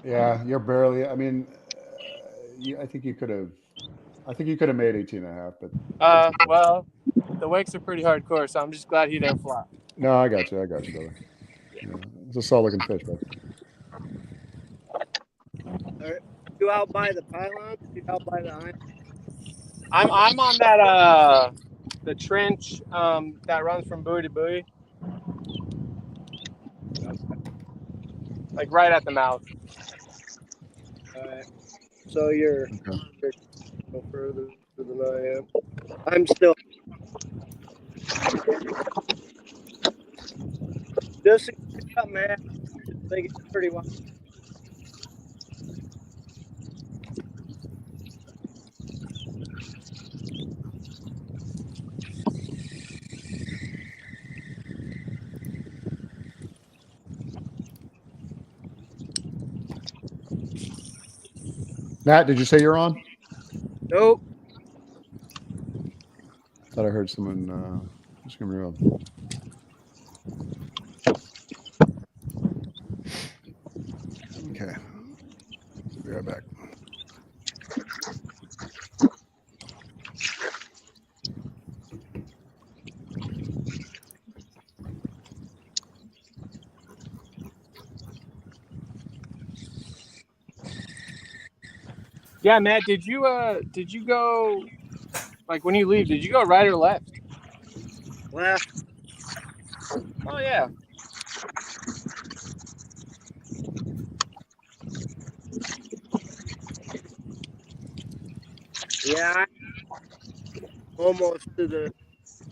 Yeah, you're barely. I mean, I think you could have. I think you could have made 18.5, but. Well, the wakes are pretty hardcore, so I'm just glad he didn't flop. No, I got you, brother. Yeah. It's a solid looking fish, bud. Are you out by the pylon? You out by the iron? I'm on that the trench that runs from buoy to buoy, like right at the mouth. All right. So you're no further than I am. I'm still just up, man. They get pretty wild. Matt, did you say you're on? Nope. Thought I heard someone. Just gonna be real. Okay. Be right back. Yeah, Matt, did you go, like when you leave, did you go right or left? Left. Oh yeah. Yeah. Almost to the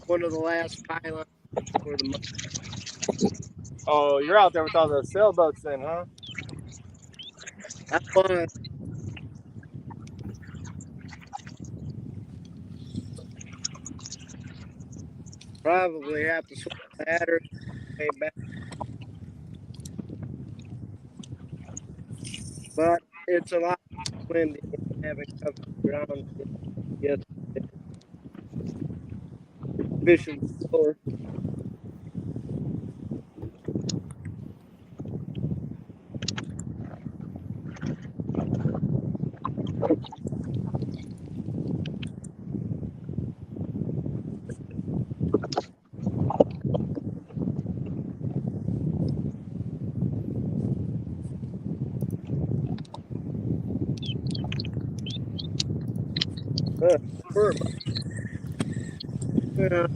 one of the last pylons for the. Oh, you're out there with all those sailboats then, huh? That fun. Probably have to swim that or way back. But it's a lot windy and having covered ground yet fishing slower. Yeah.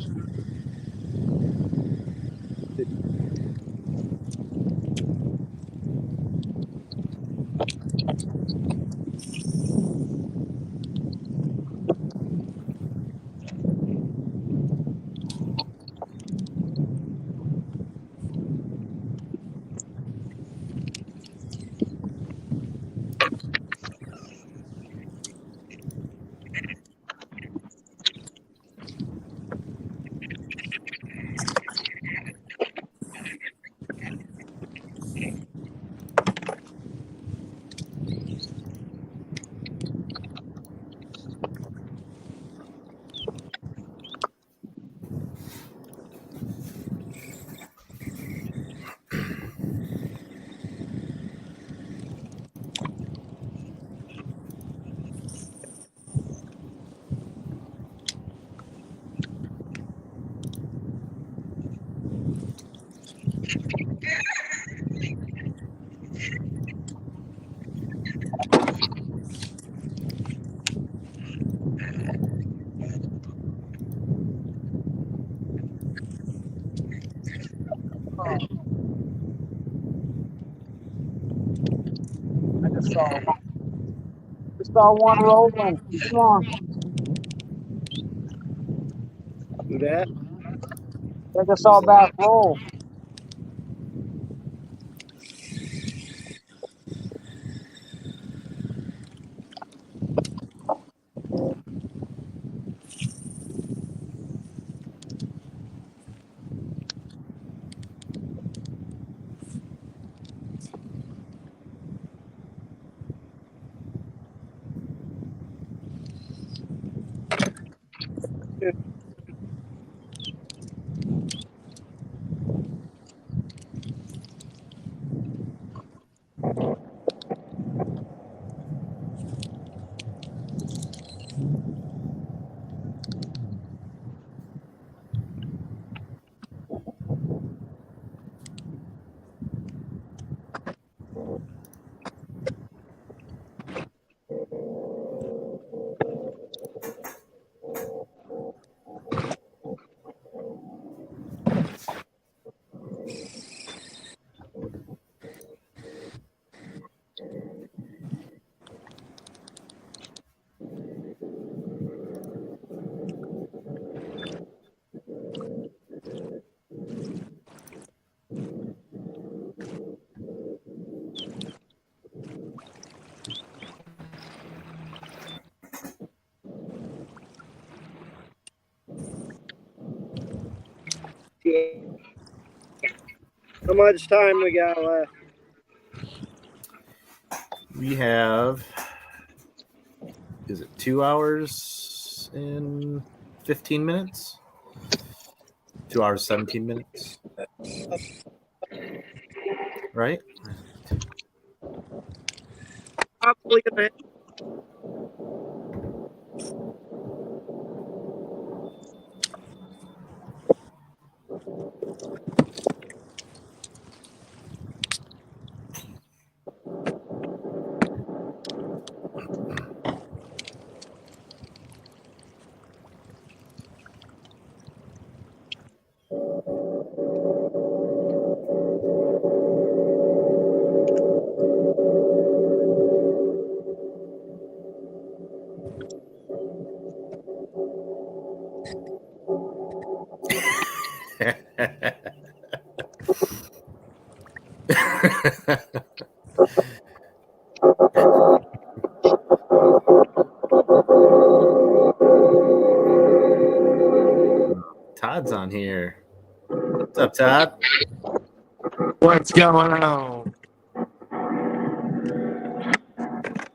I just saw one rolling. Come on. Do that. I just saw a bass roll. How much time we got left? We have, is it 2 hours and 15 minutes? 2 hours, 17 minutes. Right? Probably gonna. Todd's on here. What's up, Todd? What's going on?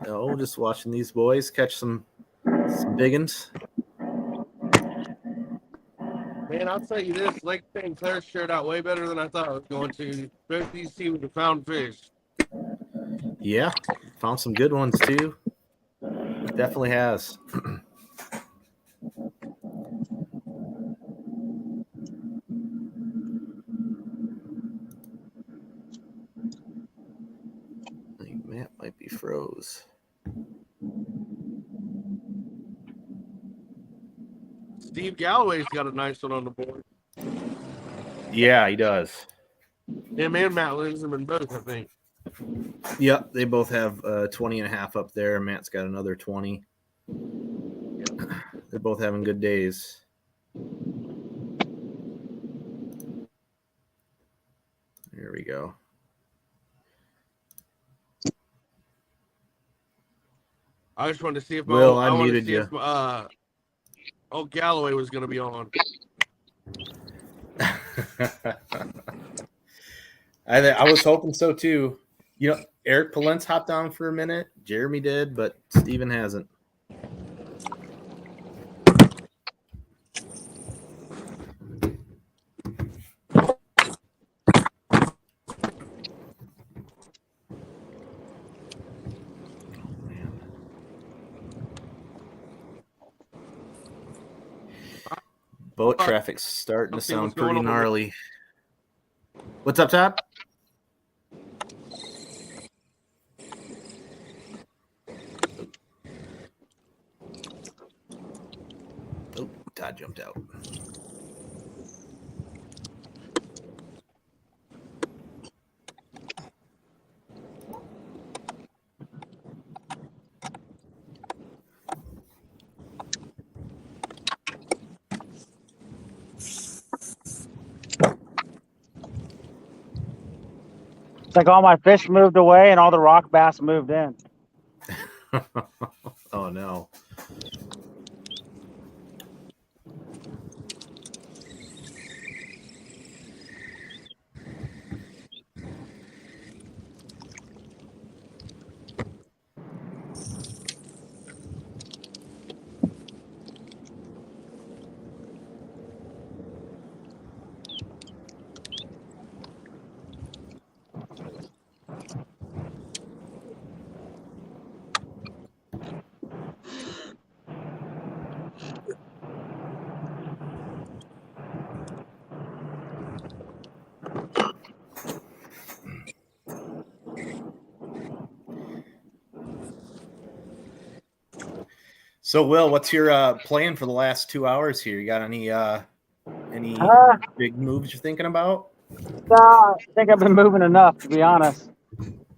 Oh, just watching these boys catch some biggins. Man, I'll tell you this, Lake St. Clair shared out way better than I thought it was going to. Especially you see with the found fish. Yeah, found some good ones too. Definitely has. I think Matt might be froze. Steve Galloway's got a nice one on the board. Yeah, he does. Him and Matt Lindsman both, I think. Yep, they both have 20 and a half up there. Matt's got another 20. They're both having good days. There we go. I just wanted to see if Will, I muted you. If Galloway was going to be on. I was hoping so too. You know, Eric Palentz hopped on for a minute. Jeremy did, but Steven hasn't. Boat traffic's starting to sound pretty gnarly. What's up, Todd? Oh, Todd jumped out. It's like all my fish moved away and all the rock bass moved in. Oh, no. So, Will, what's your plan for the last 2 hours here? You got any big moves you're thinking about? I think I've been moving enough, to be honest.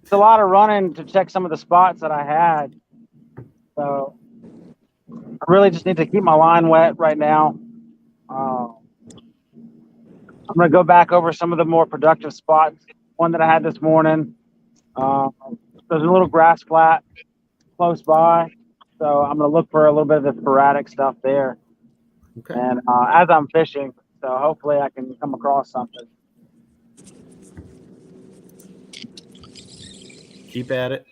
It's a lot of running to check some of the spots that I had. So I really just need to keep my line wet right now. I'm going to go back over some of the more productive spots. One that I had this morning. There's a little grass flat close by. So I'm going to look for a little bit of the sporadic stuff there. Okay. And as I'm fishing, So hopefully I can come across something. Keep at it.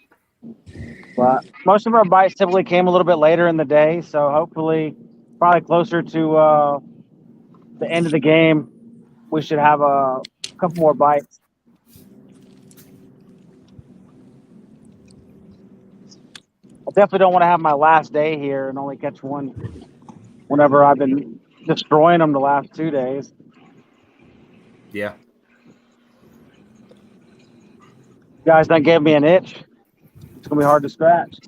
But most of our bites typically came a little bit later in the day, so hopefully, probably closer to the end of the game, we should have a couple more bites. I definitely don't want to have my last day here and only catch one whenever I've been destroying them the last 2 days. Yeah. You guys done gave me an itch. It's gonna be hard to scratch.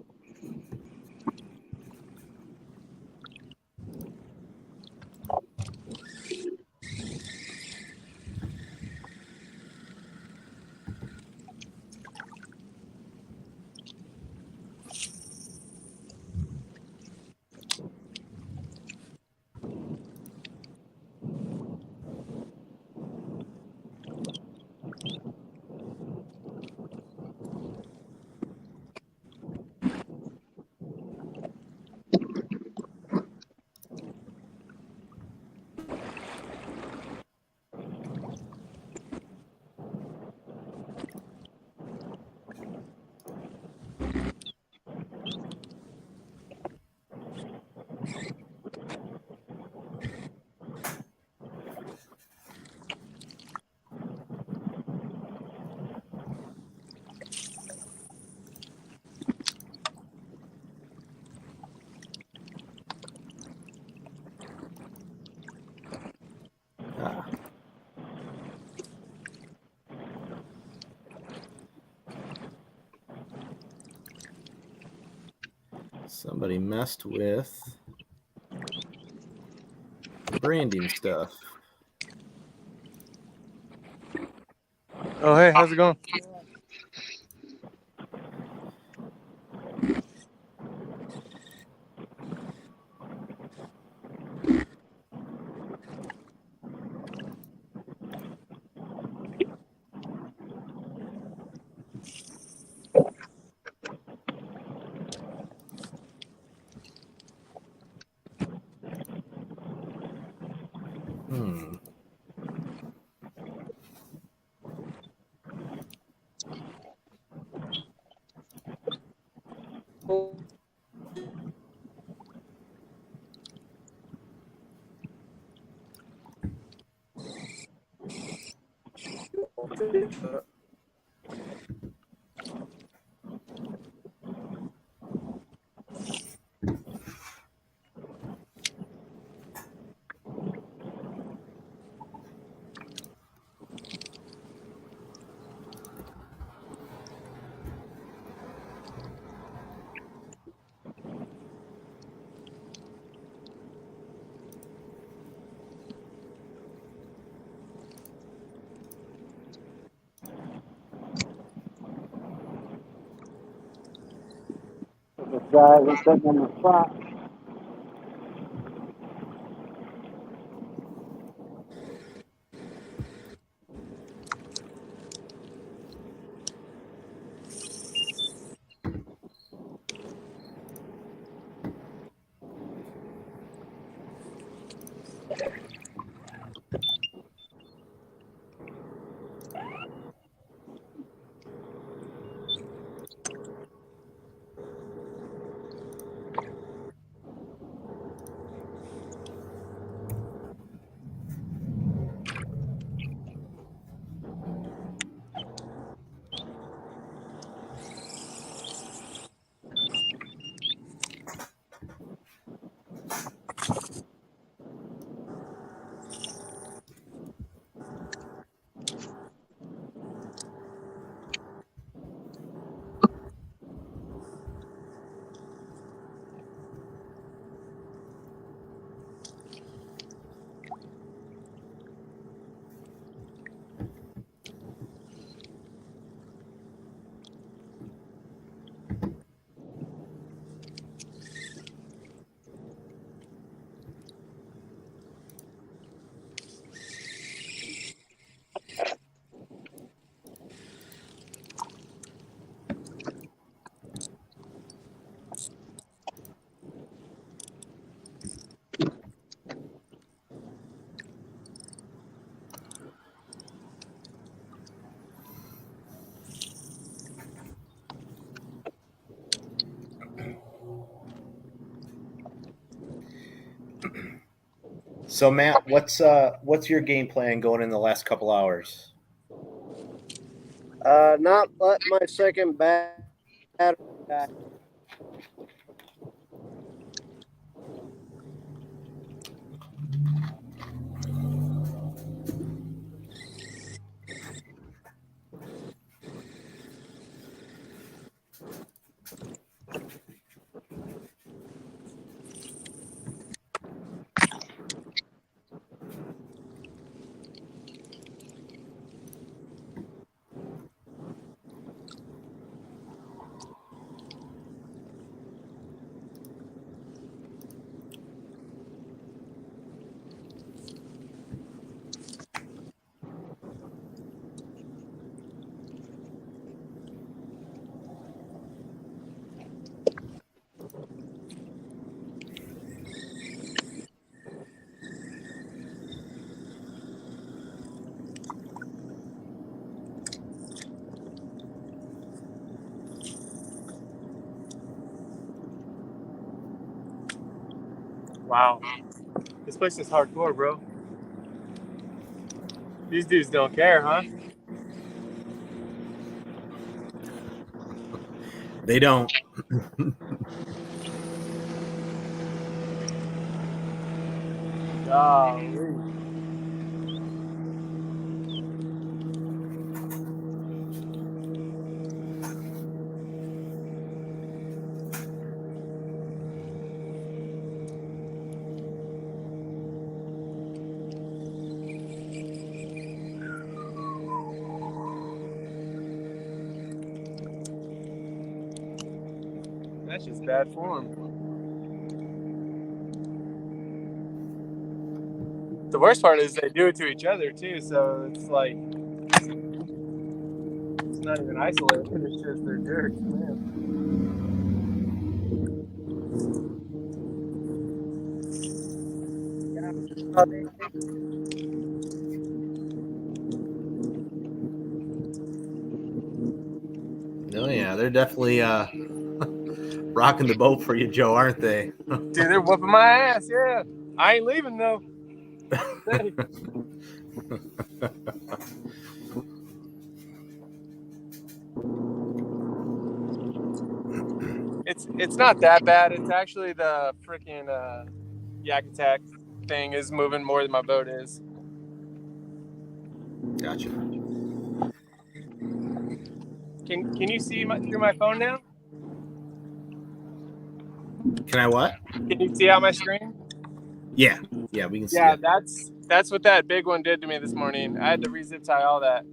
Somebody messed with the branding stuff. Oh, hey, how's it going? This guy is sitting in the front. So Matt, what's your game plan going in the last couple hours? Not let my second battery die. Wow. This place is hardcore, bro. These dudes don't care, huh? They don't. Golly. That's just bad form. The worst part is they do it to each other too, so it's like it's not even isolated. It's just they're jerks, man. Oh yeah, they're definitely rocking the boat for you, Joe, aren't they? Dude, they're whooping my ass. Yeah, I ain't leaving though. It's not that bad. It's actually the freaking yak attack thing is moving more than my boat is. Gotcha. Can you see through my phone now? Can I what? Can you see out my screen? Yeah, we can see Yeah, it. that's what that big one did to me this morning. I had to re-zip tie all that.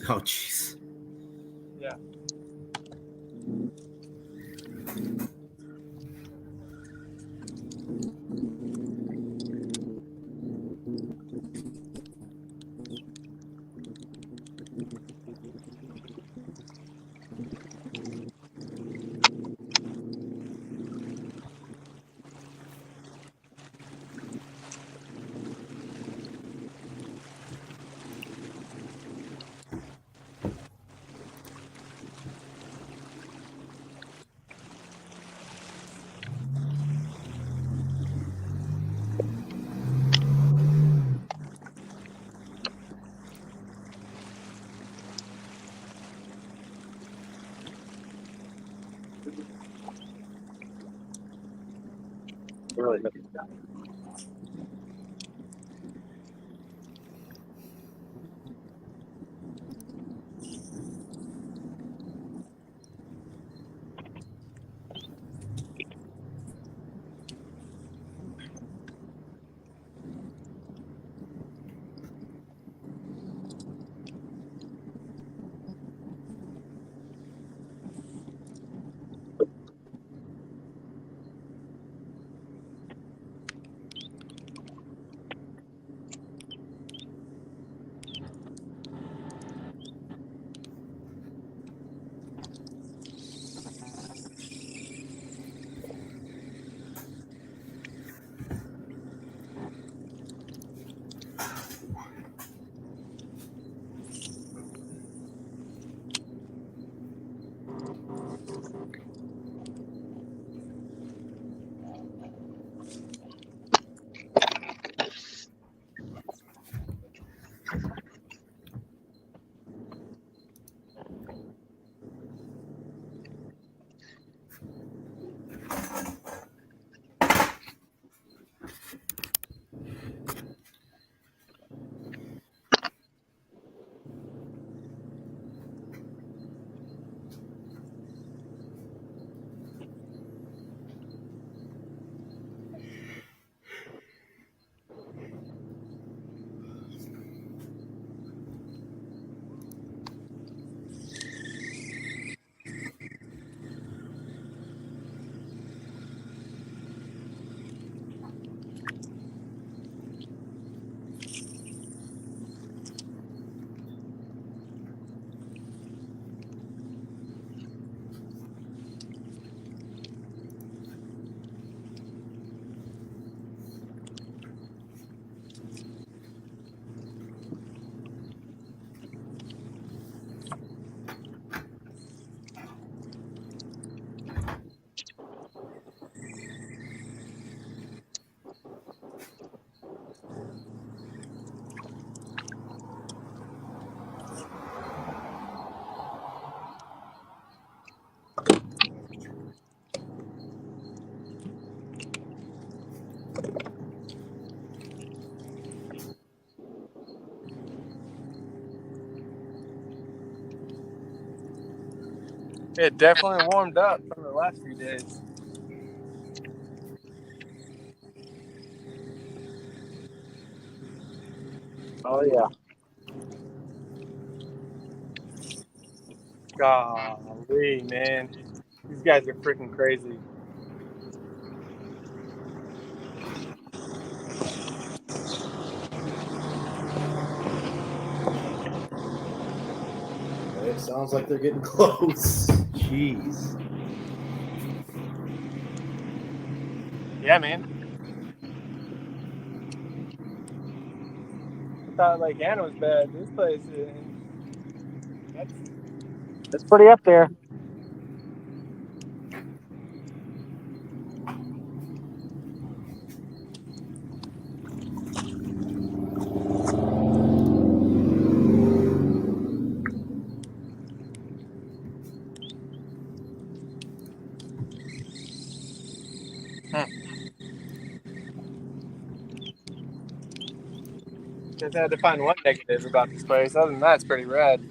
Oh jeez. Yeah. Really. It definitely warmed up from the last few days. Oh yeah. Golly, man. These guys are freaking crazy. It sounds like they're getting close. Jeez. Yeah, man. I thought like Hannah was bad. This place, It's pretty up there. just had to find one negative about this place. Other than that, it's pretty rad.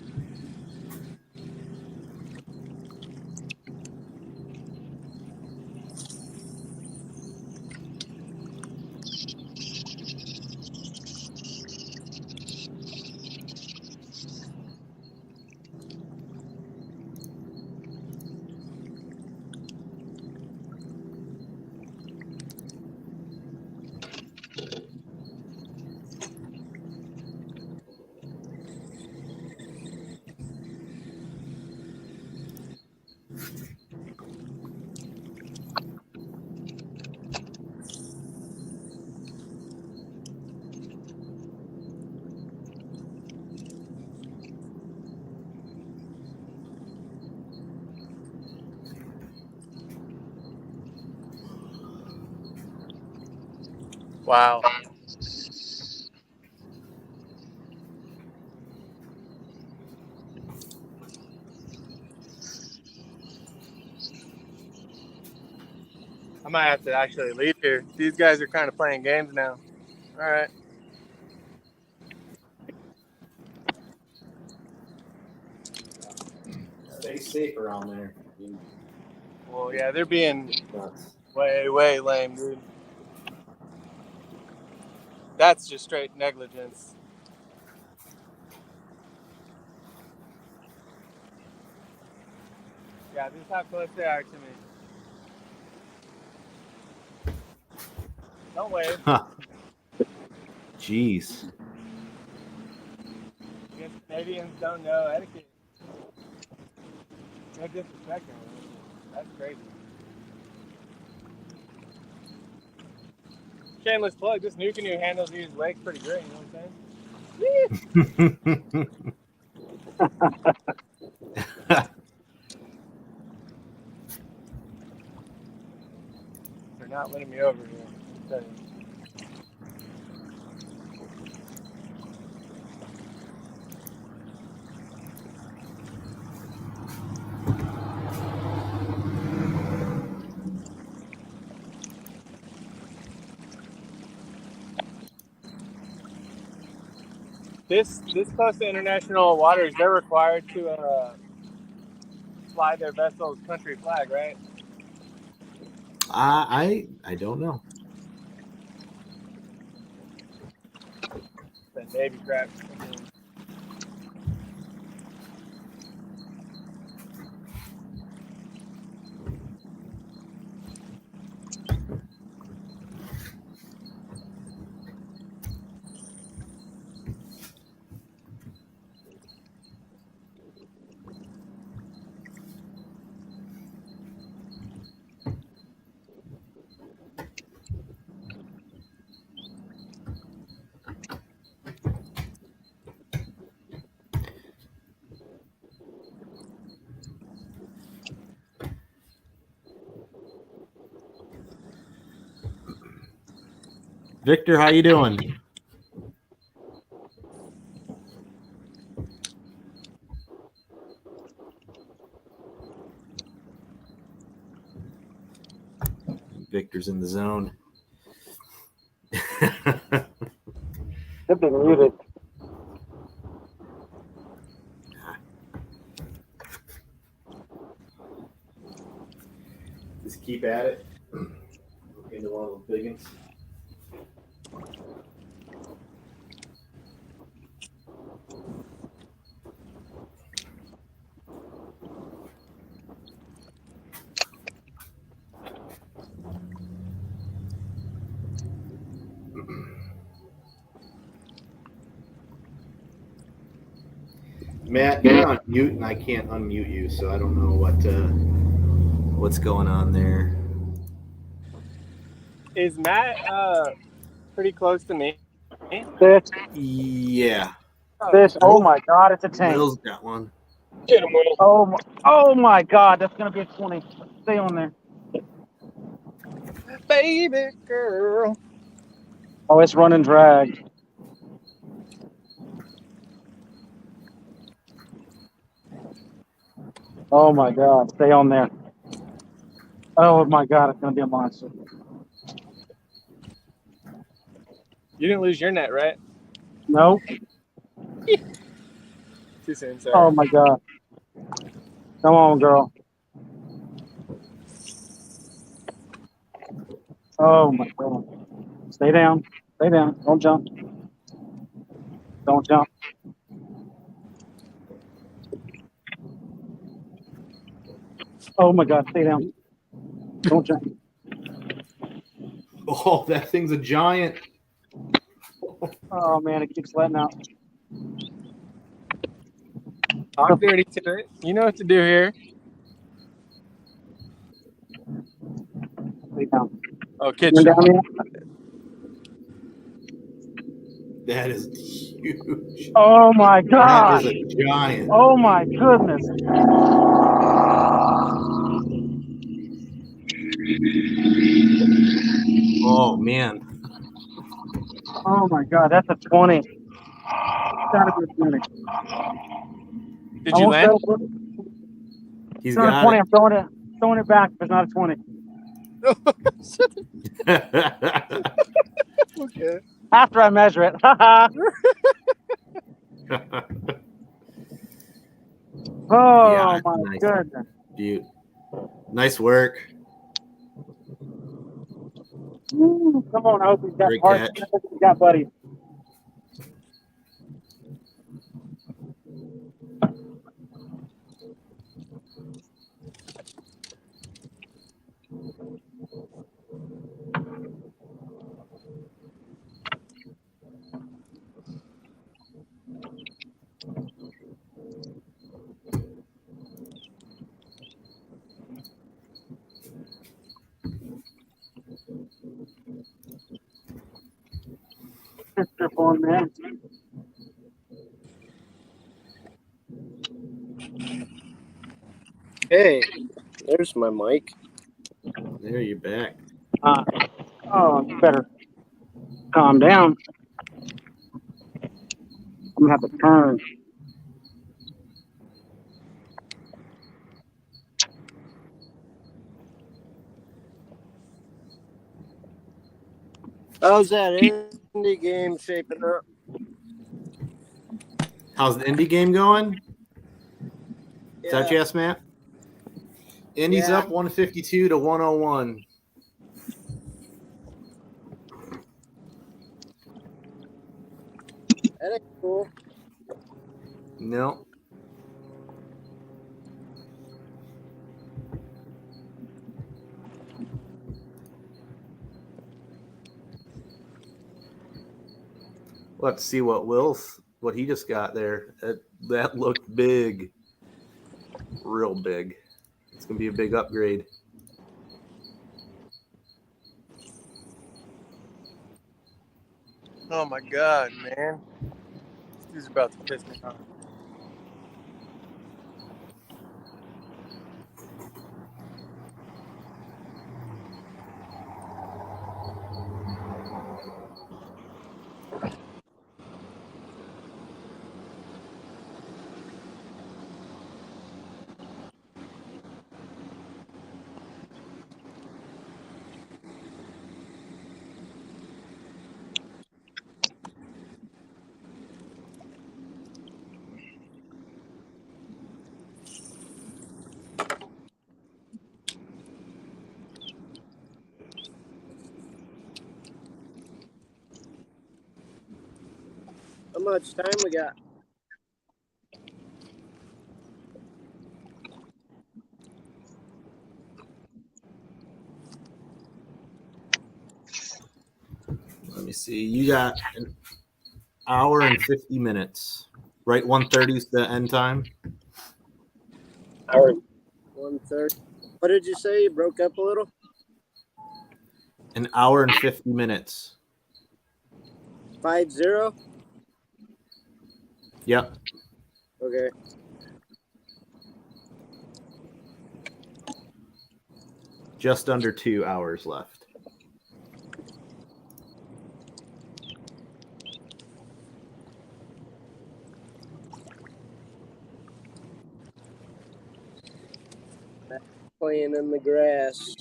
Wow. I might have to actually leave here. These guys are kind of playing games now. All right. Stay safe around there. Well, yeah, they're being Nuts. way lame, dude. That's just straight negligence. Yeah, this is how close they are to me. Don't wave. Huh. Jeez. I guess Canadians don't know etiquette. No disrespect. That's crazy. Shameless plug. This new canoe handles these lakes pretty great. You know what I'm saying? They're not letting me over here. I'll tell you. This close to international waters, they're required to fly their vessel's country flag, right? I don't know. The Navy crap. Victor, how you doing? Victor's in the zone. They've been muted. Just keep at it. Look into one of those big ones. Matt, you're on mute, and I can't unmute you, so I don't know what's going on there. Is Matt pretty close to me? Fish, Yeah, fish. Oh my God, it's a tank. Will's got one. Get him, Will. Oh my God, that's gonna be a 20. Stay on there. Baby girl. Oh, it's running drag. Oh my God, stay on there. Oh my God, it's gonna be a monster. You didn't lose your net, right? Nope. Too soon, sorry. Oh my God. Come on, girl. Oh my God. Stay down. Stay down. Don't jump. Don't jump. Oh my God, stay down. Don't jump. Oh, that thing's a giant. Oh man, it keeps letting out. Talk dirty to it. You know what to do here. Stay down. Oh, kid You're shot. down here? That is huge. Oh my That God. is a giant. Oh my goodness. Oh man. Oh my God, that's a 20. It's gotta be a 20. Did you land? He's It's not a got 20. it. I'm throwing it back, but it's not a 20. Okay. After I measure it. Oh Yeah, my nice. goodness. Beaut. Nice work. Ooh, come on, I hope he's got Great parts. catch. I hope he's got buddies. Trip on that. Hey, there's my mic. There, you're back. Oh, you better calm down. I'm gonna have to turn. How's that indie game shaping up? How's the Indy game going? Is that Yeah. what you asked, Matt? Indy's Yeah. up 152 to 101. That ain't cool. No. We'll have to see what he just got there. That looked big. Real big. It's gonna be a big upgrade. Oh my God, man. This dude's about to piss me off. much time we got? Let me see. You got an hour and 50 minutes. Right, 1:30 is the end time. Hour. 1:30. What did you say? You broke up a little? An hour and 50 minutes. 50? Yep. Okay. Just under 2 hours left. Playing in the grass.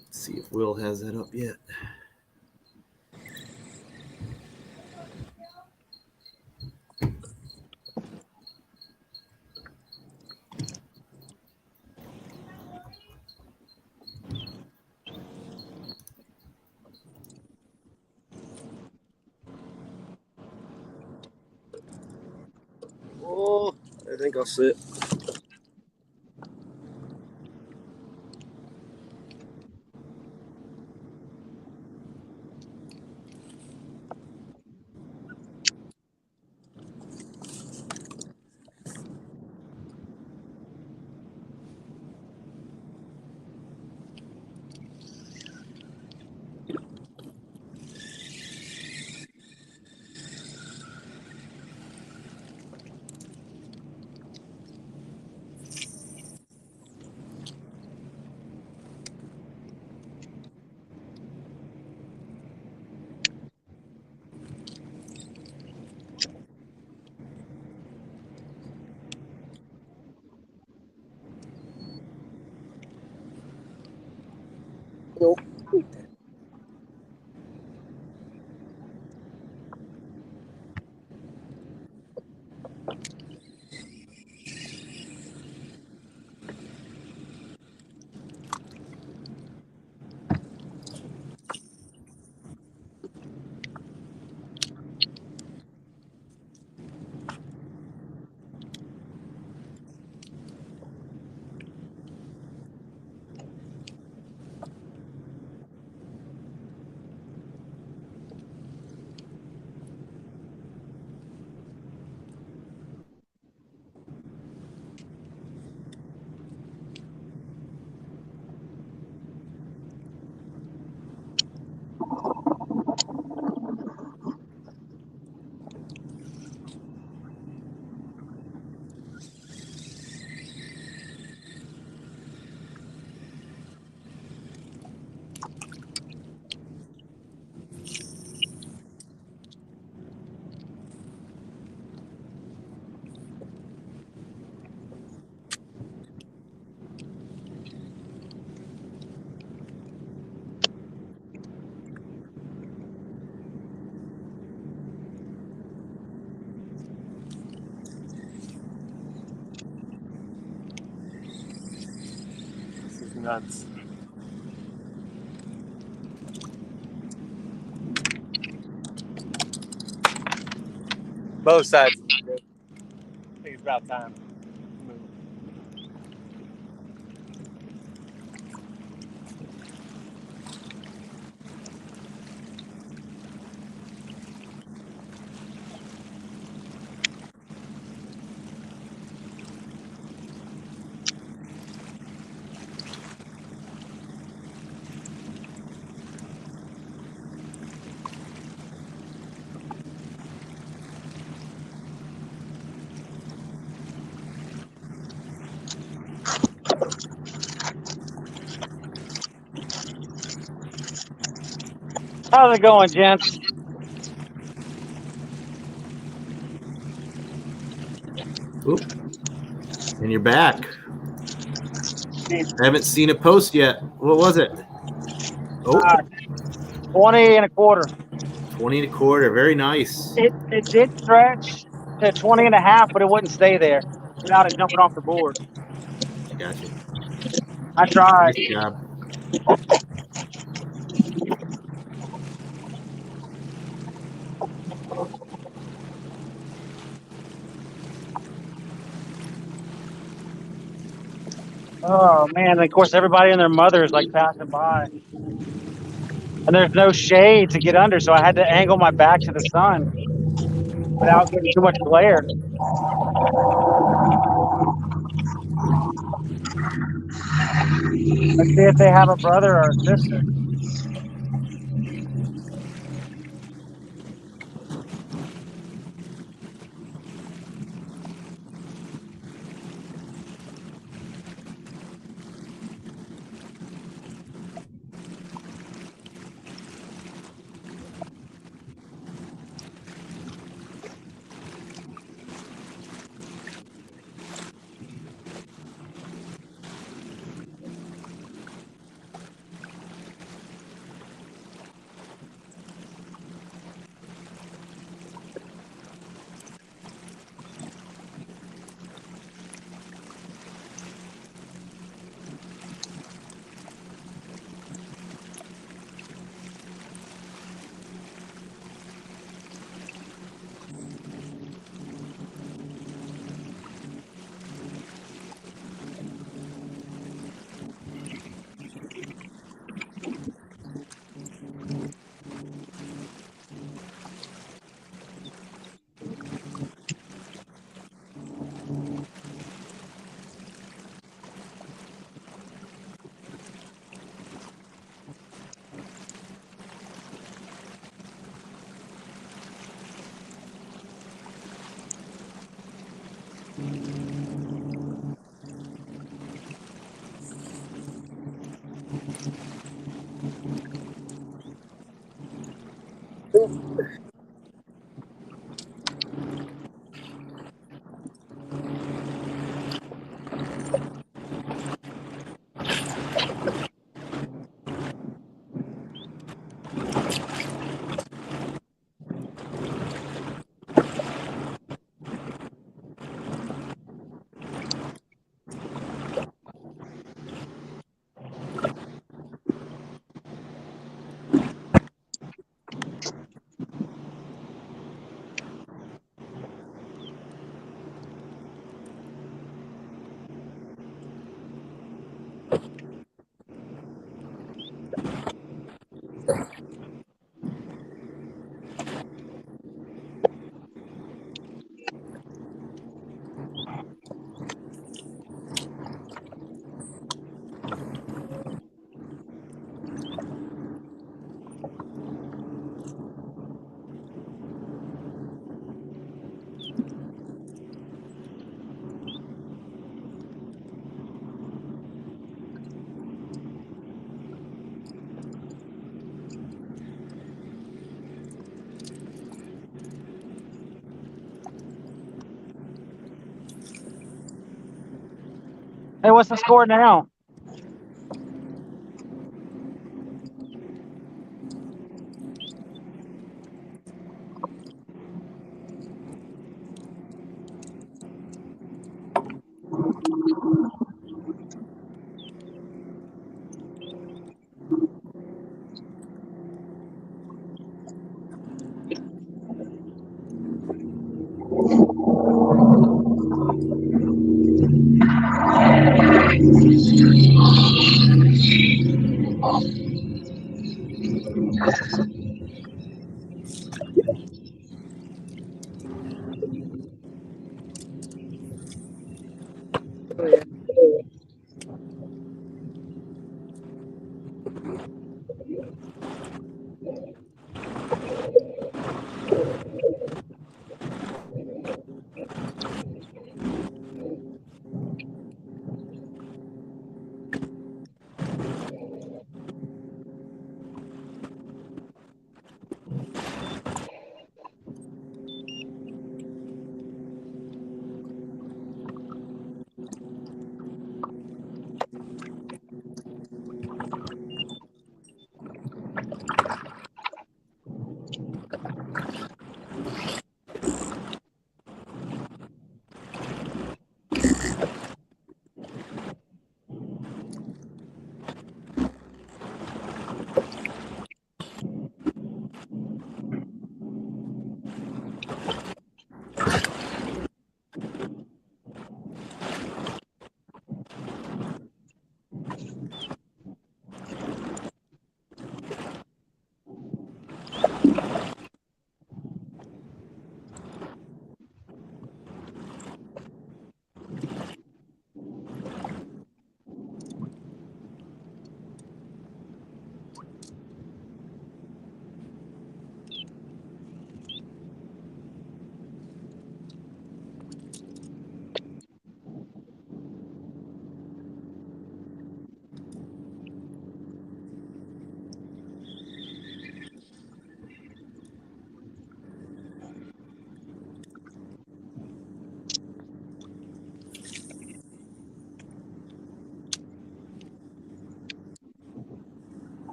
Let's see if Will has that up yet. Oh, I think I'll sit. Nope. This is nuts. Both sides. I think it's about time. Move. How's it going, gents? Oop. And you're back. I haven't seen it post yet. What was it? Oh, 20 and a quarter. 20 and a quarter. Very nice. It did stretch to 20 and a half, but it wouldn't stay there without it jumping off the board. Gotcha. I tried. Nice job. Oh man! And of course, everybody and their mother is like passing by, and there's no shade to get under, so I had to angle my back to the sun without getting too much glare. Let's see if they have a brother or a sister. Hey, what's the score now?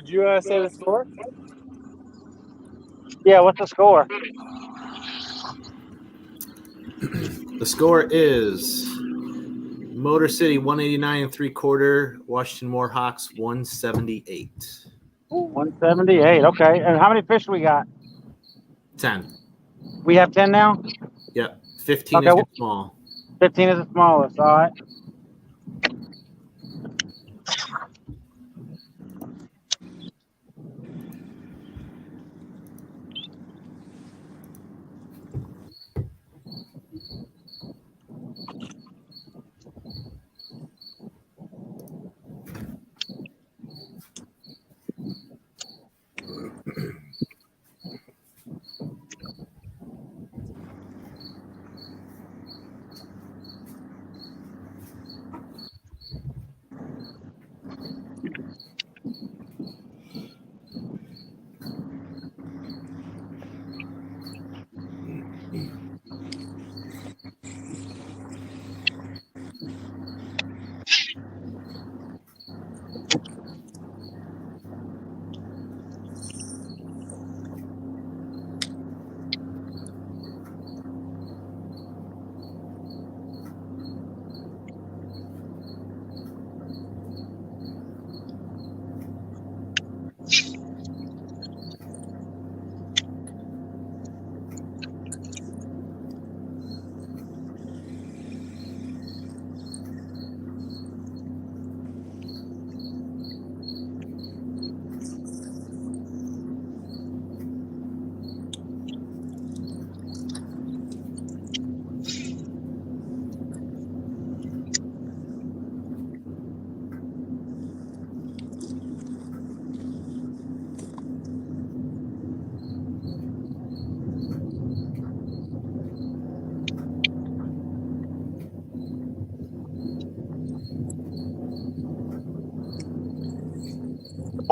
Did you say the score? Yeah, what's the score? The score is Motor City 189 3/4, Washington Warhawks 178. 178. Okay. And how many fish we got? 10. We have 10 now? Yep. 15 Okay, is well- small. 15 is the smallest. All right.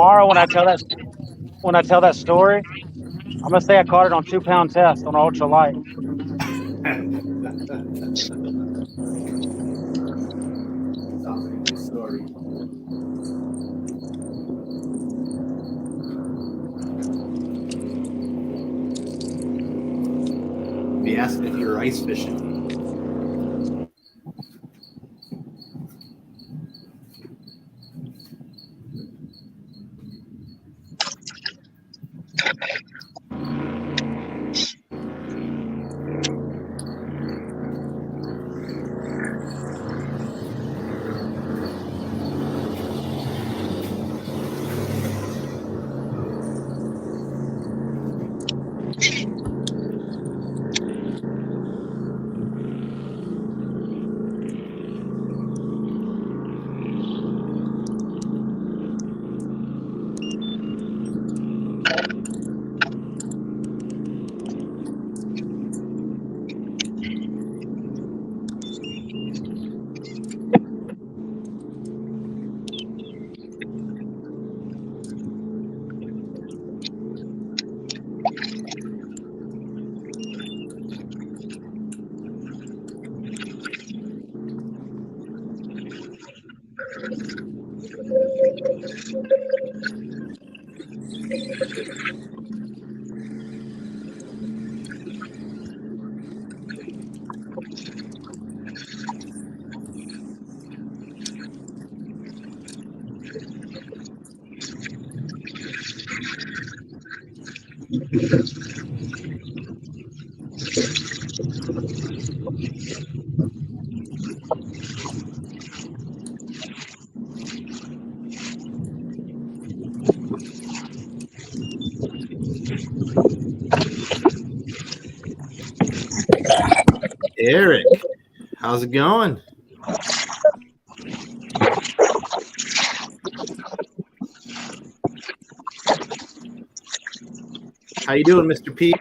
Tomorrow, when I tell that story, I'm gonna say I caught it on 2-pound test on ultra light. Sounds like a good story. Be asking if you're ice fishing. Eric, how's it going? How you doing, Mr. P?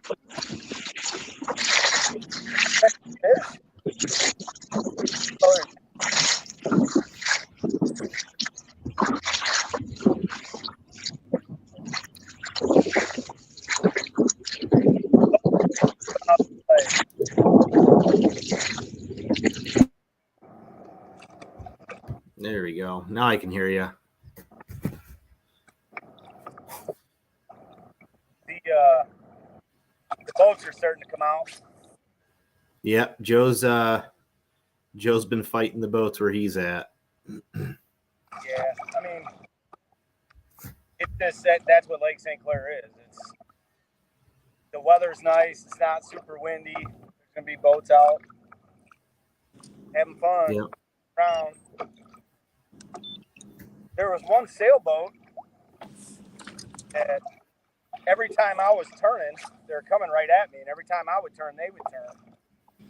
There we go. Now I can hear you. the boats are starting to come out. Yep, Joe's been fighting the boats where he's at. Yeah, I mean, it's just that's what Lake St. Clair is. It's the weather's nice. It's not super windy. There's gonna be boats out having fun. Yep. Around. There was one sailboat that every time I was turning, they're coming right at me, and every time I would turn, they would turn.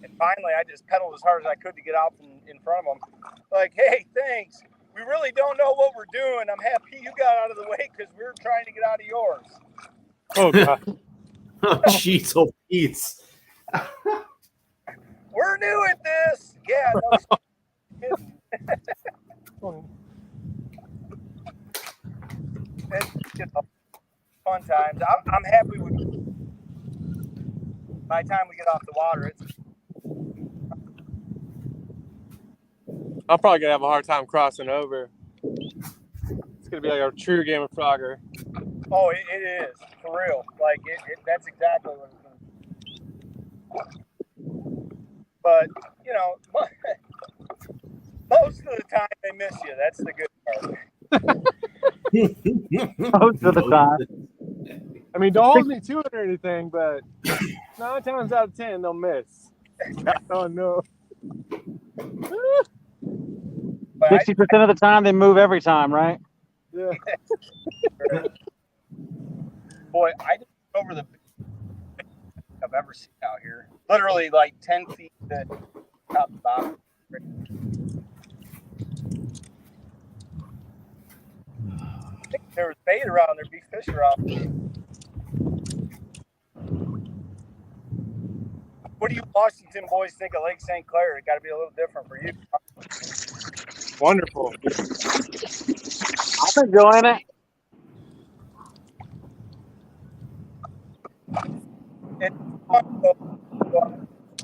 And finally, I just pedaled as hard as I could to get out from in front of them. Like, hey, thanks. We really don't know what we're doing. I'm happy you got out of the way because we were trying to get out of yours. Oh, God. Oh, jeez, oh, Pete's. We're new at this. Yeah. No, it's, fun times. I'm happy with. By the time we get off the water, it's. I'm probably gonna have a hard time crossing over. It's gonna be like a true game of Frogger. Oh, it is for real. Like that's exactly what it's doing. But you know, most of the time they miss you. That's the good part. Most of the time. I mean, don't hold me to it or anything, but 9 times out of 10 they'll miss. Oh no. 60% of the time they move every time, right? Yeah. Boy, I just over the I've ever seen out here. Literally like 10 feet to top to bottom. I think there was bait around there, big fish around. What do you Washington boys think of Lake St. Clair? It got to be a little different for you. Wonderful. I'm enjoying it. It's fun to go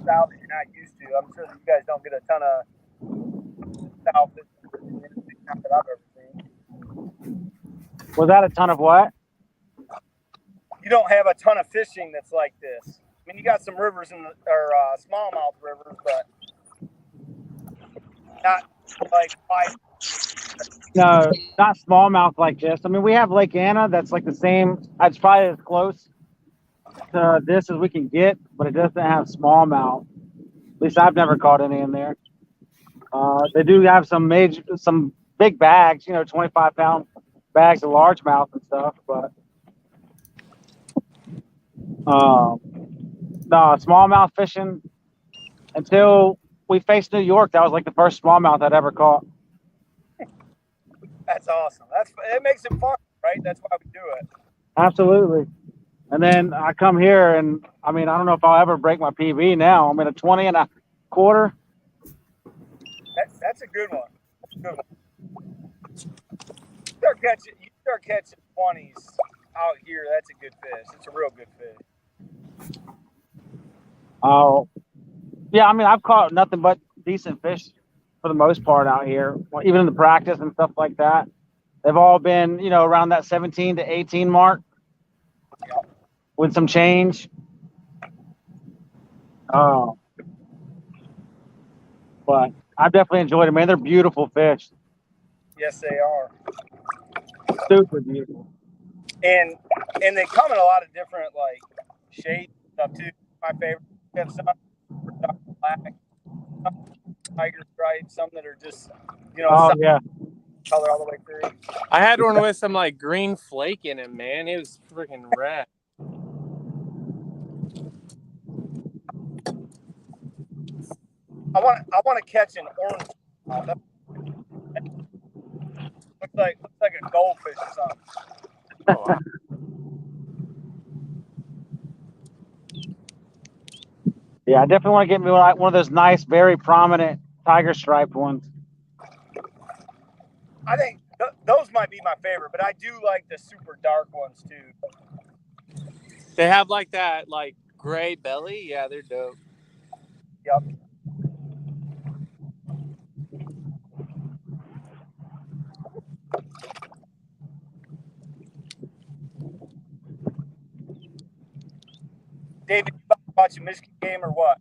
south that you're not used to. I'm sure that you guys don't get a ton of south that I've ever seen. Was that a ton of what? You don't have a ton of fishing that's like this. I mean, you got some rivers or smallmouth rivers, but not like five. No, not smallmouth like this. I mean, we have Lake Anna that's like the same. It's probably as close to this as we can get, but it doesn't have smallmouth. At least I've never caught any in there. They do have some big bags, 25-pound bags of largemouth and stuff, but no, smallmouth fishing until we faced New York. That was like the first smallmouth I'd ever caught. That's awesome. It makes it fun, right? That's why we do it. Absolutely. And then I come here, and I mean, I don't know if I'll ever break my PB now. I'm at a 20 and a quarter. That's a good one. That's a good one. You start catching 20s out here. That's a good fish. It's a real good fish. Oh, yeah. I mean, I've caught nothing but decent fish for the most part out here, even in the practice and stuff like that. They've all been, around that 17 to 18 mark with some change. Oh, but I've definitely enjoyed them, man. They're beautiful fish. Yes, they are. Super beautiful. And they come in a lot of different like shades and stuff too. My favorite. We have some black, some tiger stripes, some that are just yeah, color all the way through. I had one with some like green flake in it, man. It was freaking rad. I want to catch an orange. Looks like a goldfish or something. Oh, yeah. I definitely want to get me one of those nice, very prominent tiger striped ones. I think those might be my favorite, but I do like the super dark ones too. they have like that like gray belly. Yeah, they're dope. Yep. David, you about to watch a Michigan game or what?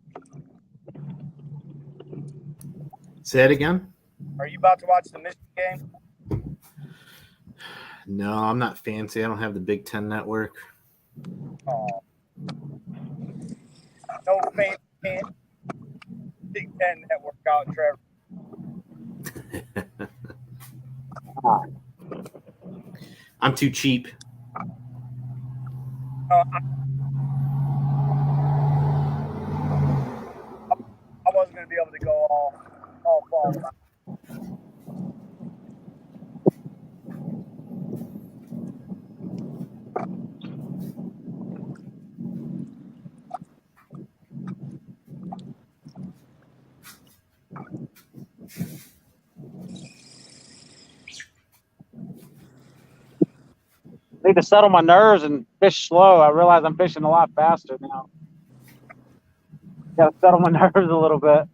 Say it again. Are you about to watch the Michigan game? No, I'm not fancy. I don't have the Big Ten network. Oh. No fancy Big Ten network out, Trevor. I'm too cheap. I wasn't going to be able to go all fall. Need to settle my nerves and fish slow. I realize I'm fishing a lot faster now. Got to settle my nerves a little bit.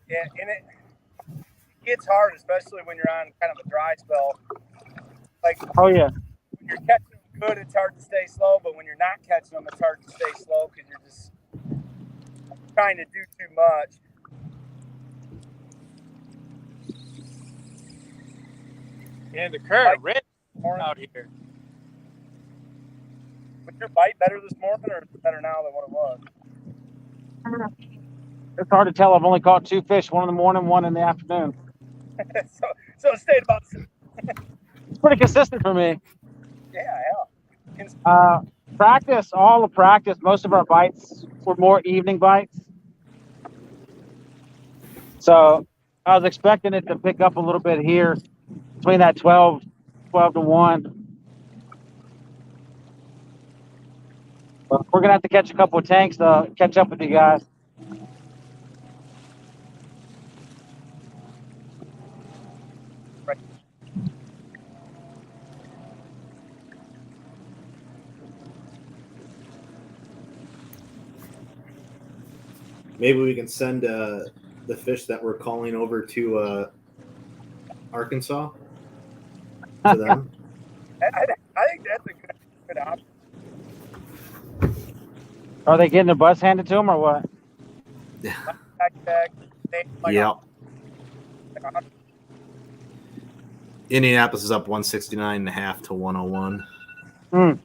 Yeah, and it gets hard, especially when you're on kind of a dry spell. Like, oh yeah, when you're catching them good, it's hard to stay slow. But when you're not catching them, it's hard to stay slow because you're just trying to do too much. And the current red out here. Was your bite better this morning, or is it better now than what it was? It's hard to tell. I've only caught 2 fish, one in the morning, one in the afternoon. so it stayed about. It's pretty consistent for me. Yeah. All the practice, most of our bites were more evening bites. So I was expecting it to pick up a little bit here between that 12 to 1. But we're going to have to catch a couple of tanks to catch up with you guys. Right. Maybe we can send the fish that we're calling over to Arkansas to them. I think that's a good option. Are they getting the bus handed to them or what? Yeah. Indianapolis is up 169.5 to 101. I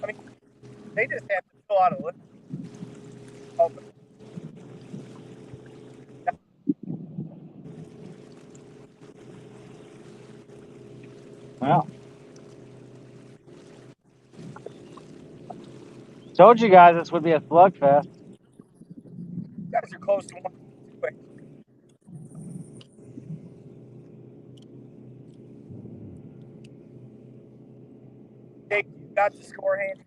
mean, they just have to fill out a list. Wow. Told you guys this would be a slugfest. You guys are close to one. Jake, you got the score handy?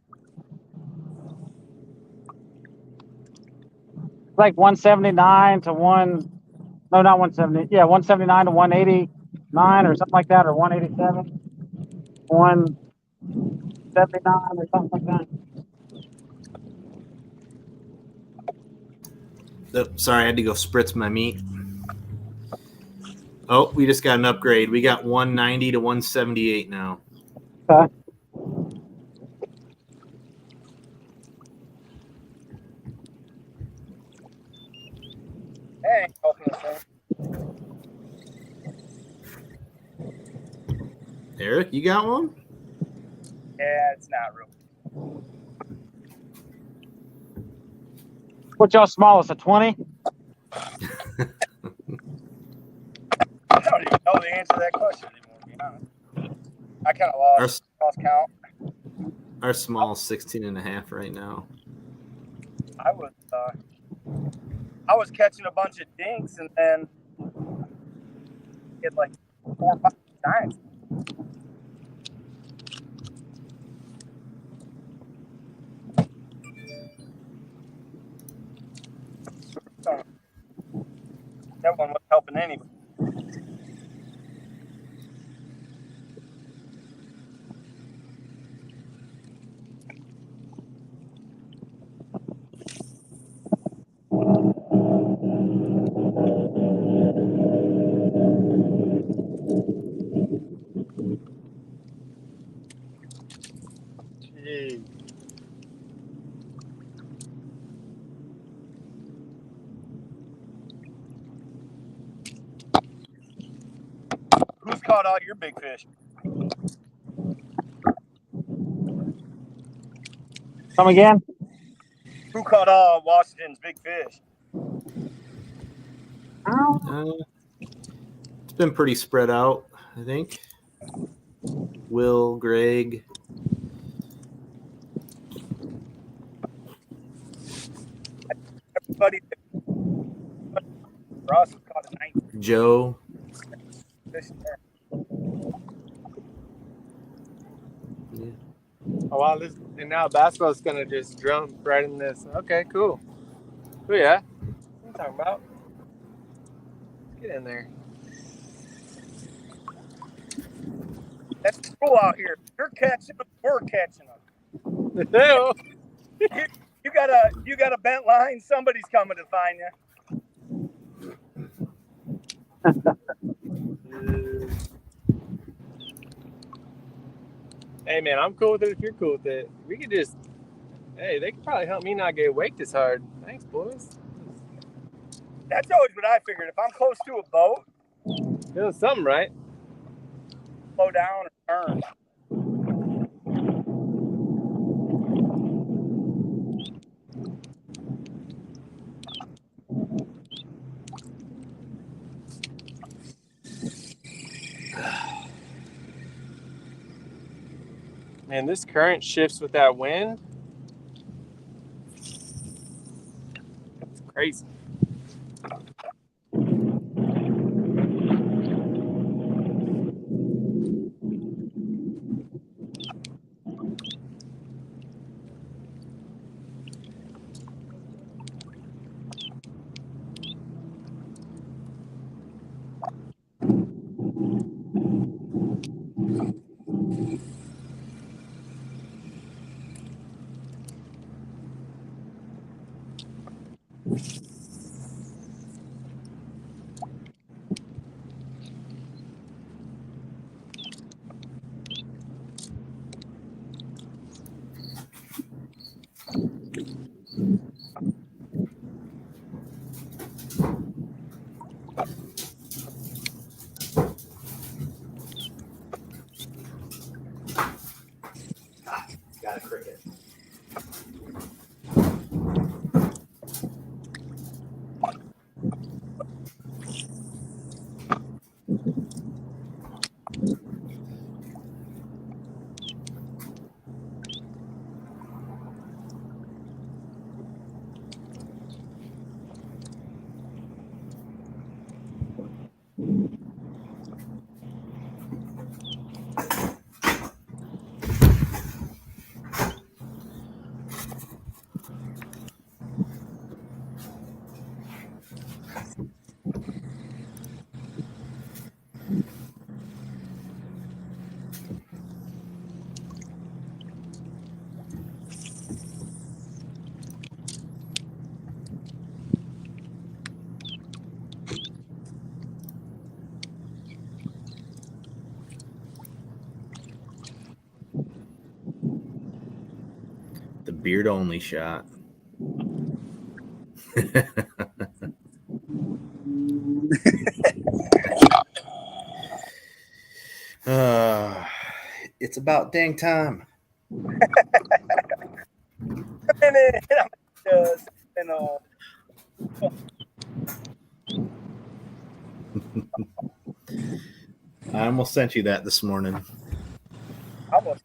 It's like 179 to 1. No, not 170. Yeah, 179 to 189 or something like that, or 187. 179 or something like that. Oh, sorry, I had to go spritz my meat. Oh, we just got an upgrade. We got 190 to 178 now. Okay. Hey, helping us out. Eric, you got one? Yeah, it's not real. What's y'all smallest, a 20? I don't even know the answer to that question anymore, to be honest. I kind of lost count. Our small 16.5 right now. I was catching a bunch of dinks and then get like 4 or 5 giants. That one wasn't helping anybody. caught all your big fish? Come again? Who caught all of Washington's big fish? It's been pretty spread out, I think. Will, Greg. Everybody Ross caught a 19 Joe. fish there. Yeah. Oh wow, and now basketball's gonna just jump right in this. Okay, cool. Oh yeah, what are you talking about? Let's get in there. That's cool out here. You're catching them. We're catching them. you got a bent line. Somebody's coming to find you. Hey man, I'm cool with it if you're cool with it. We could just, hey, they could probably help me not get waked this hard. Thanks, boys. That's always what I figured. If I'm close to a boat, doing something right. Slow down or turn. Man, this current shifts with that wind. It's crazy. Got a cricket. The beard only shot. It's about dang time. I almost sent you that this morning. Almost.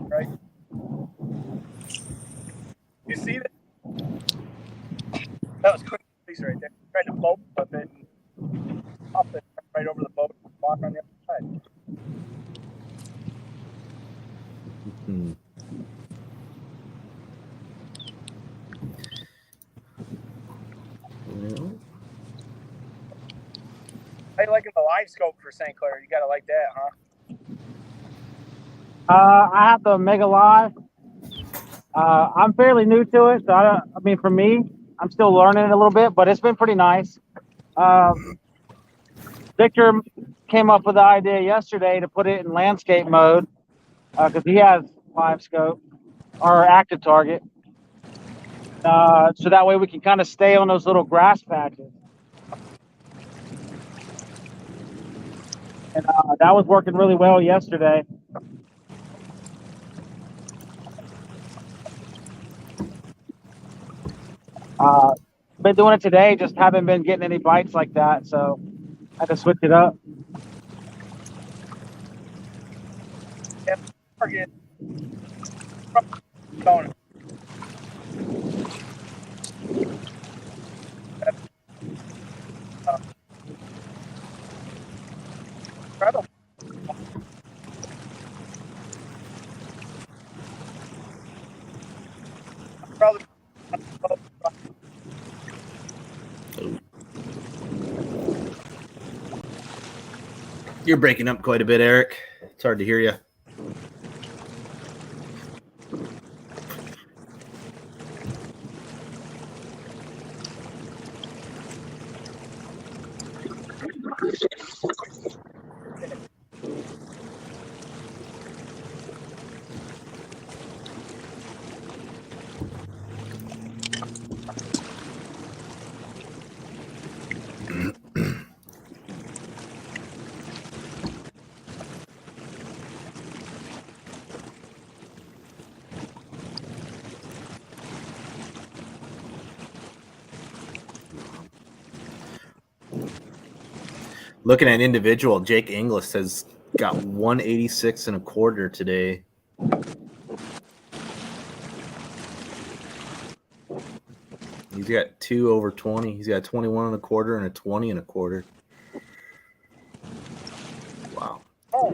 Right. You see that? That was quick release right there. Tried to boat flip it and pop it right over the boat and walk on the other side. Hmm. Well, How you liking the live scope for St. Clair? You gotta like that, huh? I have the Mega Live. I'm fairly new to it, so I mean, for me, I'm still learning it a little bit, but it's been pretty nice. Victor came up with the idea yesterday to put it in landscape mode because he has live scope or active target. So that way we can kind of stay on those little grass patches. And that was working really well yesterday. Been doing it today, just haven't been getting any bites like that, so I had to switch it up. Forget. Going. Incredible. Probably. You're breaking up quite a bit, Eric. It's hard to hear you. Looking at individual, Jake Inglis has got 186 and a quarter today. He's got 2 over 20. He's got 21 and a quarter and a 20 and a quarter. Wow. Oh.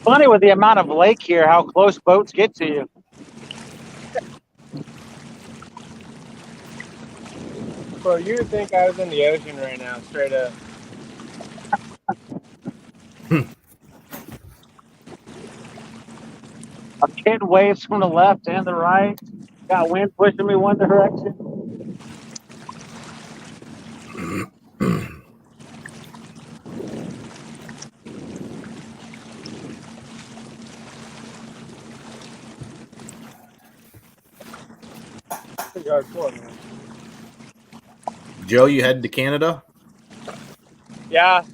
Funny with the amount of lake here, how close boats get to you. Bro, you would think I was in the ocean right now, straight up. I'm getting waves from the left and the right. Got wind pushing me one direction. Pretty hardcore, man. Joe, you headed to Canada? Yeah.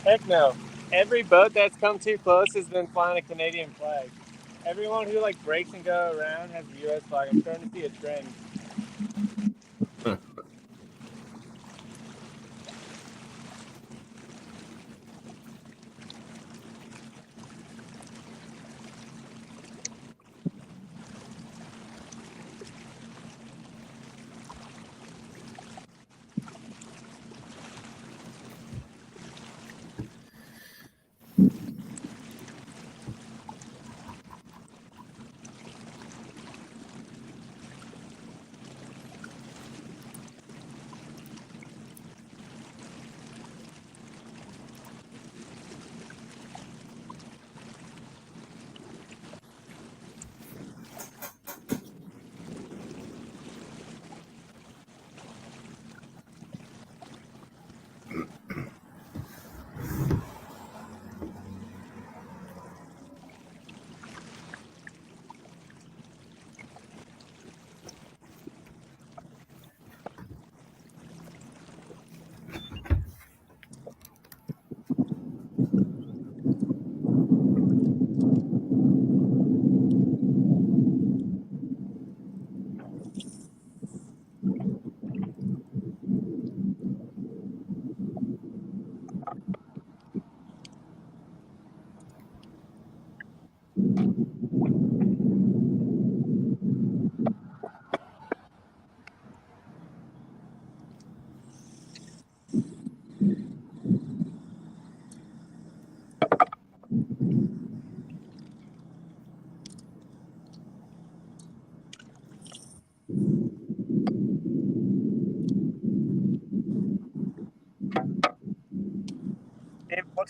Heck no. Every boat that's come too close has been flying a Canadian flag. Everyone who like breaks and go around has the U.S. flag. I'm starting to see a trend.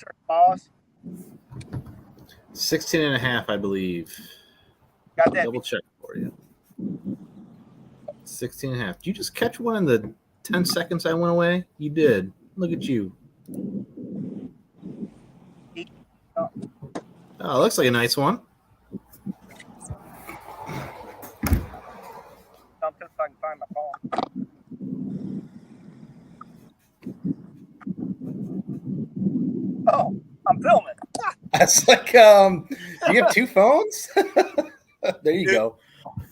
What's our boss? 16 and a half, I believe. Got that? Double check for you. 16 and a half. Did you just catch one in the 10 seconds I went away? You did. Look at you. Oh, looks like a nice one. Something if I can find my phone. Oh, I'm filming. That's like, you have 2 phones? There you go.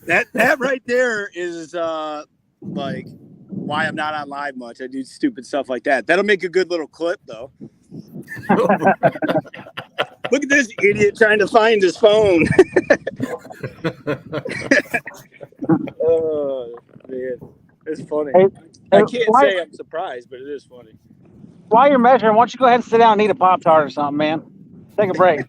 That right there is like why I'm not on live much. I do stupid stuff like that. That'll make a good little clip, though. Look at this idiot trying to find his phone. Oh man, it's funny. I can't say I'm surprised, but it is funny. While you're measuring, why don't you go ahead and sit down and eat a Pop-Tart or something, man? Take a break.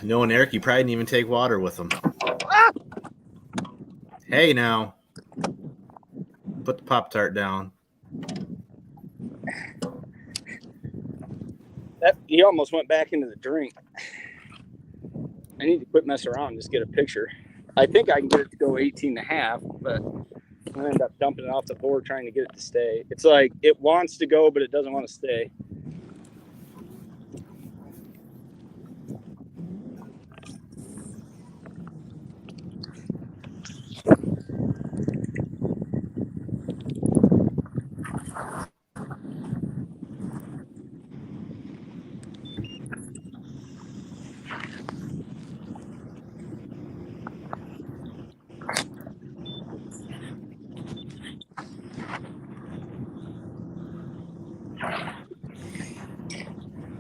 Knowing Eric, you probably didn't even take water with him. Hey, now. Put the Pop-Tart down. He almost went back into the drink. I need to quit messing around and just get a picture. I think I can get it to go 18 and a half, but I end up dumping it off the board trying to get it to stay. It's like it wants to go, but it doesn't want to stay.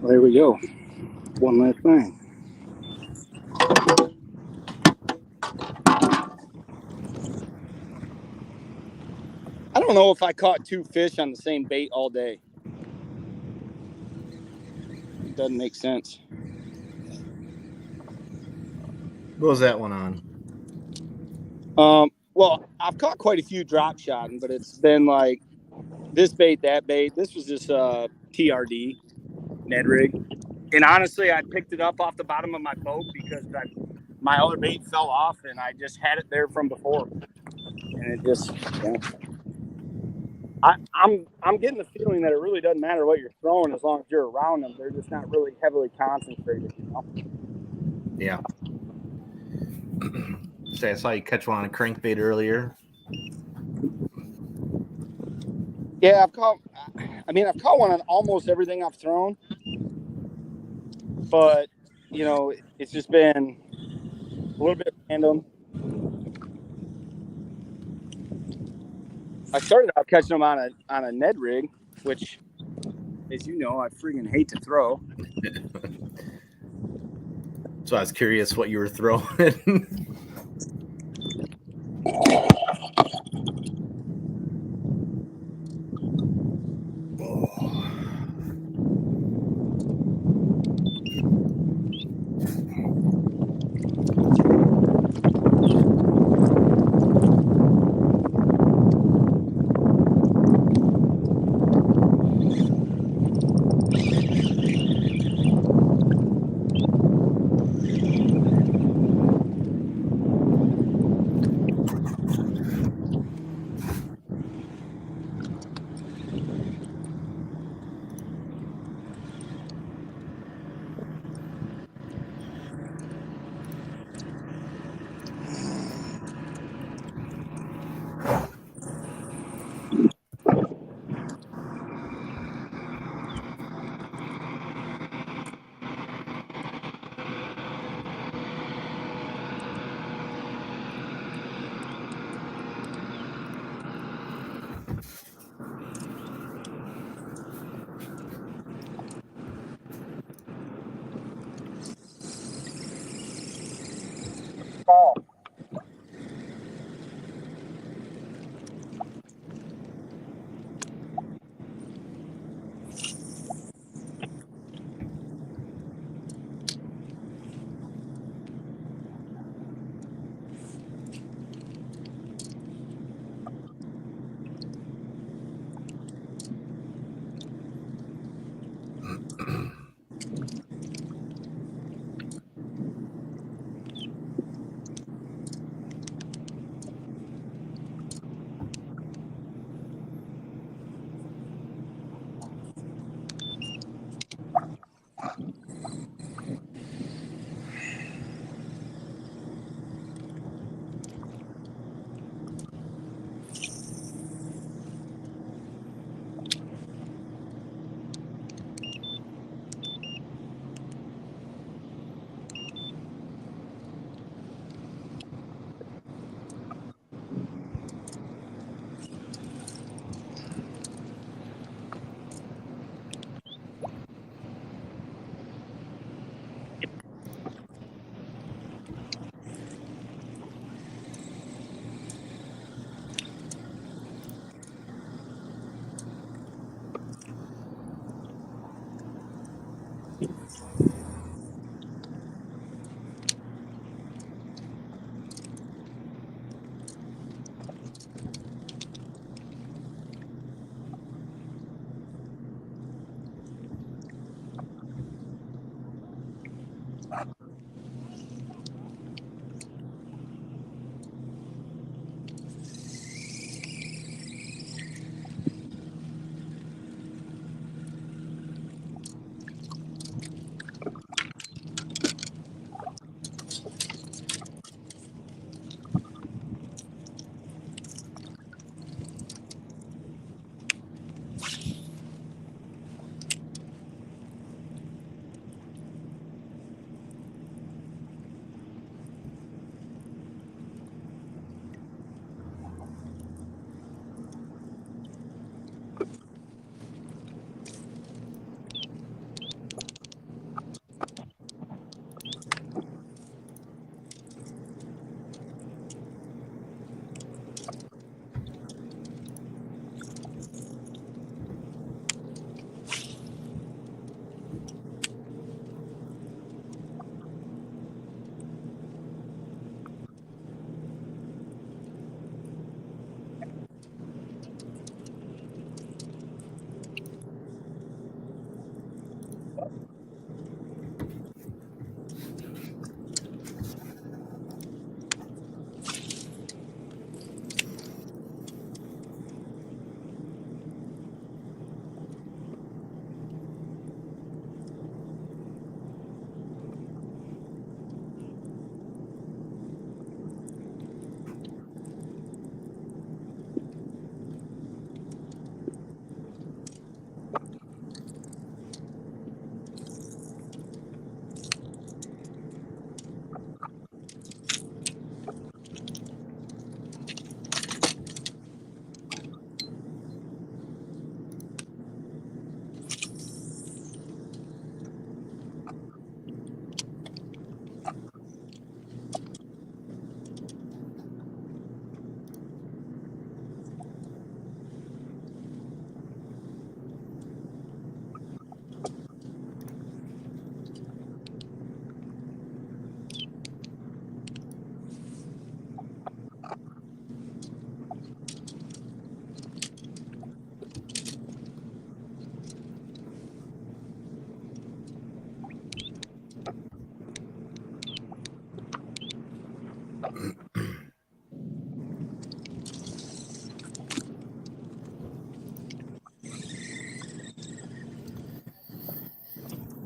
Well, there we go. One last thing. I don't know if I caught 2 fish on the same bait all day. It doesn't make sense. What was that one on? Well, I've caught quite a few drop shotting, but it's been like this bait, that bait. This was just TRD, Ned rig. And honestly, I picked it up off the bottom of my boat because my other bait fell off and I just had it there from before. And it just, I'm getting the feeling that it really doesn't matter what you're throwing as long as you're around them. They're just not really heavily concentrated, you know? Yeah. Say, I saw you catch one on a crankbait earlier. Yeah, I've caught one on almost everything I've thrown. But, you know, it's just been a little bit random. I started out catching them on a Ned rig, which, as you know, I freaking hate to throw. So I was curious what you were throwing.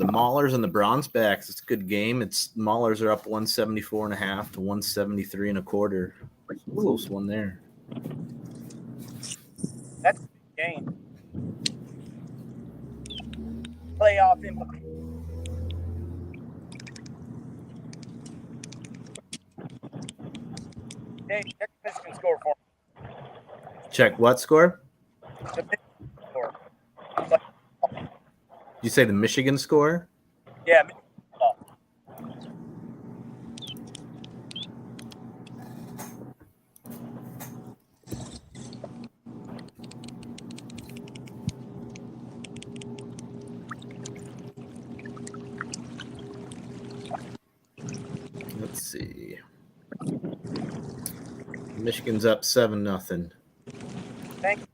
the Maulers and the Bronzebacks. It's a good game. It's Maulers are up 174.5 to 173.25. Close one there. That's a big game. Playoff implications. Hey, check the Michigan score for me. Check what score? The Michigan score. You say the Michigan score? Yeah. Oh. Let's see. Michigan's up 7-0. Thank you.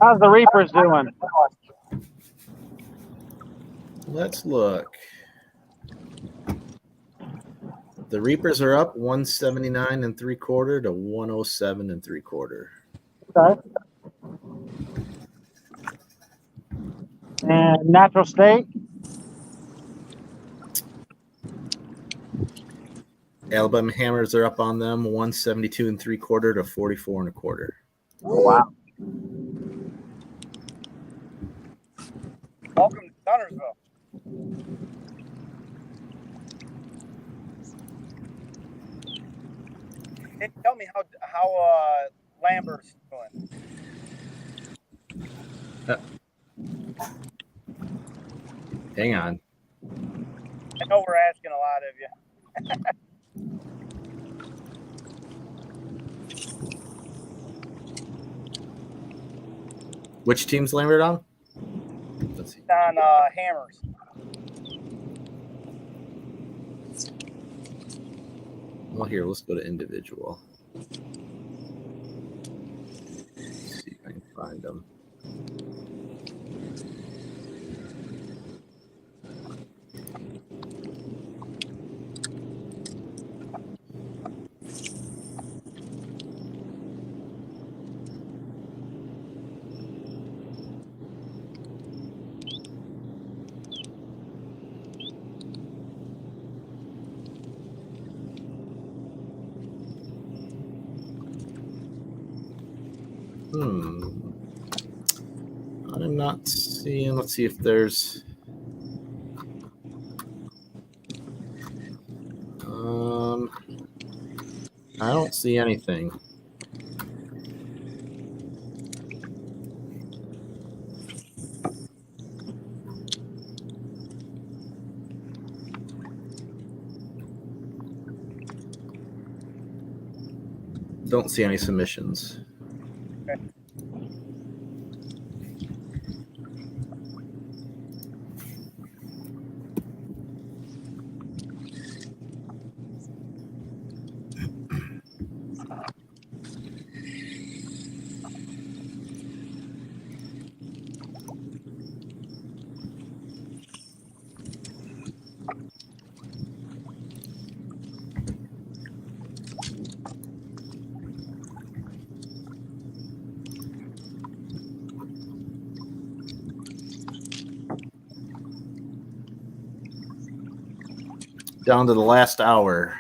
How's the Reapers doing? Let's look. The Reapers are up 179.75 to 107.75. Okay. And Natural State? Alabama Hammers are up on them 172.75 to 44.25. Oh, wow. Welcome to Gunnersville. Hey, tell me how Lambert's doing. Hang on. I know we're asking a lot of you. Which team's Lambert on? Let's see. On Hammers. Well, here, let's go to individual. See if I can find them. I'm not seeing. Let's see if there's. I don't see anything. Don't see any submissions. Okay. Down to the last hour.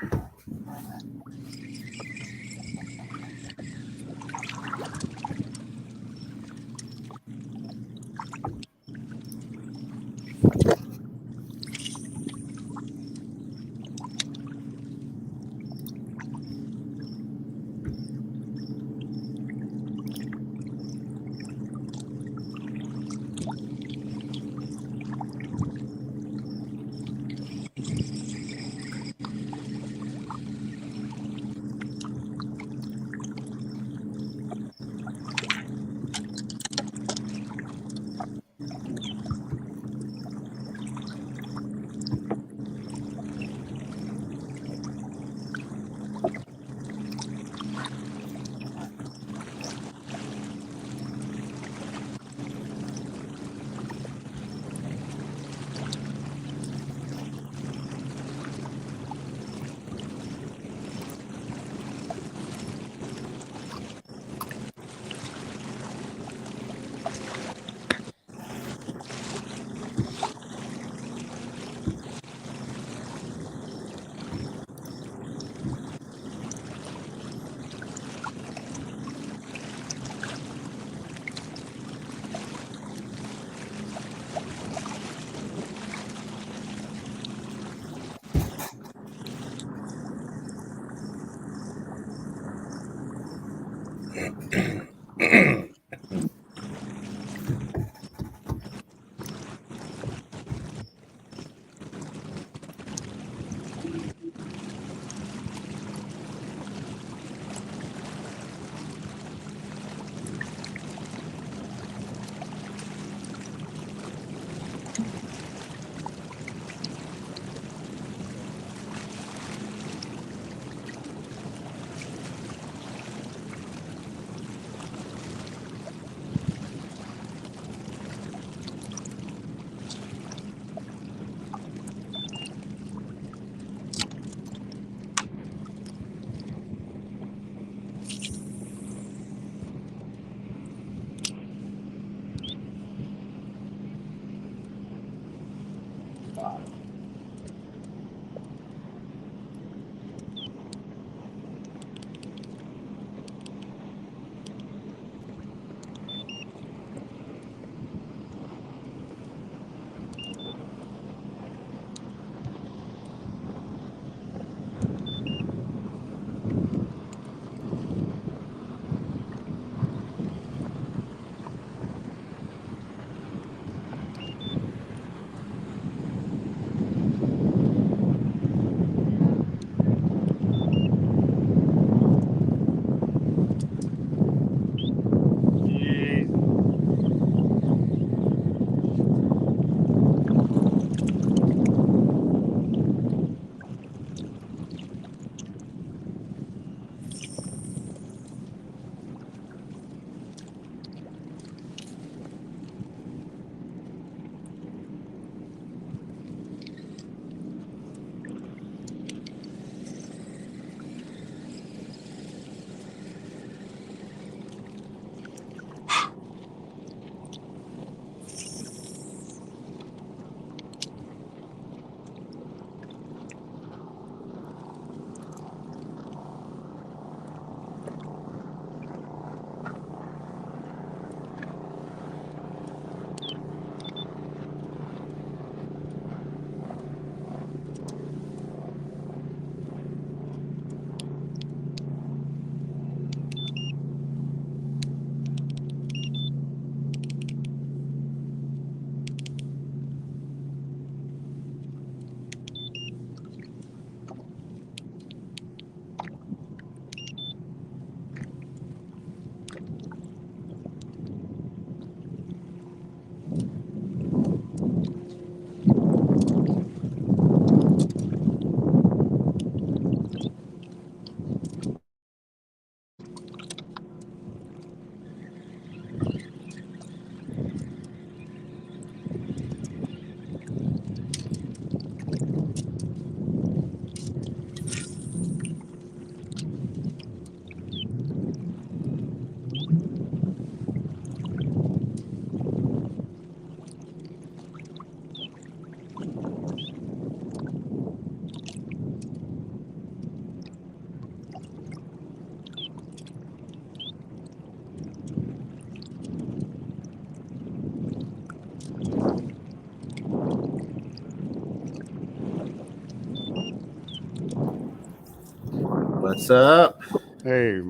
What's up? Hey,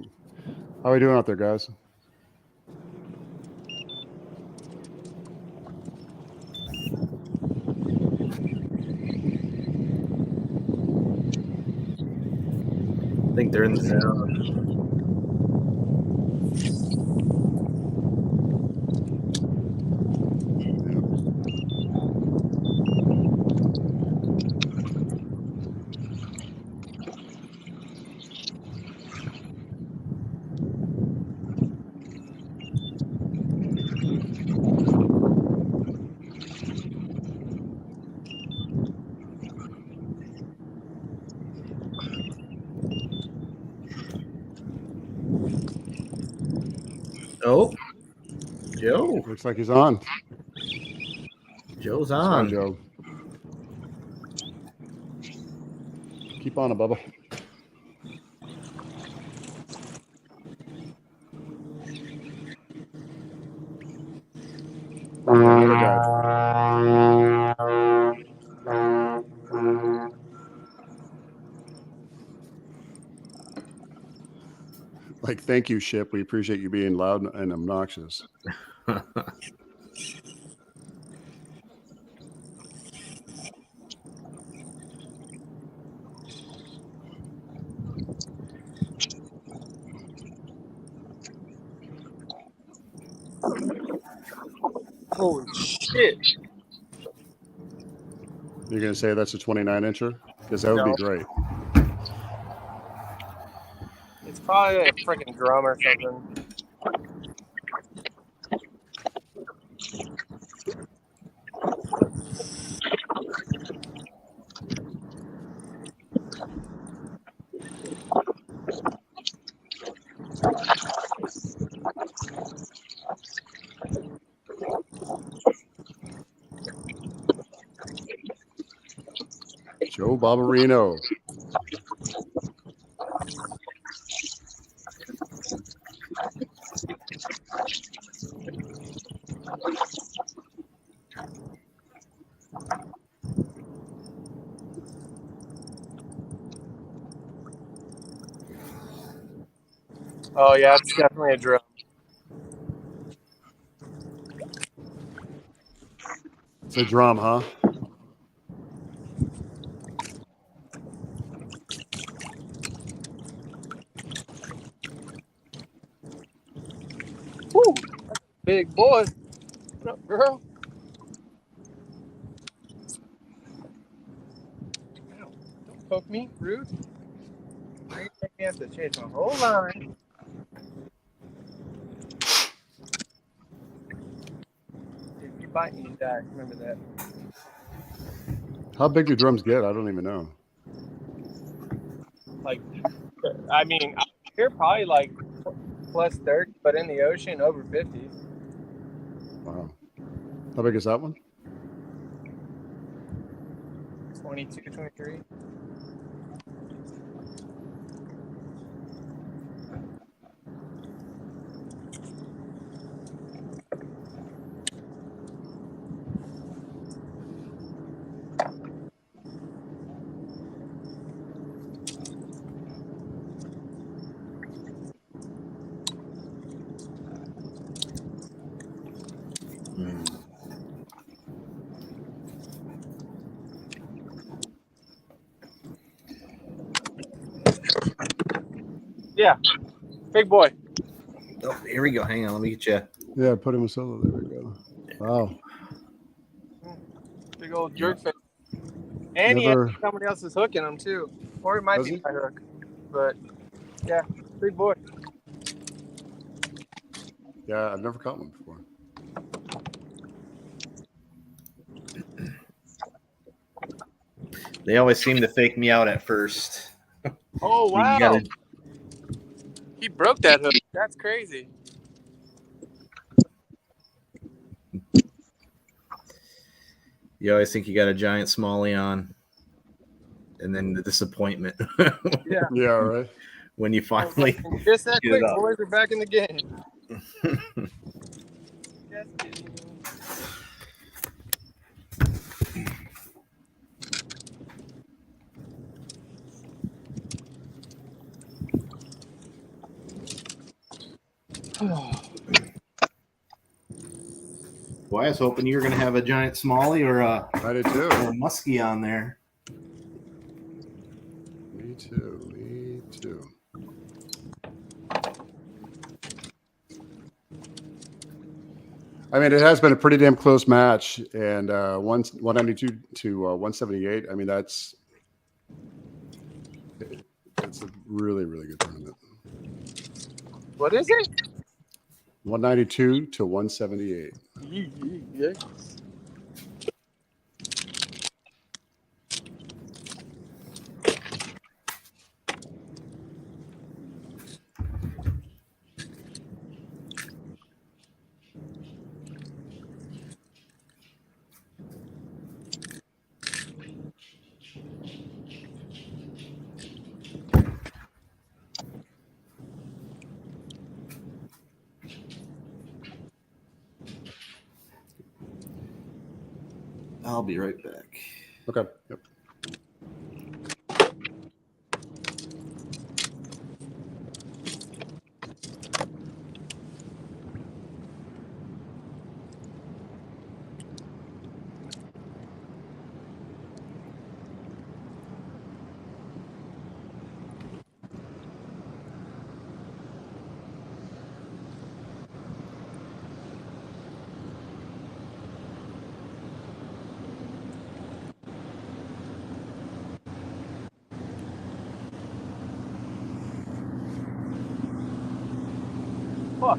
how are we doing out there, guys? I think they're in the zone. Oh, Joe. Looks like he's on. Joe's What's on. going, Joe? Keep on it, Bubba. Another guy. Like, thank you, Ship. We appreciate you being loud and obnoxious. Holy shit. You're going to say that's a 29-incher? Because that would No. be great. It's probably a freaking drum or something. Joe Barbarino. Oh, yeah, it's definitely a drum. It's a drum, huh? Woo! Big boy. What up, girl? Ow, don't poke me, rude. Now you make me have to change my whole line. If you bite me, you die. Remember that. How big do drums get? I don't even know. Like, I mean, out here probably like plus 30, but in the ocean over 50. Wow. How big is that one? 22, 23. Yeah, big boy. Oh, here we go. Hang on. Let me get you. Yeah, put him a solo. There we go. Wow. Big old jerk face. And he Never. has somebody else is hooking him too. Or it might Does be he? my hook. But yeah, big boy. Yeah, I've never caught one before. They always seem to fake me out at first. Oh wow. You gotta, He broke that hook. That's crazy. you always think you got a giant smallie on, and then the disappointment. Yeah. Yeah, right. When you finally Just that get quick, it up. boys. We're back in the game. Just kidding. Boy, I was hoping you were going to have a giant smallie or I did too. a muskie on there. Me too. Me too. I mean, it has been a pretty damn close match, and 192 to 178. I mean, that's a really, really good tournament. What is it? 192 to 178. Yeah. I'll be right back. Okay. Yep. Fuck.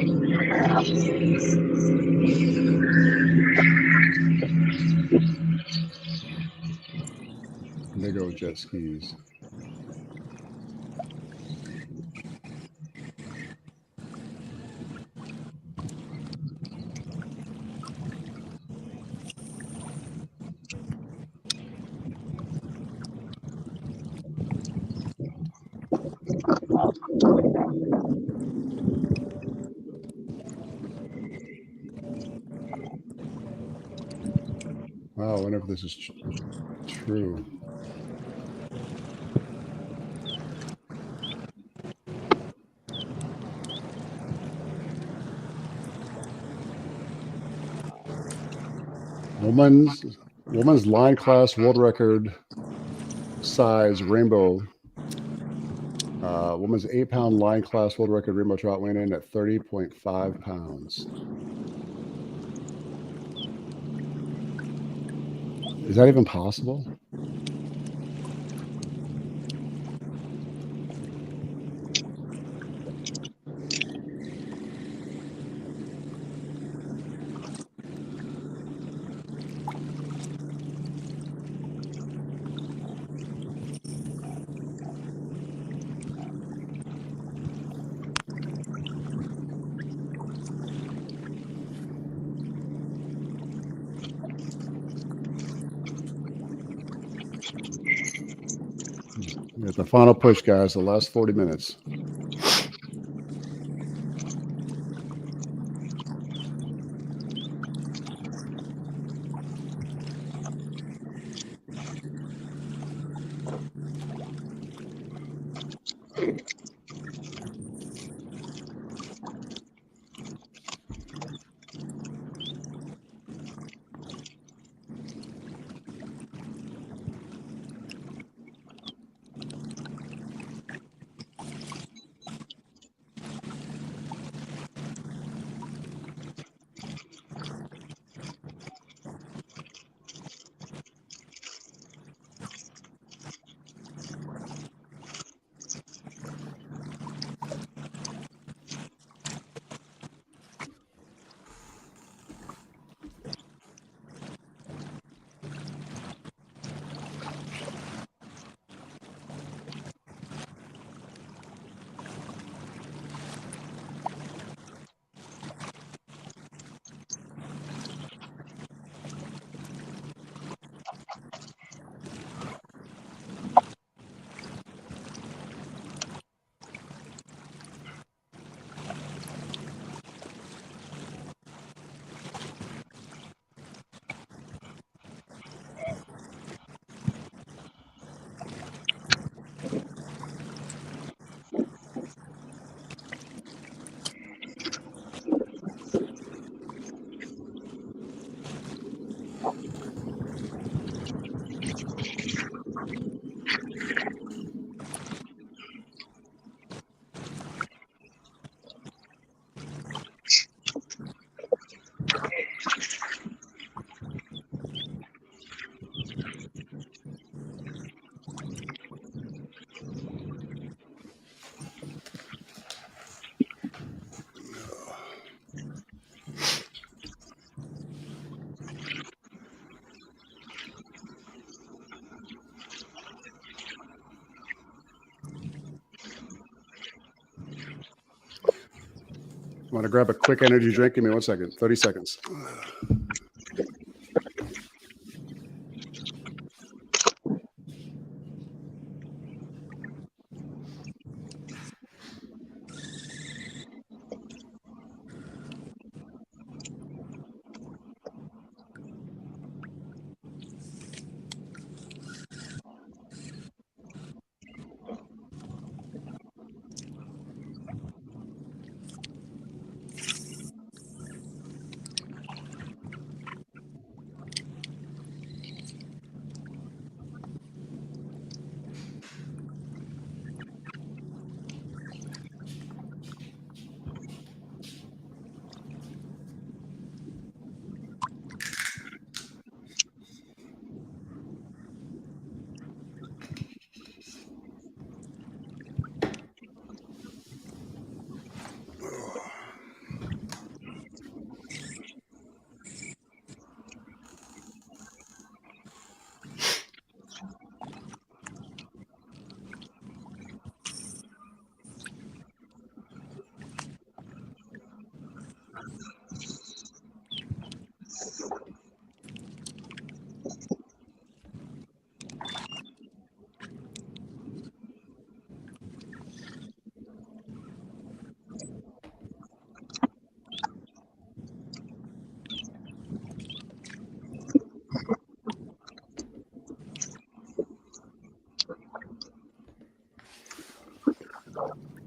Big old jet skis. Wow, I wonder if this is true. Woman's line class world record size rainbow. Woman's 8-pound line class world record rainbow trout went in at 30.5 pounds. Is that even possible? We got the final push, guys. The last 40 minutes. I want to grab a quick energy drink. Give me 1 second. 30 seconds.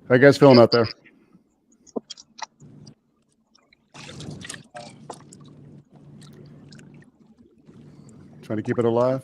How you guys feeling out there? Trying to keep it alive?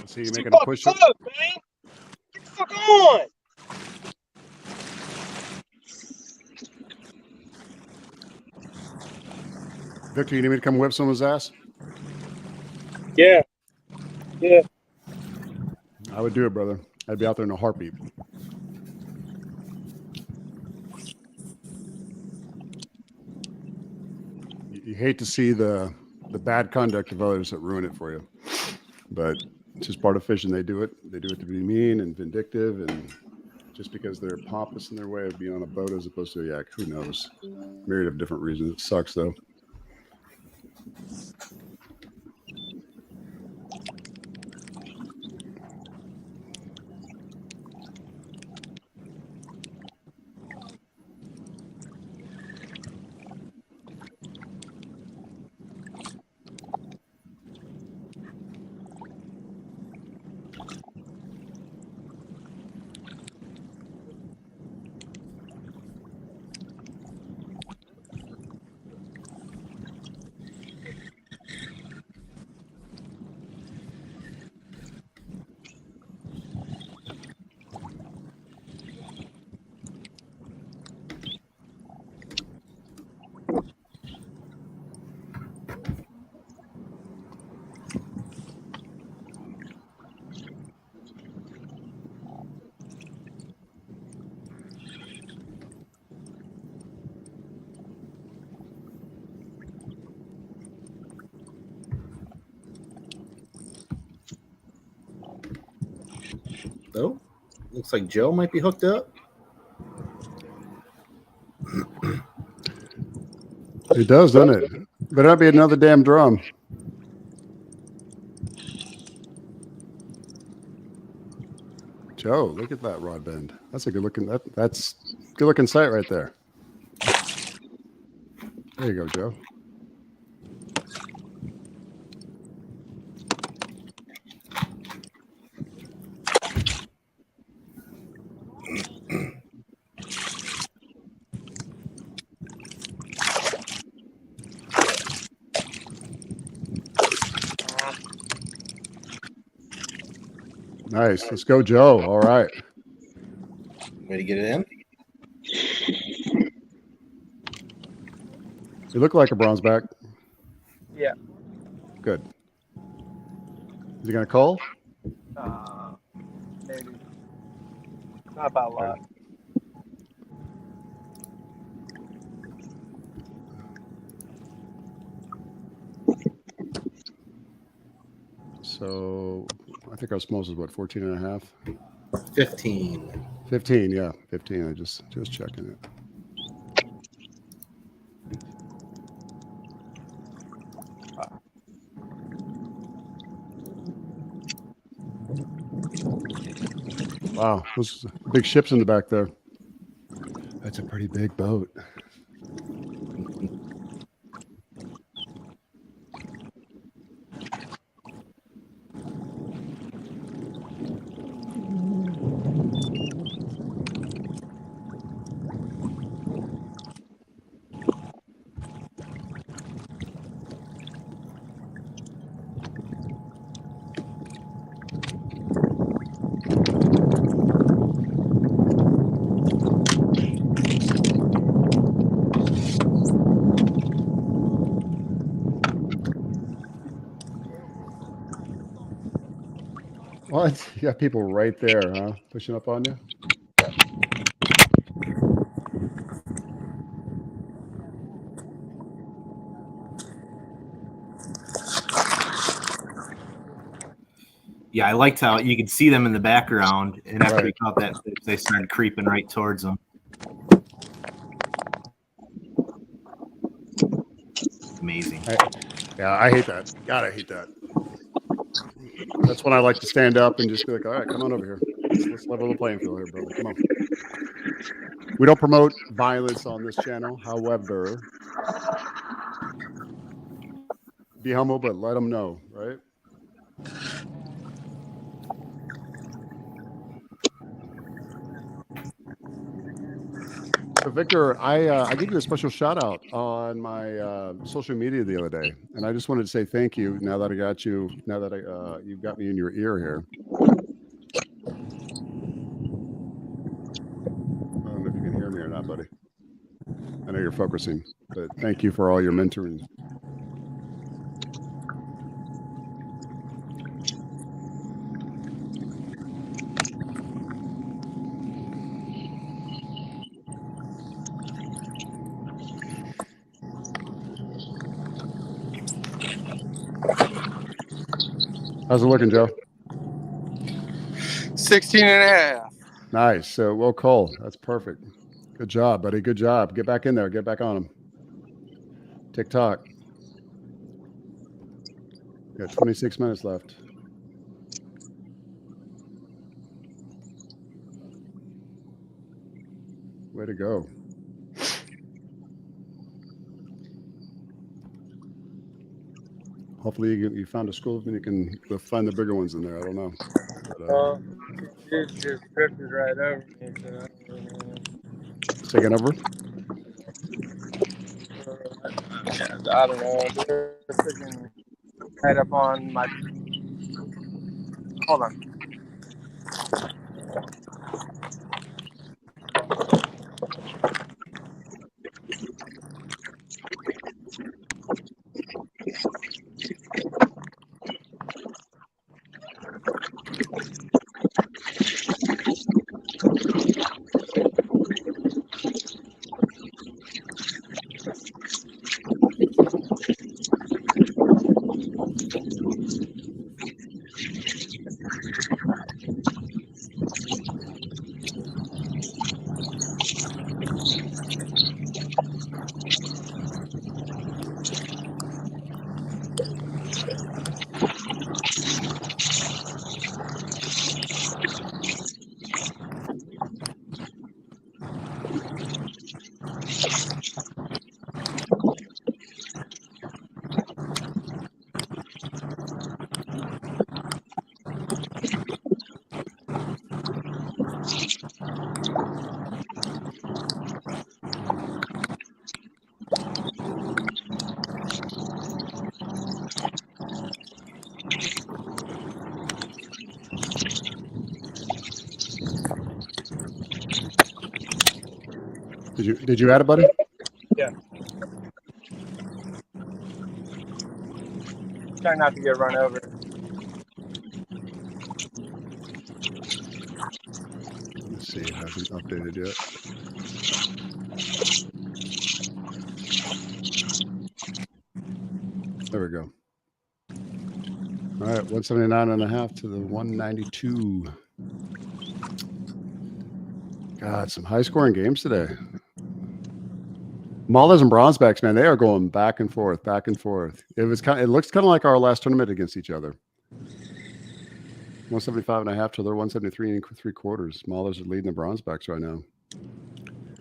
See you making a push. Up, man. Get the fuck on. Victor, you need me to come whip someone's ass? Yeah. Yeah. I would do it, brother. I'd be out there in a heartbeat. You hate to see the bad conduct of others that ruin it for you, but it's just part of fishing. They do it to be mean and vindictive, and just because they're pompous in their way of being on a boat as opposed to a yak. Who knows? Myriad of different reasons. It sucks though. Oh, looks like Joe might be hooked up. It does, doesn't it? Better not be another damn drum. Joe, look at that rod bend. That's a good looking. That's good looking sight right there. There you go, Joe. Nice. Let's go, Joe. All right. Way to get it in. You look like a bronze back. Yeah. Good. Is he going to call? Maybe. Not by a lot. So I think our smalls is what, 14 and a half? 15. 15, yeah. 15. I just checking it. Wow, those big ships in the back there. That's a pretty big boat. What? You got people right there, huh? Pushing up on you? Yeah, I liked how you could see them in the background, and after we caught that fish, they started creeping right towards them. Amazing. I hate that. God, I hate that. That's when I like to stand up and just be like, all right, come on over here. Let's level the playing field here, brother. Come on. We don't promote violence on this channel. However, be humble, but let them know, right? So Victor, I gave you a special shout out on my social media the other day, and I just wanted to say thank you. Now that I got you, now that you've got me in your ear here. I don't know if you can hear me or not, buddy. I know you're focusing, but thank you for all your mentoring. How's it looking, Joe? 16 and a half. Nice. So well called. That's perfect. Good job, buddy. Good job. Get back in there. Get back on him. TikTok. Got 26 minutes left. Way to go. Hopefully you found a school and you can find the bigger ones in there. I don't know. But, It just drifted right over me. taking over? I don't know. They're freaking right up on my. Hold on. Did you add it, buddy? Yeah. Try not to get run over. Let's see. It hasn't updated yet. There we go. All right, 179.5 to the 192. God, some high scoring games today. Maulers and Bronzebacks, man, they are going back and forth, back and forth. It looks kind of like our last tournament against each other. 175.5 to their 173 3/4. Maulers are leading the Bronzebacks right now.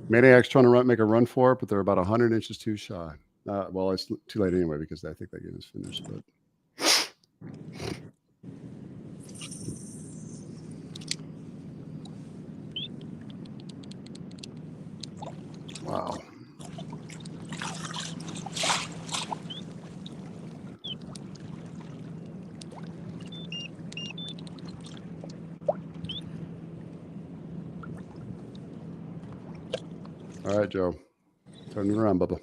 Maniacs trying to make a run for it, but they're about 100 inches too shy. Well, it's too late anyway because I think that game is finished. But wow. All right, Joe. Turn it around, Bubba.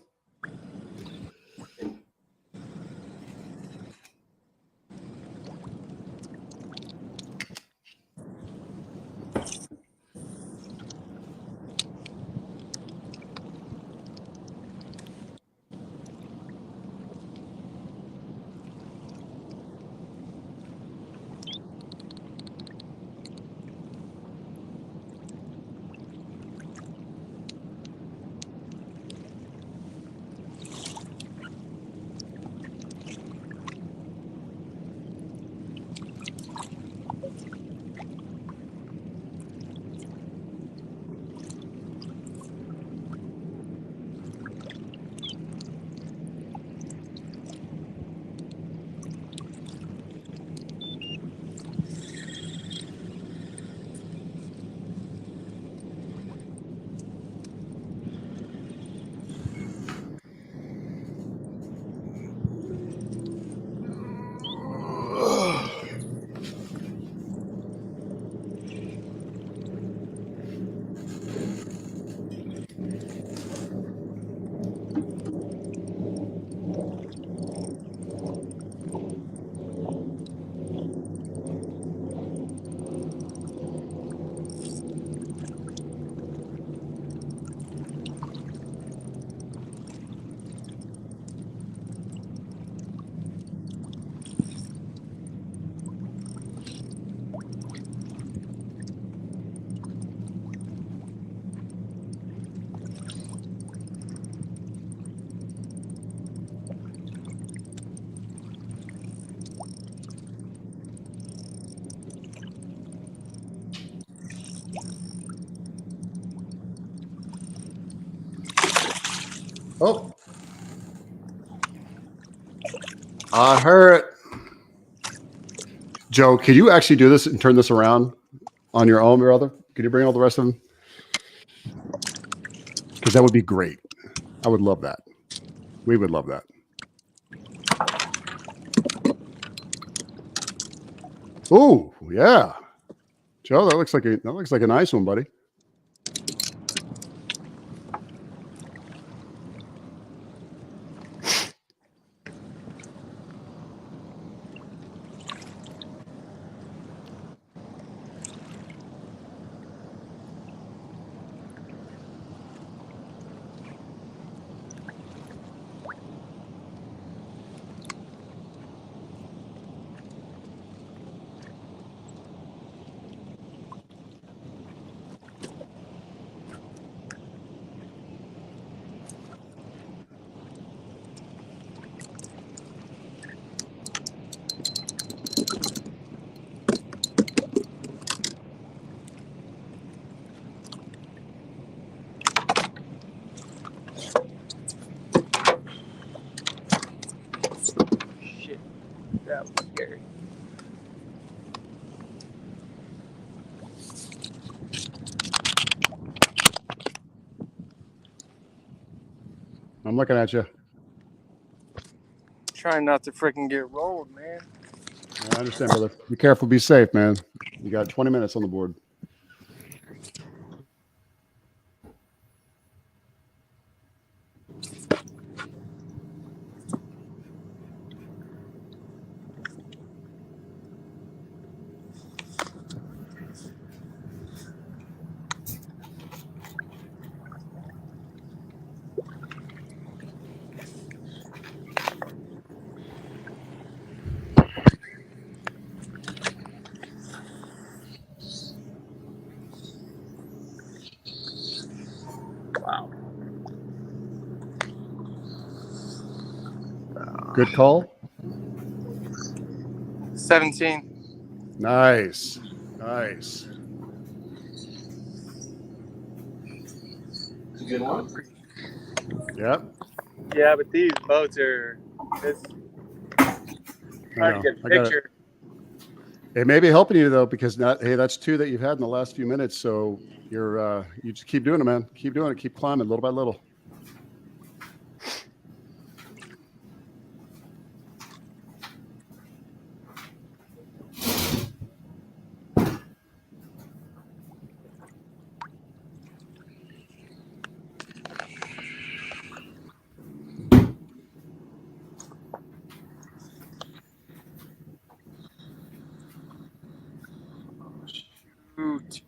Oh, I heard it. Joe, could you actually do this and turn this around on your own, brother? Could you bring all the rest of them? Because that would be great. I would love that. We would love that. Oh, yeah. Joe, that looks like a nice one, buddy. Shit, that was scary. I'm looking at you. Trying not to freaking get rolled, man. I understand, brother. Be careful. Be safe, man. You got 20 minutes on the board. Good call. 17. Nice. Nice. It's a good one. Yep. Yeah, but these boats are. It's I hard to know. get a I got it. picture. It may be helping you though, because that's 2 that you've had in the last few minutes. So you just keep doing it, man. Keep doing it. Keep climbing little by little. Shoot.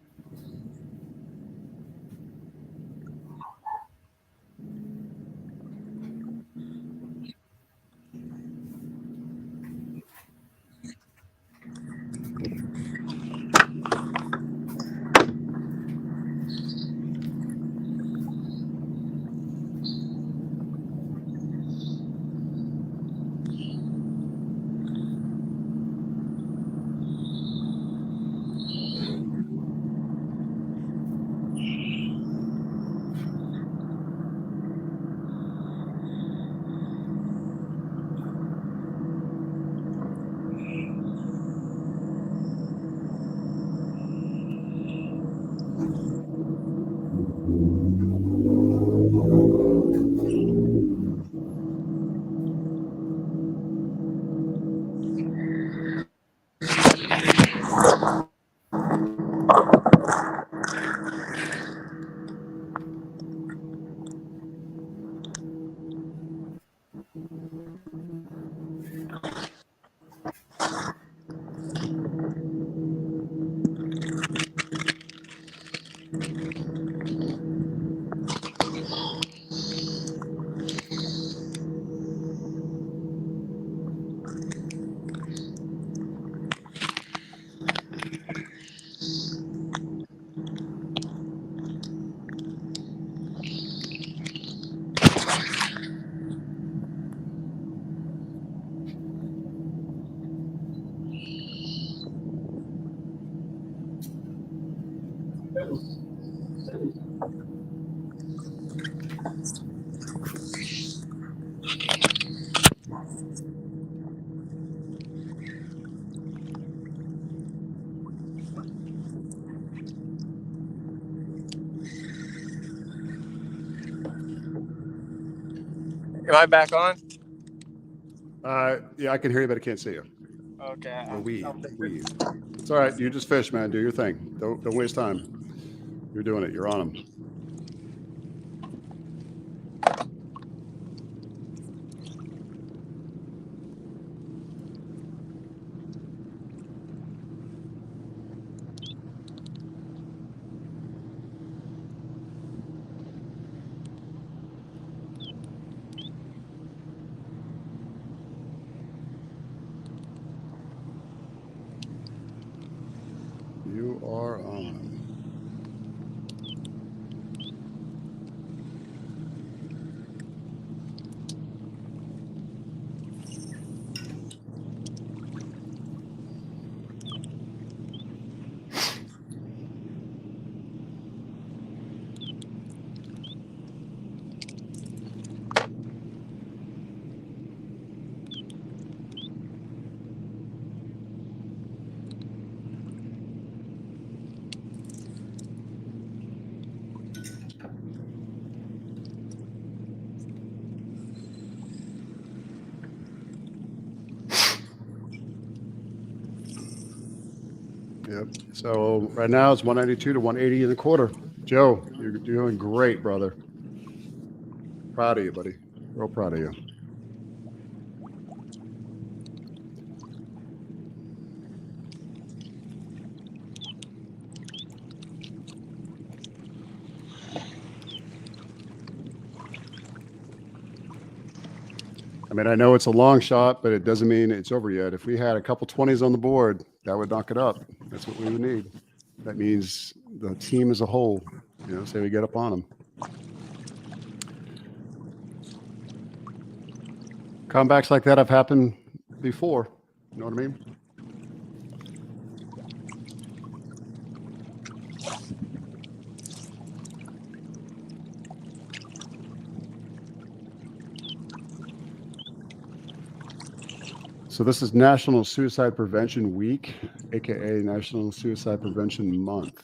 Am I back on? Yeah, I can hear you, but I can't see you. Okay. Or weave. It's all right. You just fish, man. Do your thing. Don't waste time. You're doing it. You're on them. You are on them. Yep. So right now it's 192 to 180 in the quarter. Joe, you're doing great, brother. Proud of you, buddy. Real proud of you. I mean, I know it's a long shot, but it doesn't mean it's over yet. If we had a couple 20s on the board, that would knock it up. That's what we would need. That means the team as a whole, say we get up on them. Comebacks like that have happened before. You know what I mean? So this is National Suicide Prevention Week, aka National Suicide Prevention Month.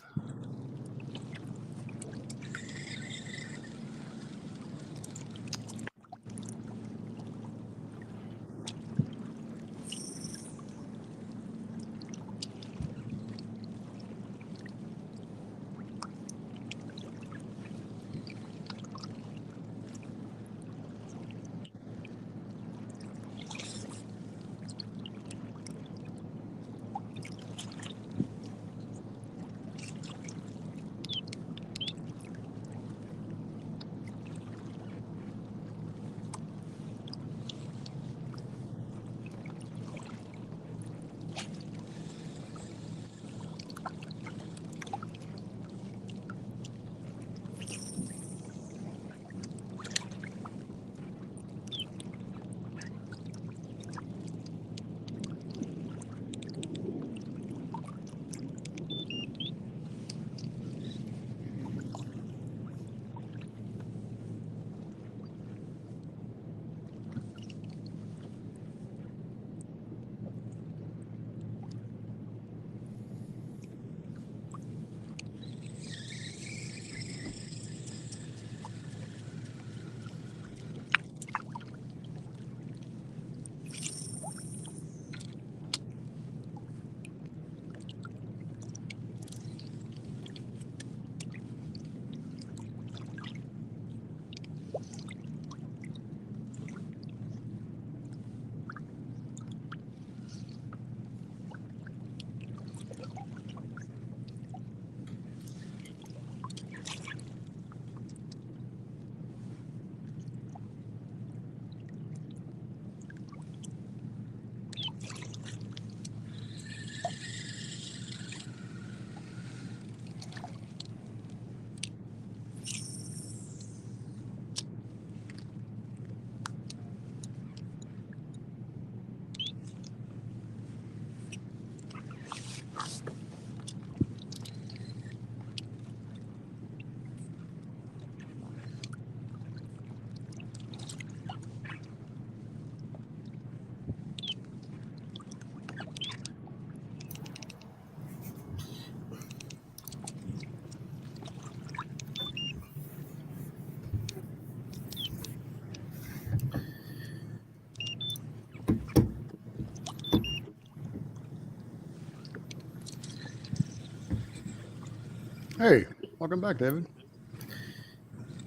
Hey, welcome back, David.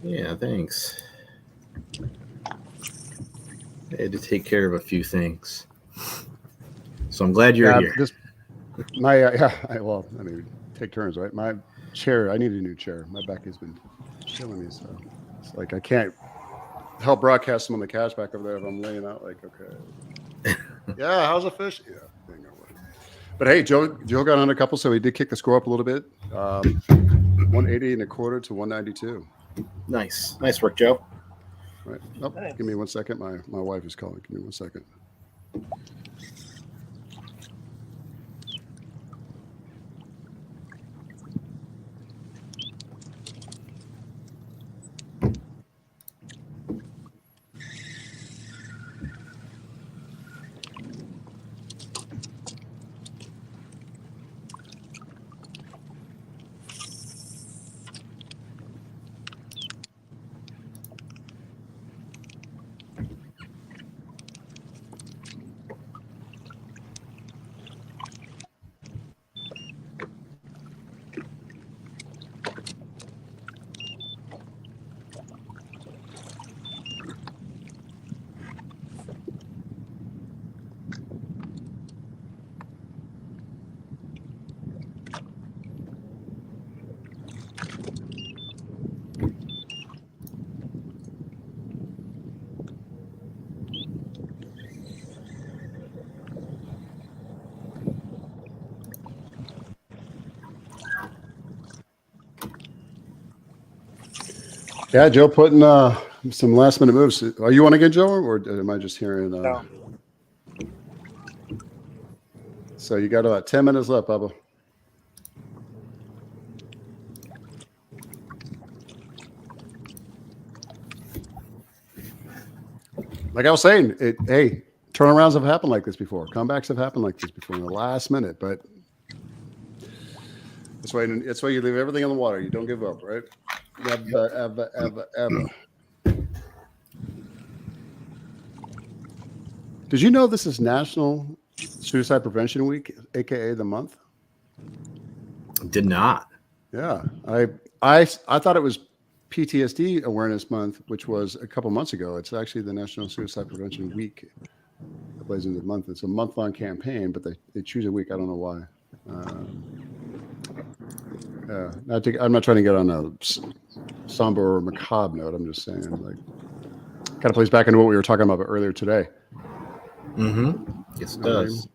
Yeah, thanks. I had to take care of a few things. So I'm glad you're here. Well, I mean, take turns, right? My chair, I need a new chair. My back has been killing me, so it's like I can't help broadcast some on the cash back over there if I'm laying out like, okay. Yeah, how's the fish? Yeah, ain't gonna work. But hey, Joe got on a couple, so he did kick the score up a little bit. 180 and a quarter to 192. Nice work, Joe. Right. Oh, give me 1 second. My wife is calling. Give me 1 second. Yeah, Joe putting some last minute moves. Are you on again, Joe, or am I just hearing? No. So you got about 10 minutes left, Bubba. Like I was saying, hey, turnarounds have happened like this before. Comebacks have happened like this before in the last minute, but that's why you leave everything in the water. You don't give up, right? Never, ever. Did you know this is National Suicide Prevention Week, aka the month? Did not. Yeah, I thought it was PTSD Awareness Month, which was a couple months ago. It's actually the National Suicide Prevention Week. That plays into the month. It's a month-long campaign, but they choose a week. I don't know why. I'm not trying to get on a somber or macabre note. I'm just saying, like, kind of plays back into what we were talking about earlier today. Mm-hmm. Yes, it does.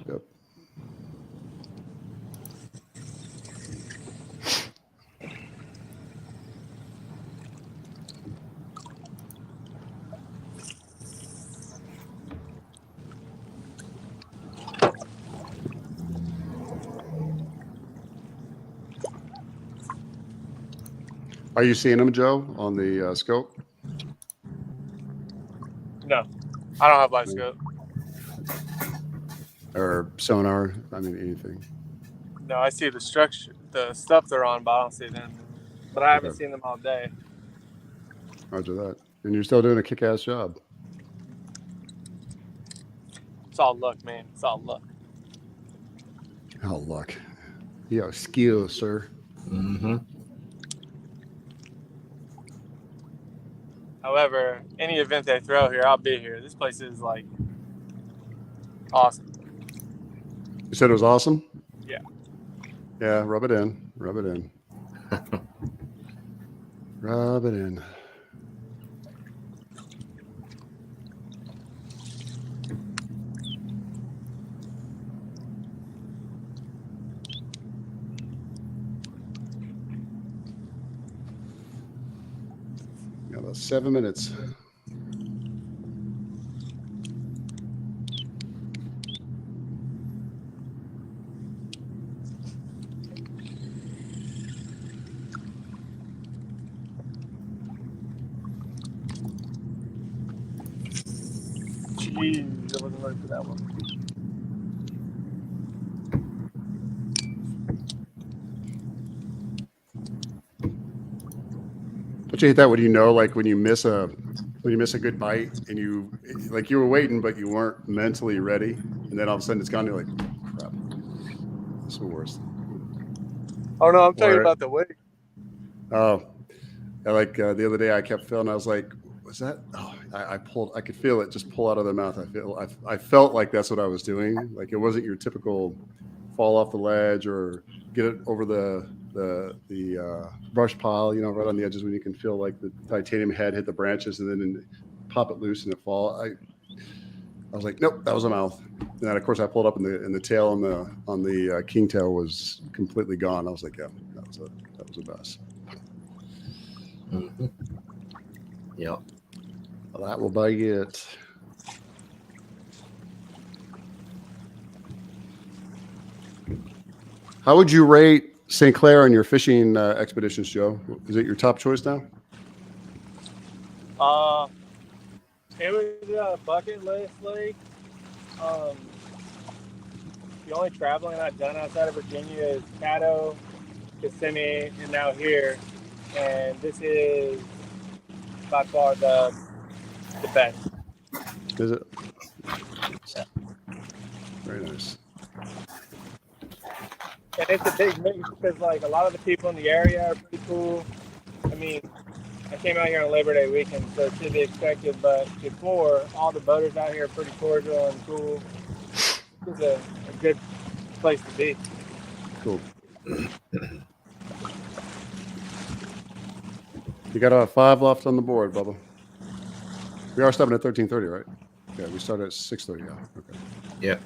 Yep. Are you seeing them, Joe, on the scope? No, I don't have live scope. Or sonar? I mean, anything. No, I see the structure, the stuff they're on, but I don't see them. But I haven't seen them all day. Roger that. And you're still doing a kick-ass job. It's all luck, man. It's all luck. Oh, luck. You have skill, sir. Mm-hmm. However, any event they throw here, I'll be here. This place is like awesome. You said it was awesome? Yeah. Yeah, rub it in. Rub it in. Rub it in. Got about 7 minutes. Jeez, I wasn't ready for that one. Don't you hate that when you know, like when you miss a good bite and you were waiting, but you weren't mentally ready, and then all of a sudden it's gone. You're like, crap, this is the worst. Oh no, I'm talking about the weight. Oh, like the other day I kept feeling. I was like, was that? Oh, I could feel it just pull out of their mouth. I felt like that's what I was doing. Like it wasn't your typical fall off the ledge or get it over the brush pile, right on the edges when you can feel like the titanium head hit the branches and then pop it loose and it fall. I was like, nope, that was a mouth. And then of course I pulled up and the tail on the kingtail was completely gone. I was like, yeah, that was a mess. Mm-hmm. Yep. Well, that will buy it. How would you rate St. Clair on your fishing expeditions, Joe? Is it your top choice now? It was a bucket list lake. The only traveling I've done outside of Virginia is Caddo, Kissimmee, and now here. And this is by far the best. Is it? Very nice. And it's a big mix because like a lot of the people in the area are pretty cool. I mean, I came out here on Labor Day weekend, so it should be expected. But before, all the boaters out here are pretty cordial and cool. It's a good place to be. Cool. You got 5 left on the board, Bubba. We are stopping at 13:30, right? Okay, we started at 6:30. Yeah. Okay. Yep.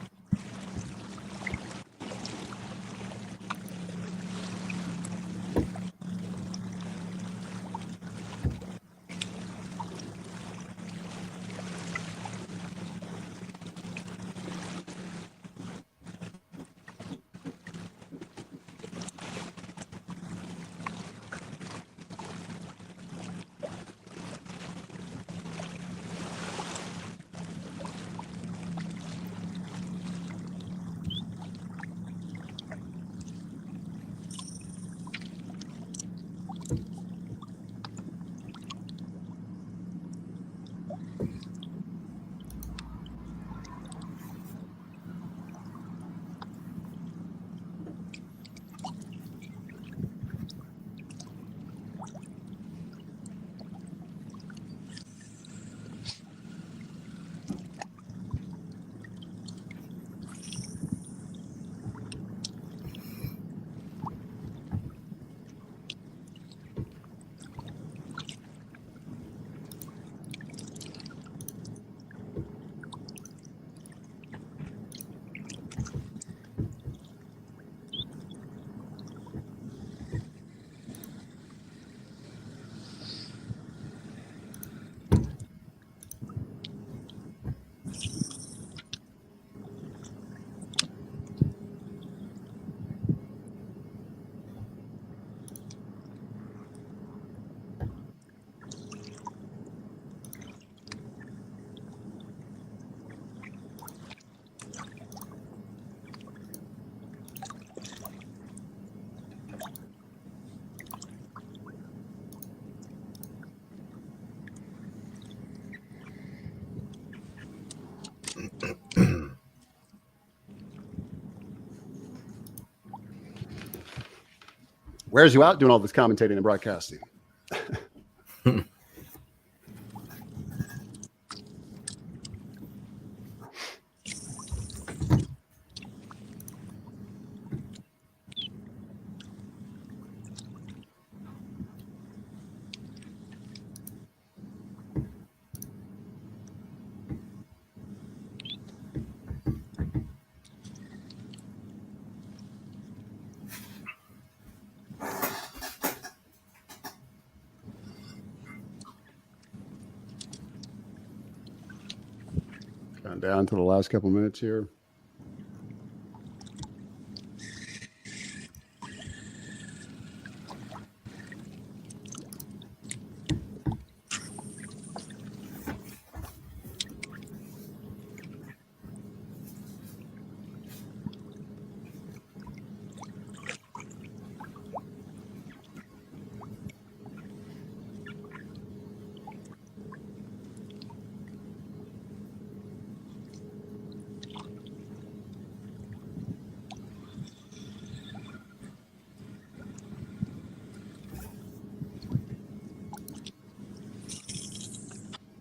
wears you out doing all this commentating and broadcasting. Down to the last couple minutes here.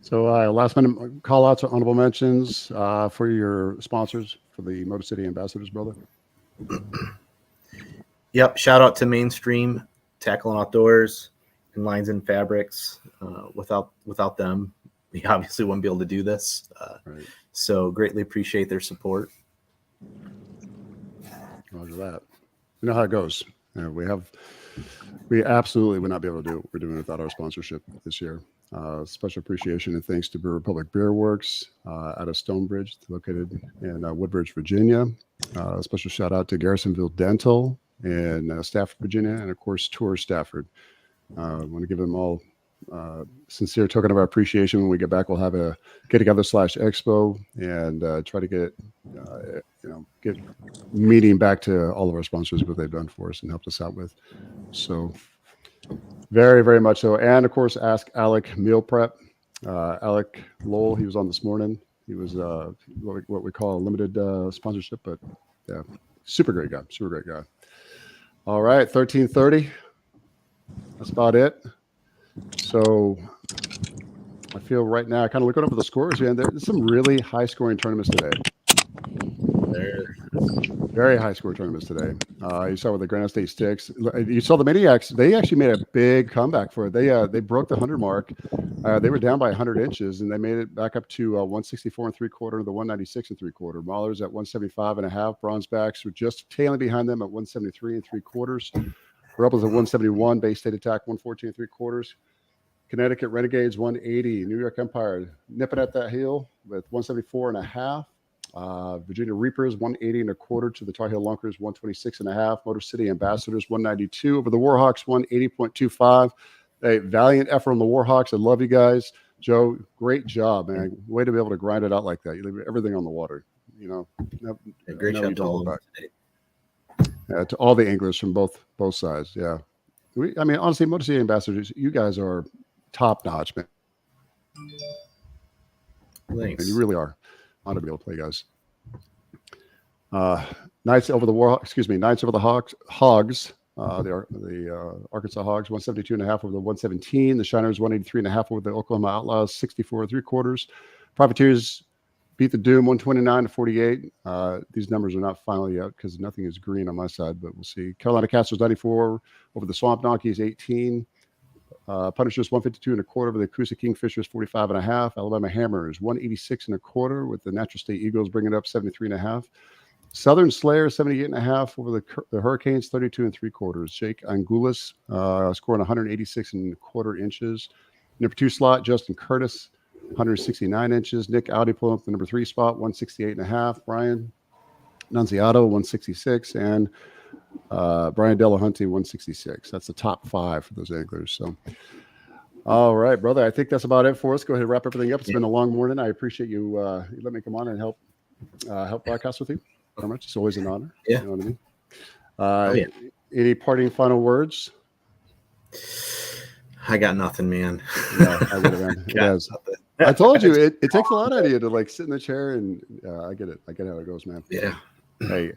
So last minute call outs or honorable mentions for your sponsors for the Motor City Ambassadors, brother. Yep. Shout out to Mainstream Tackle and Outdoors and Lines and Fabrics. Without them, we obviously wouldn't be able to do this. Right. So greatly appreciate their support. Roger that. You know how it goes. We absolutely would not be able to do what we're doing without our sponsorship this year. Special appreciation and thanks to Brew Republic Beer Works out of Stonebridge, located in Woodbridge, Virginia. Special shout out to Garrisonville Dental in Stafford, Virginia, and of course Tour Stafford. I want to give them all sincere token of our appreciation. When we get back, we'll have a get together / expo and try to get meeting back to all of our sponsors, what they've done for us and helped us out with. So very, very much so. And of course, Ask Alec Meal Prep. Alec Lowell, he was on this morning. He was what we call a limited sponsorship, but yeah, super great guy. All right, 13:30. That's about it. So I feel right now, kind of looking over the scores, man, there's some really high scoring tournaments today. Very high score tournaments today. You saw with the Granite State Sticks. You saw the Maniacs. They actually made a big comeback for it. They broke the 100 mark. They were down by 100 inches, and they made it back up to 164 3/4 to the 196 3/4. Maulers at 175 1/2. Bronzebacks were just tailing behind them at 173 3/4. Rebels at 171. Bay State Attack 114 3/4. Connecticut Renegades 180. New York Empire nipping at that heel with 174 1/2. Virginia Reapers 180 1/4 to the Tar Heel Lunkers 126 1/2. Motor City Ambassadors 192 over the Warhawks 180.25. Hey, valiant effort on the Warhawks. I love you guys. Joe, great job, man. Way to be able to grind it out like that. You leave everything on the water. Great job to all of them. To all the anglers from both sides. Yeah. Honestly, Motor City Ambassadors, you guys are top notch, man. Thanks. And you really are. Honored to be able to play, guys. Knights over the Hogs. The Arkansas Hogs 172 1/2 over the 117. The Shiners 183 1/2 over the Oklahoma Outlaws 64 3/4. Privateers beat the Doom 129 48. These numbers are not final yet because nothing is green on my side, but we'll see. Carolina Castles 94 over the Swamp Donkeys 18. Punishers 152 1/4 over the Coosa Kingfishers 45 1/2. Alabama Hammers 186 1/4 with the Natural State Eagles bringing it up 73 1/2. Southern Slayer 78 1/2 over the Hurricanes 32 3/4. Jake Angulas scoring 186 1/4 inches. Number 2 slot Justin Curtis 169 inches. Nick Audi pulling up the number 3 spot 168 1/2. Brian Nunziato 166 and Brian Delahunty 166. That's the top 5 for those anglers. So, all right, brother. I think that's about it for us. Go ahead and wrap everything up. It's been a long morning. I appreciate you let me come on and help broadcast with you. Very much. It's always an honor. Yeah. You know what I mean? Any parting final words? I got nothing, man. Yeah, I get it, man. It has. I told you it takes a lot out of you to like sit in the chair and I get it. I get how it goes, man. Yeah. Hey,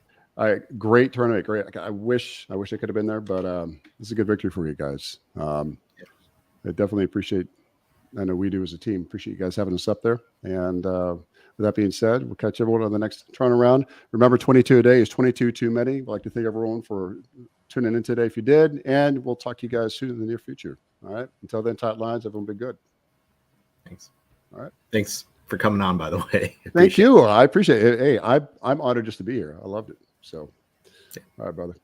Great tournament. Great. I wish I could have been there, but it's a good victory for you guys. I definitely appreciate. I know we do as a team. Appreciate you guys having us up there. And with that being said, we'll catch everyone on the next tournament round. Remember, 22 a day is 22 too many. I'd like to thank everyone for tuning in today if you did. And we'll talk to you guys soon in the near future. All right. Until then, tight lines. Everyone be good. Thanks. All right. Thanks for coming on, by the way. Thank you. I appreciate it. Hey, I'm honored just to be here. I loved it. So, all right, brother.